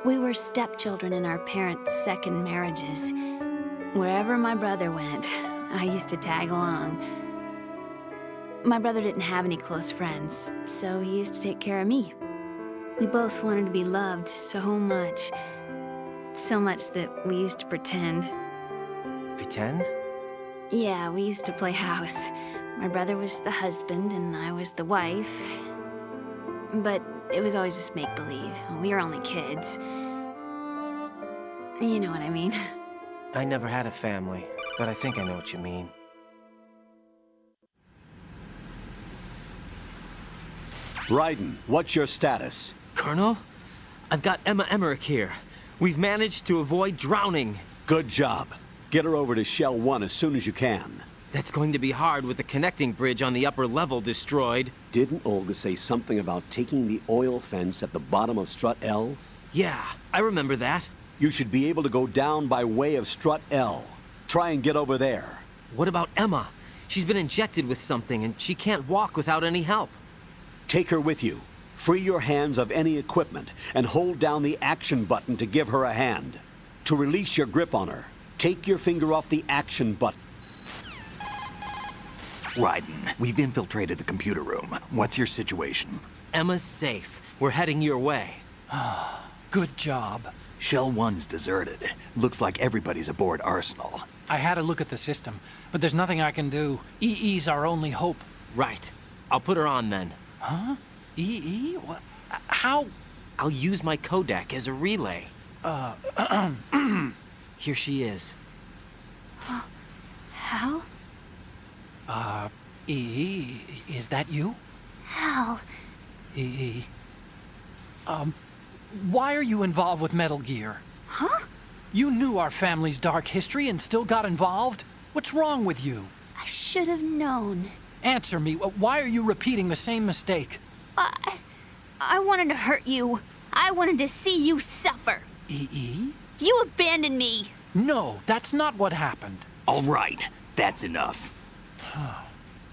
We were stepchildren in our parents' second marriages. Wherever my brother went, I used to tag along. My brother didn't have any close friends, so he used to take care of me. We both wanted to be loved so much. So much that we used to pretend. Pretend? Yeah, we used to play house. My brother was the husband and I was the wife. But it was always just make-believe. We were only kids. You know what I mean. I never had a family, but I think I know what you mean. Raiden, what's your status? Colonel, I've got Emma Emmerich here. We've managed to avoid drowning. Good job. Get her over to Shell 1 as soon as you can. That's going to be hard with the connecting bridge on the upper level destroyed. Didn't Olga say something about taking the oil fence at the bottom of Strut L? Yeah, I remember that. You should be able to go down by way of Strut L. Try and get over there. What about Emma? She's been injected with something and she can't walk without any help. Take her with you. Free your hands of any equipment and hold down the action button to give her a hand. To release your grip on her, take your finger off the action button. Raiden, we've infiltrated the computer room. What's your situation? Emma's safe. We're heading your way. Good job. Shell 1's deserted. Looks like everybody's aboard Arsenal. I had a look at the system, but there's nothing I can do. EE's our only hope. Right. I'll put her on then. Huh? EE? What? How? I'll use my Kodak as a relay. Here she is. Hal? EE, is that you? Hal. EE. Why are you involved with Metal Gear? Huh? You knew our family's dark history and still got involved? What's wrong with you? I should have known. Answer me. Why are you repeating the same mistake? I wanted to hurt you. I wanted to see you suffer. EE? You abandoned me. No, that's not what happened. All right, that's enough.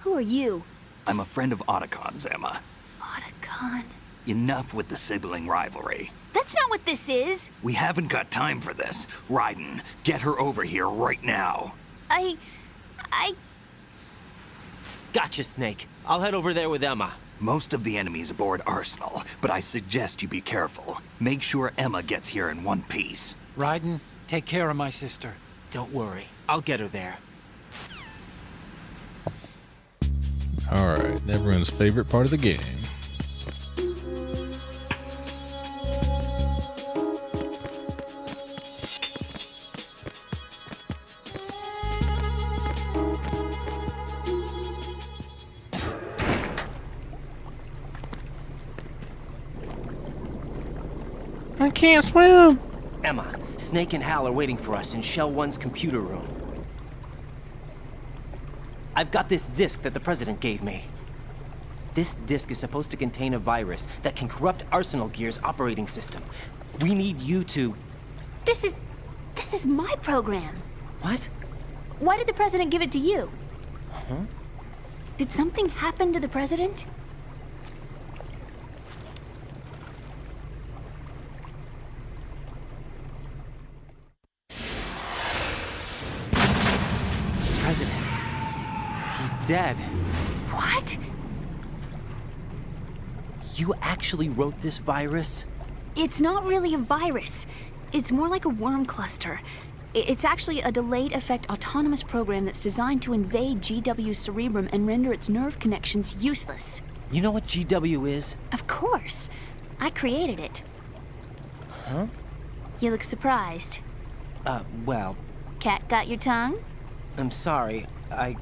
Who are you? I'm a friend of Otacon's, Emma. Otacon? Enough with the sibling rivalry. That's not what this is. We haven't got time for this. Raiden, get her over here right now. I... Gotcha, Snake. I'll head over there with Emma. Most of the enemy's aboard Arsenal, but I suggest you be careful. Make sure Emma gets here in one piece. Raiden, take care of my sister. Don't worry, I'll get her there. Alright, everyone's favorite part of the game. I can't swim! Emma, Snake and Hal are waiting for us in Shell 1's computer room. I've got this disk that the President gave me. This disk is supposed to contain a virus that can corrupt Arsenal Gear's operating system. We need you to... This is my program. What? Why did the President give it to you? Huh? Did something happen to the President? President. He's dead. What? You actually wrote this virus? It's not really a virus. It's more like a worm cluster. It's actually a delayed effect autonomous program that's designed to invade GW's cerebrum and render its nerve connections useless. You know what GW is? Of course. I created it. Huh? You look surprised. Well... Cat got your tongue? I'm sorry, How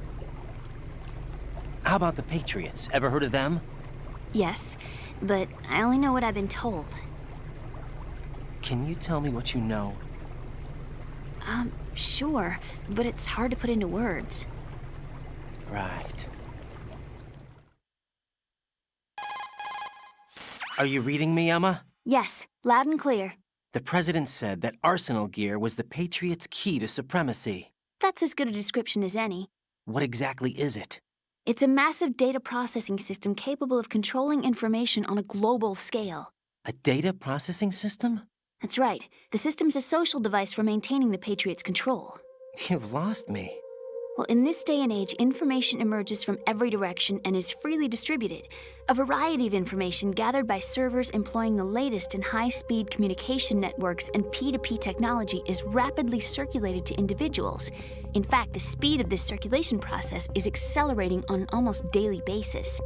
about the Patriots? Ever heard of them? Yes, but I only know what I've been told. Can you tell me what you know? Sure, but it's hard to put into words. Right. Are you reading me, Emma? Yes, loud and clear. The President said that Arsenal Gear was the Patriots' key to supremacy. That's as good a description as any. What exactly is it? It's a massive data processing system capable of controlling information on a global scale. A data processing system? That's right. The system's a social device for maintaining the Patriots' control. You've lost me. Well, in this day and age, information emerges from every direction and is freely distributed. A variety of information gathered by servers employing the latest in high-speed communication networks and P2P technology is rapidly circulated to individuals. In fact, the speed of this circulation process is accelerating on an almost daily basis.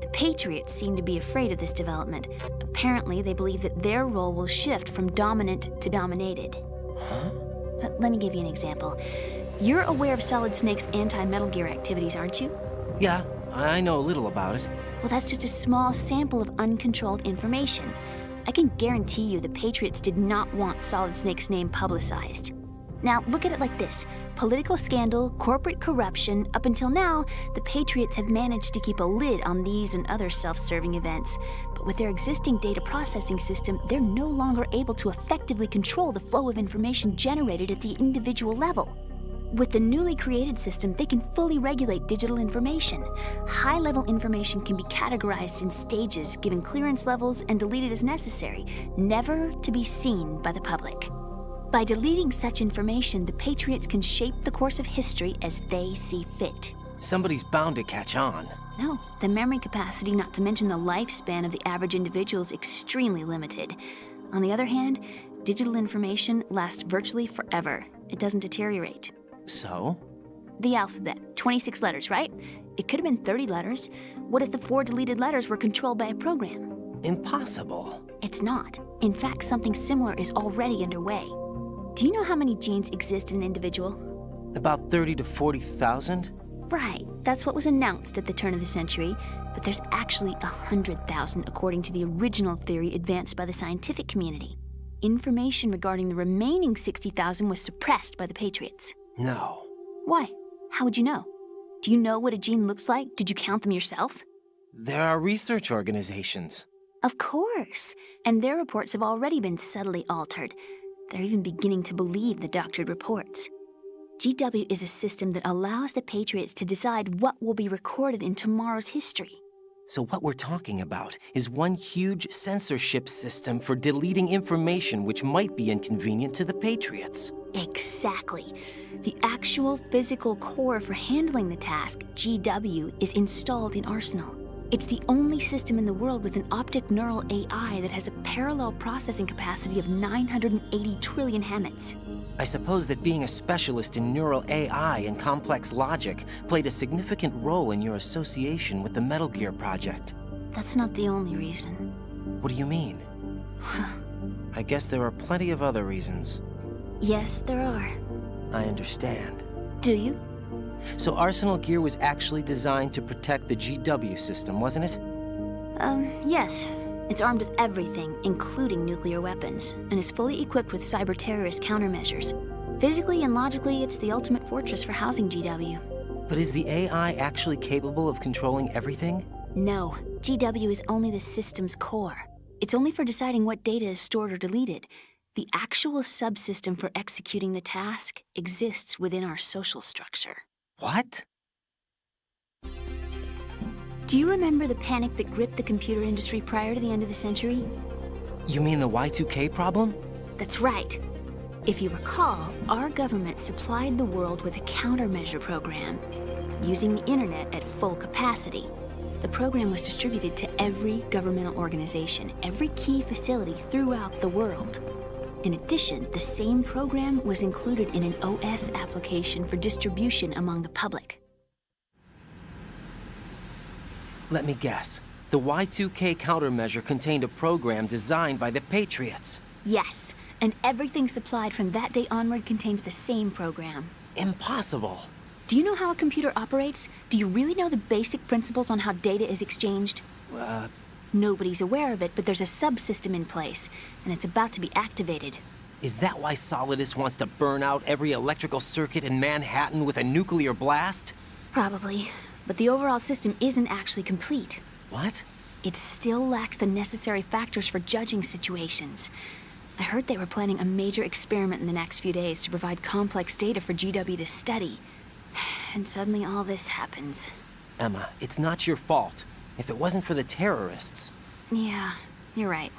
The Patriots seem to be afraid of this development. Apparently, they believe that their role will shift from dominant to dominated. Huh? Let me give you an example. You're aware of Solid Snake's anti-Metal Gear activities, aren't you? Yeah, I know a little about it. Well, that's just a small sample of uncontrolled information. I can guarantee you the Patriots did not want Solid Snake's name publicized. Now, look at it like this. Political scandal, corporate corruption, up until now, the Patriots have managed to keep a lid on these and other self-serving events. But with their existing data processing system, they're no longer able to effectively control the flow of information generated at the individual level. With the newly created system, they can fully regulate digital information. High-level information can be categorized in stages, given clearance levels, and deleted as necessary, never to be seen by the public. By deleting such information, the Patriots can shape the course of history as they see fit. Somebody's bound to catch on. No, the memory capacity, not to mention the lifespan of the average individual, is extremely limited. On the other hand, digital information lasts virtually forever. It doesn't deteriorate. So? The alphabet, 26 letters, right? It could have been 30 letters. What if the 4 deleted letters were controlled by a program? Impossible. It's not. In fact, something similar is already underway. Do you know how many genes exist in an individual? About 30 to 40,000? Right. That's what was announced at the turn of the century. But there's actually 100,000 according to the original theory advanced by the scientific community. Information regarding the remaining 60,000 was suppressed by the Patriots. No. Why? How would you know? Do you know what a gene looks like? Did you count them yourself? There are research organizations. Of course. And their reports have already been subtly altered. They're even beginning to believe the doctored reports. GW is a system that allows the Patriots to decide what will be recorded in tomorrow's history. So what we're talking about is one huge censorship system for deleting information which might be inconvenient to the Patriots. Exactly. The actual physical core for handling the task, GW, is installed in Arsenal. It's the only system in the world with an optic neural AI that has a parallel processing capacity of 980 trillion Hammets. I suppose that being a specialist in neural AI and complex logic played a significant role in your association with the Metal Gear project. That's not the only reason. What do you mean? I guess there are plenty of other reasons. Yes, there are. I understand. Do you? So Arsenal Gear was actually designed to protect the GW system, wasn't it? Yes. It's armed with everything, including nuclear weapons, and is fully equipped with cyber-terrorist countermeasures. Physically and logically, it's the ultimate fortress for housing GW. But is the AI actually capable of controlling everything? No. GW is only the system's core. It's only for deciding what data is stored or deleted. The actual subsystem for executing the task exists within our social structure. What? Do you remember the panic that gripped the computer industry prior to the end of the century? You mean the Y2K problem? That's right. If you recall, our government supplied the world with a countermeasure program, using the internet at full capacity. The program was distributed to every governmental organization, every key facility throughout the world. In addition, the same program was included in an OS application for distribution among the public. Let me guess. The Y2K countermeasure contained a program designed by the Patriots. Yes, and everything supplied from that day onward contains the same program. Impossible. Do you know how a computer operates? Do you really know the basic principles on how data is exchanged? Nobody's aware of it, but there's a subsystem in place, and it's about to be activated. Is that why Solidus wants to burn out every electrical circuit in Manhattan with a nuclear blast? Probably, but the overall system isn't actually complete. What? It still lacks the necessary factors for judging situations. I heard they were planning a major experiment in the next few days to provide complex data for GW to study. And suddenly all this happens. Emma, it's not your fault. If it wasn't for the terrorists... Yeah, you're right.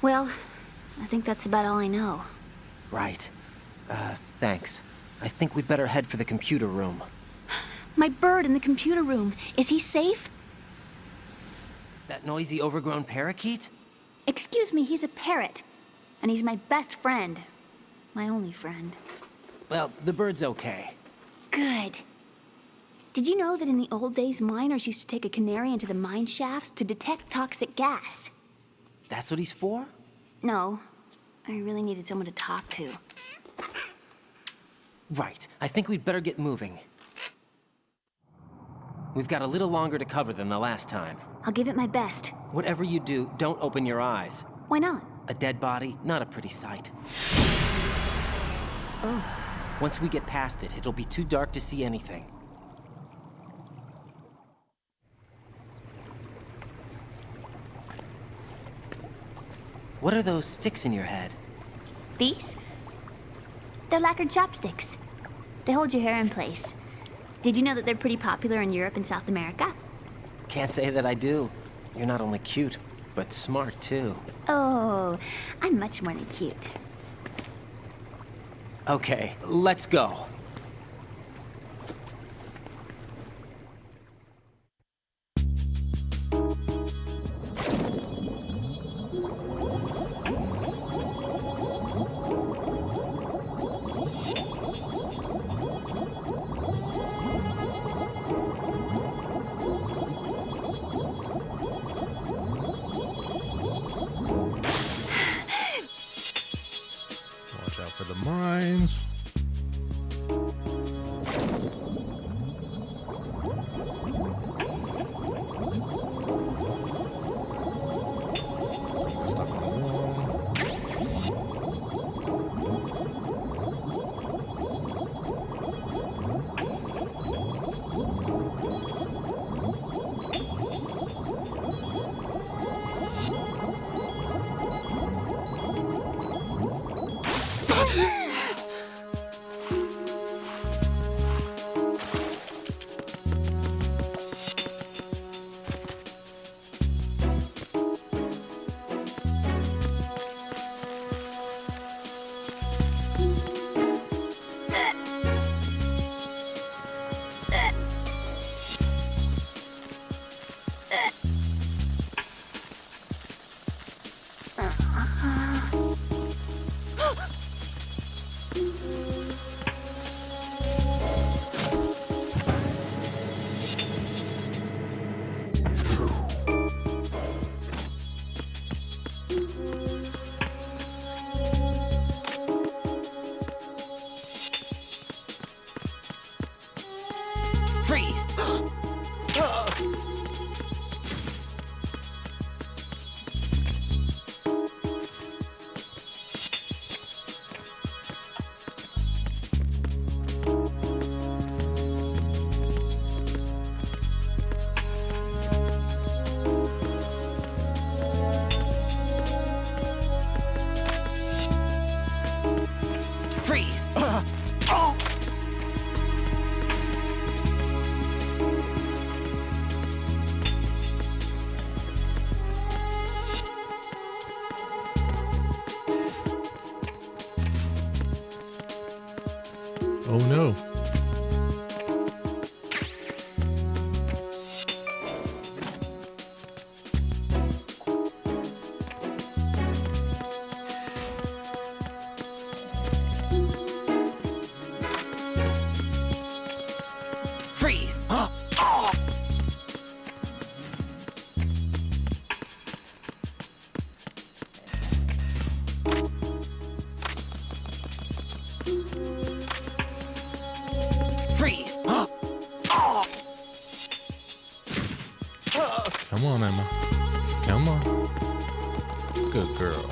Well, I think that's about all I know. Right. Thanks. I think we'd better head for the computer room. My bird in the computer room. Is he safe? That noisy, overgrown parakeet? Excuse me, he's a parrot. And he's my best friend. My only friend. Well, the bird's okay. Good. Did you know that in the old days, miners used to take a canary into the mine shafts to detect toxic gas? That's what he's for? No. I really needed someone to talk to. Right. I think we'd better get moving. We've got a little longer to cover than the last time. I'll give it my best. Whatever you do, don't open your eyes. Why not? A dead body, not a pretty sight. Oh. Once we get past it, it'll be too dark to see anything. What are those sticks in your head? These? They're lacquered chopsticks. They hold your hair in place. Did you know that they're pretty popular in Europe and South America? Can't say that I do. You're not only cute, but smart too. Oh, I'm much more than cute. Okay, let's go. Watch out for the mines. Stuff on the wall. Freeze! Freeze! Oh no. Freeze! Freeze! Come on, Emma. Come on. Good girl.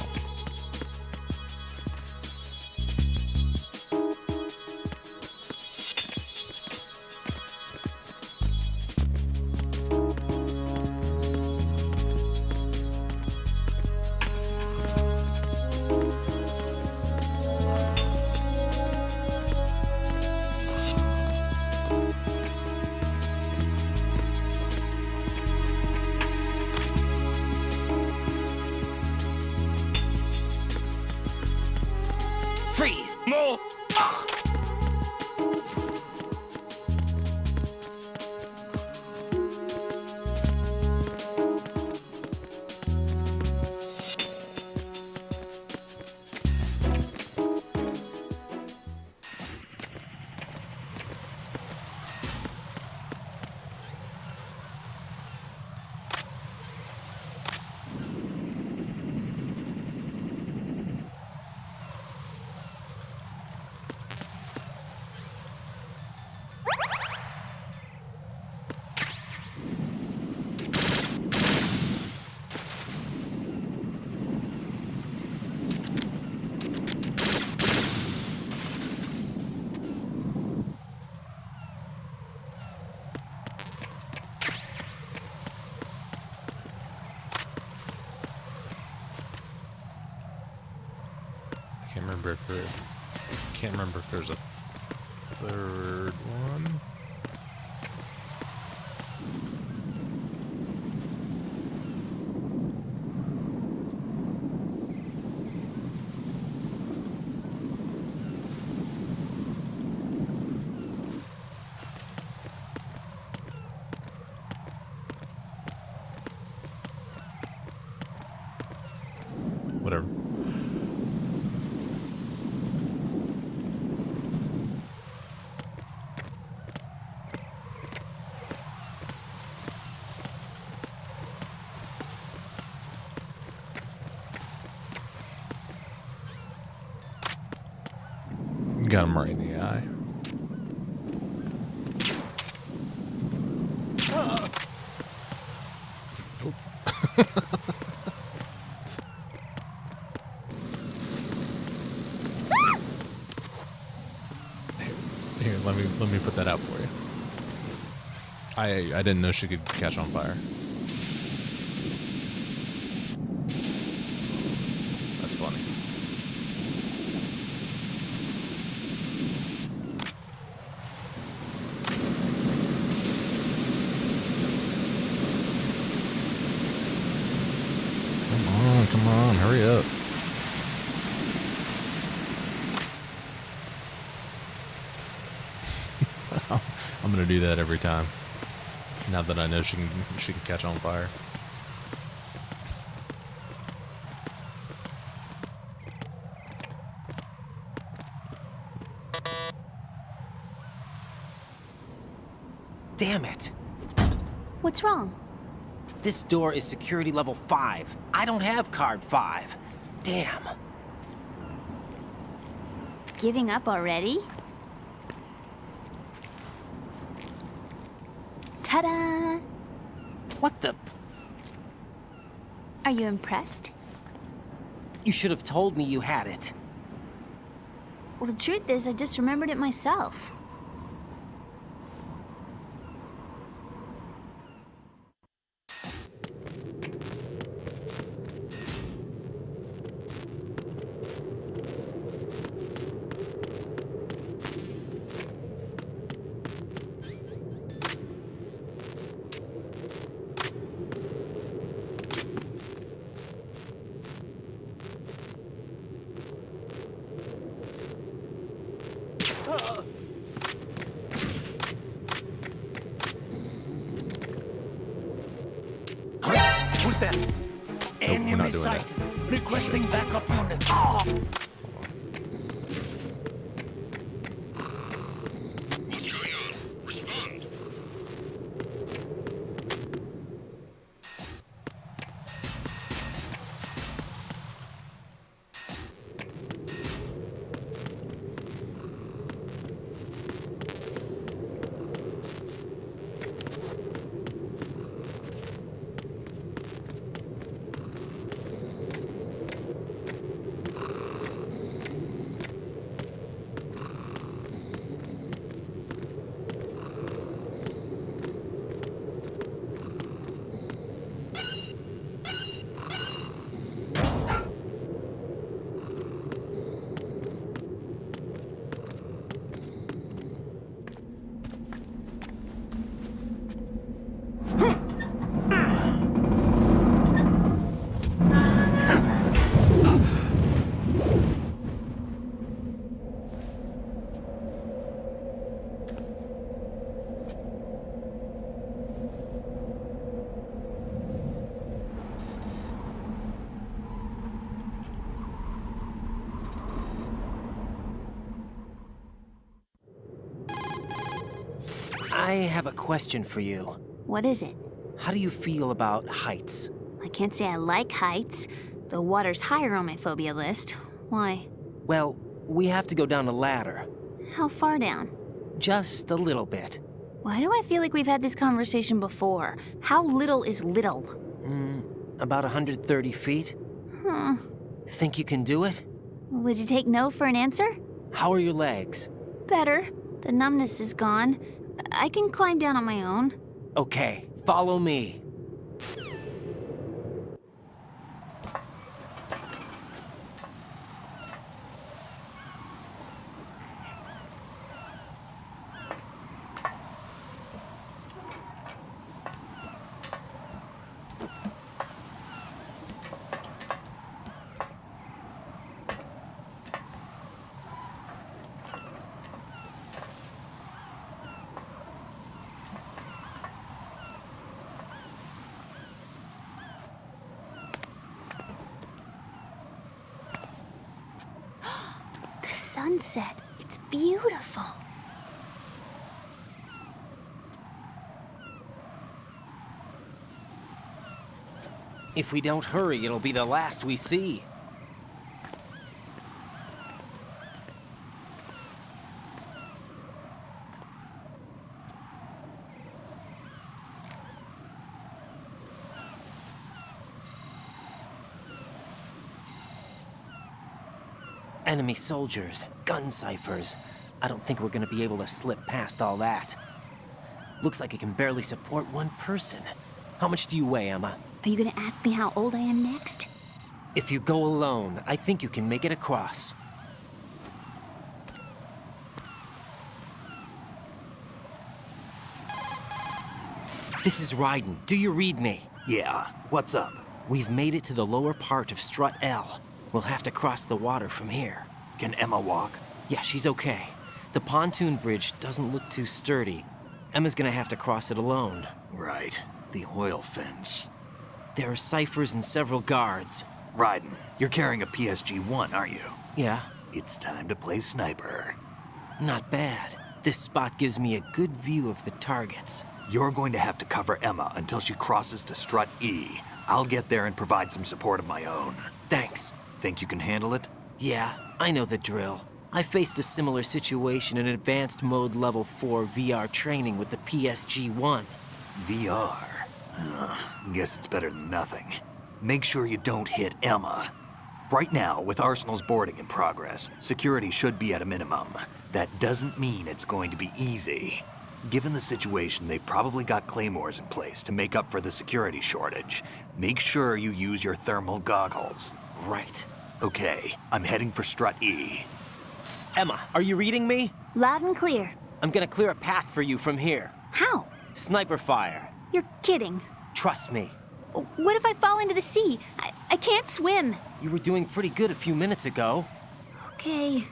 Freeze! No! Can't remember if there's a third one. Whatever. Got him right in the eye. Here, let me put that out for you. I didn't know she could catch on fire. That's funny. Come on, hurry up. I'm gonna do that every time. Now that I know she can catch on fire. Damn it. What's wrong? This door is security level 5. I don't have card 5. Damn. Giving up already? Ta-da! What the? Are you impressed? You should have told me you had it. Well, the truth is, I just remembered it myself. Who's that? Nope, we're not doing that. Requesting backup unit. Oh! What's going on? Respond. I have a question for you. What is it? How do you feel about heights? I can't say I like heights. The water's higher on my phobia list. Why? Well, we have to go down a ladder. How far down? Just a little bit. Why do I feel like we've had this conversation before? How little is little? About 130 feet. Huh. Think you can do it? Would you take no for an answer? How are your legs? Better. The numbness is gone. I can climb down on my own. Okay, follow me. The sunset. It's beautiful. If we don't hurry, it'll be the last we see. Enemy soldiers, gun ciphers. I don't think we're gonna be able to slip past all that. Looks like it can barely support one person. How much do you weigh, Emma? Are you gonna ask me how old I am next? If you go alone, I think you can make it across. This is Ryden. Do you read me? Yeah, what's up? We've made it to the lower part of Strut L. We'll have to cross the water from here. Can Emma walk? Yeah, she's okay. The pontoon bridge doesn't look too sturdy. Emma's gonna have to cross it alone. Right. The oil fence. There are ciphers and several guards. Ryden, you're carrying a PSG-1, aren't you? Yeah. It's time to play sniper. Not bad. This spot gives me a good view of the targets. You're going to have to cover Emma until she crosses to Strut E. I'll get there and provide some support of my own. Thanks. Think you can handle it? Yeah, I know the drill. I faced a similar situation in Advanced Mode Level 4 VR training with the PSG-1. VR. Guess it's better than nothing. Make sure you don't hit Emma. Right now, with Arsenal's boarding in progress, security should be at a minimum. That doesn't mean it's going to be easy. Given the situation, they've probably got claymores in place to make up for the security shortage. Make sure you use your thermal goggles. Right. Okay, I'm heading for Strut E. Emma, are you reading me? Loud and clear. I'm gonna clear a path for you from here. How? Sniper fire. You're kidding. Trust me. What if I fall into the sea? I can't swim. You were doing pretty good a few minutes ago. Okay.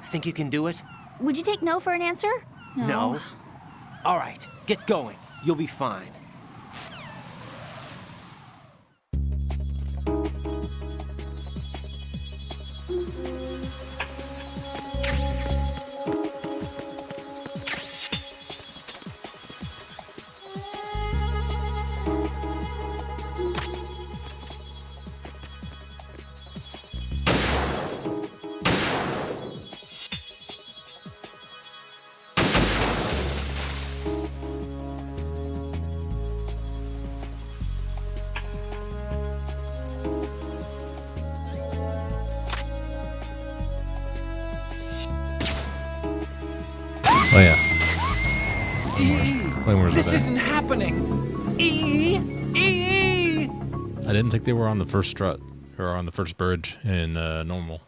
Think you can do it? Would you take no for an answer? No. All right, get going. You'll be fine. Oh yeah. Claymores are This there. isn't happening. E. I didn't think they were on the first strut or on the first bridge in normal.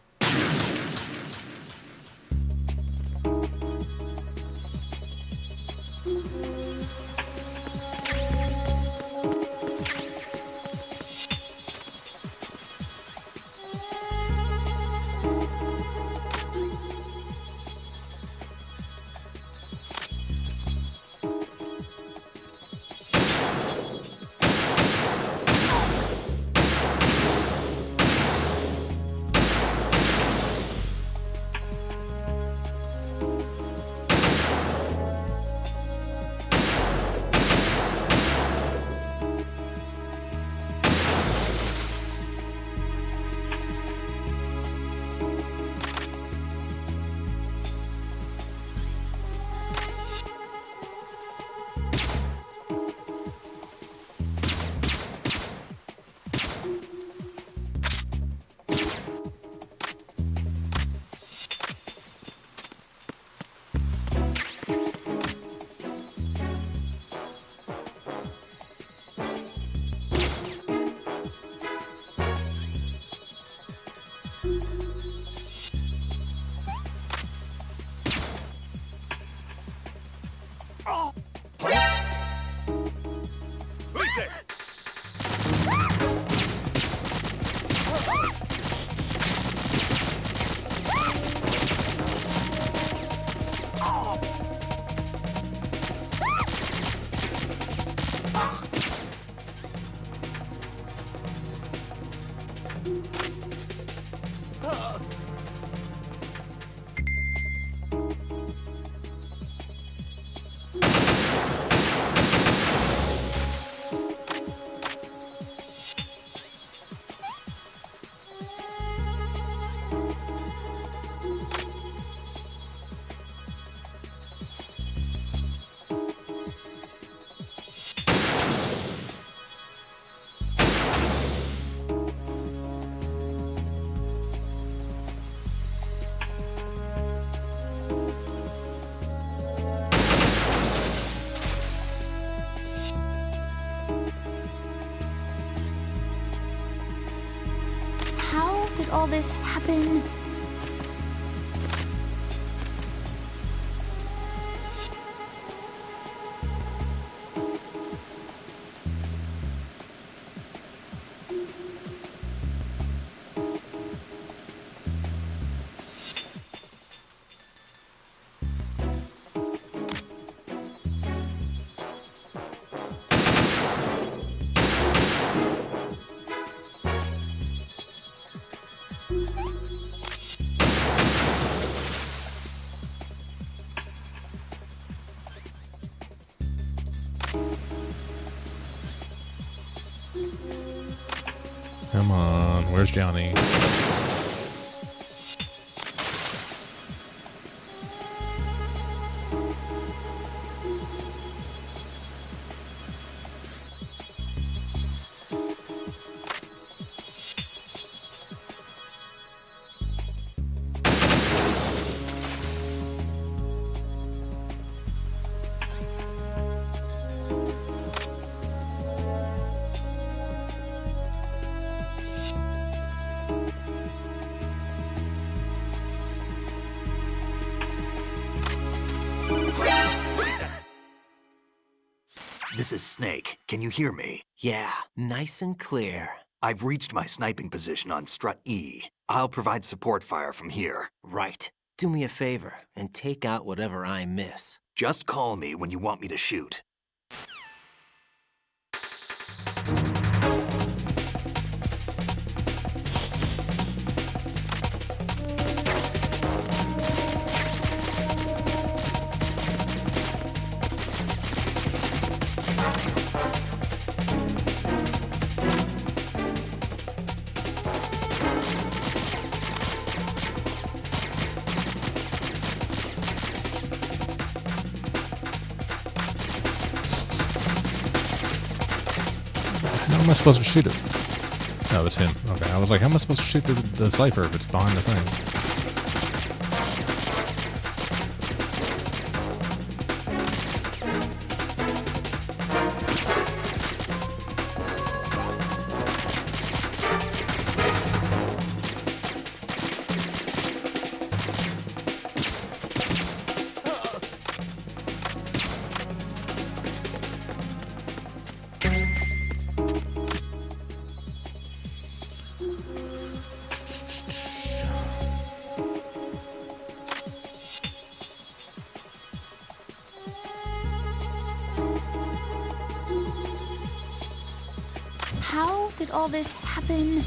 Who's there? How did all this happen? Come on, where's Johnny? This is Snake. Can you hear me? Yeah, nice and clear. I've reached my sniping position on Strut E. I'll provide support fire from here. Right. Do me a favor and take out whatever I miss. Just call me when you want me to shoot. How am I supposed to shoot it? Oh, it's him. Okay, I was like, how am I supposed to shoot the Cypher if it's behind the thing? How did all this happen?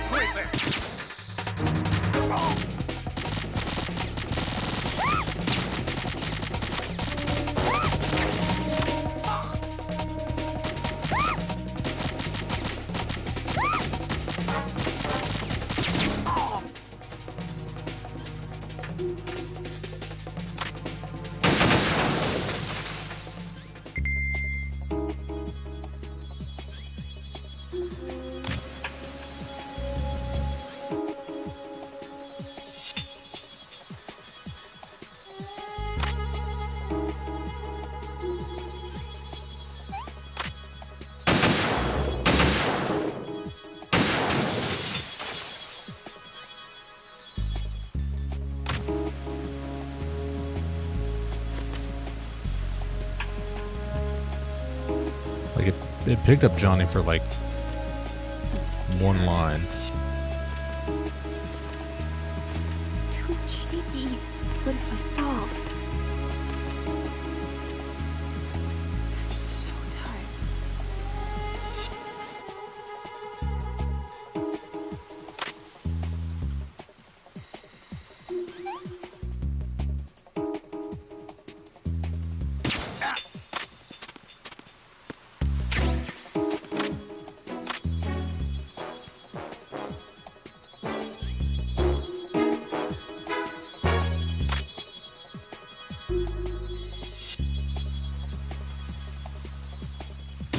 Who is there? Like it picked up Johnny for like one line. Too shaky. What if I fall? I'm so tired.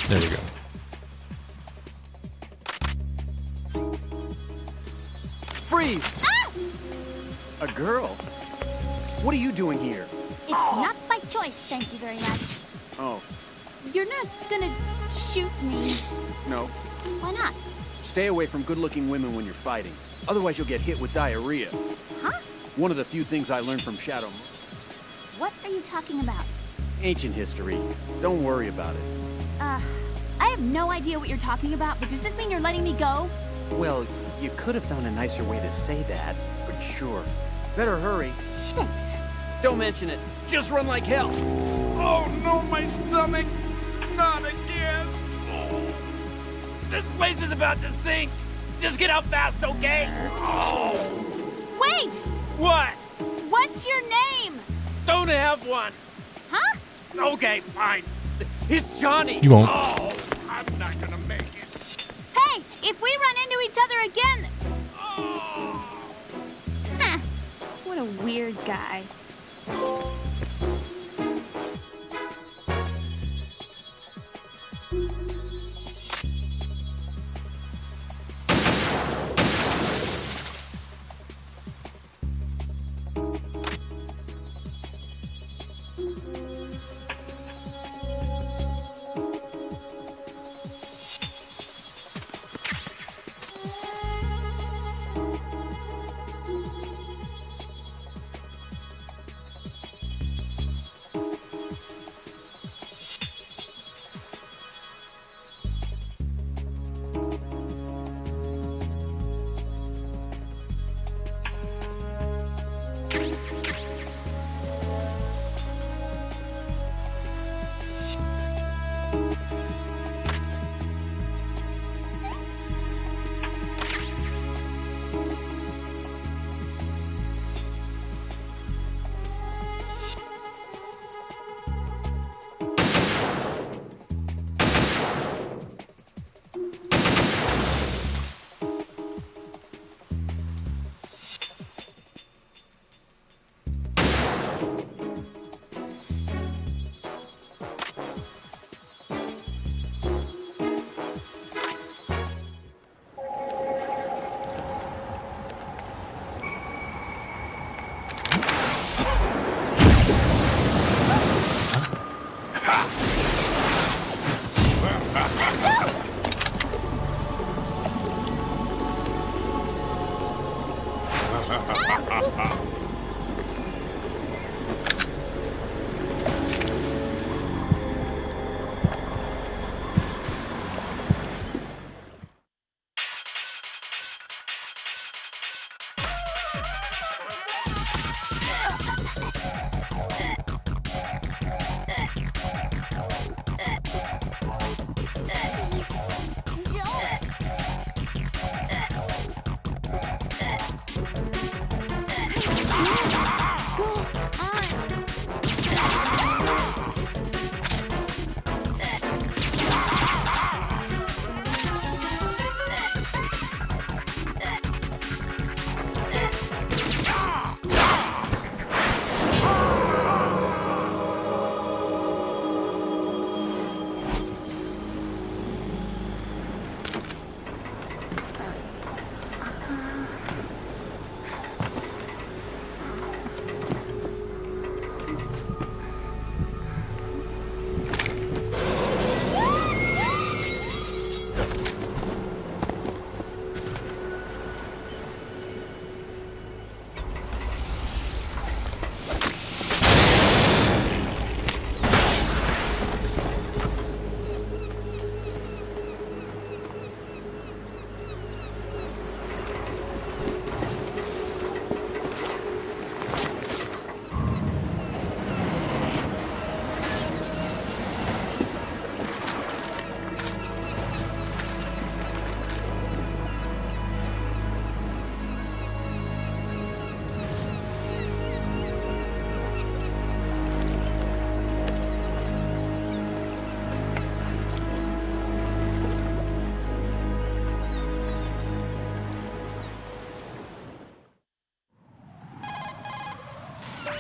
There you go. Freeze! Ah! A girl? What are you doing here? It's not by choice, thank you very much. Oh, You're not gonna shoot me. no. Why not? Stay away from good-looking women when you're fighting. Otherwise you'll get hit with diarrhea. Huh? One of the few things I learned from Shadow. What are you talking about? Ancient history. Don't worry about it. I have no idea what you're talking about, but does this mean you're letting me go? Well, you could have found a nicer way to say that, but sure. Better hurry. Thanks. Don't mention it. Just run like hell. Oh no, my stomach! Not again! This place is about to sink! Just get out fast, okay? Wait! What? What's your name? Don't have one! Huh? Okay, fine. It's Johnny! You won't. Oh, I'm not gonna make it. Hey, if we run into each other again... Huh. What a weird guy.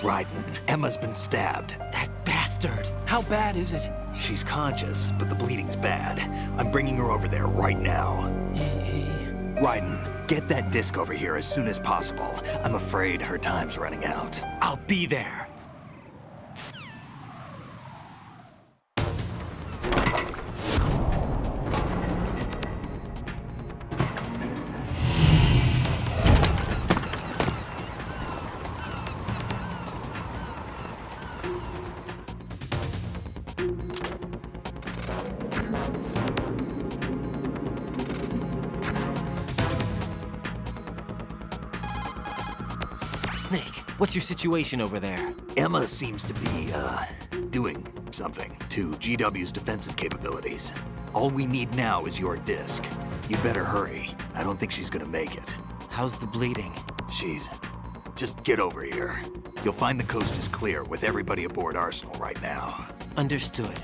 Raiden, Emma's been stabbed. That bastard! How bad is it? She's conscious, but the bleeding's bad. I'm bringing her over there right now. Raiden, get that disc over here as soon as possible. I'm afraid her time's running out. I'll be there. Snake, what's your situation over there? Emma seems to be, doing something to GW's defensive capabilities. All we need now is your disc. You better hurry. I don't think she's gonna make it. How's the bleeding? Just get over here. You'll find the coast is clear with everybody aboard Arsenal right now. Understood.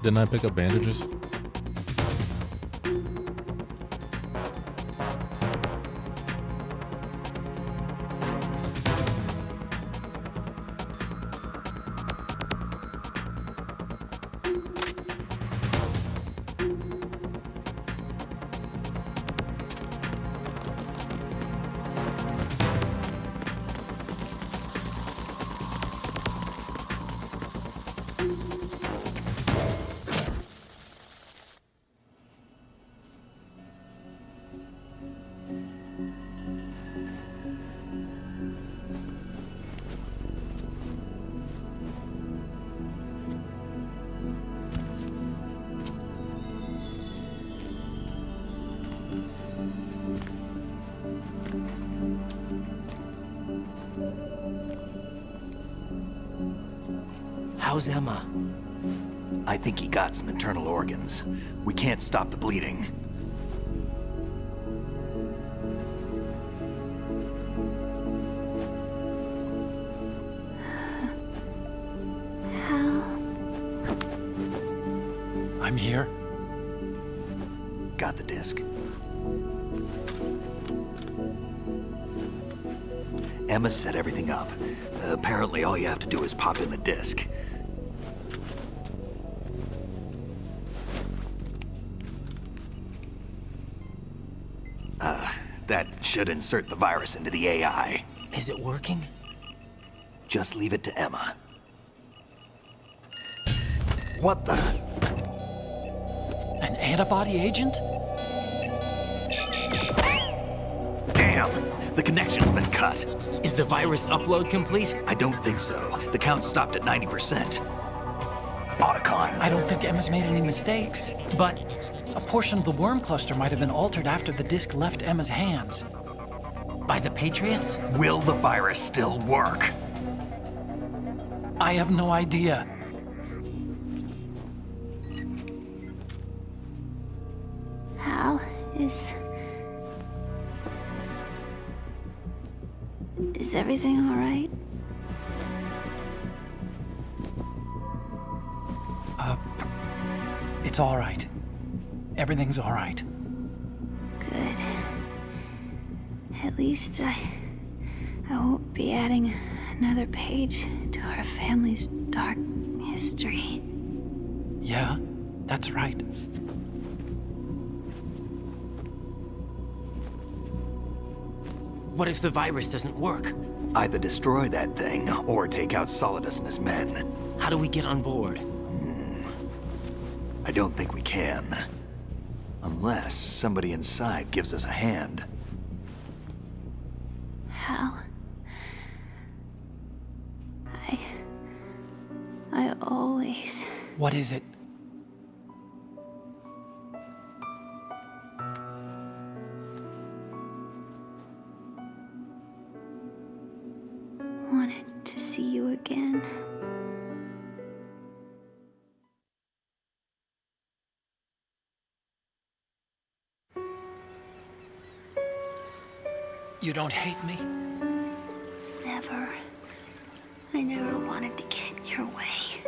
Didn't I pick up bandages? How's Emma? I think he got some internal organs. We can't stop the bleeding. I'm here. Got the disc. Emma set everything up. Apparently all you have to do is pop in the disc. That should insert the virus into the AI. Is it working? Just leave it to Emma. What the? An antibody agent? Damn! The connection's been cut. Is the virus upload complete? I don't think so. The count stopped at 90%. Otacon. I don't think Emma's made any mistakes. But a portion of the worm cluster might have been altered after the disk left Emma's hands. By the Patriots? Will the virus still work? I have no idea. Hal, is everything all right? It's all right. Everything's all right. Good. At least I won't be adding another page to our family's dark history. Yeah, that's right. What if the virus doesn't work? Either destroy that thing, or take out Solidus and his men. How do we get on board? I don't think we can. Unless somebody inside gives us a hand. Hal, I always... What is it? wanted to see you again. You don't hate me? Never. I never wanted to get in your way.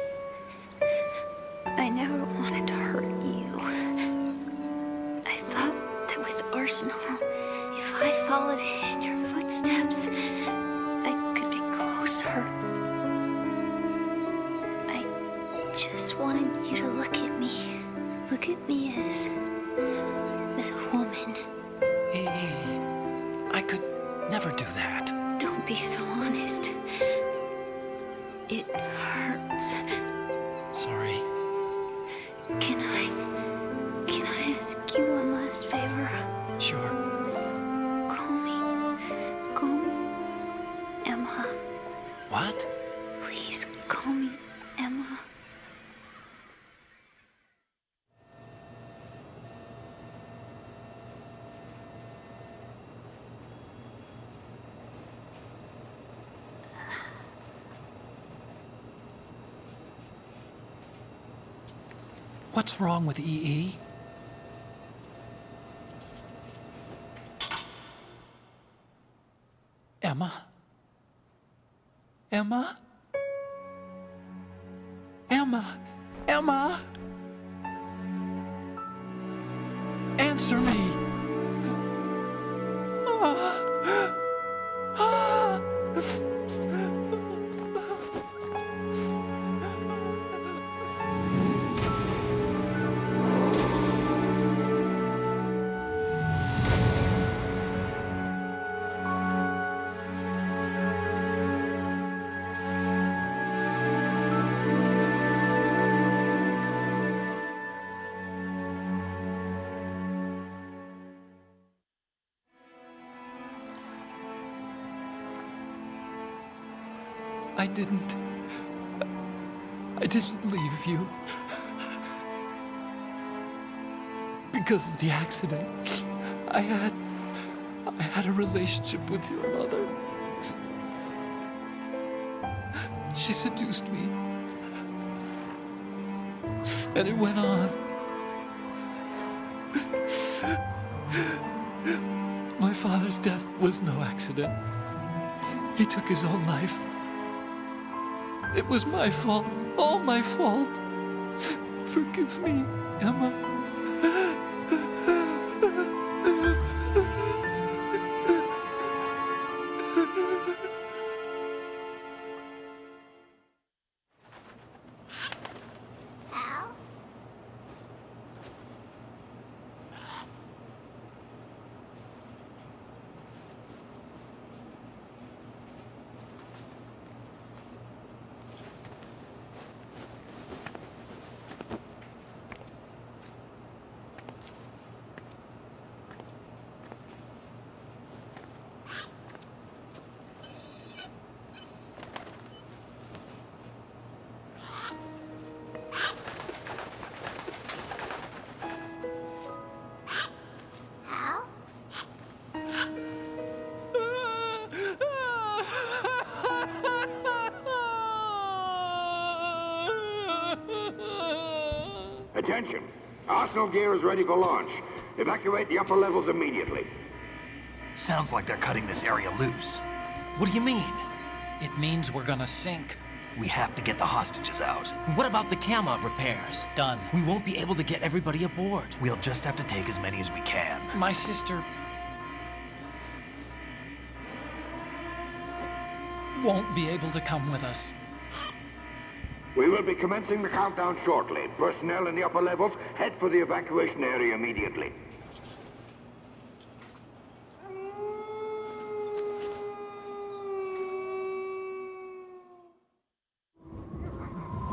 I never wanted to hurt you. I thought that with Arsenal, if I followed in your footsteps, I could be closer. I just wanted you to look at me. Look at me as a woman. I could never do that. Don't be so honest. It hurts. Sorry. Can I ask you one last favor? Sure. Call me Emma. What? Please call me Emma. What's wrong with EE? Emma? Emma? Emma? Emma? Answer me! I didn't leave you. Because of the accident, I had a relationship with your mother. She seduced me. And it went on. My father's death was no accident. He took his own life. It was my fault, all my fault. Forgive me, Emma. Attention. Arsenal gear is ready for launch. Evacuate the upper levels immediately. Sounds like they're cutting this area loose. What do you mean? It means we're gonna sink. We have to get the hostages out. What about the camo repairs? Done. We won't be able to get everybody aboard. We'll just have to take as many as we can. My sister won't be able to come with us. We will be commencing the countdown shortly. Personnel in the upper levels, head for the evacuation area immediately.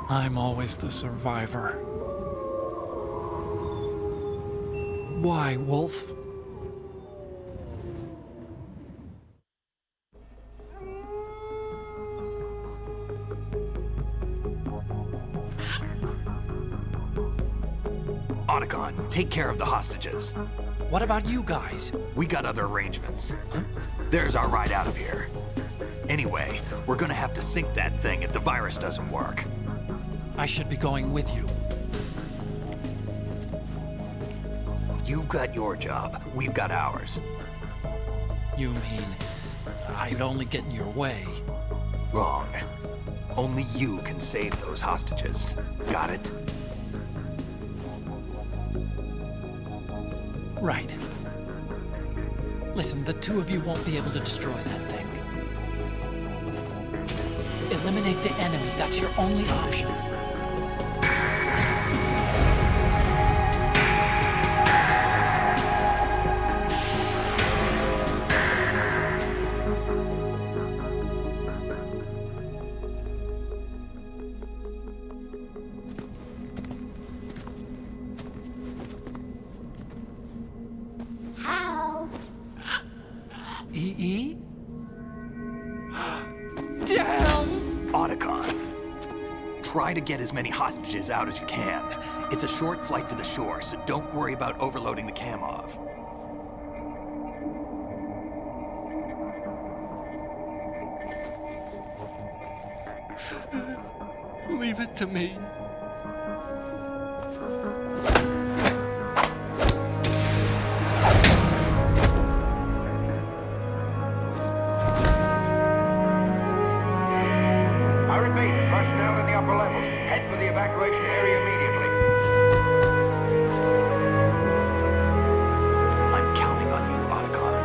I'm always the survivor. Why, Wolf? Otacon, take care of the hostages. What about you guys? We got other arrangements. There's our ride out of here. Anyway, we're gonna have to sink that thing if the virus doesn't work. I should be going with you. You've got your job. We've got ours. You mean I'd only get in your way? Wrong. Only you can save those hostages. Got it? Right. Listen, the two of you won't be able to destroy that thing. Eliminate the enemy. That's your only option. How? EE? Damn! Otacon. Try to get as many hostages out as you can. It's a short flight to the shore, so don't worry about overloading the Kamov. Leave it to me. I repeat, personnel in the upper levels, head for the evacuation area immediately. I'm counting on you, Otacon.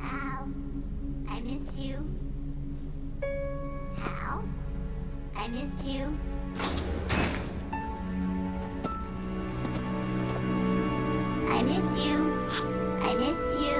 Hal, I miss you. Hal, I miss you. I miss you. I miss you.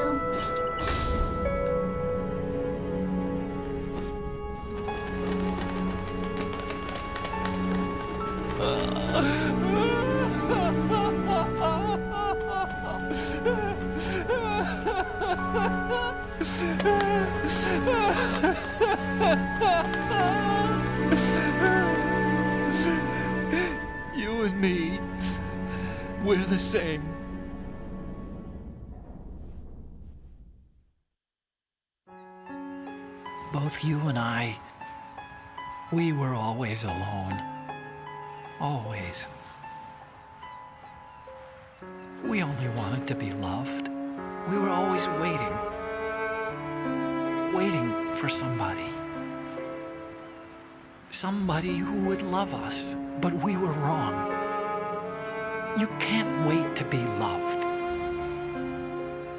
You and me, we're the same. Both you and I, we were always alone. Always. We only wanted to be loved. We were always waiting. Waiting for somebody. Somebody who would love us, but we were wrong. You can't wait to be loved.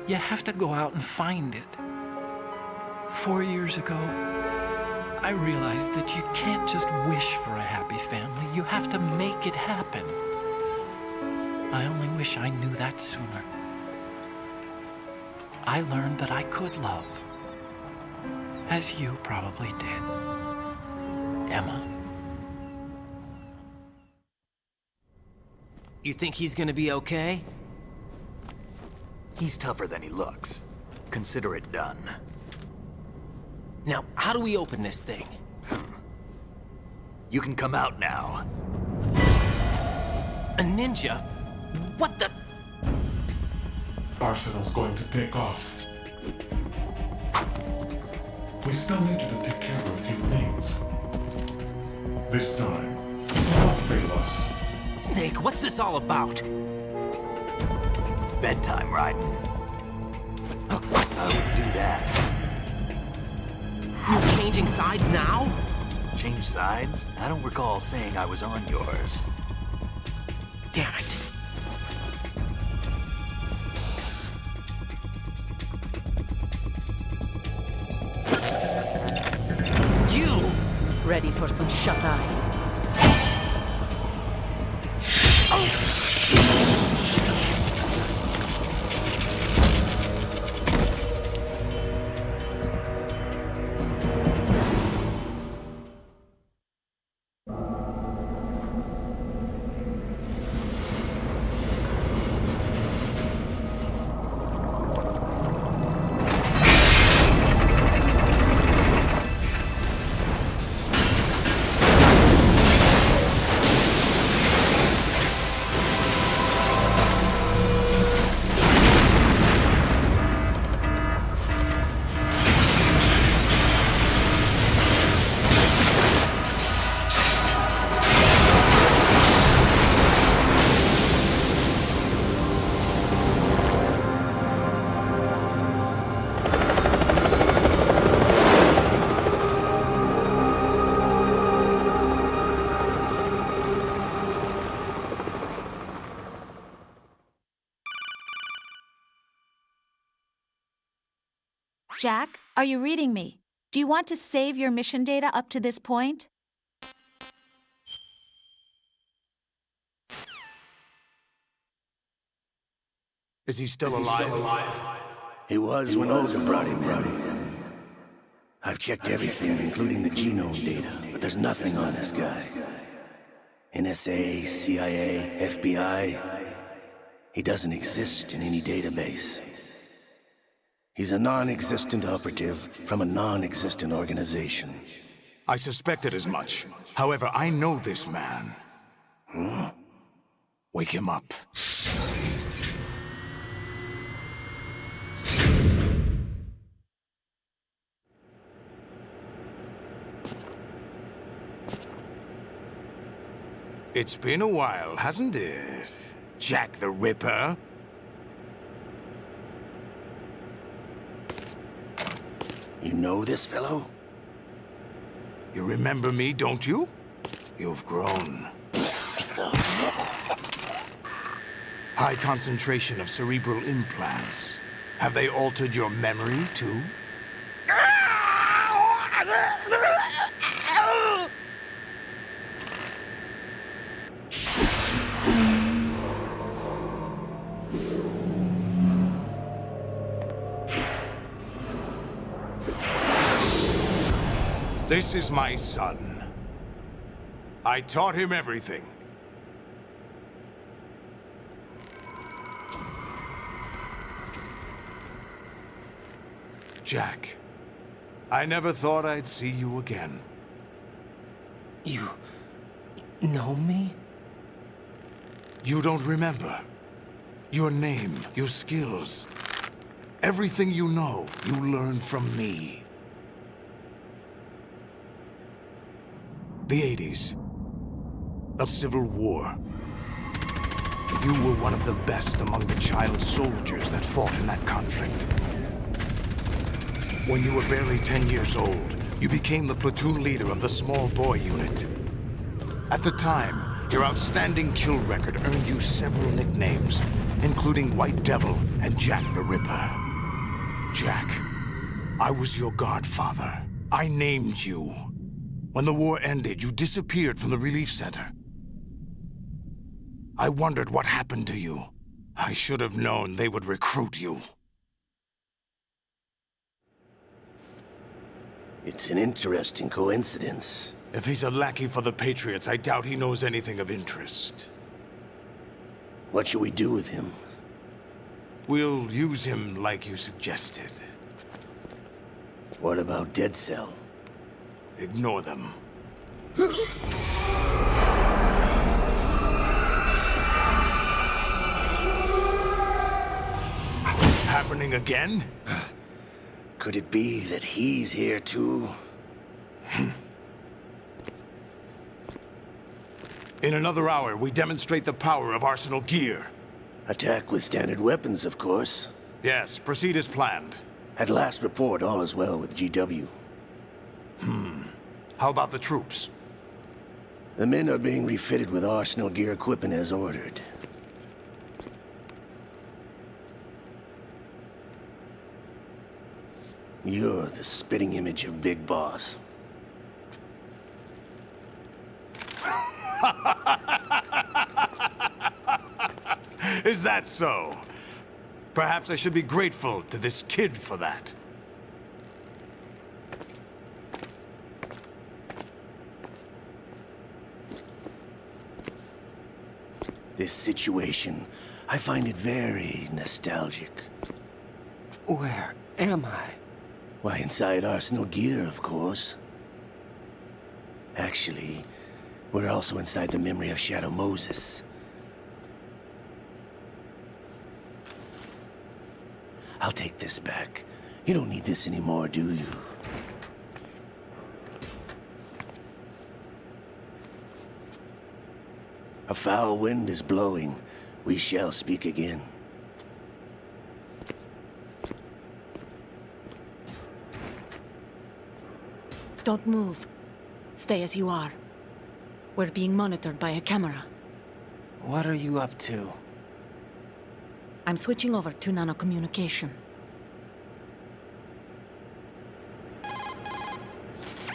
You have to go out and find it. 4 years ago, I realized that you can't just wish for a happy family. You have to make it happen. I only wish I knew that sooner. I learned that I could love, as you probably did, Emma. You think he's gonna be okay? He's tougher than he looks. Consider it done. Now, how do we open this thing? You can come out now. A ninja? What the? Arsenal's going to take off. we still needed to take care of a few things. This time, do not fail us. Snake, what's this all about? Bedtime, Raiden. I would do that. You're changing sides now? Change sides? I don't recall saying I was on yours. Damn it. You! Ready for some shut-eye? Jack, are you reading me? Do you want to save your mission data up to this point? Is he still alive? He was when Olga brought him in. I've checked everything, including the genome data, but there's nothing on this guy. NSA, CIA, FBI. He doesn't exist in any database. He's a non-existent operative from a non-existent organization. I suspected as much. However, I know this man. Wake him up. It's been a while, hasn't it? Jack the Ripper? You know this fellow? You remember me, don't you? You've grown. High concentration of cerebral implants. Have they altered your memory, too? This is my son. I taught him everything. Jack, I never thought I'd see you again. You know me? You don't remember. Your name, your skills. Everything you know, you learned from me. The 80s. A civil war. You were one of the best among the child soldiers that fought in that conflict. When you were barely 10 years old, you became the platoon leader of the small boy unit. At the time, your outstanding kill record earned you several nicknames, including White Devil and Jack the Ripper. Jack, I was your godfather. I named you. When the war ended, you disappeared from the relief center. I wondered what happened to you. I should have known they would recruit you. It's an interesting coincidence. If he's a lackey for the Patriots, I doubt he knows anything of interest. What should we do with him? We'll use him like you suggested. What about Dead Cell? Ignore them. Happening again? Could it be that he's here too? In another hour, we demonstrate the power of Arsenal gear. Attack with standard weapons, of course. Yes, proceed as planned. At last report, all is well with GW. How about the troops? The men are being refitted with Arsenal gear equipment as ordered. You're the spitting image of Big Boss. Is that so? Perhaps I should be grateful to this kid for that. This situation, I find it very nostalgic. Where am I? Why, inside Arsenal gear, of course. Actually, we're also inside the memory of Shadow Moses. I'll take this back. You don't need this anymore, do you? A foul wind is blowing. We shall speak again. Don't move. Stay as you are. We're being monitored by a camera. What are you up to? I'm switching over to nanocommunication.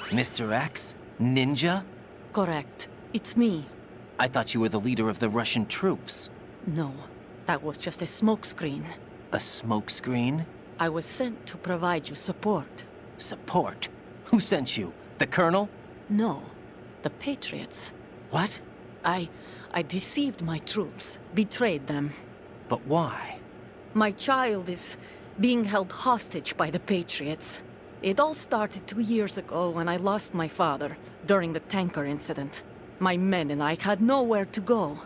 Mr. X? Ninja? Correct. It's me. I thought you were the leader of the Russian troops. No, that was just a smokescreen. A smokescreen? I was sent to provide you support. Support? Who sent you? The Colonel? No, the Patriots. What? I deceived my troops, betrayed them. But why? My child is being held hostage by the Patriots. It all started 2 years ago when I lost my father during the tanker incident. My men and I had nowhere to go,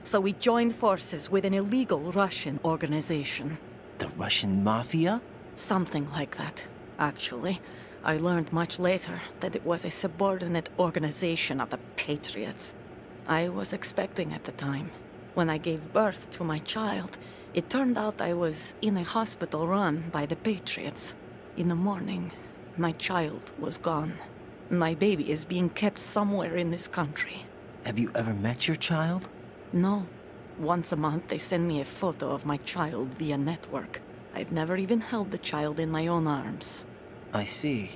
so we joined forces with an illegal Russian organization. The Russian Mafia? Something like that, actually. I learned much later that it was a subordinate organization of the Patriots. I was expecting at the time. When I gave birth to my child, it turned out I was in a hospital run by the Patriots. In the morning, my child was gone. My baby is being kept somewhere in this country. Have you ever met your child? No. Once a month, they send me a photo of my child via network. I've never even held the child in my own arms. I see.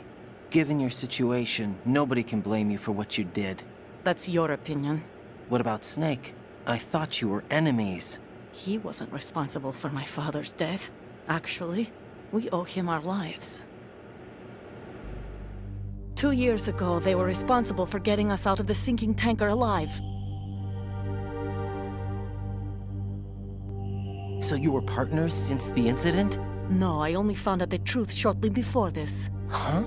Given your situation, nobody can blame you for what you did. That's your opinion. What about Snake? I thought you were enemies. He wasn't responsible for my father's death. Actually, we owe him our lives. 2 years ago, they were responsible for getting us out of the sinking tanker alive. So you were partners since the incident? No, I only found out the truth shortly before this. Huh?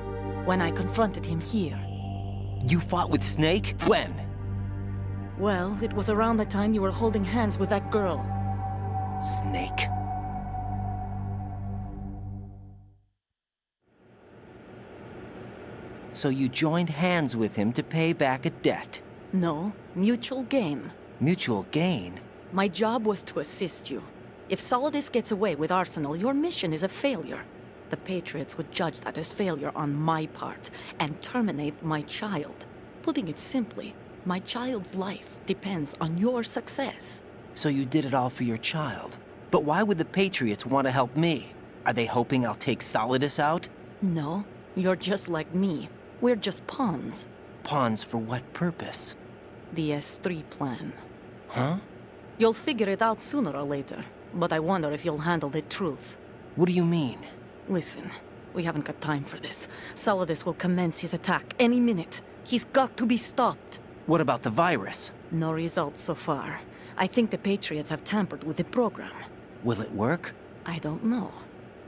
When I confronted him here. You fought with Snake? When? Well, it was around the time you were holding hands with that girl. Snake. So you joined hands with him to pay back a debt? No, mutual gain. Mutual gain? My job was to assist you. If Solidus gets away with Arsenal, your mission is a failure. The Patriots would judge that as failure on my part and terminate my child. Putting it simply, my child's life depends on your success. So you did it all for your child. But why would the Patriots want to help me? Are they hoping I'll take Solidus out? No, you're just like me. We're just pawns. Pawns for what purpose? The S3 plan. Huh? You'll figure it out sooner or later, but I wonder if you'll handle the truth. What do you mean? Listen, we haven't got time for this. Solidus will commence his attack any minute. He's got to be stopped. What about the virus? No results so far. I think the Patriots have tampered with the program. Will it work? I don't know.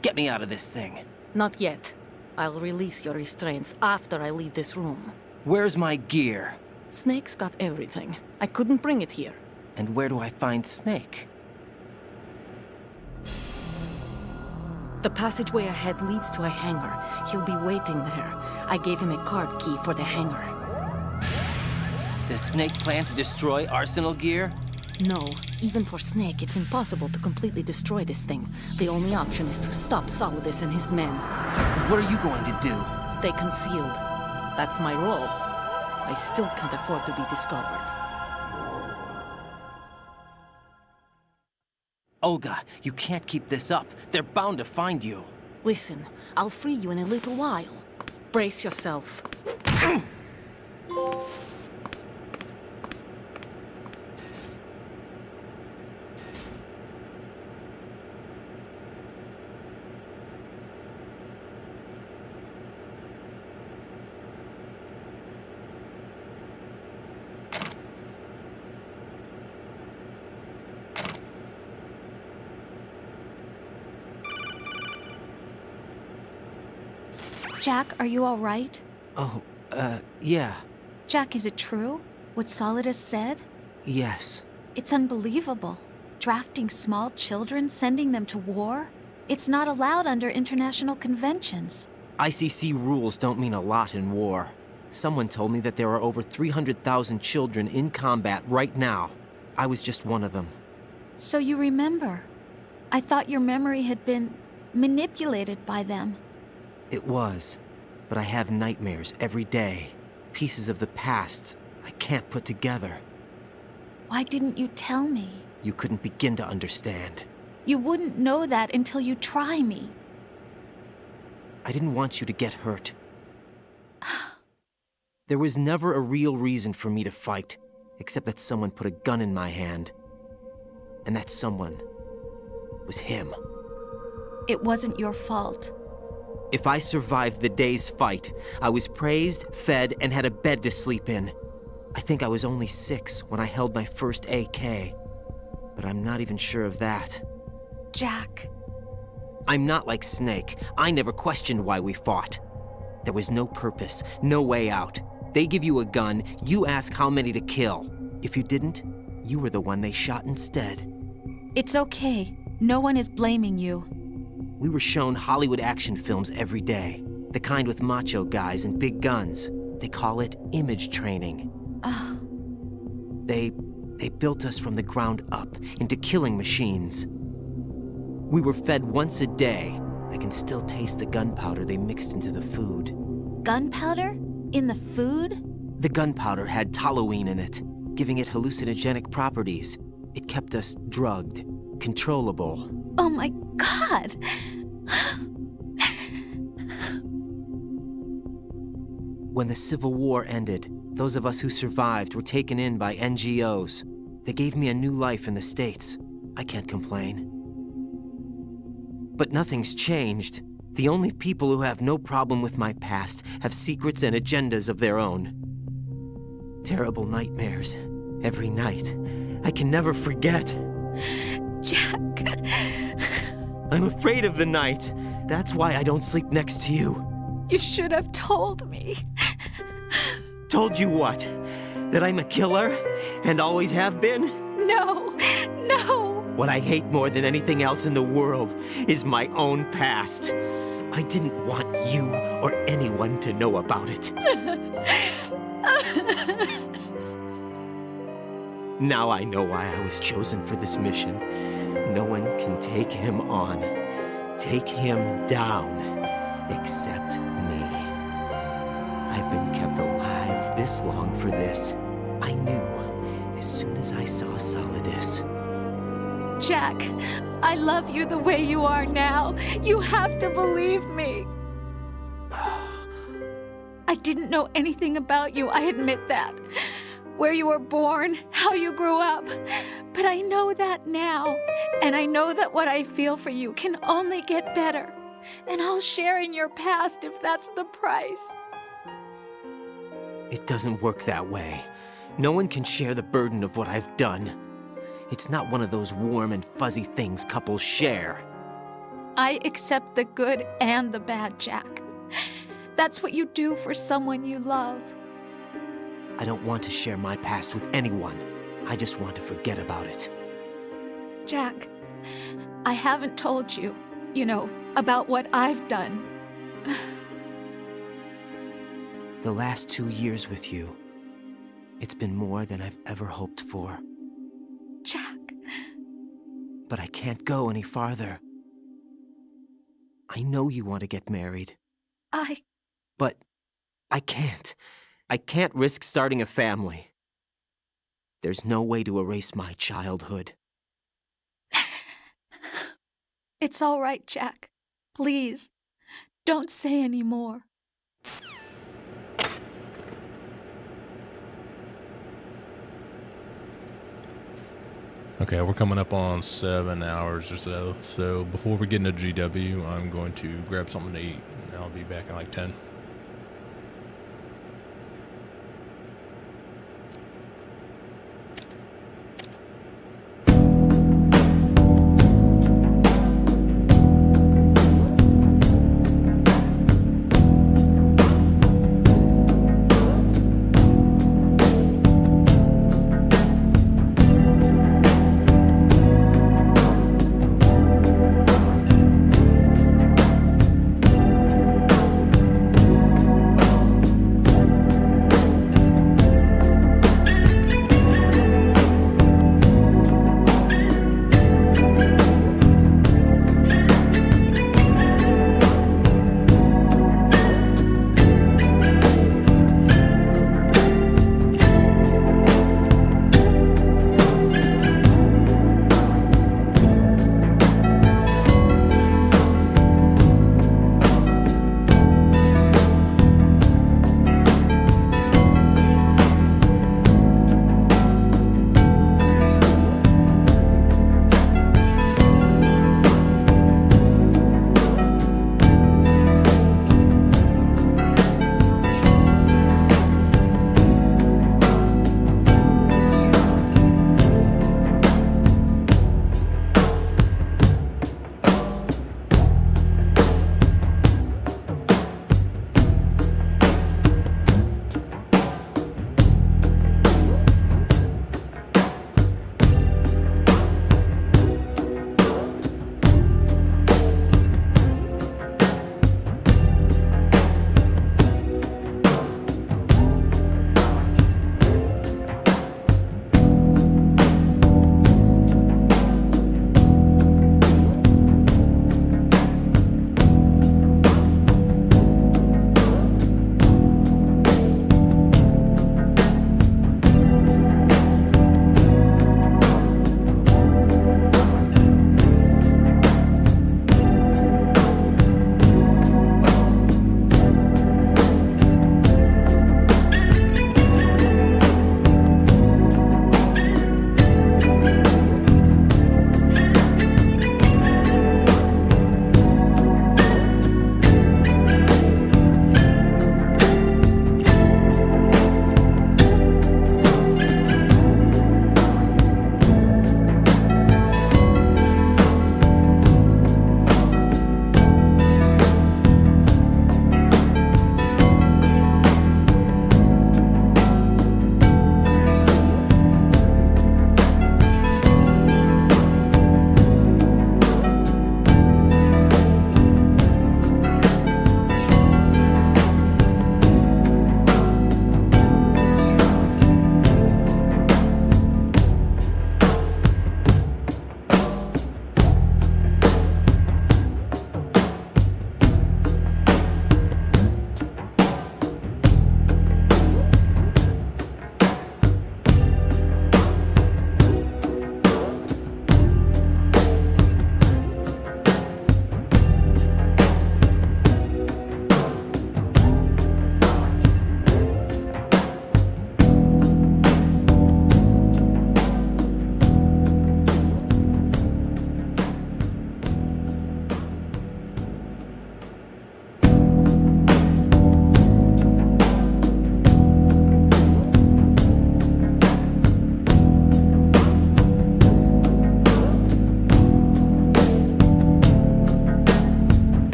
Get me out of this thing. Not yet. I'll release your restraints after I leave this room. Where's my gear? Snake's got everything. I couldn't bring it here. And where do I find Snake? The passageway ahead leads to a hangar. He'll be waiting there. I gave him a card key for the hangar. Does Snake plan to destroy Arsenal gear? No. Even for Snake, it's impossible to completely destroy this thing. The only option is to stop Solidus and his men. What are you going to do? Stay concealed. That's my role. I still can't afford to be discovered. Olga, you can't keep this up. They're bound to find you. Listen, I'll free you in a little while. Brace yourself. Jack, are you all right? Oh, yeah. Jack, is it true? What Solidus said? Yes. It's unbelievable. Drafting small children, sending them to war? It's not allowed under international conventions. ICC rules don't mean a lot in war. Someone told me that there are over 300,000 children in combat right now. I was just one of them. So you remember. I thought your memory had been manipulated by them. It was, but I have nightmares every day. Pieces of the past I can't put together. Why didn't you tell me? You couldn't begin to understand. You wouldn't know that until you try me. I didn't want you to get hurt. There was never a real reason for me to fight, except that someone put a gun in my hand. And that someone was him. It wasn't your fault. If I survived the day's fight, I was praised, fed, and had a bed to sleep in. I think I was only 6 when I held my first AK. But I'm not even sure of that. Jack. I'm not like Snake. I never questioned why we fought. There was no purpose, no way out. They give you a gun, you ask how many to kill. If you didn't, you were the one they shot instead. It's okay. No one is blaming you. We were shown Hollywood action films every day. The kind with macho guys and big guns. They call it image training. They built us from the ground up into killing machines. We were fed once a day. I can still taste the gunpowder they mixed into the food. Gunpowder? In the food? The gunpowder had toluene in it, giving it hallucinogenic properties. It kept us drugged, controllable. Oh my God! When the Civil War ended, those of us who survived were taken in by NGOs. They gave me a new life in the States. I can't complain. But nothing's changed. The only people who have no problem with my past have secrets and agendas of their own. Terrible nightmares. Every night. I can never forget. Jack. I'm afraid of the night. That's why I don't sleep next to you. You should have told me. Told you what? That I'm a killer? And always have been? No, no. What I hate more than anything else in the world is my own past. I didn't want you or anyone to know about it. Now I know why I was chosen for this mission. No one can take him on, take him down, except me. I've been kept alive this long for this. I knew as soon as I saw Solidus. Jack, I love you the way you are now. You have to believe me. I didn't know anything about you, I admit that. Where you were born, how you grew up. But I know that now. And I know that what I feel for you can only get better. And I'll share in your past if that's the price. It doesn't work that way. No one can share the burden of what I've done. It's not one of those warm and fuzzy things couples share. I accept the good and the bad, Jack. That's what you do for someone you love. I don't want to share my past with anyone. I just want to forget about it. Jack, I haven't told you, about what I've done. The last 2 years with you, it's been more than I've ever hoped for. Jack. But I can't go any farther. I know you want to get married. But I can't. I can't risk starting a family. There's no way to erase my childhood. It's all right, Jack. Please, don't say any more. Okay, we're coming up on 7 hours or so. So before we get into GW, I'm going to grab something to eat. And I'll be back in like 10.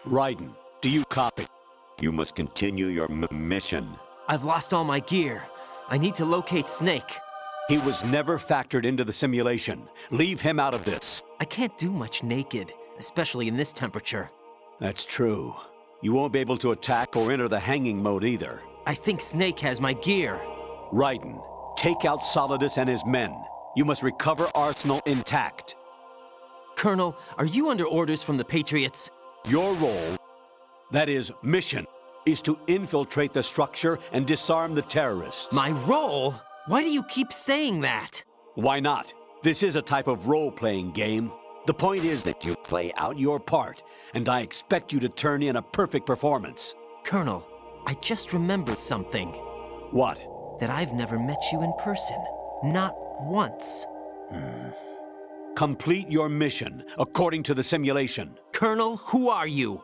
Raiden, do you copy? You must continue your mission. I've lost all my gear. I need to locate Snake. He was never factored into the simulation. Leave him out of this. I can't do much naked, especially in this temperature. That's true. You won't be able to attack or enter the hanging mode either. I think Snake has my gear. Raiden, take out Solidus and his men. You must recover Arsenal intact. Colonel, are you under orders from the Patriots? Your role, that is, mission, is to infiltrate the structure and disarm the terrorists. My role? Why do you keep saying that? Why not? This is a type of role-playing game. The point is that you play out your part, and I expect you to turn in a perfect performance. Colonel, I just remembered something. What? That I've never met you in person. Not once. Complete your mission, according to the simulation. Colonel, who are you?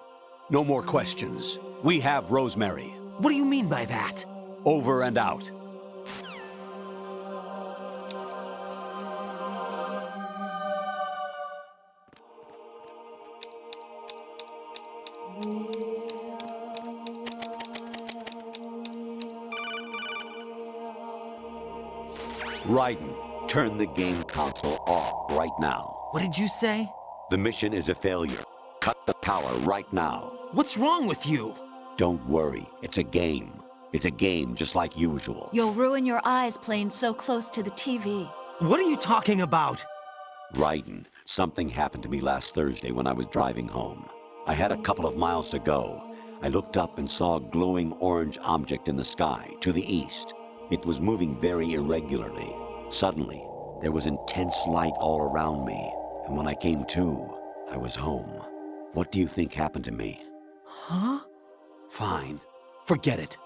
No more questions. We have Rosemary. What do you mean by that? Over and out. Raiden, turn the game console off right now. What did you say? The mission is a failure. Cut the power right now. What's wrong with you? Don't worry, it's a game. It's a game just like usual. You'll ruin your eyes playing so close to the TV. What are you talking about? Raiden, something happened to me last Thursday when I was driving home. I had a couple of miles to go. I looked up and saw a glowing orange object in the sky to the east. It was moving very irregularly. Suddenly, there was intense light all around me, and when I came to, I was home. What do you think happened to me? Huh? Fine. Forget it.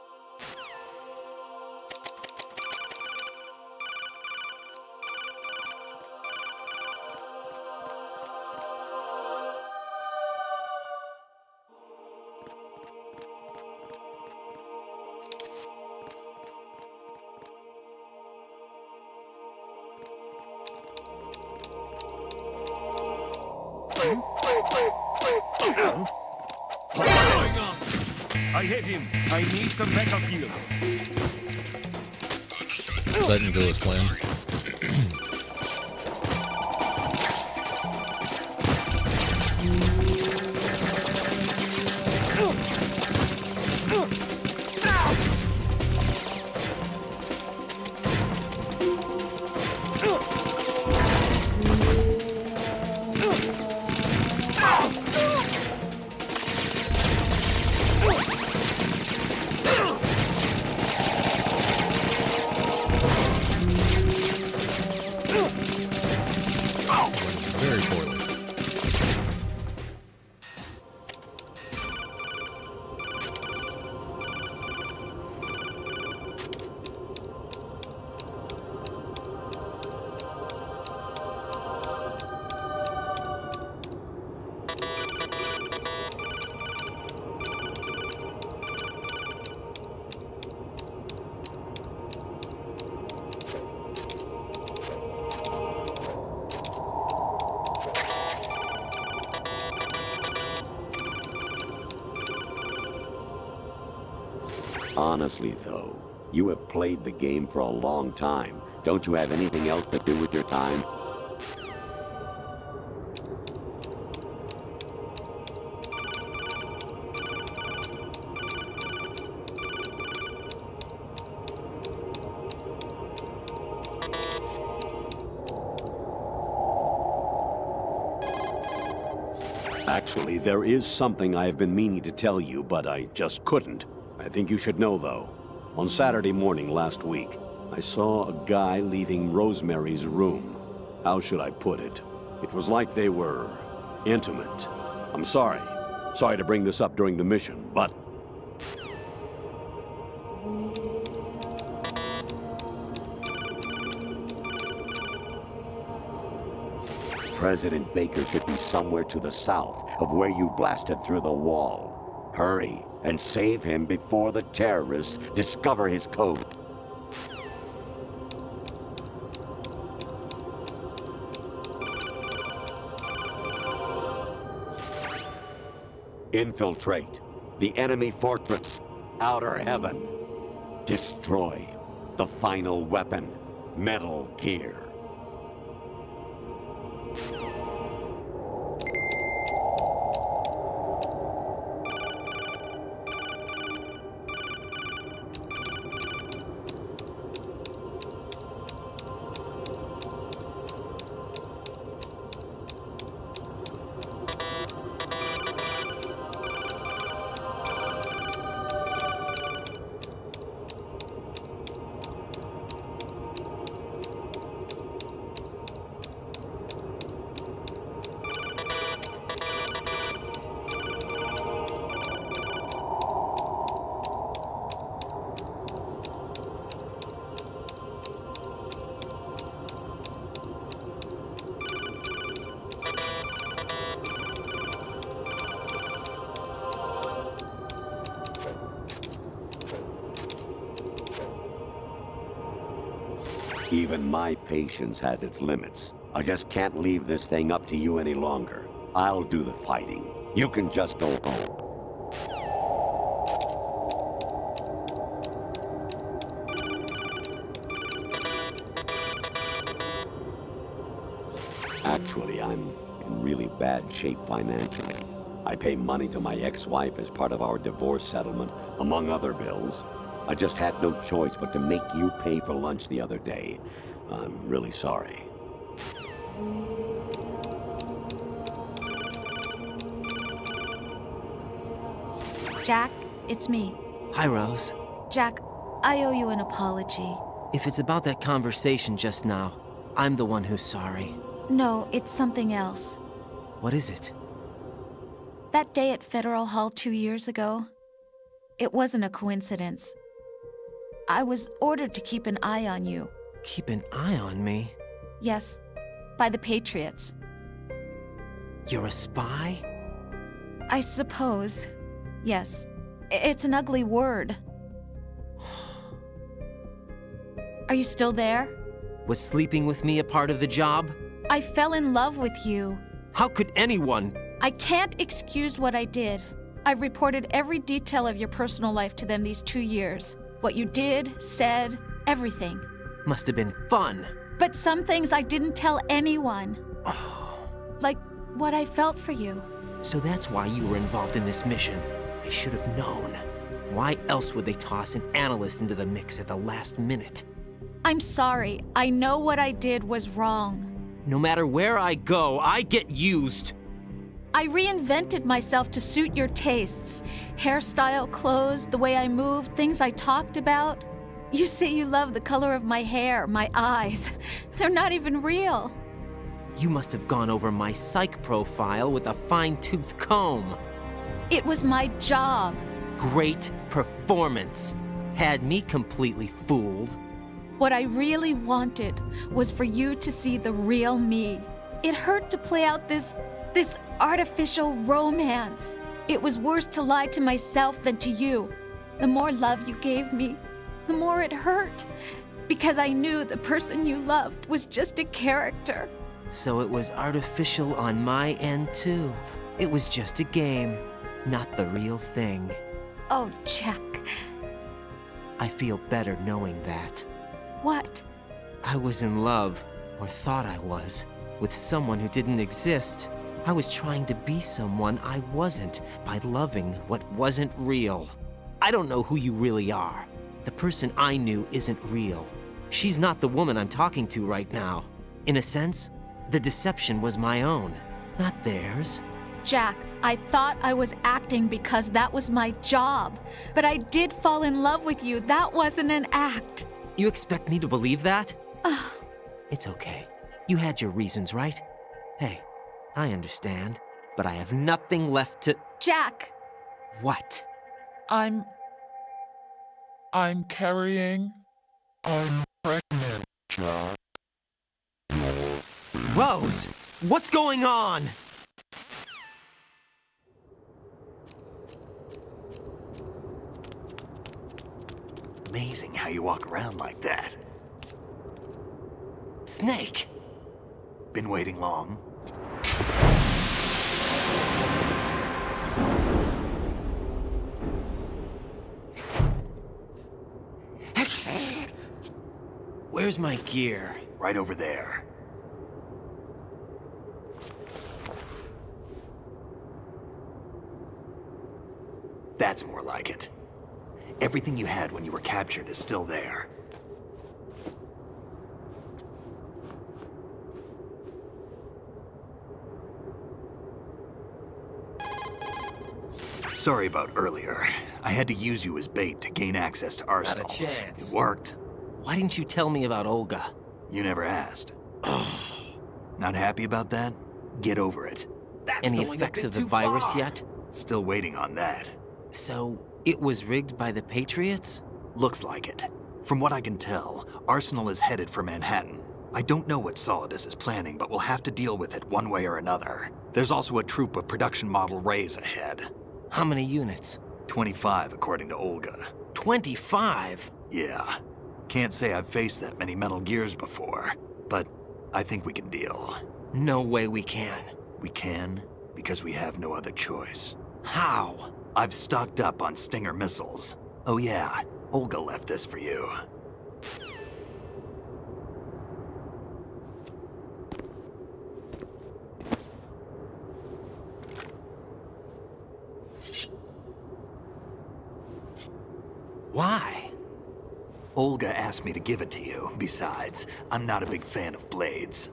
I hit him. I need some backup here. That didn't go as planned. Very poorly. Honestly, though, you have played the game for a long time. Don't you have anything else to do with your time? Actually, there is something I have been meaning to tell you, but I just couldn't. I think you should know, though. On Saturday morning last week, I saw a guy leaving Rosemary's room. How should I put it? It was like they were intimate. I'm sorry. Sorry to bring this up during the mission, but... President Baker should be somewhere to the south of where you blasted through the wall. Hurry and save him before the terrorists discover his code. Infiltrate the enemy fortress, Outer Heaven. Destroy the final weapon, Metal Gear. Even my patience has its limits. I just can't leave this thing up to you any longer. I'll do the fighting. You can just go home. Actually, I'm in really bad shape financially. I pay money to my ex-wife as part of our divorce settlement, among other bills. I just had no choice but to make you pay for lunch the other day. I'm really sorry. Jack, it's me. Hi, Rose. Jack, I owe you an apology. If it's about that conversation just now, I'm the one who's sorry. No, it's something else. What is it? That day at Federal Hall 2 years ago, it wasn't a coincidence. I was ordered to keep an eye on you. Keep an eye on me? Yes, by the Patriots. You're a spy? I suppose. Yes. It's an ugly word. Are you still there? Was sleeping with me a part of the job? I fell in love with you. How could anyone? I can't excuse what I did. I've reported every detail of your personal life to them these 2 years. What you did, said, everything. Must have been fun. But some things I didn't tell anyone. Oh. Like what I felt for you. So that's why you were involved in this mission. I should have known. Why else would they toss an analyst into the mix at the last minute? I'm sorry. I know what I did was wrong. No matter where I go, I get used. I reinvented myself to suit your tastes. Hairstyle, clothes, the way I moved, things I talked about. You say you love the color of my hair, my eyes. They're not even real. You must have gone over my psych profile with a fine-tooth comb. It was my job. Great performance. Had me completely fooled. What I really wanted was for you to see the real me. It hurt to play out this artificial romance. It was worse to lie to myself than to you. The more love you gave me, the more it hurt. Because I knew the person you loved was just a character. So it was artificial on my end, too. It was just a game, not the real thing. Oh, Jack. I feel better knowing that. What? I was in love, or thought I was, with someone who didn't exist. I was trying to be someone I wasn't by loving what wasn't real. I don't know who you really are. The person I knew isn't real. She's not the woman I'm talking to right now. In a sense, the deception was my own, not theirs. Jack, I thought I was acting because that was my job. But I did fall in love with you. That wasn't an act. You expect me to believe that? It's okay. You had your reasons, right? Hey, I understand, but I have nothing left to... Jack! What? I'm carrying... I'm pregnant, Jack. Rose! What's going on? Amazing how you walk around like that. Snake! Been waiting long? Where's my gear? Right over there. That's more like it. Everything you had when you were captured is still there. Sorry about earlier. I had to use you as bait to gain access to Arsenal. Not a chance. It worked. Why didn't you tell me about Olga? You never asked. Not happy about that? Get over it. That's any effects of the virus yet? Still waiting on that. So, it was rigged by the Patriots? Looks like it. From what I can tell, Arsenal is headed for Manhattan. I don't know what Solidus is planning, but we'll have to deal with it one way or another. There's also a troop of production model Rays ahead. How many units? 25, according to Olga. 25? Yeah. Can't say I've faced that many Metal Gears before, but I think we can deal. No way we can. We can, because we have no other choice. How? I've stocked up on Stinger missiles. Oh yeah, Olga left this for you. Why? Olga asked me to give it to you. Besides, I'm not a big fan of blades.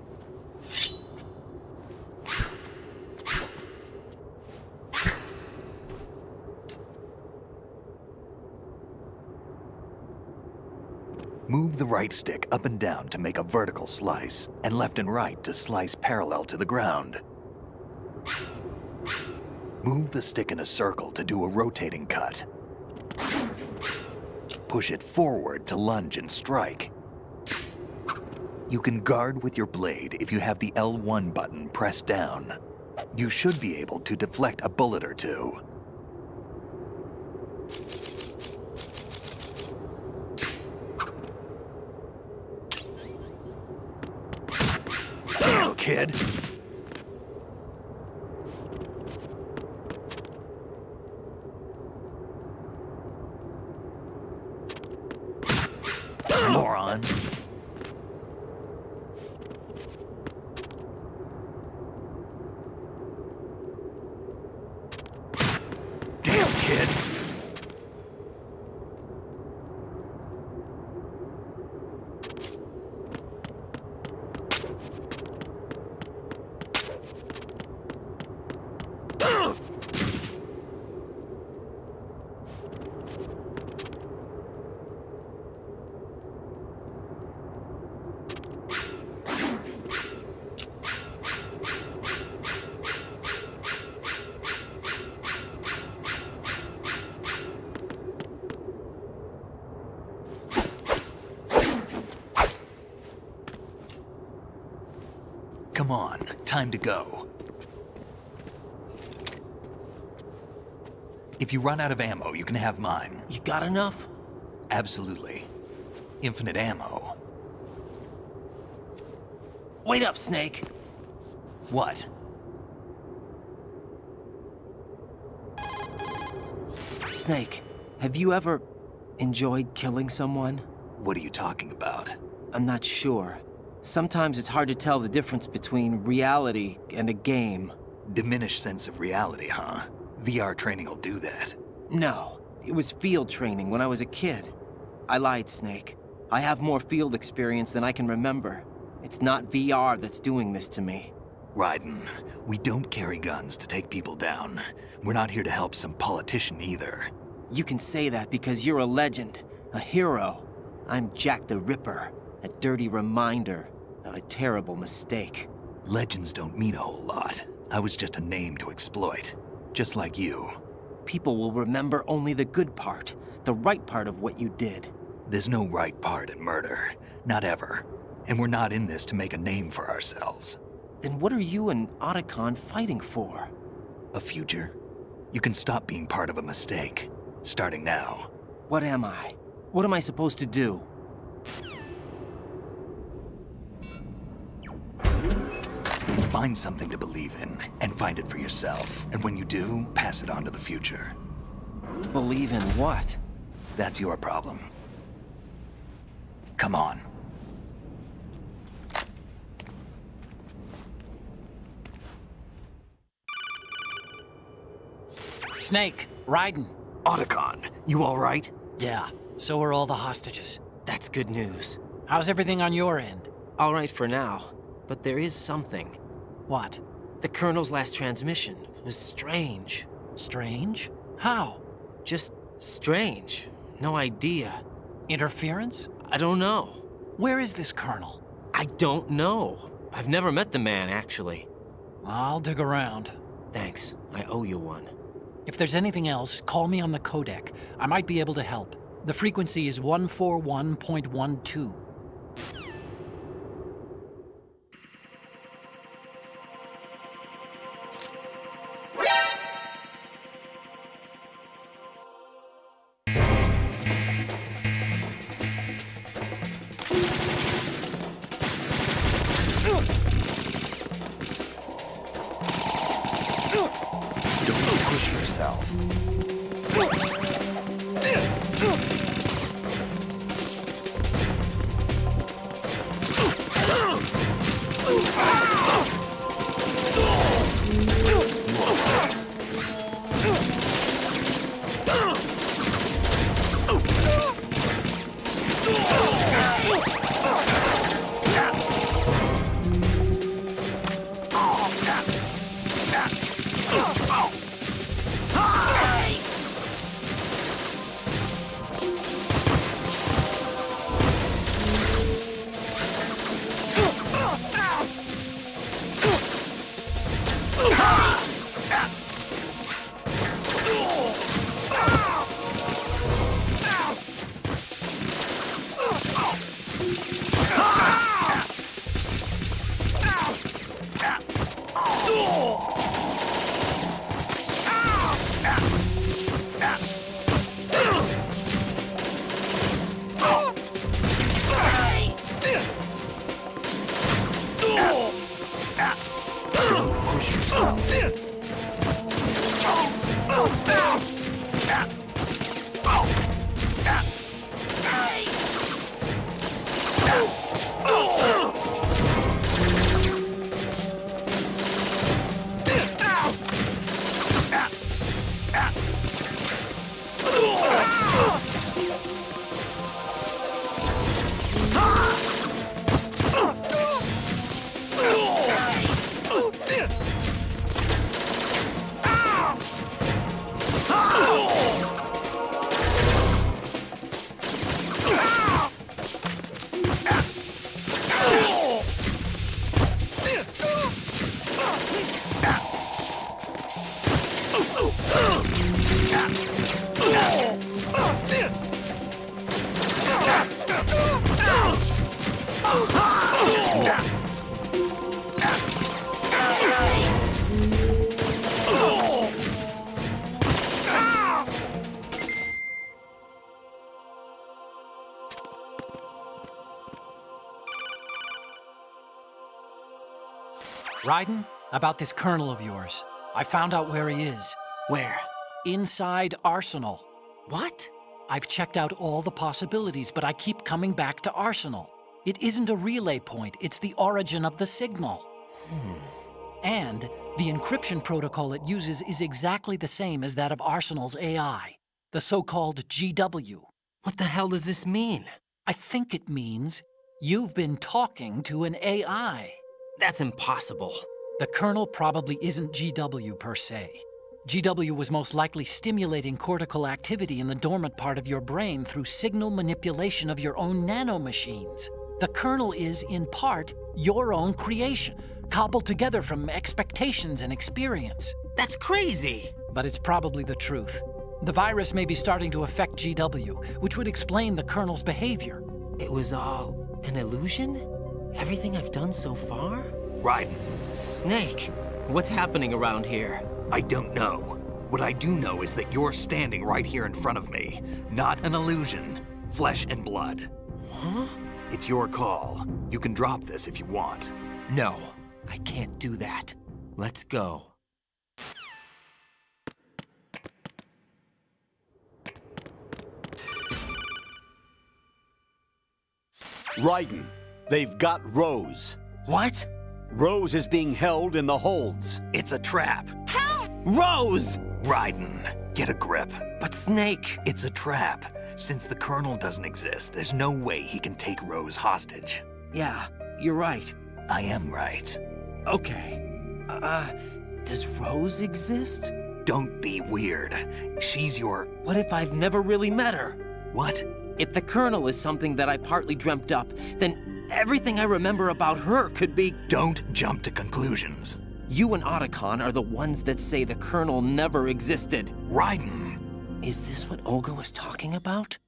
Move the right stick up and down to make a vertical slice, and left and right to slice parallel to the ground. Move the stick in a circle to do a rotating cut. Push it forward to lunge and strike. You can guard with your blade if you have the L1 button pressed down. You should be able to deflect a bullet or two. Damn, kid! Moron. Damn, kid. Come on, time to go. If you run out of ammo, you can have mine. You got enough? Absolutely. Infinite ammo. Wait up, Snake. What? Snake, have you ever enjoyed killing someone? What are you talking about? I'm not sure. Sometimes it's hard to tell the difference between reality and a game. Diminished sense of reality, huh? VR training will do that. No, it was field training when I was a kid. I lied, Snake. I have more field experience than I can remember. It's not VR that's doing this to me. Raiden, we don't carry guns to take people down. We're not here to help some politician either. You can say that because you're a legend, a hero. I'm Jack the Ripper, a dirty reminder of a terrible mistake. Legends don't mean a whole lot. I was just a name to exploit, just like you. People will remember only the good part, the right part of what you did. There's no right part in murder, not ever. And we're not in this to make a name for ourselves. Then what are you and Otacon fighting for? A future. You can stop being part of a mistake, starting now. What am I? What am I supposed to do? Find something to believe in, and find it for yourself. And when you do, pass it on to the future. Believe in what? That's your problem. Come on. Snake, Raiden. Otacon, you all right? Yeah, so are all the hostages. That's good news. How's everything on your end? All right for now, but there is something. What? The Colonel's last transmission was strange. Strange? How? Just strange. No idea. Interference? I don't know. Where is this Colonel? I don't know. I've never met the man, actually. I'll dig around. Thanks. I owe you one. If there's anything else, call me on the codec. I might be able to help. The frequency is 141.12. Don't push yourself. Raiden, about this colonel of yours. I found out where he is. Where? Inside Arsenal. What? I've checked out all the possibilities, but I keep coming back to Arsenal. It isn't a relay point, it's the origin of the signal. And the encryption protocol it uses is exactly the same as that of Arsenal's AI, the so-called GW. What the hell does this mean? I think it means you've been talking to an AI. That's impossible. The Colonel probably isn't GW per se. GW was most likely stimulating cortical activity in the dormant part of your brain through signal manipulation of your own nanomachines. The Colonel is, in part, your own creation, cobbled together from expectations and experience. That's crazy! But it's probably the truth. The virus may be starting to affect GW, which would explain the Colonel's behavior. It was all an illusion? Everything I've done so far? Raiden. Snake, what's happening around here? I don't know. What I do know is that you're standing right here in front of me. Not an illusion. Flesh and blood. Huh? It's your call. You can drop this if you want. No, I can't do that. Let's go. Raiden, they've got Rose. What? Rose is being held in the holds. It's a trap. Rose! Raiden, get a grip. But Snake... It's a trap. Since the Colonel doesn't exist, there's no way he can take Rose hostage. Yeah, you're right. I am right. Okay. Does Rose exist? Don't be weird. She's your... What if I've never really met her? What? If the Colonel is something that I partly dreamt up, then everything I remember about her could be... Don't jump to conclusions. You and Otacon are the ones that say the Colonel never existed. Raiden! Is this what Olga was talking about?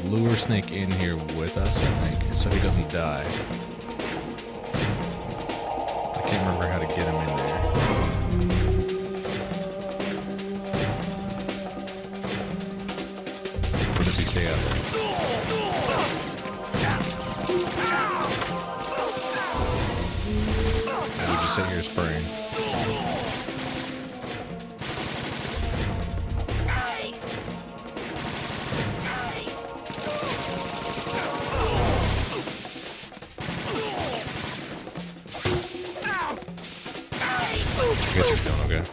Lure Snake in here with us, I think, so he doesn't die. I can't remember how to get him in there. Or does he stay out there? Or would you sit here spraying? I guess he's doing okay.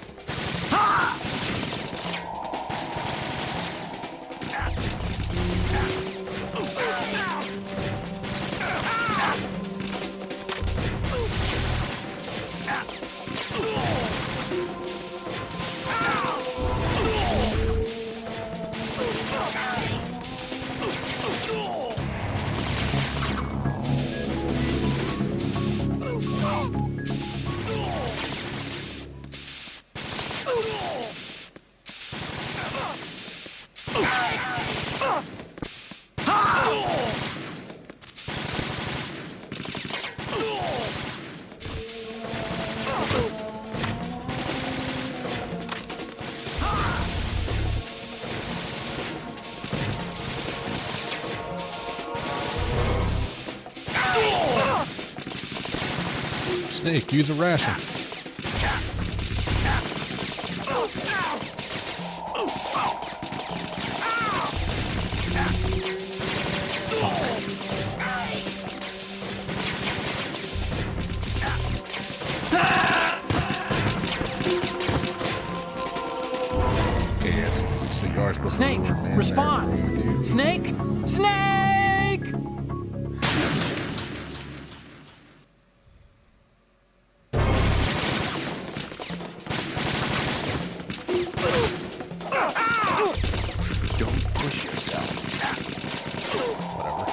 Snake, use a ration. Okay, yes. So you are supposed Snake, to remain respond! there. Snake! Snake! Don't push yourself. Whatever.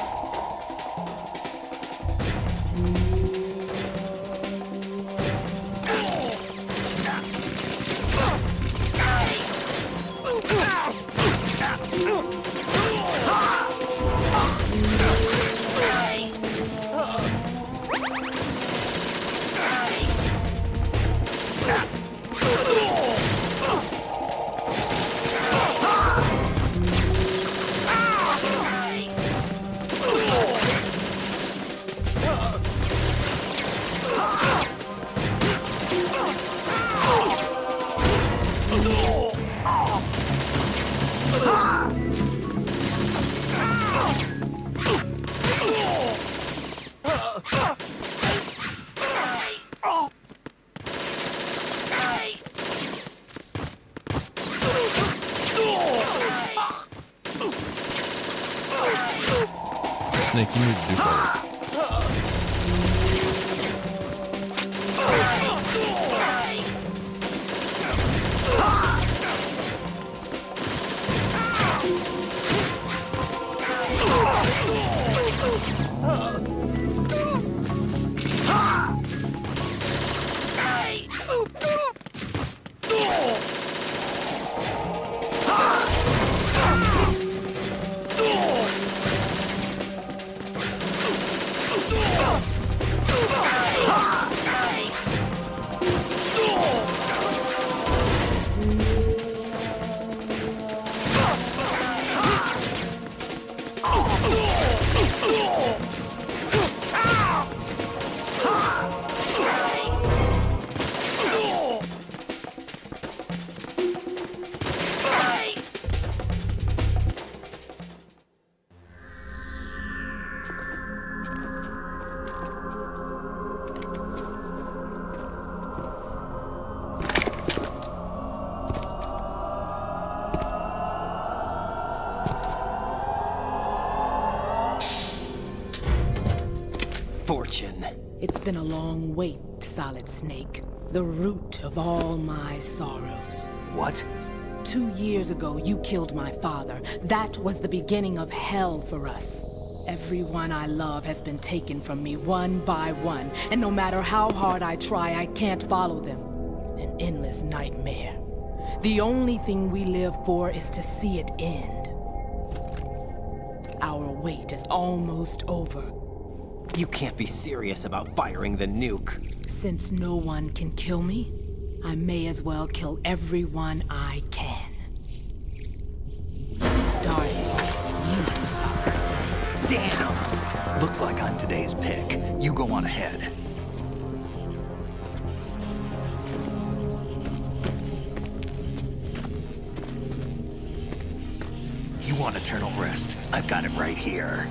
Snake, you need to do better. been a long wait, Solid Snake. The root of all my sorrows. What? 2 years ago, you killed my father. That was the beginning of hell for us. Everyone I love has been taken from me one by one, and no matter how hard I try, I can't follow them. An endless nightmare. The only thing we live for is to see it end. Our wait is almost over. You can't be serious about firing the nuke. Since no one can kill me, I may as well kill everyone I can. Starting with you, Solid Snake. Damn! Looks like I'm today's pick. You go on ahead. You want eternal rest? I've got it right here.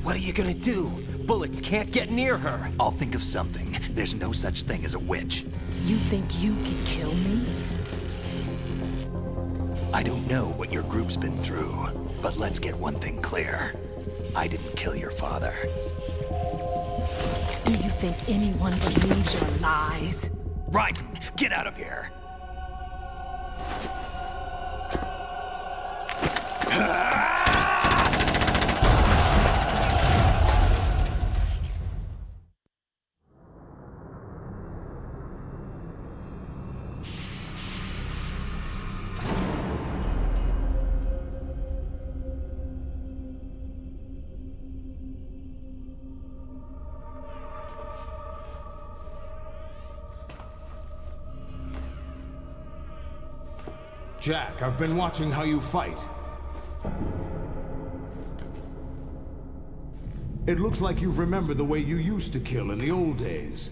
What are you gonna do? Bullets can't get near her. I'll think of something. There's no such thing as a witch. You think you can kill me? I don't know what your group's been through, but let's get one thing clear. I didn't kill your father. Do you think anyone believes your lies? Raiden, get out of here! Jack, I've been watching how you fight. It looks like you've remembered the way you used to kill in the old days.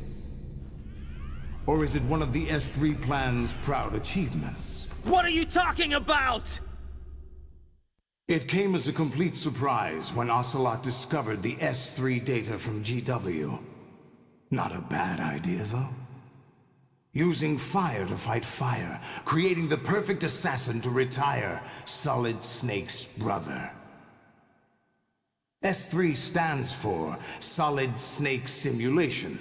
Or is it one of the S3 plan's proud achievements? What are you talking about? It came as a complete surprise when Ocelot discovered the S3 data from GW. Not a bad idea, though. Using fire to fight fire, creating the perfect assassin to retire Solid Snake's brother. S3 stands for Solid Snake Simulation.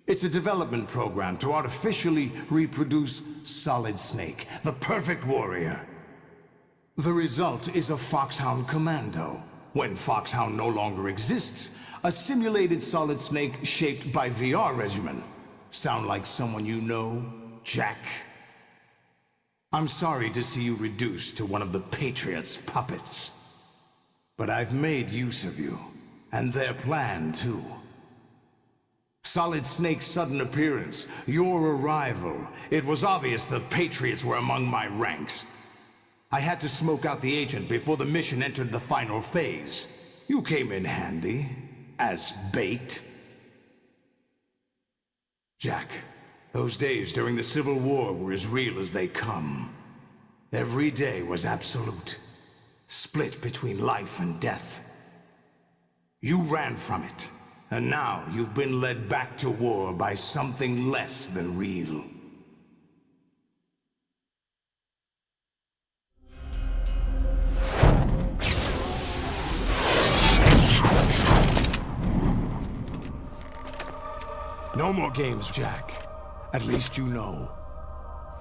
It's a development program to artificially reproduce Solid Snake, the perfect warrior. The result is a Foxhound Commando. When Foxhound no longer exists, a simulated Solid Snake shaped by VR regimen. Sound like someone you know, Jack? I'm sorry to see you reduced to one of the Patriots' puppets. But I've made use of you, and their plan too. Solid Snake's sudden appearance, your arrival, it was obvious the Patriots were among my ranks. I had to smoke out the agent before the mission entered the final phase. You came in handy, as bait. Jack, those days during the Civil War were as real as they come. Every day was absolute, split between life and death. You ran from it, and now you've been led back to war by something less than real. No more games, Jack. At least you know.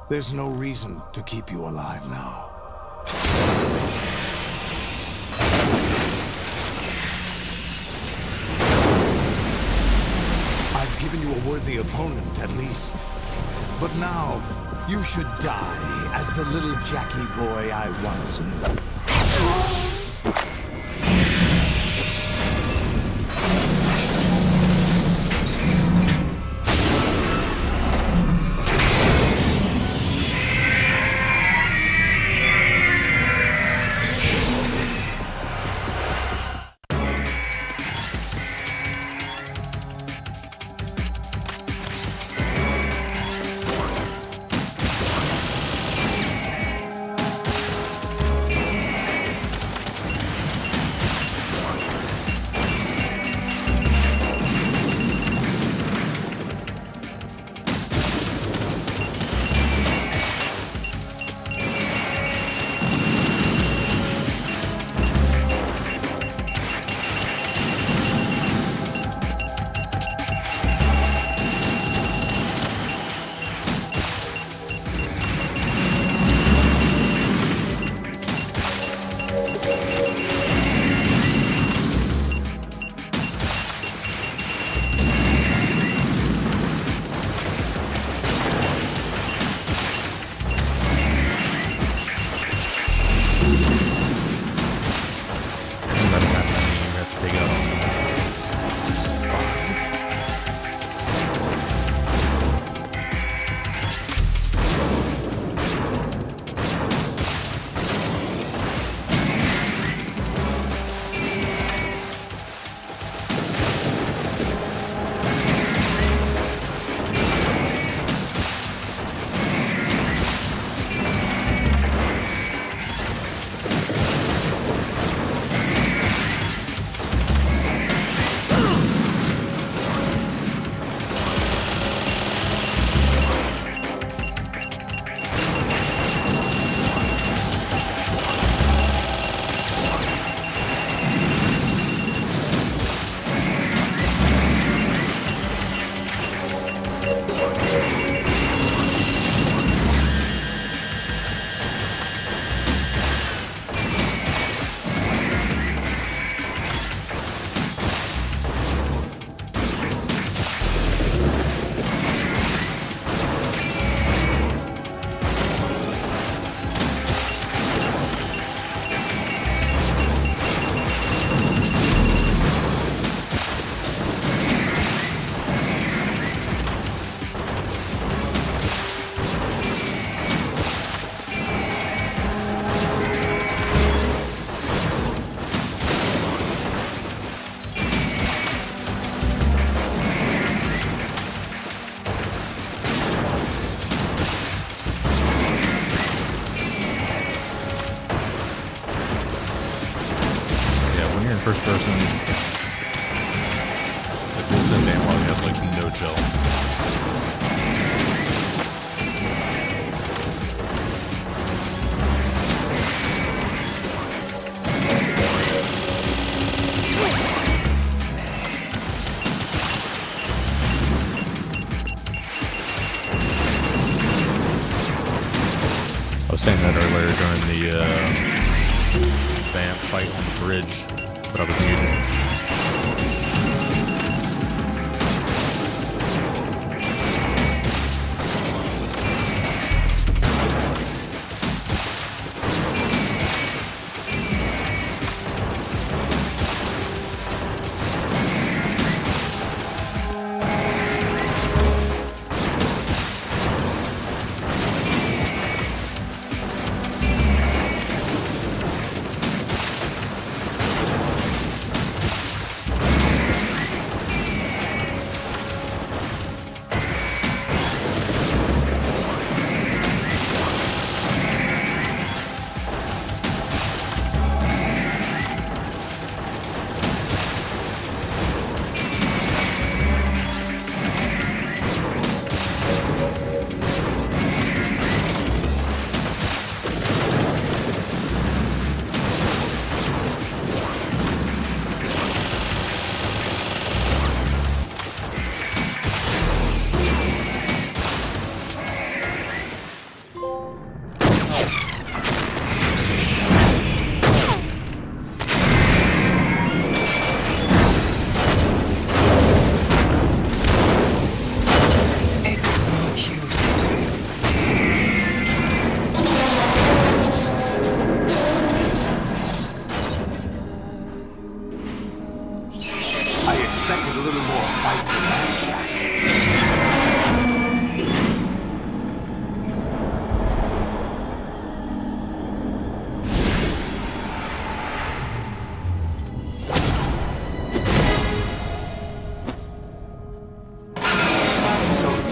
There's no reason to keep you alive now. I've given you a worthy opponent, at least. But now, you should die as the little Jackie boy I once knew. person. Since Analog has like no chill. I was saying that earlier during the vamp fight on the bridge, but I was muted.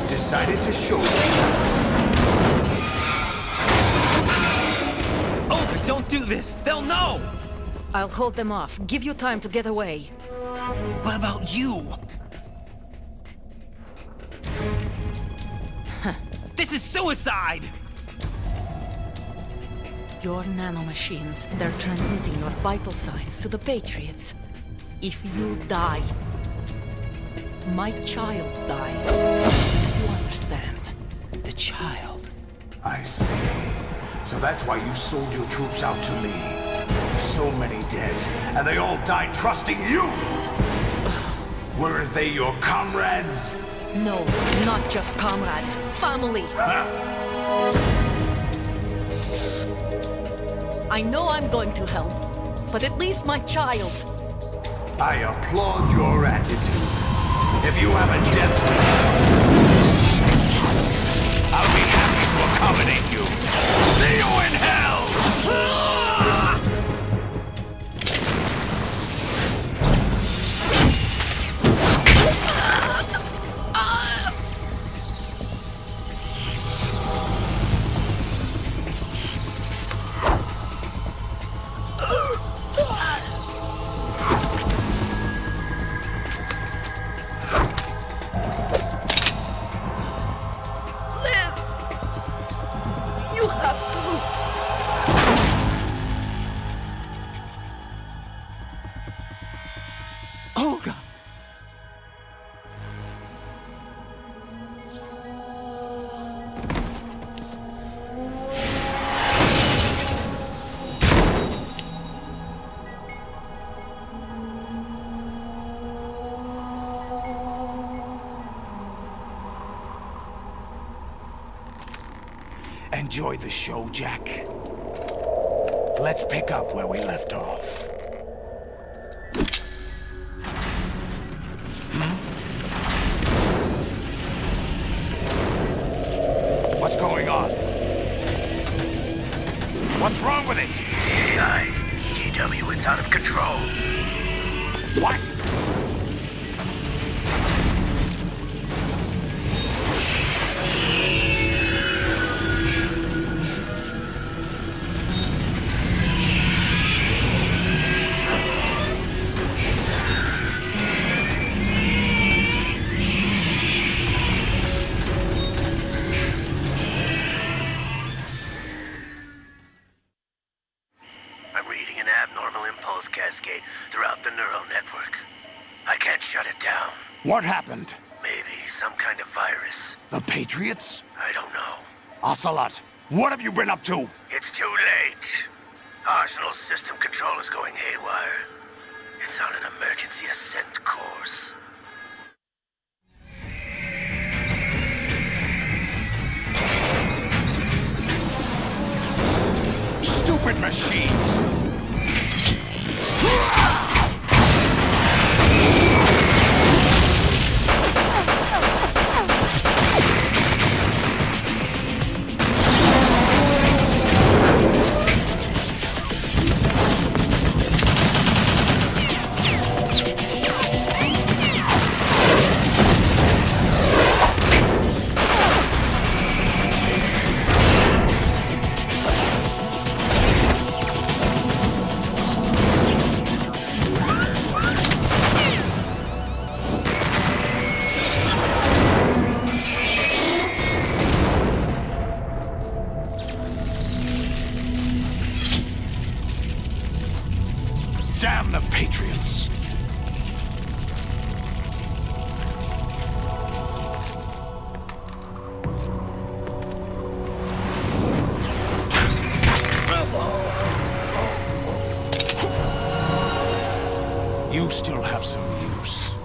Decided to show Olga, don't do this! They'll know! I'll hold them off. Give you time to get away. What about you? This is suicide! Your nanomachines, they're transmitting your vital signs to the Patriots. If you die, my child dies. You understand? The child? I see. So that's why you sold your troops out to me. So many dead, and they all died trusting you! Weren't they your comrades? No, not just comrades. Family! I know I'm going to help, but at least my child. I applaud your attitude. If you have a death wish, I'll be happy to accommodate you. See you in hell! Olga! Enjoy the show, Jack. Let's pick up where we left off. What's going on? What's wrong with it? AI, GW, it's out of control. What? shut it down. What happened? Maybe some kind of virus. The Patriots? I don't know. Ocelot, what have you been up to? It's too late. Arsenal's system control is going haywire. It's on an emergency ascent course. Stupid machines! Damn the Patriots! You still have some use.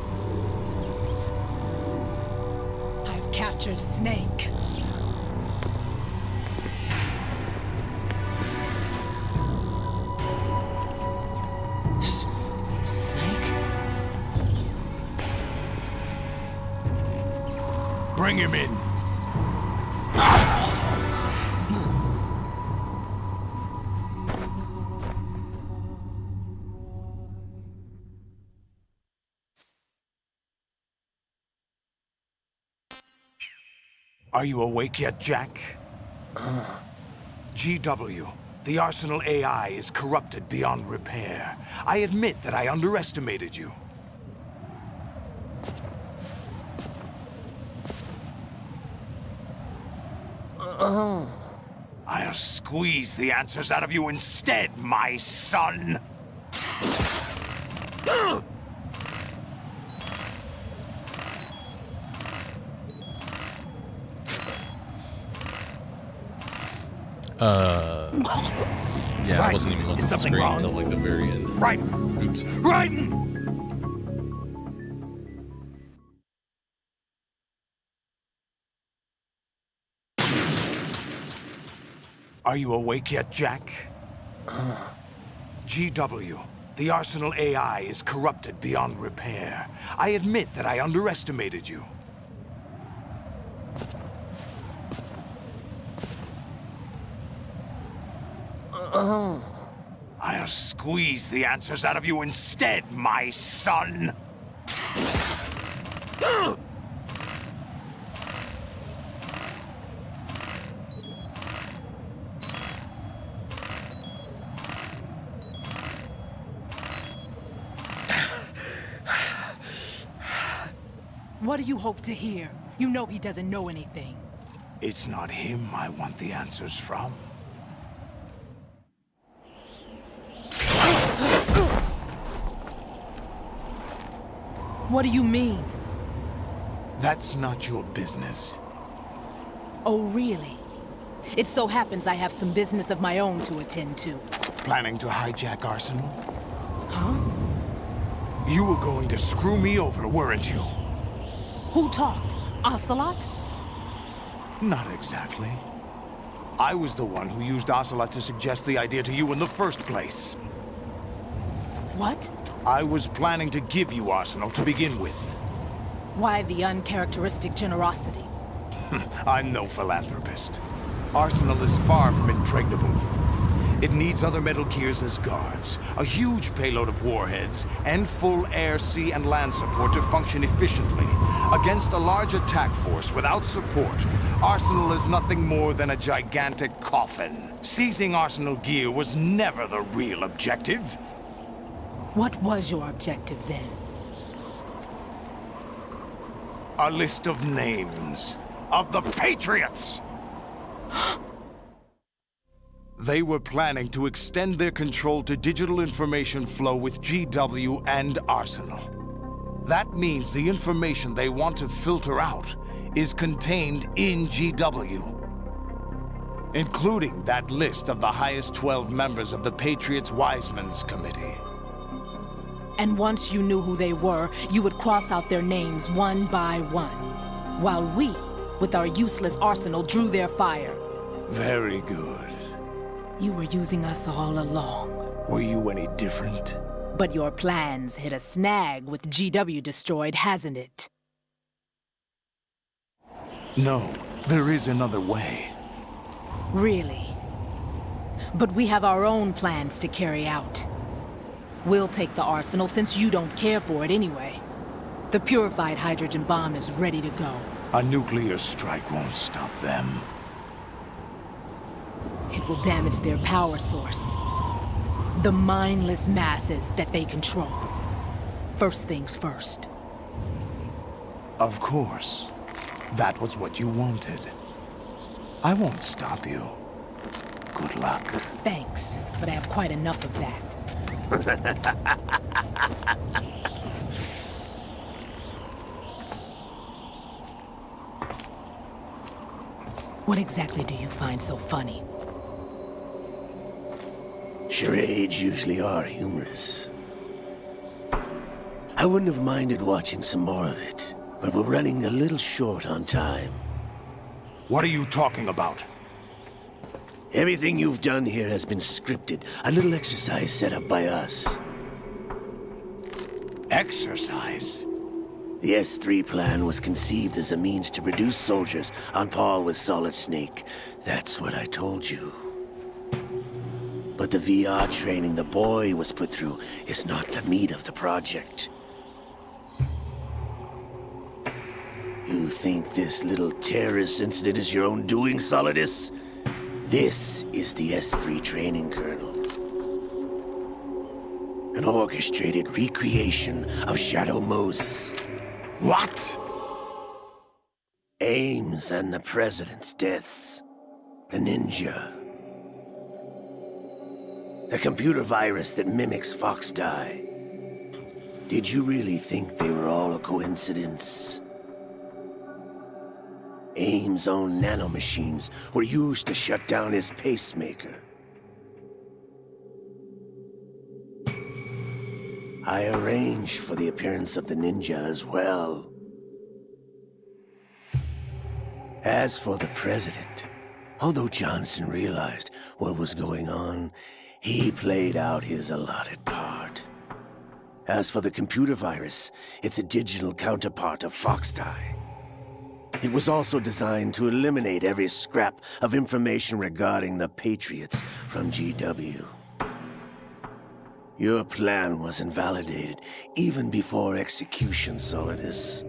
I've captured Snake. Bring him in. Are you awake yet, Jack? GW, the Arsenal AI is corrupted beyond repair. I admit that I underestimated you. I'll squeeze the answers out of you instead, my son! Yeah, Right. I wasn't even looking Is at the something screen wrong? until like the very end. Right. Oops. Right! Are you awake yet, Jack? GW, the Arsenal AI is corrupted beyond repair. I admit that I underestimated you. I'll squeeze the answers out of you instead, my son! What do you hope to hear? You know he doesn't know anything. It's not him I want the answers from. What do you mean? That's not your business. Oh, really? It so happens I have some business of my own to attend to. Planning to hijack Arsenal? Huh? You were going to screw me over, weren't you? Who talked? Ocelot? Not exactly. I was the one who used Ocelot to suggest the idea to you in the first place. What? I was planning to give you Arsenal to begin with. Why the uncharacteristic generosity? I'm no philanthropist. Arsenal is far from impregnable. It needs other Metal Gears as guards, a huge payload of warheads, and full air, sea, and land support to function efficiently. Against a large attack force without support, Arsenal is nothing more than a gigantic coffin. Seizing Arsenal gear was never the real objective. What was your objective then? A list of names of the Patriots! They were planning to extend their control to digital information flow with GW and Arsenal. that means the information they want to filter out is contained in GW. Including that list of the highest 12 members of the Patriots Wiseman's Committee. And once you knew who they were, you would cross out their names one by one. While we, with our useless arsenal, drew their fire. Very good. You were using us all along. Were you any different? But your plans hit a snag with GW destroyed, hasn't it? No, there is another way. Really? But we have our own plans to carry out. We'll take the arsenal since you don't care for it anyway. The purified hydrogen bomb is ready to go. A nuclear strike won't stop them. It will damage their power source. The mindless masses that they control. First things first. Of course. That was what you wanted. I won't stop you. Good luck. Thanks, but I have quite enough of that. What exactly do you find so funny? Charades usually are humorous. I wouldn't have minded watching some more of it, but we're running a little short on time. What are you talking about? Everything you've done here has been scripted. A little exercise set up by us. Exercise? The S3 plan was conceived as a means to produce soldiers on par with Solid Snake. That's what I told you. But the VR training the boy was put through is not the meat of the project. You think this little terrorist incident is your own doing, Solidus? This is the S3 training kernel. An orchestrated recreation of Shadow Moses. What? Ames and the President's deaths. The ninja. The computer virus that mimics Foxdie. Did you really think they were all a coincidence? Ames' own nanomachines were used to shut down his pacemaker. I arranged for the appearance of the ninja as well. As for the president, although Johnson realized what was going on, he played out his allotted part. As for the computer virus, it's a digital counterpart of Foxdie. It was also designed to eliminate every scrap of information regarding the Patriots from GW. Your plan was invalidated even before execution, Solidus.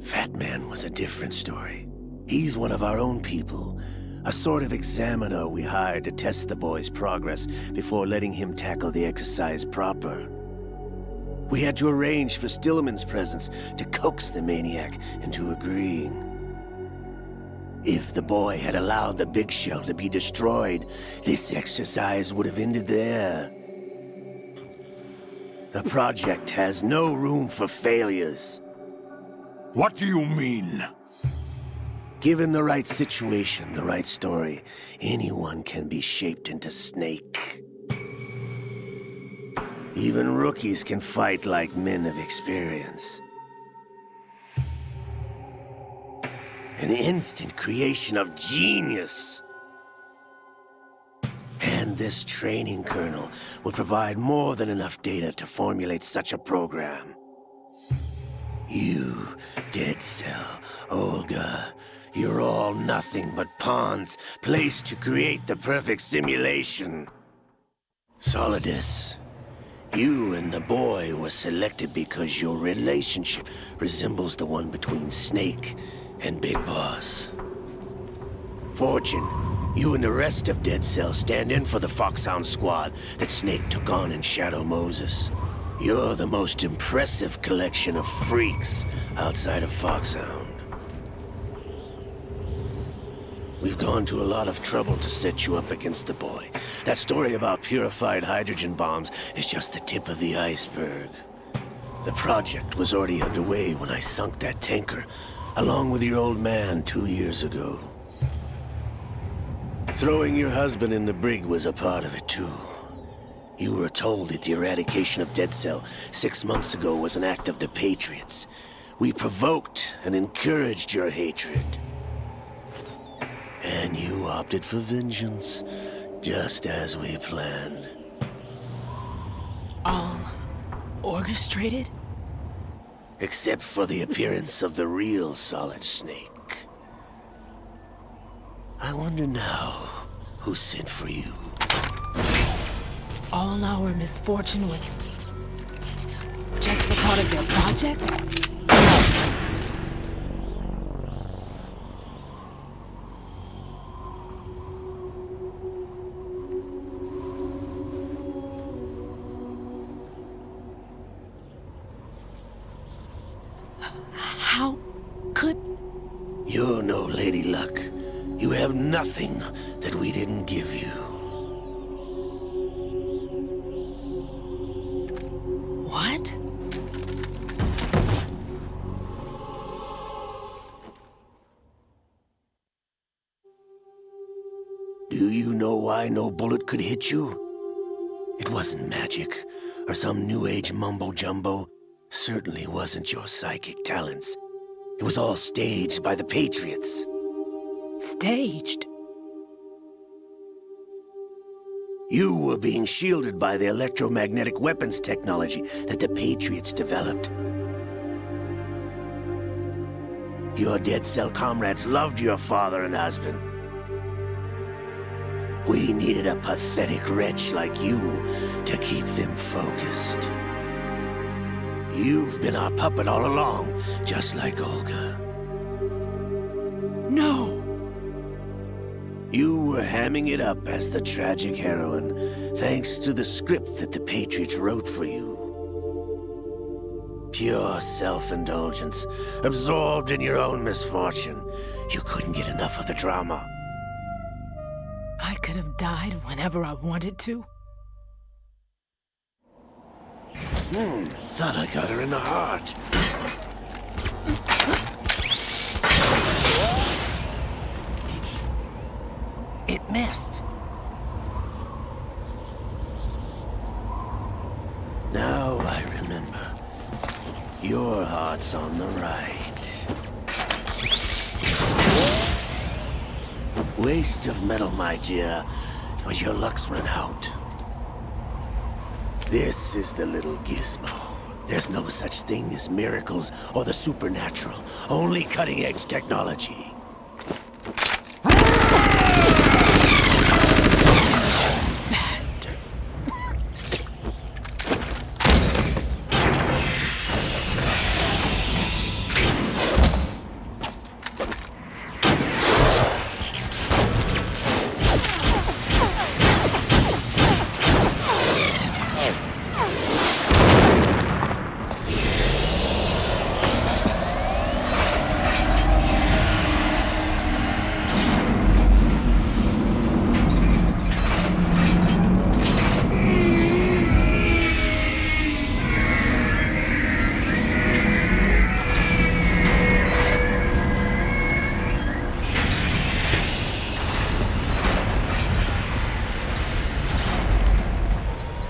Fat Man was a different story. He's one of our own people, a sort of examiner we hired to test the boy's progress before letting him tackle the exercise proper. We had to arrange for Stillman's presence to coax the maniac into agreeing. If the boy had allowed the big shell to be destroyed, this exercise would have ended there. The project has no room for failures. What do you mean? Given the right situation, the right story, anyone can be shaped into Snake. Even rookies can fight like men of experience. An instant creation of genius. And this training kernel would provide more than enough data to formulate such a program. You, Dead Cell, Olga, you're all nothing but pawns placed to create the perfect simulation. Solidus, you and the boy were selected because your relationship resembles the one between Snake and Big Boss. Fortune, you and the rest of Dead Cell stand in for the Foxhound squad that Snake took on in Shadow Moses. You're the most impressive collection of freaks outside of Foxhound. We've gone to a lot of trouble to set you up against the boy. That story about purified hydrogen bombs is just the tip of the iceberg. The project was already underway when I sunk that tanker, along with your old man 2 years ago. Throwing your husband in the brig was a part of it, too. You were told that the eradication of Dead Cell 6 months ago was an act of the Patriots. We provoked and encouraged your hatred. And you opted for vengeance, just as we planned. All orchestrated? Except for the appearance of the real Solid Snake. I wonder now who sent for you. All our misfortune was just a part of their project? How could... You're no Lady Luck. You have nothing that we didn't give you. What? Do you know why no bullet could hit you? It wasn't magic, or some new age mumbo-jumbo. Certainly wasn't your psychic talents. It was all staged by the Patriots. Staged? You were being shielded by the electromagnetic weapons technology that the Patriots developed. Your Dead Cell comrades loved your father and husband. We needed a pathetic wretch like you to keep them focused. You've been our puppet all along, just like Olga. No! You were hamming it up as the tragic heroine, thanks to the script that the Patriots wrote for you. Pure self-indulgence, absorbed in your own misfortune. You couldn't get enough of the drama. I could have died whenever I wanted to. Thought I got her in the heart. It missed. Now I remember. Your heart's on the right. Waste of metal, my dear, but your luck's run out. This is the little gizmo. There's no such thing as miracles or the supernatural, only cutting-edge technology. Bastard.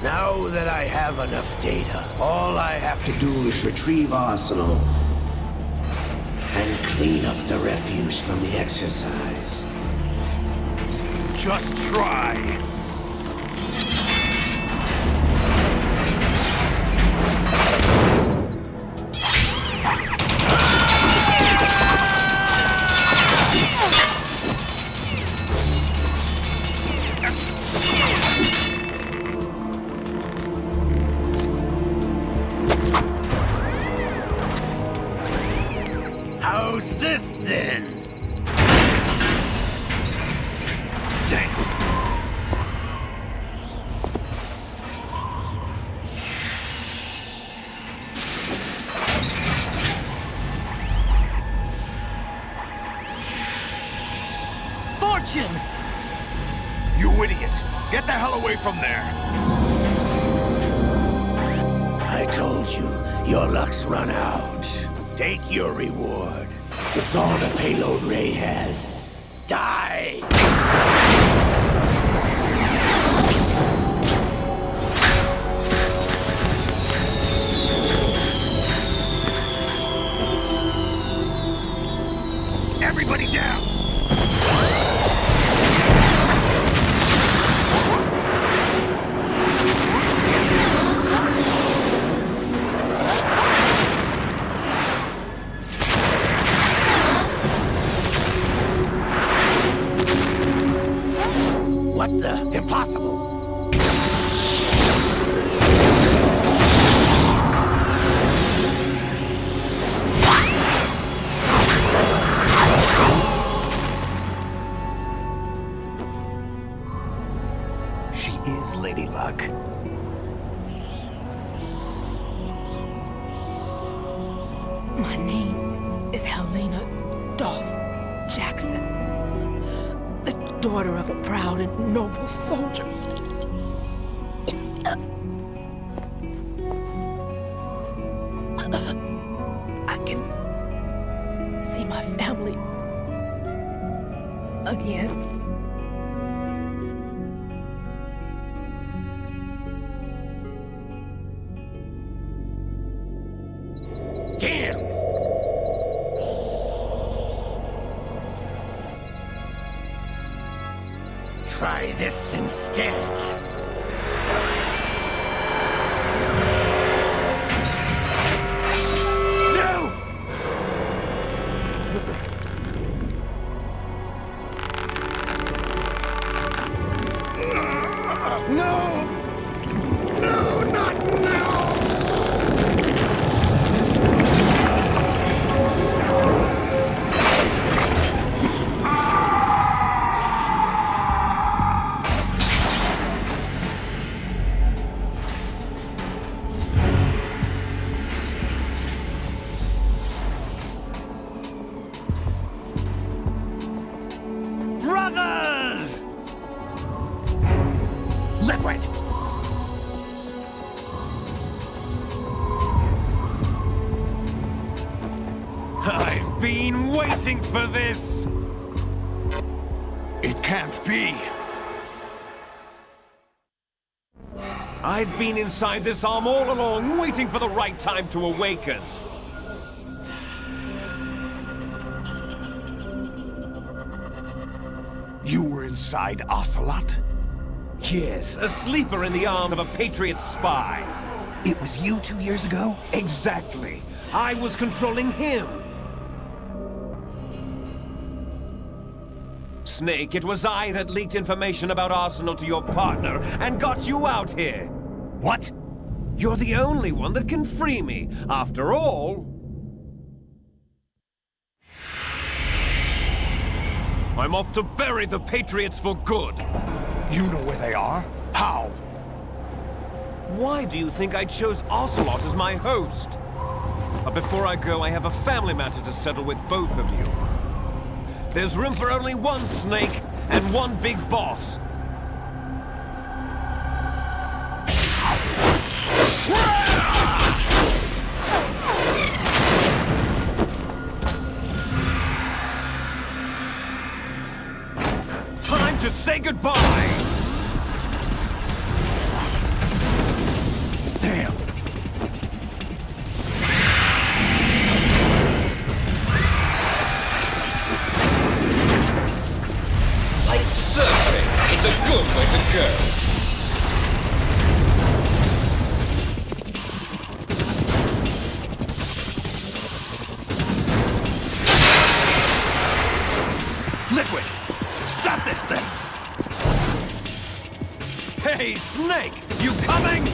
Now that I have enough data, all I have to do is retrieve Arsenal and clean up the refuse from the exercise. Just try. How's this then? Damn. attention! You idiot! Get the hell away from there! I told you, your luck's run out. Take your reward. It's all the payload Ray has. Die! Everybody down! What the? Impossible! She is Lady Luck. My name is Helena Dolph Jackson, the daughter of a proud and noble soldier. I can see my family again. Damn! Try this instead. No! No! No, not now! Brothers! Liquid! I've been waiting for this! It can't be. I've been inside this arm all along, waiting for the right time to awaken. You were inside Ocelot? Yes, a sleeper in the arm of a Patriot spy. It was you 2 years ago? Exactly. I was controlling him. Snake, it was I that leaked information about Arsenal to your partner and got you out here. What? You're the only one that can free me. After all, I'm off to bury the Patriots for good. You know where they are? How? Why do you think I chose Ocelot as my host? But before I go, I have a family matter to settle with both of you. There's room for only one Snake and one big boss. Time to say goodbye! Damn. Like surfing, it's a good way to go. Liquid! Stop this thing! Hey, Snake! You coming?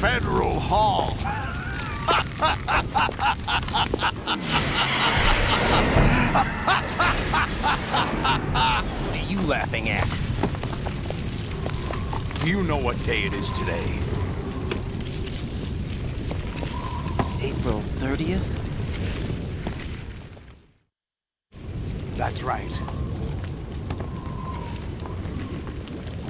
Federal Hall. What are you laughing at? Do you know what day it is today? April 30th? That's right.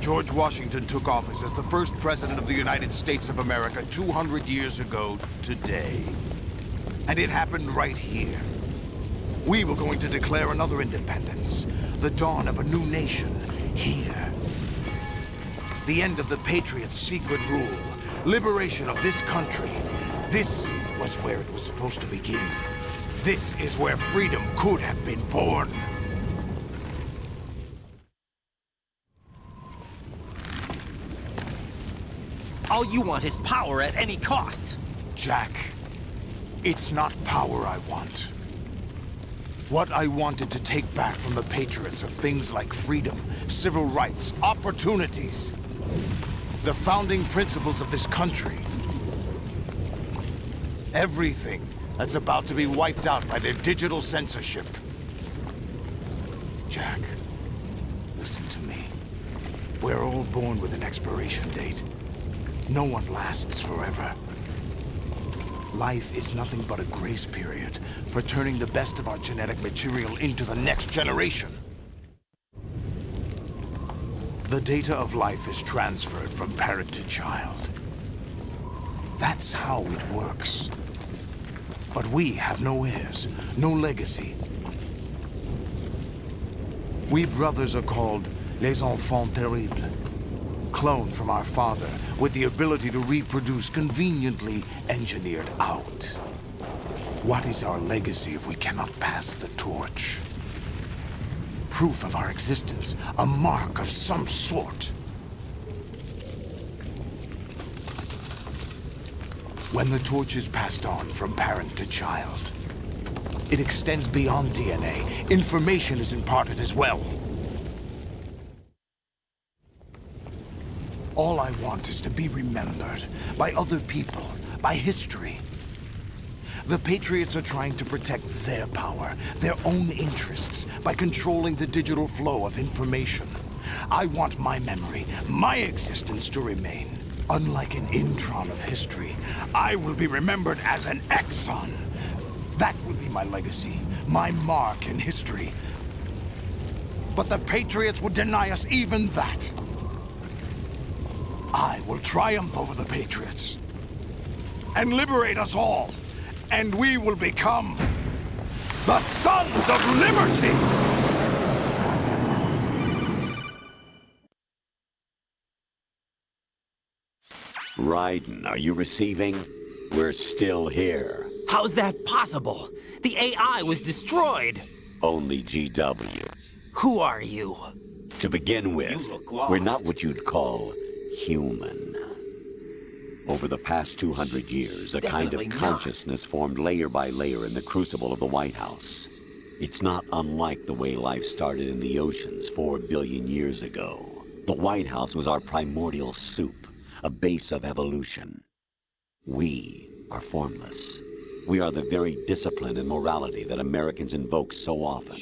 George Washington took office as the first president of the United States of America 200 years ago today. And it happened right here. We were going to declare another independence, the dawn of a new nation, here. The end of the Patriots' secret rule, liberation of this country. This was where it was supposed to begin. This is where freedom could have been born. All you want is power at any cost. Jack, it's not power I want. What I wanted to take back from the Patriots are things like freedom, civil rights, opportunities. The founding principles of this country. Everything that's about to be wiped out by their digital censorship. Jack, listen to me. We're all born with an expiration date. No one lasts forever. Life is nothing but a grace period for turning the best of our genetic material into the next generation. The data of life is transferred from parent to child. That's how it works. But we have no heirs, no legacy. We brothers are called les enfants terribles. Cloned from our father, with the ability to reproduce conveniently engineered out. What is our legacy if we cannot pass the torch? Proof of our existence, a mark of some sort. When the torch is passed on from parent to child, it extends beyond DNA. Information is imparted as well. All I want is to be remembered by other people, by history. The Patriots are trying to protect their power, their own interests, by controlling the digital flow of information. I want my memory, my existence to remain. Unlike an intron of history, I will be remembered as an exon. That will be my legacy, my mark in history. But the Patriots would deny us even that. I will triumph over the Patriots and liberate us all, and we will become the Sons of Liberty! Raiden, are you receiving? We're still here. How's that possible? The AI was destroyed. Only GW. Who are you? To begin with, we're not what you'd call human. Over the past 200 years, a kind of consciousness formed layer by layer in the crucible of the White House. It's not unlike the way life started in the oceans 4 billion years ago. The White House was our primordial soup, a base of evolution. We are formless. We are the very discipline and morality that Americans invoke so often.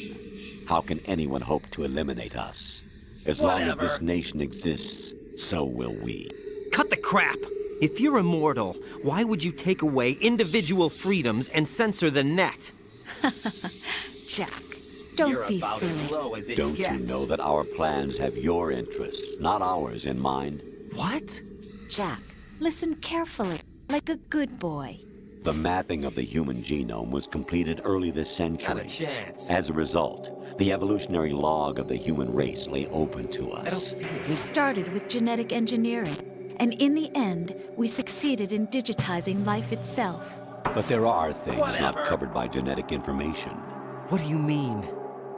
How can anyone hope to eliminate us? As long as this nation exists, so will we. Cut the crap! If you're immortal, why would you take away individual freedoms and censor the net? Jack, don't be silly. Don't you know that our plans have your interests, not ours, in mind? What? Jack, listen carefully, like a good boy. The mapping of the human genome was completed early this century. Not a chance. As a result, the evolutionary log of the human race lay open to us. We started with genetic engineering, and in the end, we succeeded in digitizing life itself. But there are things not covered by genetic information. What do you mean?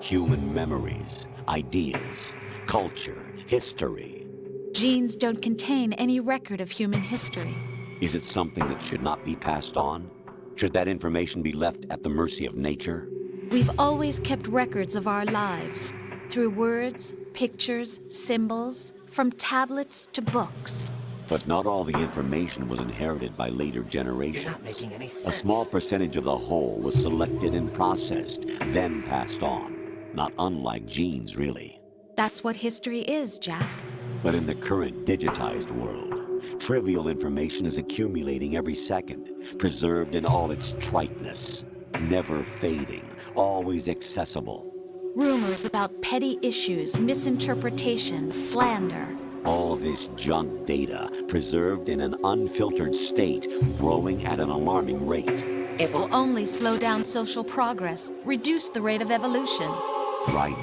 Human memories, ideas, culture, history. Genes don't contain any record of human history. Is it something that should not be passed on? Should that information be left at the mercy of nature? We've always kept records of our lives, through words, pictures, symbols, from tablets to books. But not all the information was inherited by later generations. You're not making any A sense. small percentage of the whole was selected and processed, then passed on. Not unlike genes, really. That's what history is, Jack. But in the current digitized world, trivial information is accumulating every second, preserved in all its triteness, never fading, always accessible. Rumors about petty issues, misinterpretations, slander. All this junk data, preserved in an unfiltered state, growing at an alarming rate. It will only slow down social progress, reduce the rate of evolution. Right.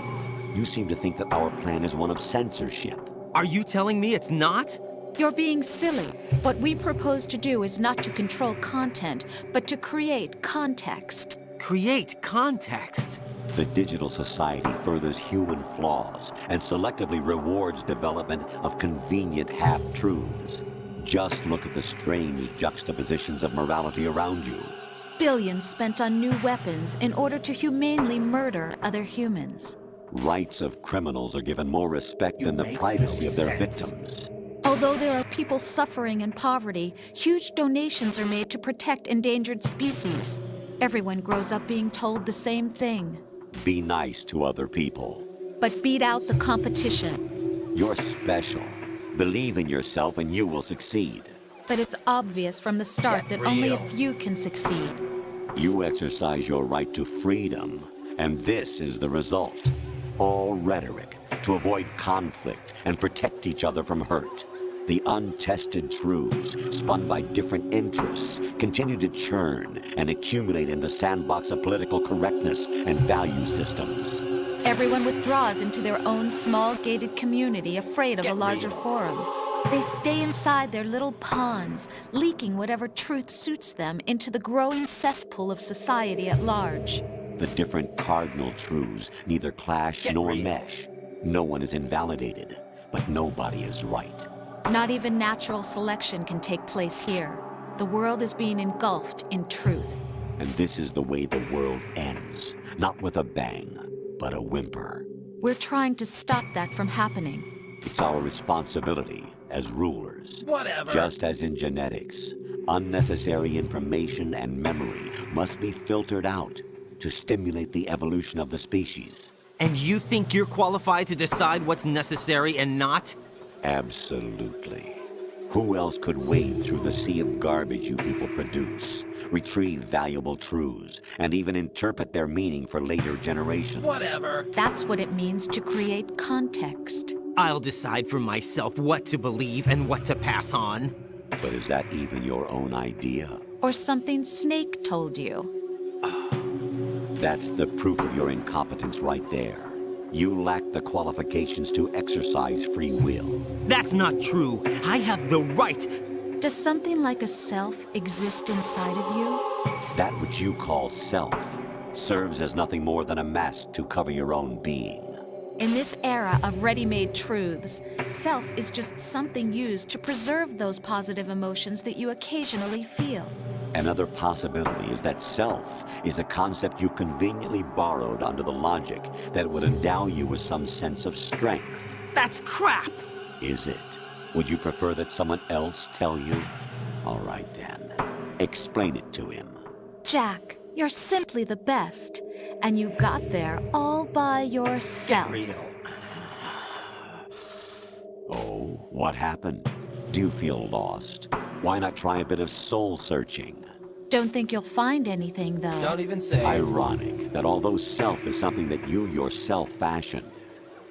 You seem to think that our plan is one of censorship. Are you telling me it's not? You're being silly. What we propose to do is not to control content, but to create context. Create context? The digital society furthers human flaws and selectively rewards development of convenient half-truths. Just look at the strange juxtapositions of morality around you. Billions spent on new weapons in order to humanely murder other humans. Rights of criminals are given more respect than the privacy of their victims. Although there are people suffering in poverty, huge donations are made to protect endangered species. Everyone grows up being told the same thing. Be nice to other people. But beat out the competition. You're special. Believe in yourself and you will succeed. But it's obvious from the start that only a few can succeed. You exercise your right to freedom, and this is the result. All rhetoric to avoid conflict and protect each other from hurt. The untested truths, spun by different interests, continue to churn and accumulate in the sandbox of political correctness and value systems. Everyone withdraws into their own small gated community, afraid of a larger forum. They stay inside their little ponds, leaking whatever truth suits them into the growing cesspool of society at large. The different cardinal truths neither clash nor mesh. No one is invalidated, but nobody is right. Not even natural selection can take place here. The world is being engulfed in truth. And this is the way the world ends. Not with a bang, but a whimper. We're trying to stop that from happening. It's our responsibility as rulers. Whatever. Just as in genetics, unnecessary information and memory must be filtered out to stimulate the evolution of the species. And you think you're qualified to decide what's necessary and not? Absolutely. Who else could wade through the sea of garbage you people produce, retrieve valuable truths, and even interpret their meaning for later generations? Whatever. That's what it means to create context. I'll decide for myself what to believe and what to pass on. But is that even your own idea? Or something Snake told you? That's the proof of your incompetence right there. You lack the qualifications to exercise free will. That's not true. I have the right. Does something like a self exist inside of you? That which you call self serves as nothing more than a mask to cover your own being. In this era of ready-made truths, self is just something used to preserve those positive emotions that you occasionally feel. Another possibility is that self is a concept you conveniently borrowed under the logic that it would endow you with some sense of strength. That's crap! Is it? Would you prefer that someone else tell you? All right then. Explain it to him. Jack, you're simply the best. And you got there all by yourself. Get real. Oh, what happened? Do you feel lost? Why not try a bit of soul-searching? Don't think you'll find anything, though. Don't even say. Ironic that although self is something that you yourself fashioned,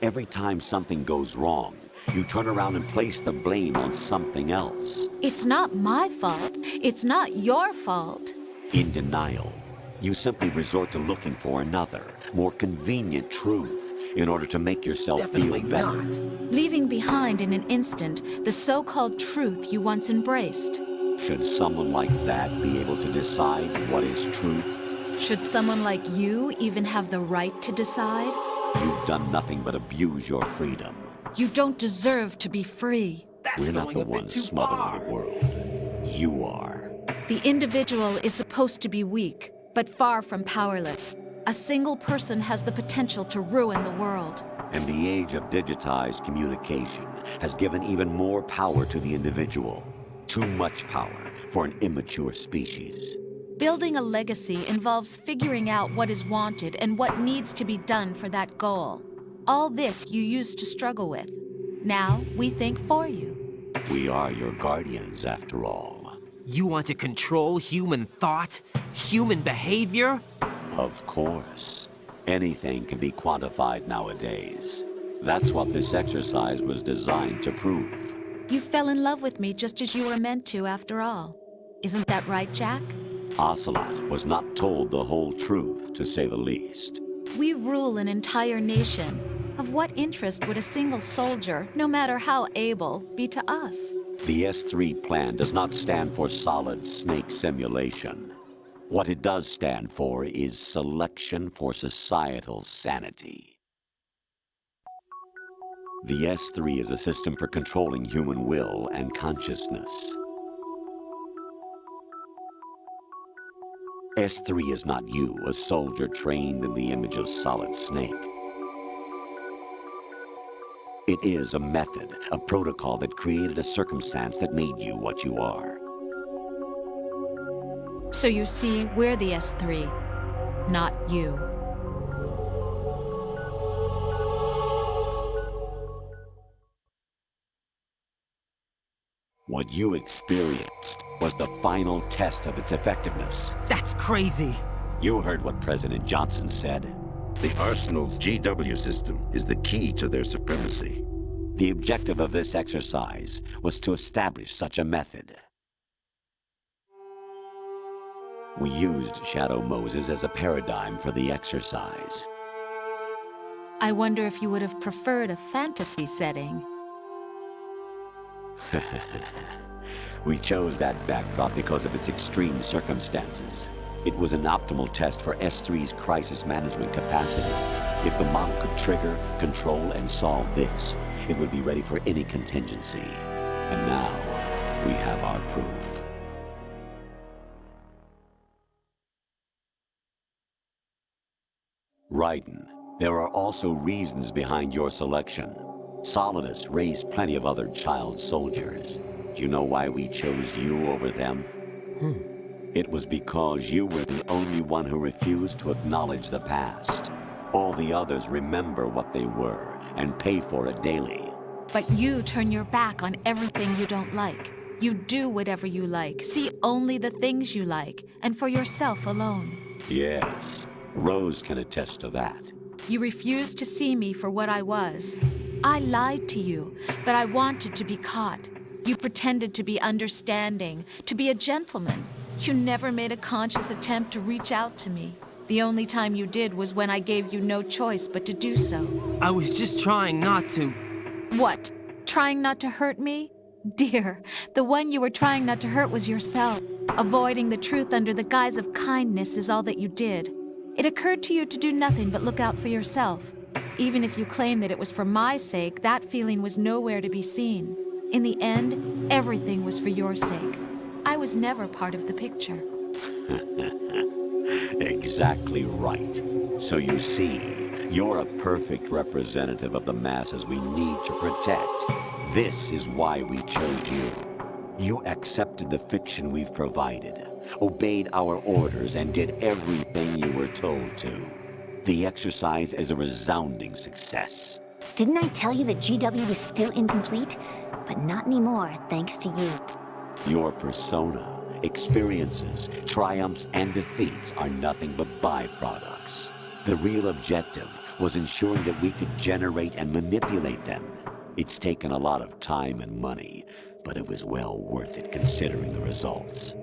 every time something goes wrong, you turn around and place the blame on something else. It's not my fault. It's not your fault. In denial, you simply resort to looking for another, more convenient truth in order to make yourself Definitely feel better. not. Leaving behind in an instant the so-called truth you once embraced. Should someone like that be able to decide what is truth? Should someone like you even have the right to decide? You've done nothing but abuse your freedom. You don't deserve to be free. We're not the ones smothering the world. You are. The individual is supposed to be weak, but far from powerless. A single person has the potential to ruin the world. And the age of digitized communication has given even more power to the individual. Too much power for an immature species. Building a legacy involves figuring out what is wanted and what needs to be done for that goal. All this you used to struggle with. Now, we think for you. We are your guardians, after all. You want to control human thought? Human behavior? Of course. Anything can be quantified nowadays. That's what this exercise was designed to prove. You fell in love with me just as you were meant to, after all. Isn't that right, Jack? Ocelot was not told the whole truth, to say the least. We rule an entire nation. Of what interest would a single soldier, no matter how able, be to us? The S3 plan does not stand for solid snake simulation. What it does stand for is selection for societal sanity. The S3 is a system for controlling human will and consciousness. S3 is not you, a soldier trained in the image of Solid Snake. It is a method, a protocol that created a circumstance that made you what you are. So you see, we're the S3, not you. What you experienced was the final test of its effectiveness. That's crazy. You heard what President Johnson said. The Arsenal's GW system is the key to their supremacy. The objective of this exercise was to establish such a method. We used Shadow Moses as a paradigm for the exercise. I wonder if you would have preferred a fantasy setting. We chose that backdrop because of its extreme circumstances. It was an optimal test for S3's crisis management capacity. If the model could trigger, control, and solve this, it would be ready for any contingency. And now, we have our proof. Raiden, there are also reasons behind your selection. Solidus raised plenty of other child soldiers. Do you know why we chose you over them? It was because you were the only one who refused to acknowledge the past. All the others remember what they were and pay for it daily. But you turn your back on everything you don't like. You do whatever you like, see only the things you like, and for yourself alone. Yes, Rose can attest to that. You refused to see me for what I was. I lied to you, but I wanted to be caught. You pretended to be understanding, to be a gentleman. You never made a conscious attempt to reach out to me. The only time you did was when I gave you no choice but to do so. I was just trying not to... What? Trying not to hurt me? Dear, the one you were trying not to hurt was yourself. Avoiding the truth under the guise of kindness is all that you did. It occurred to you to do nothing but look out for yourself. Even if you claim that it was for my sake, that feeling was nowhere to be seen. In the end, everything was for your sake. I was never part of the picture. Exactly right. So you see, you're a perfect representative of the masses we need to protect. This is why we chose you. You accepted the fiction we've provided, obeyed our orders, and did everything you were told to. The exercise is a resounding success. Didn't I tell you that GW was still incomplete? But not anymore, thanks to you. Your persona, experiences, triumphs, and defeats are nothing but byproducts. The real objective was ensuring that we could generate and manipulate them. It's taken a lot of time and money, but it was well worth it considering the results.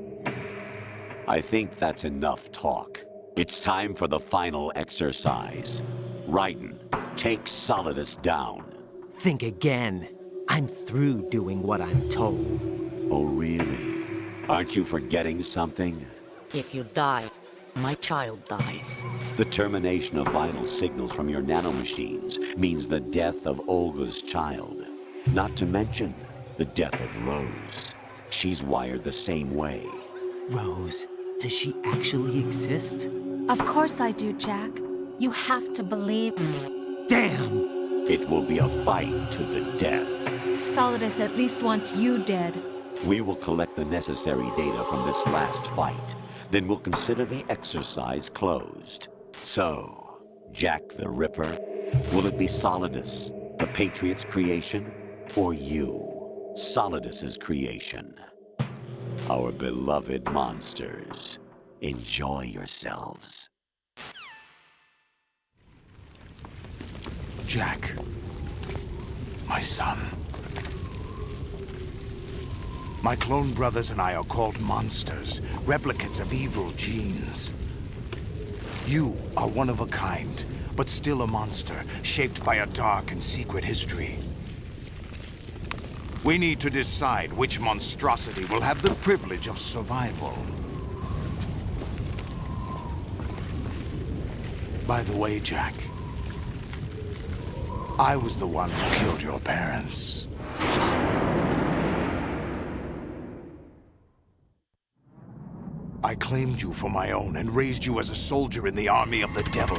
I think that's enough talk. It's time for the final exercise. Raiden, take Solidus down. Think again. I'm through doing what I'm told. Oh, really? Aren't you forgetting something? If you die, my child dies. The termination of vital signals from your nanomachines means the death of Olga's child. Not to mention the death of Rose. She's wired the same way. Rose, does she actually exist? Of course I do, Jack. You have to believe me. Damn! It will be a fight to the death. Solidus at least wants you dead. We will collect the necessary data from this last fight. Then we'll consider the exercise closed. So, Jack the Ripper, will it be Solidus, the Patriot's creation, or you, Solidus's creation? Our beloved monsters, enjoy yourselves. Jack, my son. My clone brothers and I are called monsters, replicates of evil genes. You are one of a kind, but still a monster, shaped by a dark and secret history. We need to decide which monstrosity will have the privilege of survival. By the way, Jack, I was the one who killed your parents. I claimed you for my own and raised you as a soldier in the army of the devil.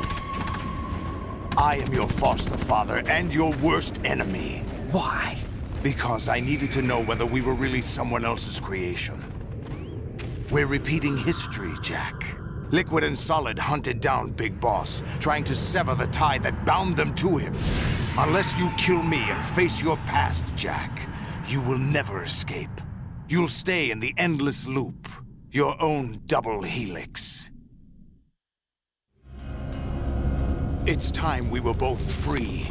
I am your foster father and your worst enemy. Why? Because I needed to know whether we were really someone else's creation. We're repeating history, Jack. Liquid and Solid hunted down Big Boss, trying to sever the tie that bound them to him. Unless you kill me and face your past, Jack, you will never escape. You'll stay in the endless loop. Your own double helix. It's time we were both free.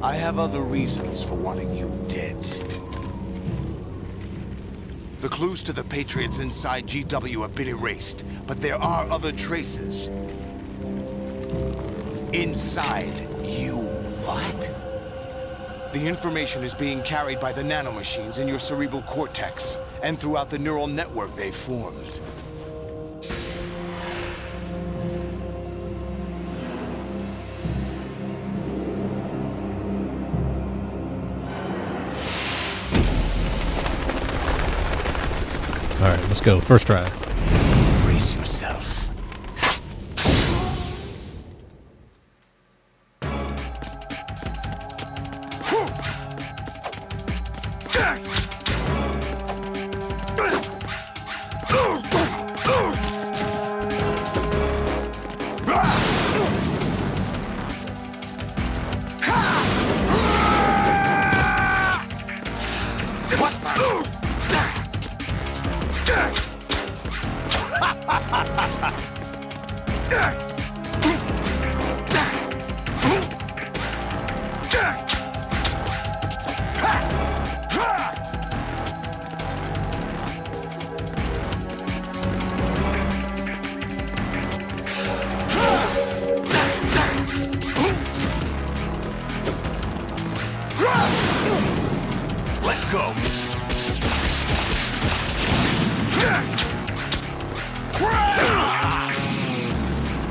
I have other reasons for wanting you dead. The clues to the Patriots inside GW have been erased, but there are other traces. Inside you. What? The information is being carried by the nanomachines in your cerebral cortex, and throughout the neural network they've formed. All right, let's go. First try. Brace yourself. Let's go.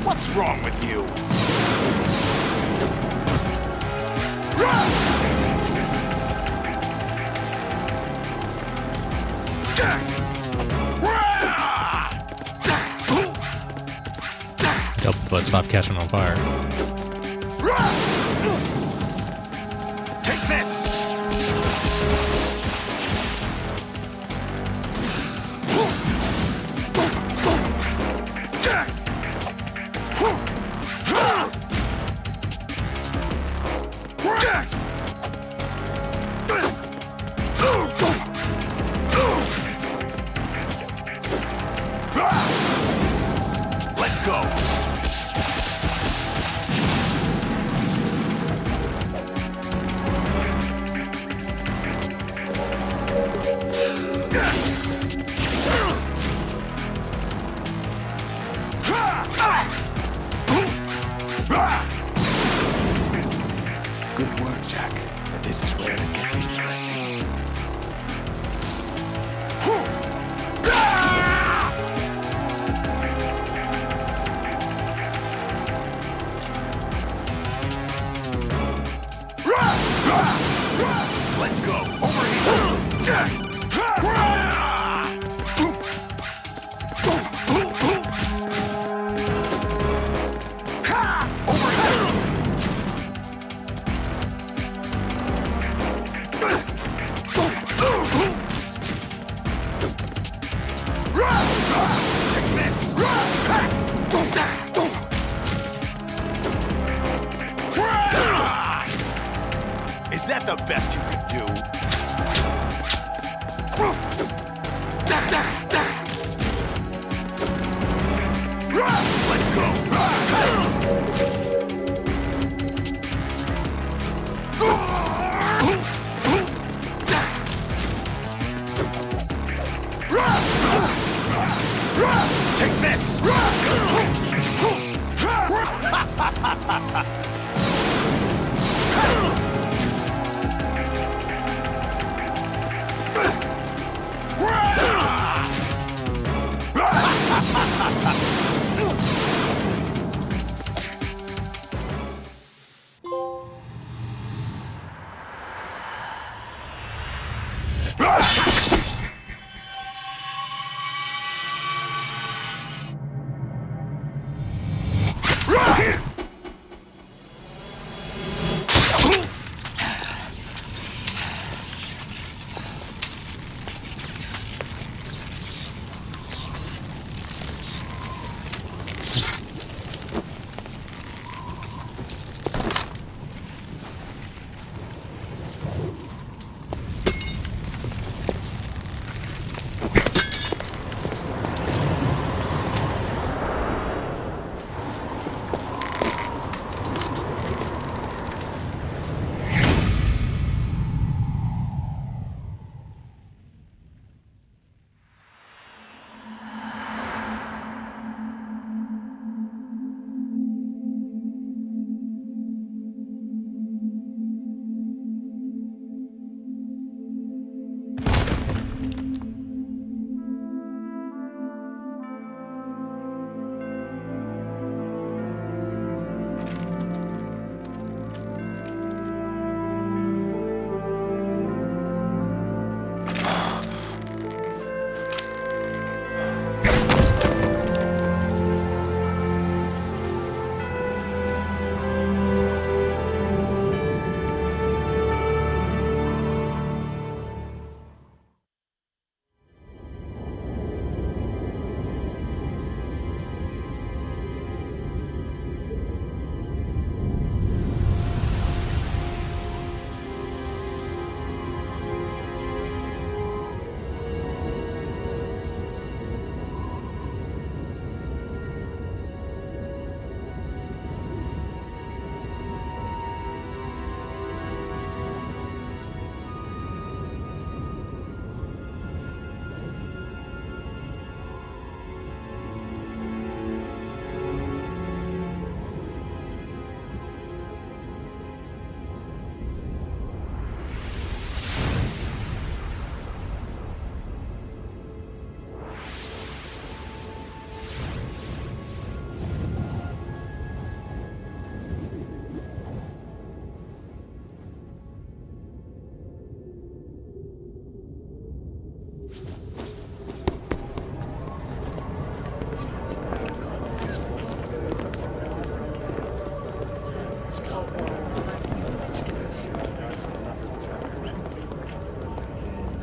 What's wrong with you? Help the foot stop catching on fire. Take this. Let's go. Let's go! Over here! Is that the best you could do? Let's go! Take this!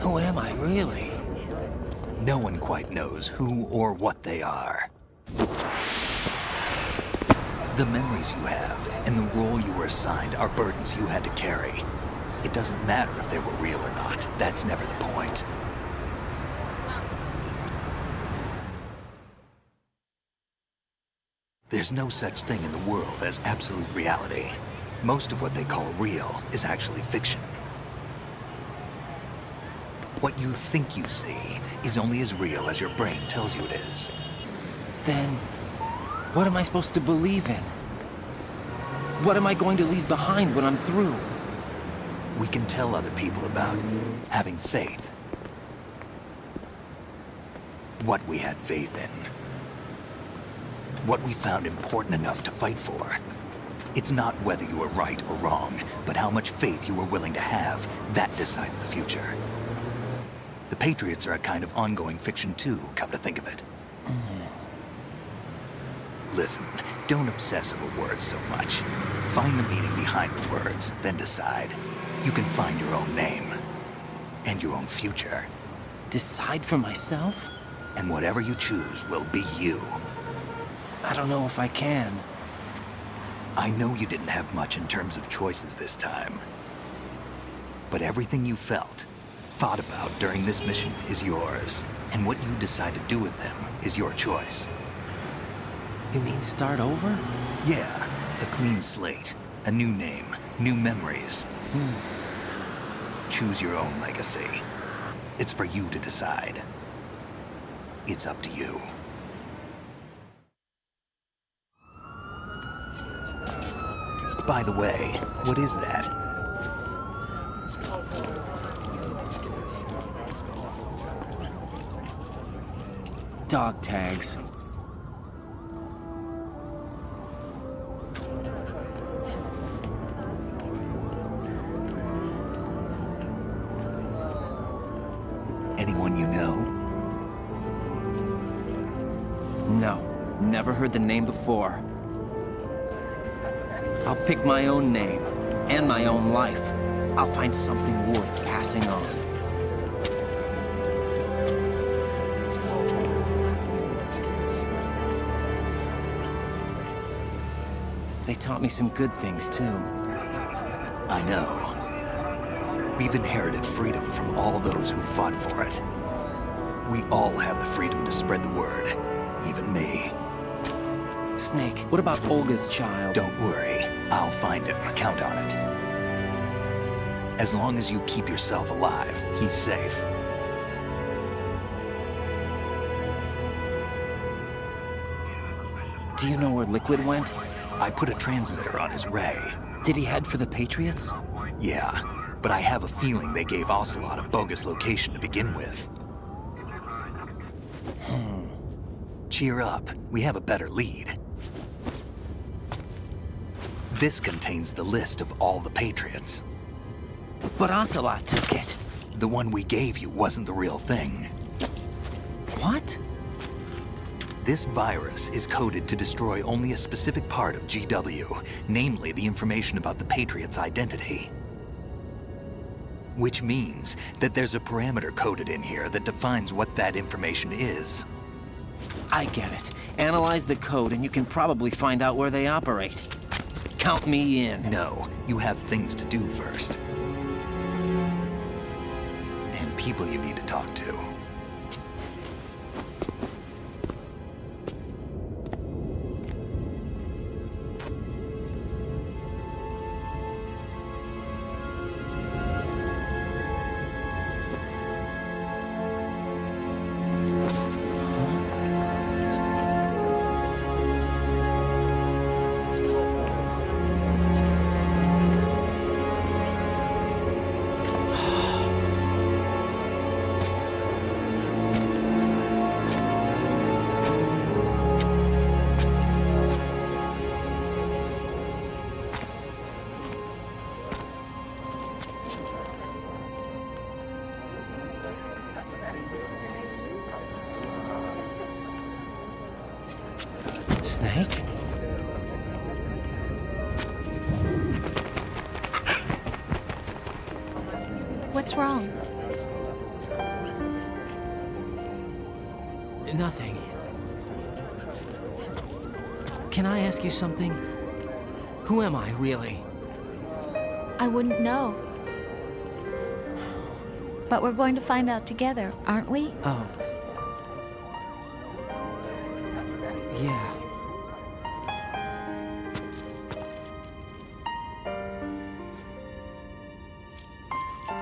Who am I, really? No one quite knows who or what they are. The memories you have and the role you were assigned are burdens you had to carry. It doesn't matter if they were real or not. That's never the point. There's no such thing in the world as absolute reality. Most of what they call real is actually fiction. What you think you see is only as real as your brain tells you it is. Then, what am I supposed to believe in? What am I going to leave behind when I'm through? We can tell other people about having faith. What we had faith in. What we found important enough to fight for. It's not whether you are right or wrong, but how much faith you are willing to have. That decides the future. The Patriots are a kind of ongoing fiction too, come to think of it. Listen, don't obsess over words so much. Find the meaning behind the words, then decide. You can find your own name. And your own future. Decide for myself? And whatever you choose will be you. I don't know if I can. I know you didn't have much in terms of choices this time. But everything you felt, thought about during this mission is yours. And what you decide to do with them is your choice. You mean start over? Yeah, a clean slate, a new name, new memories. Choose your own legacy. It's for you to decide. It's up to you. By the way, what is that? Dog tags. Anyone you know? No, never heard the name before. I'll pick my own name, and my own life. I'll find something worth passing on. They taught me some good things, too. I know. We've inherited freedom from all those who fought for it. We all have the freedom to spread the word, even me. Snake, what about Olga's child? Don't worry, I'll find him. Count on it. As long as you keep yourself alive, he's safe. Do you know where Liquid went? I put a transmitter on his ray. Did he head for the Patriots? Yeah, but I have a feeling they gave Ocelot a bogus location to begin with. Cheer up, we have a better lead. This contains the list of all the Patriots. But Ocelot took it. The one we gave you wasn't the real thing. What? This virus is coded to destroy only a specific part of GW, namely the information about the Patriots' identity. Which means that there's a parameter coded in here that defines what that information is. I get it. Analyze the code and you can probably find out where they operate. Count me in. No, you have things to do first. And people you need to talk to. Snake? What's wrong? Nothing. Can I ask you something? Who am I, really? I wouldn't know. But we're going to find out together, aren't we? Oh. Yeah.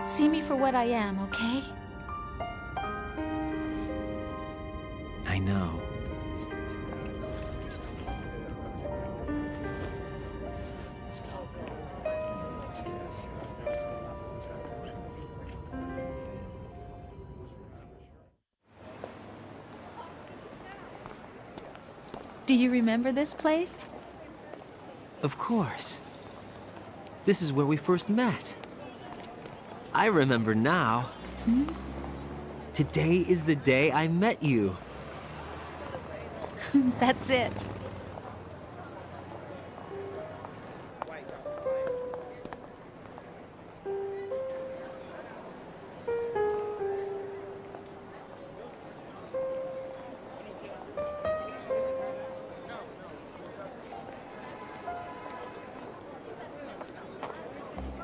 See me for what I am, okay? I know. Do you remember this place? Of course. This is where we first met. I remember now. Today is the day I met you. That's it.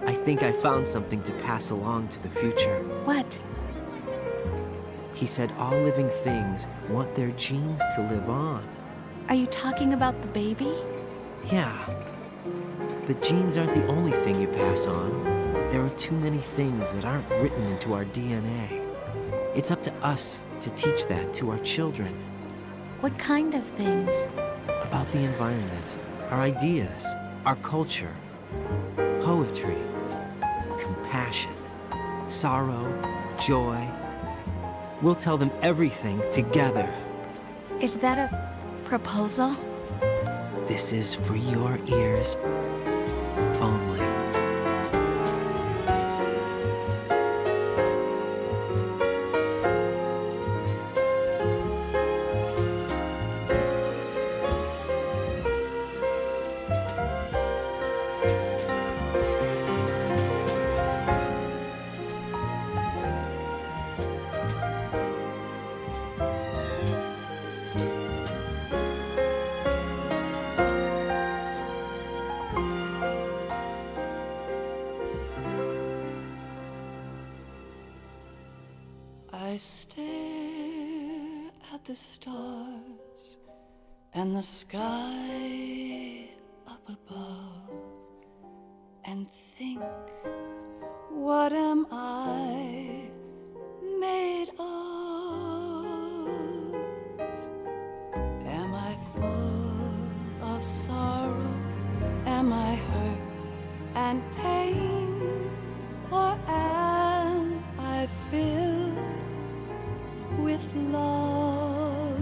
I think I found something to pass along to the future. What? He said all living things want their genes to live on. Are you talking about the baby? Yeah. The genes aren't the only thing you pass on. There are too many things that aren't written into our DNA. It's up to us to teach that to our children. What kind of things? About the environment, our ideas, our culture, poetry, compassion, sorrow, joy. We'll tell them everything together. Is that a proposal? This is for your ears only. I stare at the stars and the sky up above and think, what am I made of? Am I full of sorrow? Am I hurt and pain? Or am I filled with love?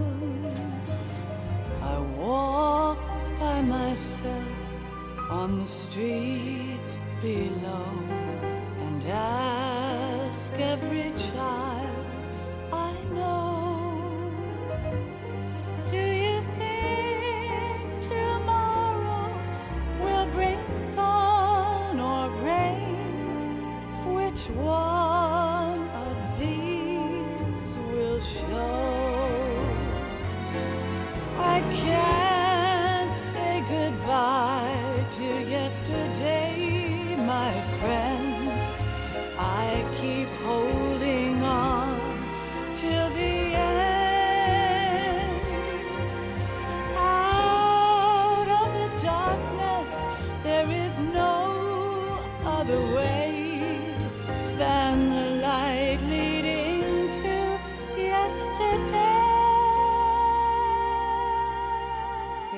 I walk by myself on the streets below and ask every child I know, do you think tomorrow will bring sun or rain? Which one of these will show? I can't say goodbye to yesterday, my friend. I keep holding on till the end. Out of the darkness, there is no other way than the light leading to yesterday.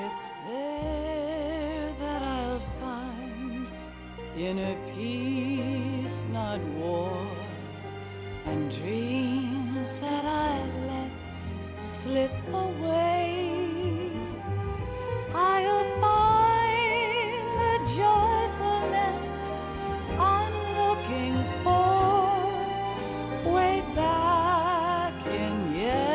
It's there that I'll find inner peace, not war, and dreams that I let slip away. I'll find the joyfulness I'm looking for way back in yesterday.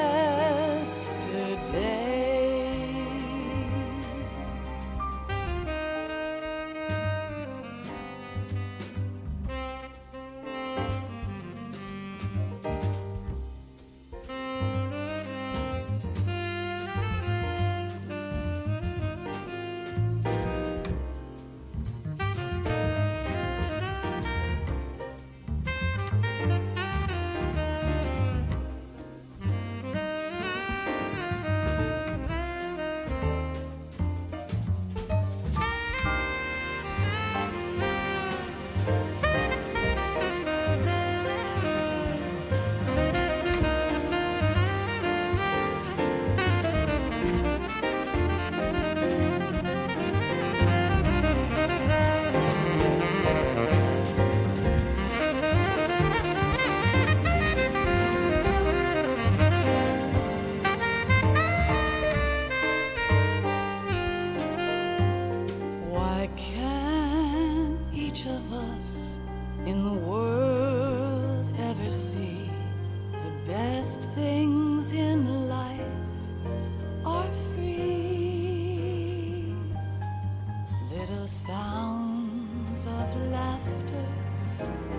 laughter,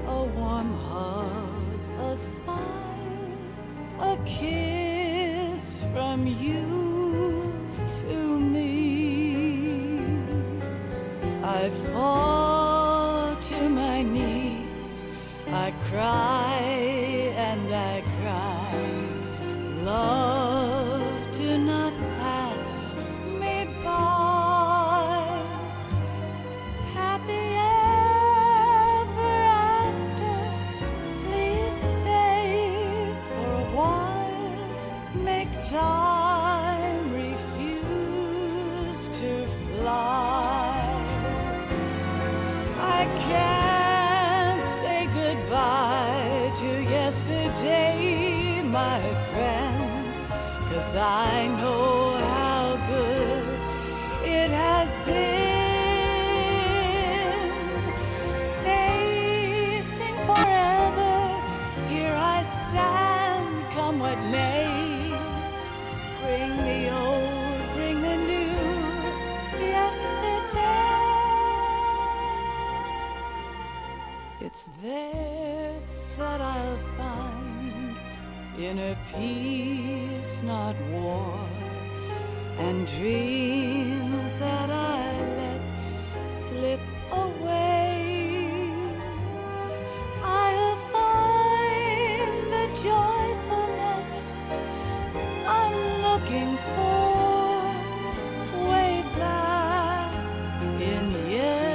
a warm hug, a smile, a kiss from you to me. I fall to my knees, I cry and I cry. Love, do not pass me by. Happy ever after, please stay for a while. Make time, refuse to fly. I can't say goodbye to yesterday, my friend, 'cause I know how good it has been. Facing forever, here I stand, come what may. Bring the old, bring the new, yesterday. It's there that I'll find inner peace, not war, and dreams that I let slip away. I'll find the joyfulness I'm looking for way back in yesterday.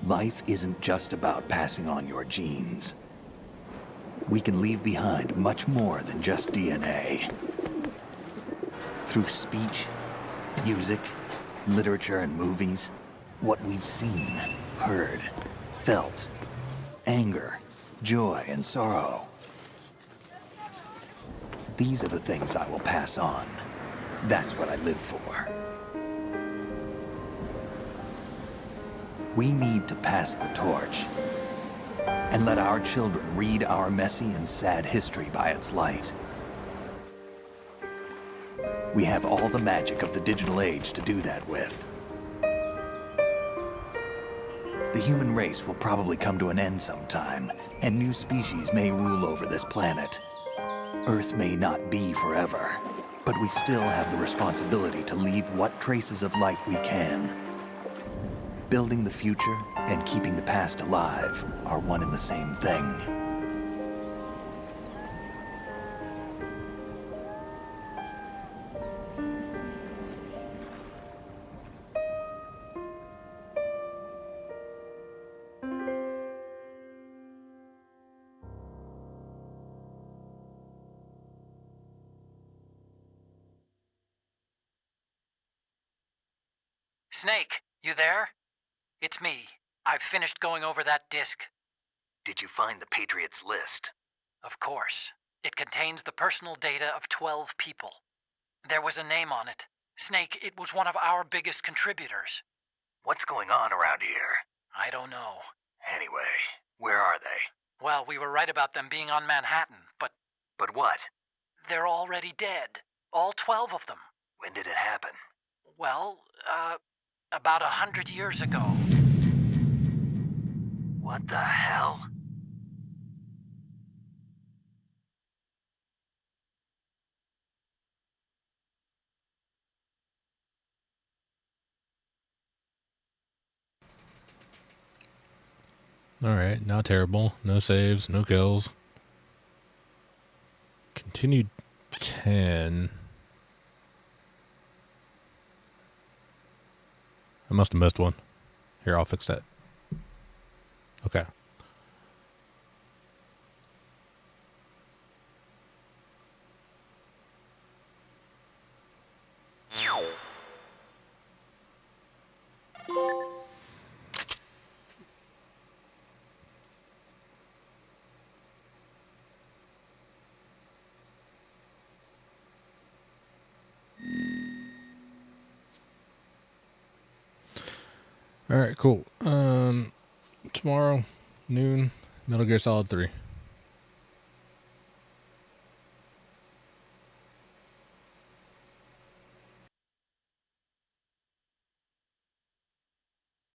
Life isn't just about passing on your genes. We can leave behind much more than just DNA. Through speech, music, literature, and movies, what we've seen, heard, felt, anger, joy, and sorrow. These are the things I will pass on. That's what I live for. We need to pass the torch and let our children read our messy and sad history by its light. We have all the magic of the digital age to do that with. The human race will probably come to an end sometime, and new species may rule over this planet. Earth may not be forever, but we still have the responsibility to leave what traces of life we can. Building the future and keeping the past alive are one and the same thing. Snake, you there? It's me. I've finished going over that disk. Did you find the Patriots list? Of course. It contains the personal data of 12 people. There was a name on it. Snake, it was one of our biggest contributors. What's going on around here? I don't know. Anyway, where are they? Well, we were right about them being on Manhattan, but... But what? They're already dead. All 12 of them. When did it happen? Well, about 100 years ago. What the hell? Alright, not terrible. No saves, no kills. Continued 10. I must have missed one. Here, I'll fix that. Okay. All right, cool. Tomorrow, noon, Metal Gear Solid 3.